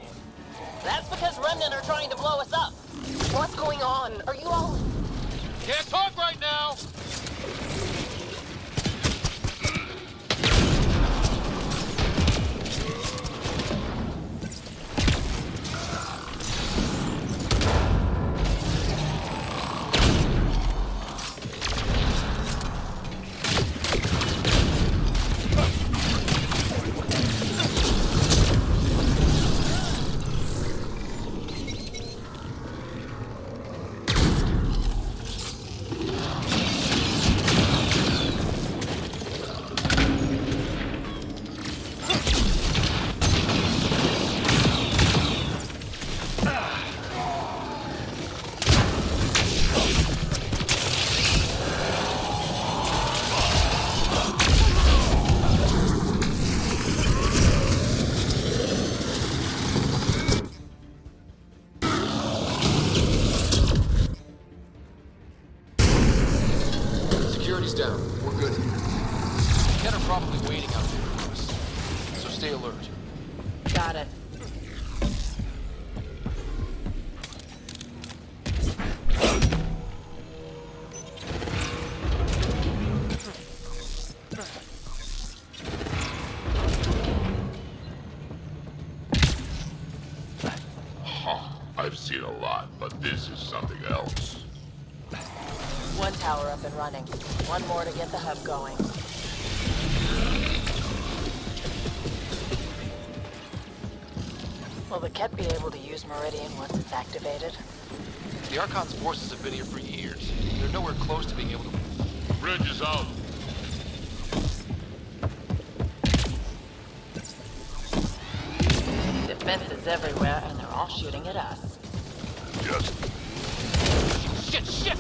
That's because Remnant are trying to blow us up. What's going on? Are you all... Can't talk right now! Got it. I've seen a lot, but this is something else. One tower up and running. One more to get the hub going. Will the Ket be able to use Meridian once it's activated? The Archon's forces have been here for years. They're nowhere close to being able to... Bridge is out. Defenses everywhere, and they're all shooting at us. Just... Shit!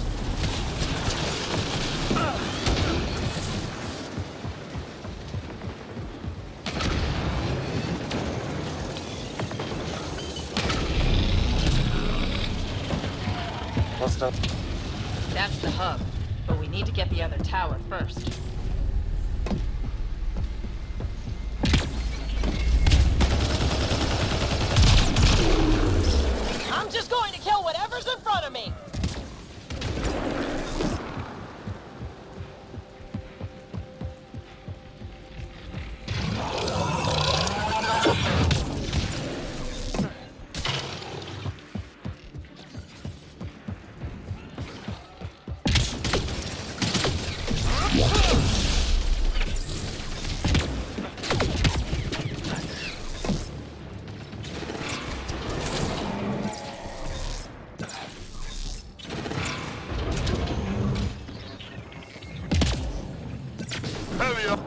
What's up? That's the hub, but we need to get the other tower first. I'm just going to kill whatever's in front of me! Heavy up.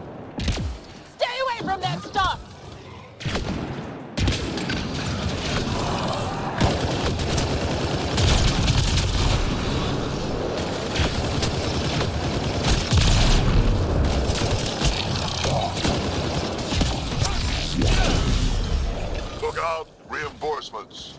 Stay away from that stuff! Look out! Reinforcements.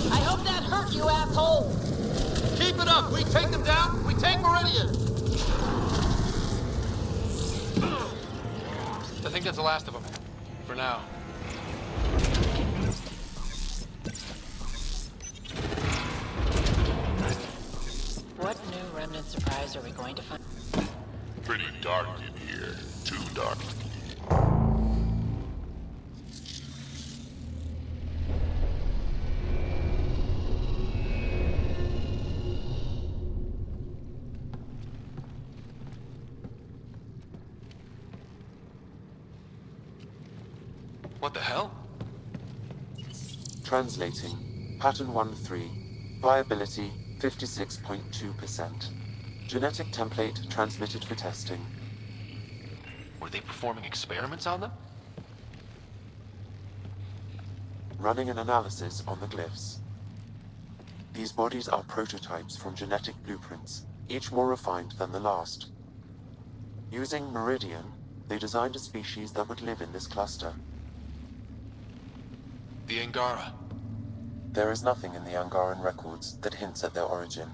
I hope that hurt you, asshole! Keep it up! We take them down, we take Meridian! I think that's the last of them. For now. What new remnant surprise are we going to find? Pretty dark in here. Too dark. What the hell? Translating. Pattern 1-3. Viability 56.2%. Genetic template transmitted for testing. Were they performing experiments on them? Running an analysis on the glyphs. These bodies are prototypes from genetic blueprints, each more refined than the last. Using Meridian, they designed a species that would live in this cluster. The Angara. There is nothing in the Angaran records that hints at their origin.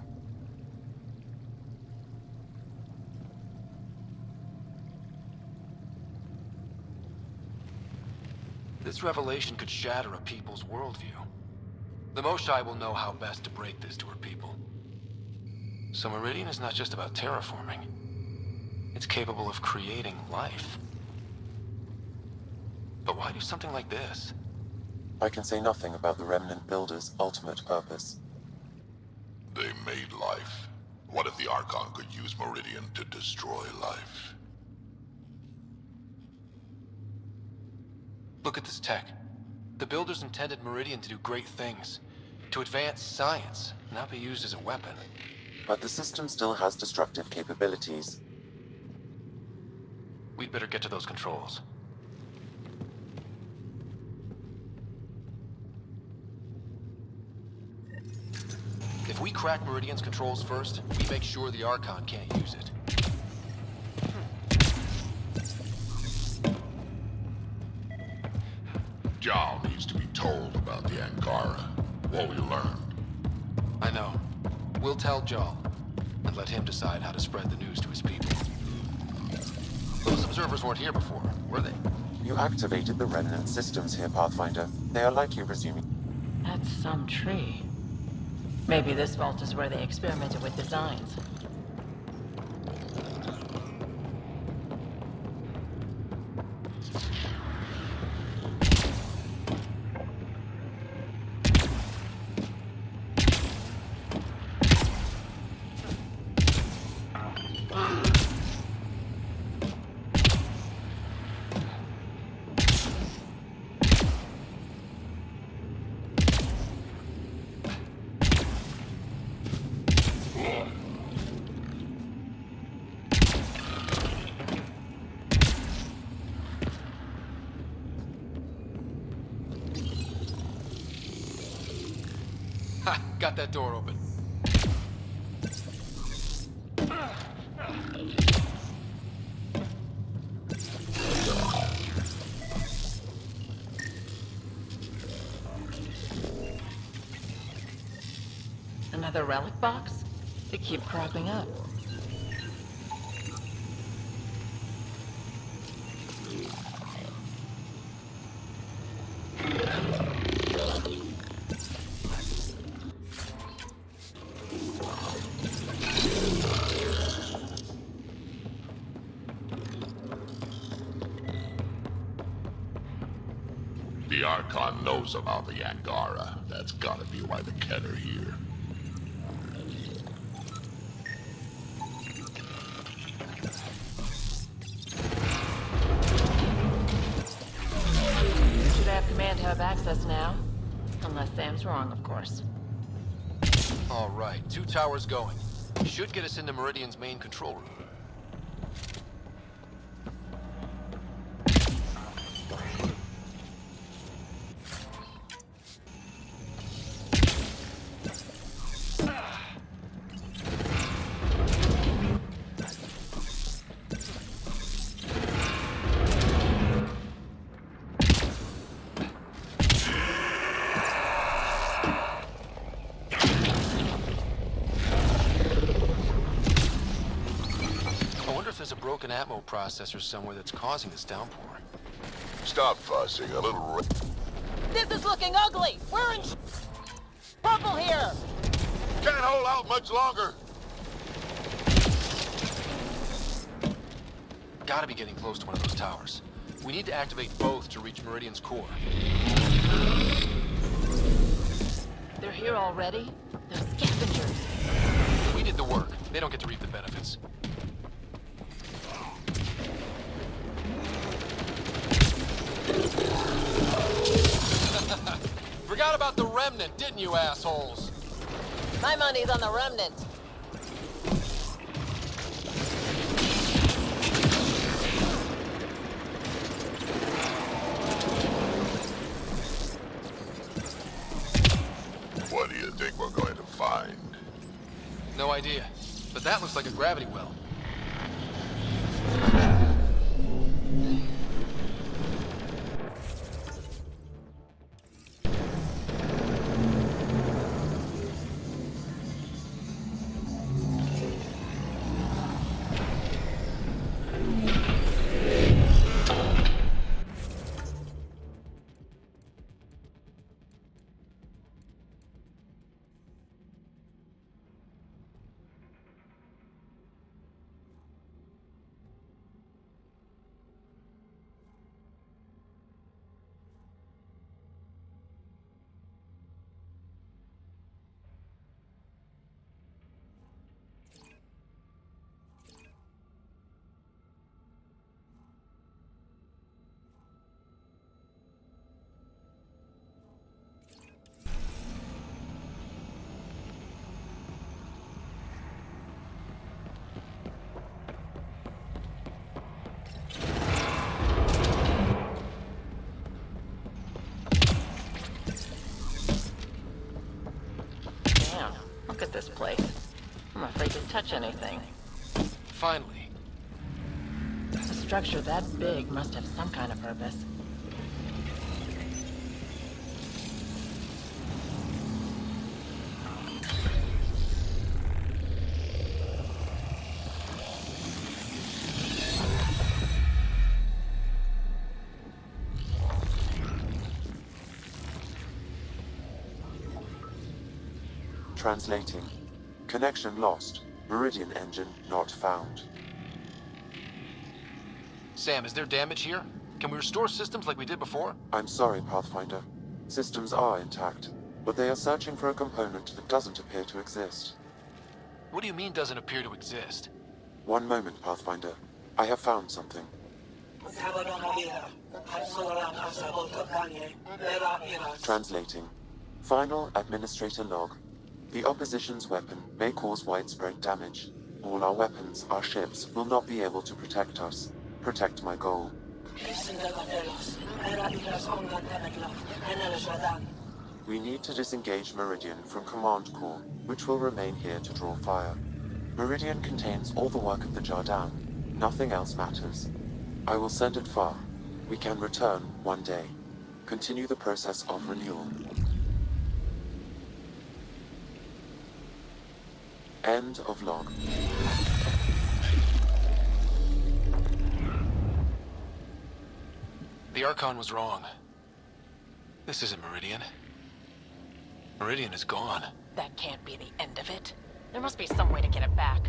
This revelation could shatter a people's worldview. The Moshai will know how best to break this to her people. So Meridian is not just about terraforming. It's capable of creating life. But why do something like this? I can say nothing about the Remnant Builder's ultimate purpose. They made life. What if the Archon could use Meridian to destroy life? Look at this tech. The Builders intended Meridian to do great things. To advance science, not be used as a weapon. But the system still has destructive capabilities. We'd better get to those controls. we crack Meridian's controls first, we make sure the Archon can't use it. Jal needs to be told about the Angara. What we learned. I know. We'll tell Jal, and let him decide how to spread the news to his people. Those observers weren't here before, were they? You activated the Remnant systems here, Pathfinder. They are likely resuming. That's some tree. Maybe this vault is where they experimented with designs. Ha! Got that door open. Another relic box? They keep cropping up. The Archon knows about the Angara. That's gotta be why the Ket are here. Should have command hub access now. Unless Sam's wrong, of course. All right, 2 towers going. Should get us into Meridian's main control room. There's a broken Atmo processor somewhere that's causing this downpour. Stop fussing, a little This is looking ugly! We're in trouble here! Can't hold out much longer! Gotta be getting close to one of those towers. We need to activate both to reach Meridian's core. They're here already? They're scavengers. We did the work. They don't get to reap the benefits. Forgot about the Remnant, didn't you, assholes? My money's on the Remnant. What do you think we're going to find? No idea. But that looks like a gravity well. Look at this place. I'm afraid to touch anything. Finally. A structure that big must have some kind of purpose. Translating. Connection lost. Meridian engine not found. Sam, is there damage here? Can we restore systems like we did before? I'm sorry, Pathfinder. Systems are intact, but they are searching for a component that doesn't appear to exist. What do you mean doesn't appear to exist? One moment, Pathfinder. I have found something. Translating. Final Administrator log. The opposition's weapon may cause widespread damage. All our weapons, our ships, will not be able to protect us. Protect my goal. We need to disengage Meridian from Command Core, which will remain here to draw fire. Meridian contains all the work of the Jardan. Nothing else matters. I will send it far. We can return one day. Continue the process of renewal. End of log. The Archon was wrong. This isn't Meridian. Meridian is gone. That can't be the end of it. There must be some way to get it back.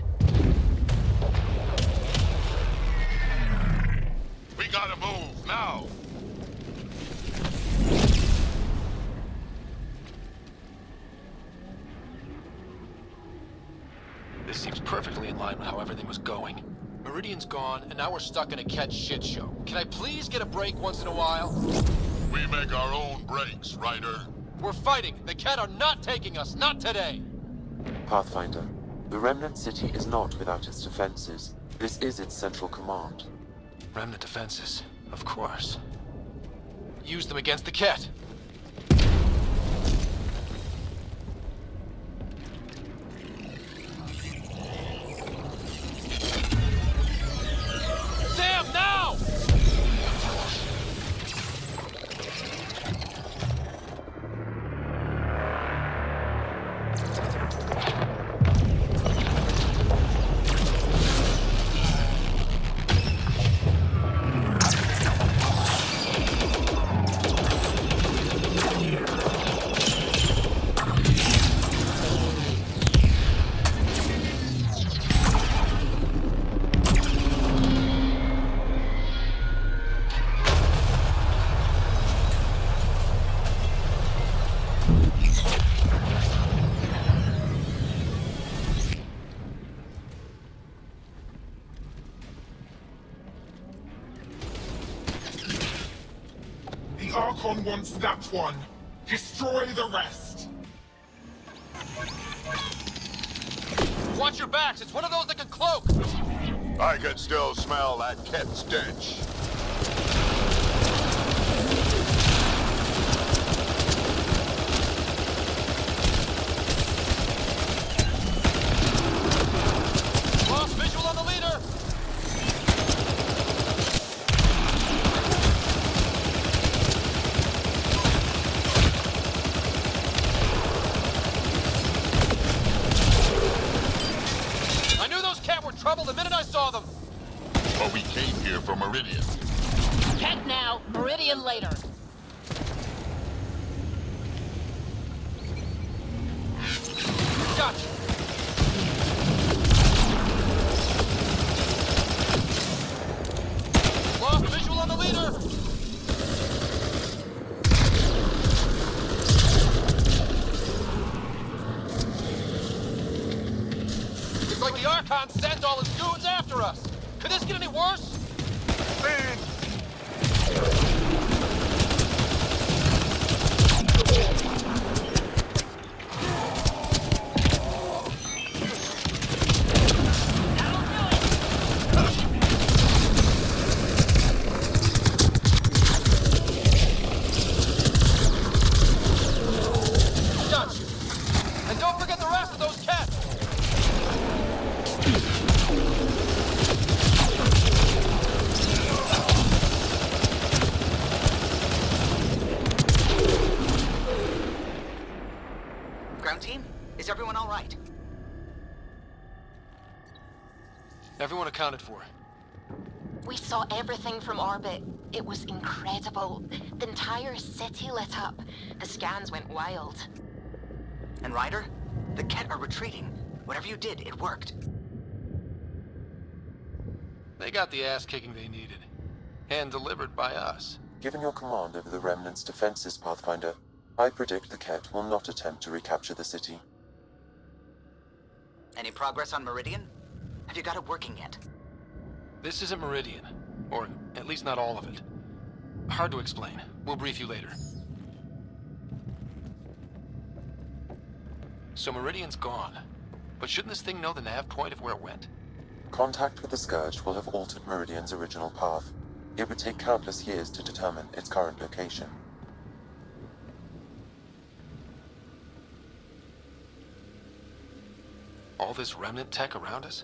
We gotta move, now! This seems perfectly in line with how everything was going. Meridian's gone, and now we're stuck in a Ket shit show. Can I please get a break once in a while? We make our own breaks, Ryder. We're fighting! The Ket are not taking us, not today! Pathfinder, the Remnant City is not without its defenses. This is its central command. Remnant defenses, of course. Use them against the Ket. Sam, now! The Archon wants that one. Destroy the rest. Watch your backs, it's one of those that can cloak! I can still smell that Ket stench. Lost visual on the leader! I knew those Ket were trouble the minute I saw them! But we came here for Meridian. Ket now, Meridian later. Gotcha! Lost visual on the leader! Looks like the Archon sent all his goons after us! Could this get any worse? Is everyone all right? Everyone accounted for. We saw everything from orbit. It was incredible. The entire city lit up. The scans went wild. And Ryder? The Ket are retreating. Whatever you did, it worked. They got the ass kicking they needed. And delivered by us. Given your command over the Remnant's defenses, Pathfinder, I predict the Ket will not attempt to recapture the city. Any progress on Meridian? Have you got it working yet? This isn't Meridian. Or at least not all of it. Hard to explain. We'll brief you later. So Meridian's gone. But shouldn't this thing know the nav point of where it went? Contact with the Scourge will have altered Meridian's original path. It would take countless years to determine its current location. All this remnant tech around us?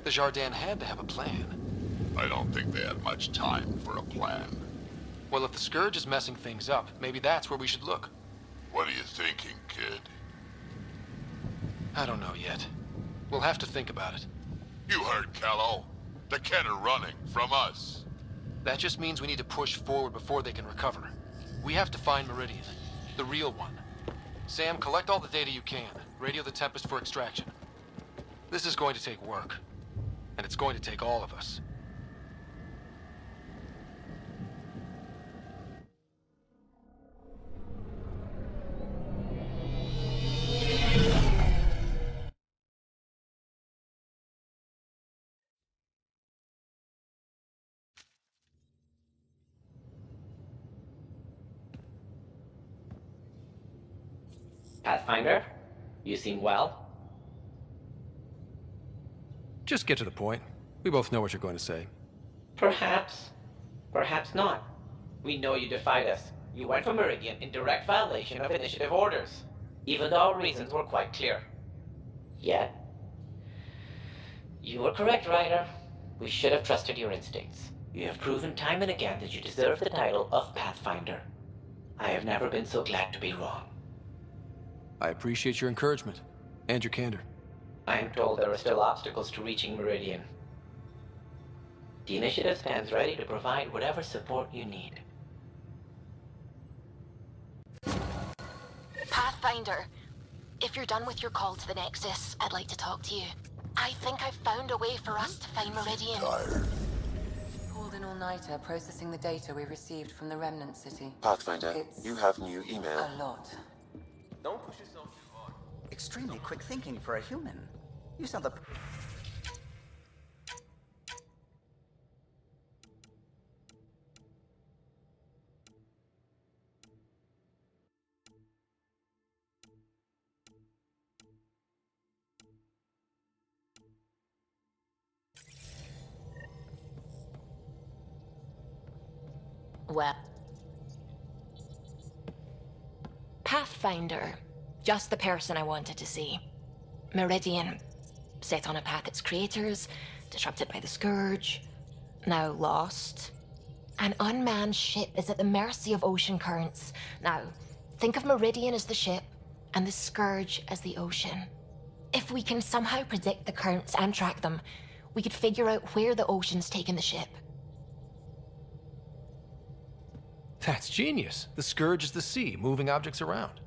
The Jardin had to have a plan. I don't think they had much time for a plan. Well, if the Scourge is messing things up, maybe that's where we should look. What are you thinking, kid? I don't know yet. We'll have to think about it. You heard, Callow. The Ket are running from us. That just means we need to push forward before they can recover. We have to find Meridian. The real one. Sam, collect all the data you can. Radio the Tempest for extraction. This is going to take work. And it's going to take all of us. Pathfinder, you seem well. Just get to the point. We both know what you're going to say. Perhaps. Perhaps not. We know you defied us. You went for Meridian in direct violation of initiative orders, even though our reasons were quite clear. Yet, you were correct, Ryder. We should have trusted your instincts. You have proven time and again that you deserve the title of Pathfinder. I have never been so glad to be wrong. I appreciate your encouragement and your candor. I am told there are still obstacles to reaching Meridian. The initiative stands ready to provide whatever support you need. Pathfinder, if you're done with your call to the Nexus, I'd like to talk to you. I think I've found a way for us to find Meridian. Pulled an all-nighter processing the data we received from the Remnant City. Pathfinder, you have new email. A lot. Don't push yourself too hard. Extremely quick thinking for a human. You sound the... Well... Pathfinder. Just the person I wanted to see. Meridian. Set on a path its creators, disrupted by the Scourge, now lost. An unmanned ship is at the mercy of ocean currents. Now, think of Meridian as the ship, and the Scourge as the ocean. If we can somehow predict the currents and track them, we could figure out where the ocean's taken the ship. That's genius. The Scourge is the sea, moving objects around.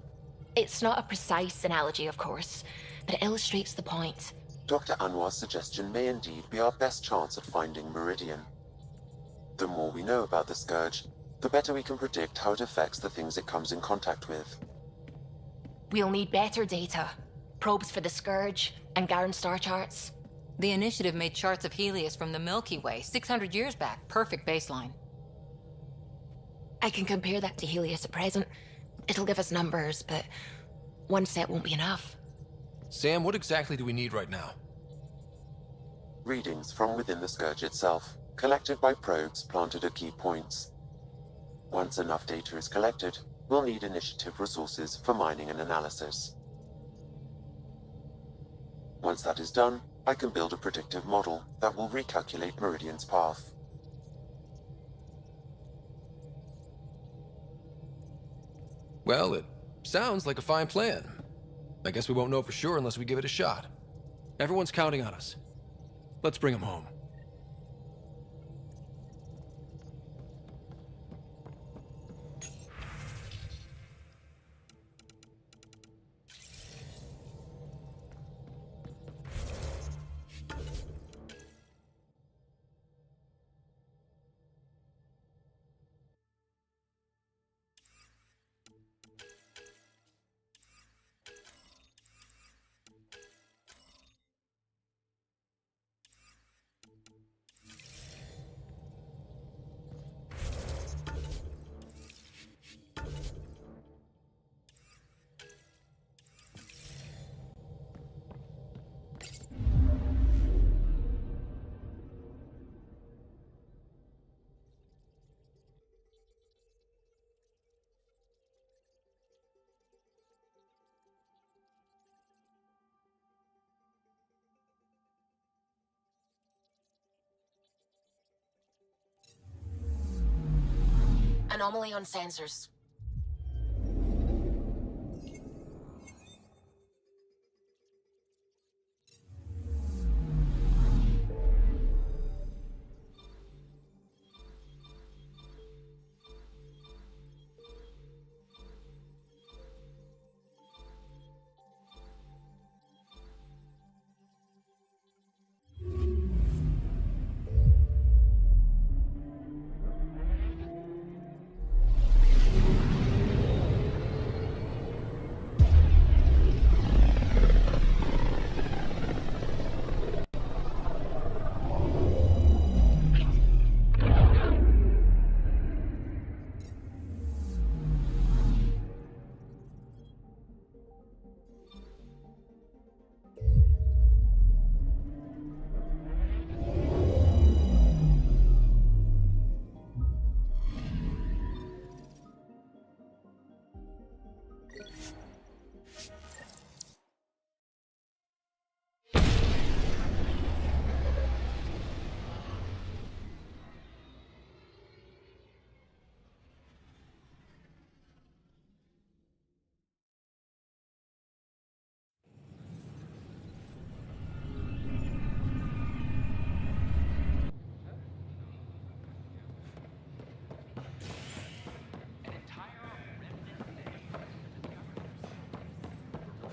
It's not a precise analogy, of course, but it illustrates the point. Dr. Anwar's suggestion may indeed be our best chance at finding Meridian. The more we know about the Scourge, the better we can predict how it affects the things it comes in contact with. We'll need better data. Probes for the Scourge, and Garen star charts. The Initiative made charts of Helios from the Milky Way 600 years back. Perfect baseline. I can compare that to Helios at present. It'll give us numbers, but one set won't be enough. Sam, what exactly do we need right now? Readings from within the Scourge itself, collected by probes planted at key points. Once enough data is collected, we'll need initiative resources for mining and analysis. Once that is done, I can build a predictive model that will recalculate Meridian's path. Well, it sounds like a fine plan. I guess we won't know for sure unless we give it a shot. Everyone's counting on us. Let's bring him home. Anomaly on sensors.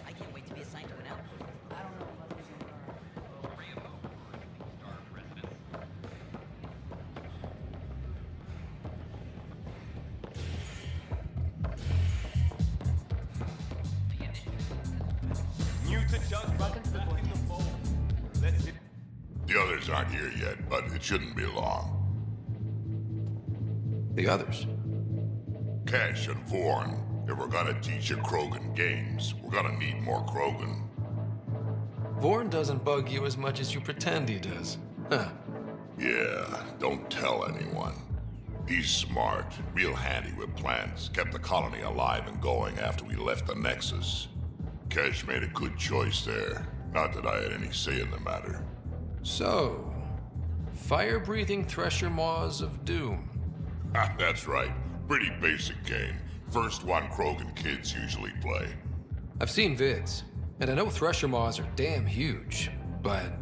I can't wait to be assigned to an outpost. I don't know about these The others aren't here yet, but it shouldn't be long. The others? Cash and Vorn. If we're gonna teach you Krogan games, we're gonna need more Krogan. Vorn doesn't bug you as much as you pretend he does. Huh. Yeah, don't tell anyone. He's smart, real handy with plans, kept the colony alive and going after we left the Nexus. Cash made a good choice there. Not that I had any say in the matter. So, fire-breathing thresher maws of doom. That's right. Pretty basic game. First one Krogan kids usually play. I've seen vids, and I know thresher maws are damn huge, but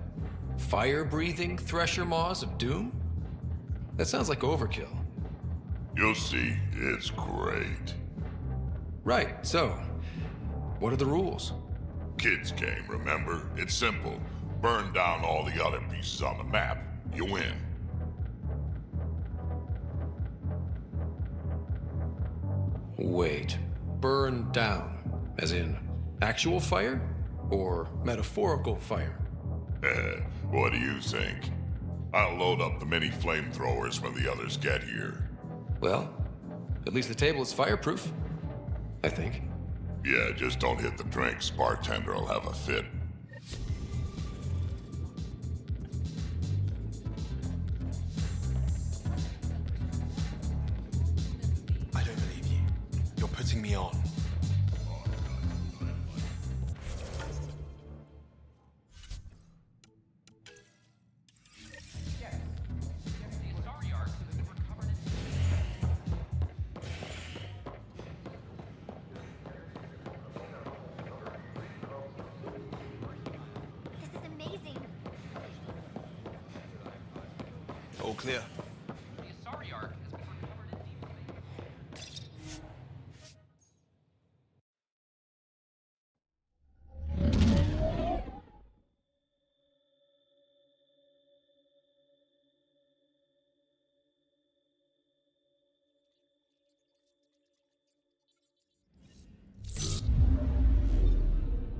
fire-breathing thresher maws of doom? That sounds like overkill. You'll see, it's great. Right, so, what are the rules? Kids game, remember? It's simple. Burn down all the other pieces on the map. You win. Wait, burn down, as in actual fire? Or metaphorical fire? What do you think? I'll load up the mini flamethrowers when the others get here. Well, at least the table is fireproof, I think. Yeah, just don't hit the drinks. Bartender will have a fit. I don't believe you. You're putting me on. All clear.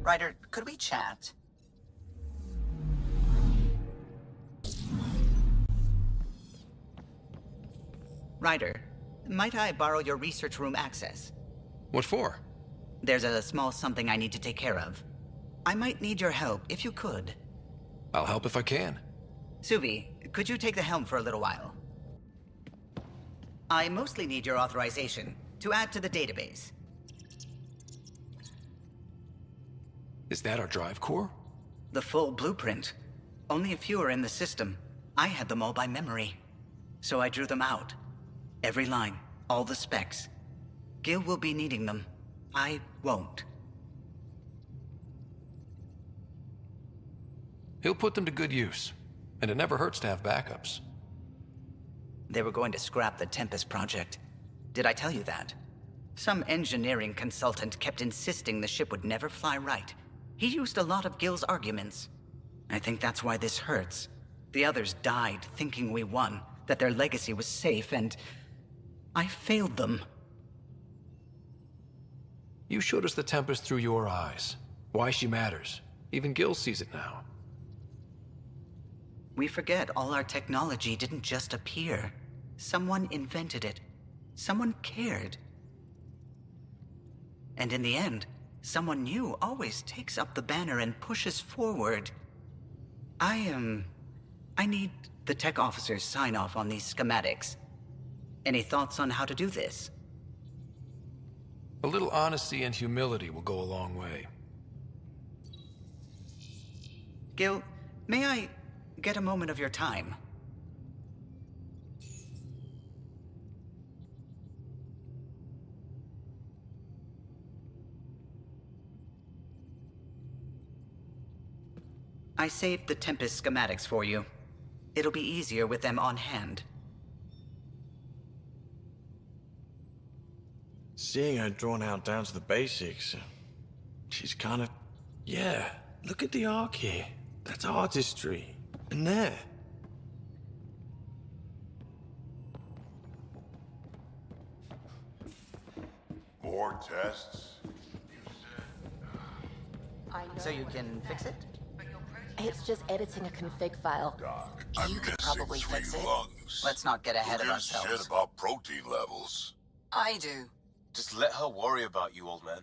Ryder, could we chat? Ryder, might I borrow your research room access? What for? There's a small something I need to take care of. I might need your help, if you could. I'll help if I can. Suvi, could you take the helm for a little while? I mostly need your authorization to add to the database. Is that our drive core? The full blueprint. Only a few are in the system. I had them all by memory. So I drew them out. Every line, all the specs. Gil will be needing them. I won't. He'll put them to good use. And it never hurts to have backups. They were going to scrap the Tempest project. Did I tell you that? Some engineering consultant kept insisting the ship would never fly right. He used a lot of Gil's arguments. I think that's why this hurts. The others died thinking we won, that their legacy was safe, and I failed them. You showed us the Tempest through your eyes. Why she matters. Even Gil sees it now. We forget all our technology didn't just appear. Someone invented it. Someone cared. And in the end, someone new always takes up the banner and pushes forward. I need the tech officer's sign-off on these schematics. Any thoughts on how to do this? A little honesty and humility will go a long way. Gil, may I get a moment of your time? I saved the Tempest schematics for you. It'll be easier with them on hand. Seeing her drawn out down to the basics, she's kind of... Yeah, look at the arc here. That's artistry. And there. More tests? So you can fix it? It's just editing a config file. You could probably fix it. Lungs. Let's not get ahead of Who gives a ourselves. shit about protein levels? I do. Just let her worry about you, old man.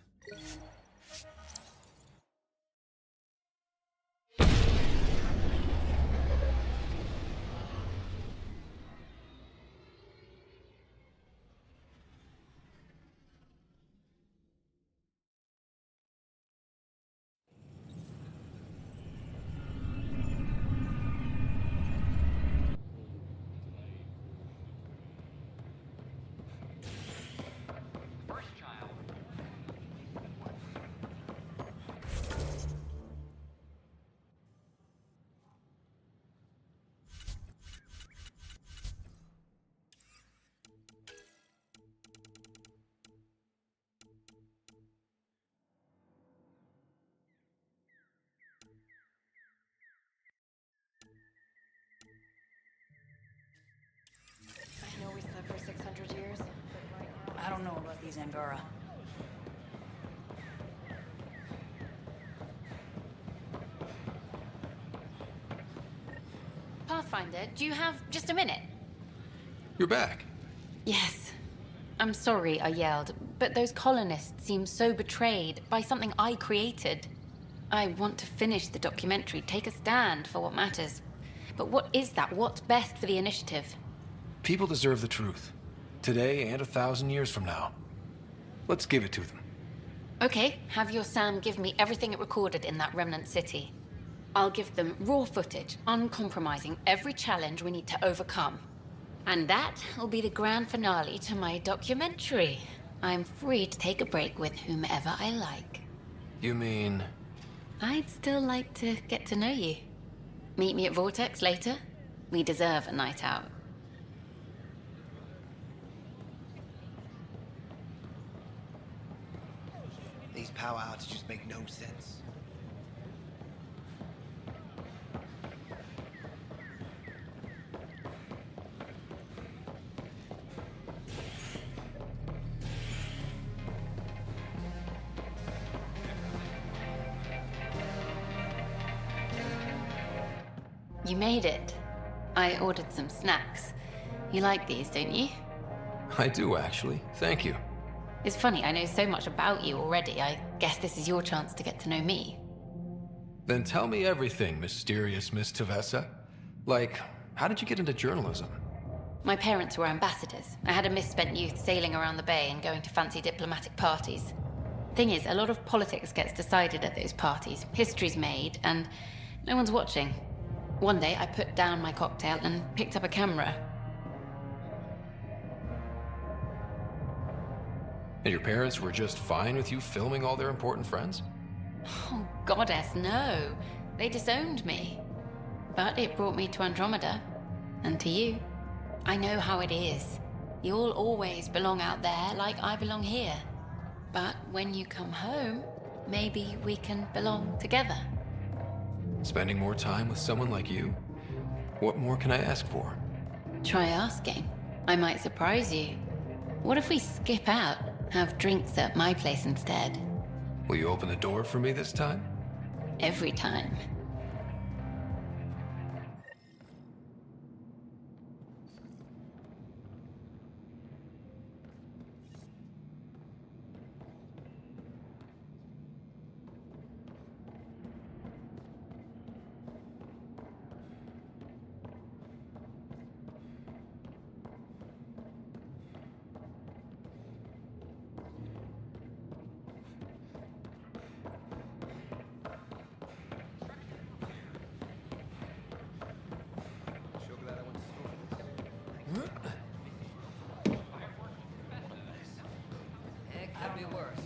I know we slept for 600 years. I don't know about these Angara. Pathfinder, do you have just a minute? You're back. Yes. I'm sorry I yelled, but those colonists seem so betrayed by something I created. I want to finish the documentary, take a stand for what matters. But what is that? What's best for the initiative? People deserve the truth. Today and 1,000 years from now. Let's give it to them. Okay, have your Sam give me everything it recorded in that remnant city. I'll give them raw footage, uncompromising every challenge we need to overcome. And that will be the grand finale to my documentary. I'm free to take a break with whomever I like. You mean... I'd still like to get to know you. Meet me at Vortex later? We deserve a night out. These power outages make no sense. You made it. I ordered some snacks. You like these, don't you? I do, actually. Thank you. It's funny, I know so much about you already. I guess this is your chance to get to know me. Then tell me everything, mysterious Miss Tavessa. Like, how did you get into journalism? My parents were ambassadors. I had a misspent youth sailing around the bay and going to fancy diplomatic parties. Thing is, a lot of politics gets decided at those parties. History's made, and no one's watching. One day, I put down my cocktail and picked up a camera. And your parents were just fine with you filming all their important friends? Oh, goddess, no. They disowned me. But it brought me to Andromeda. And to you. I know how it is. You'll always belong out there like I belong here. But when you come home, maybe we can belong together. Spending more time with someone like you? What more can I ask for? Try asking. I might surprise you. What if we skip out, have drinks at my place instead? Will you open the door for me this time? Every time. It could be worse.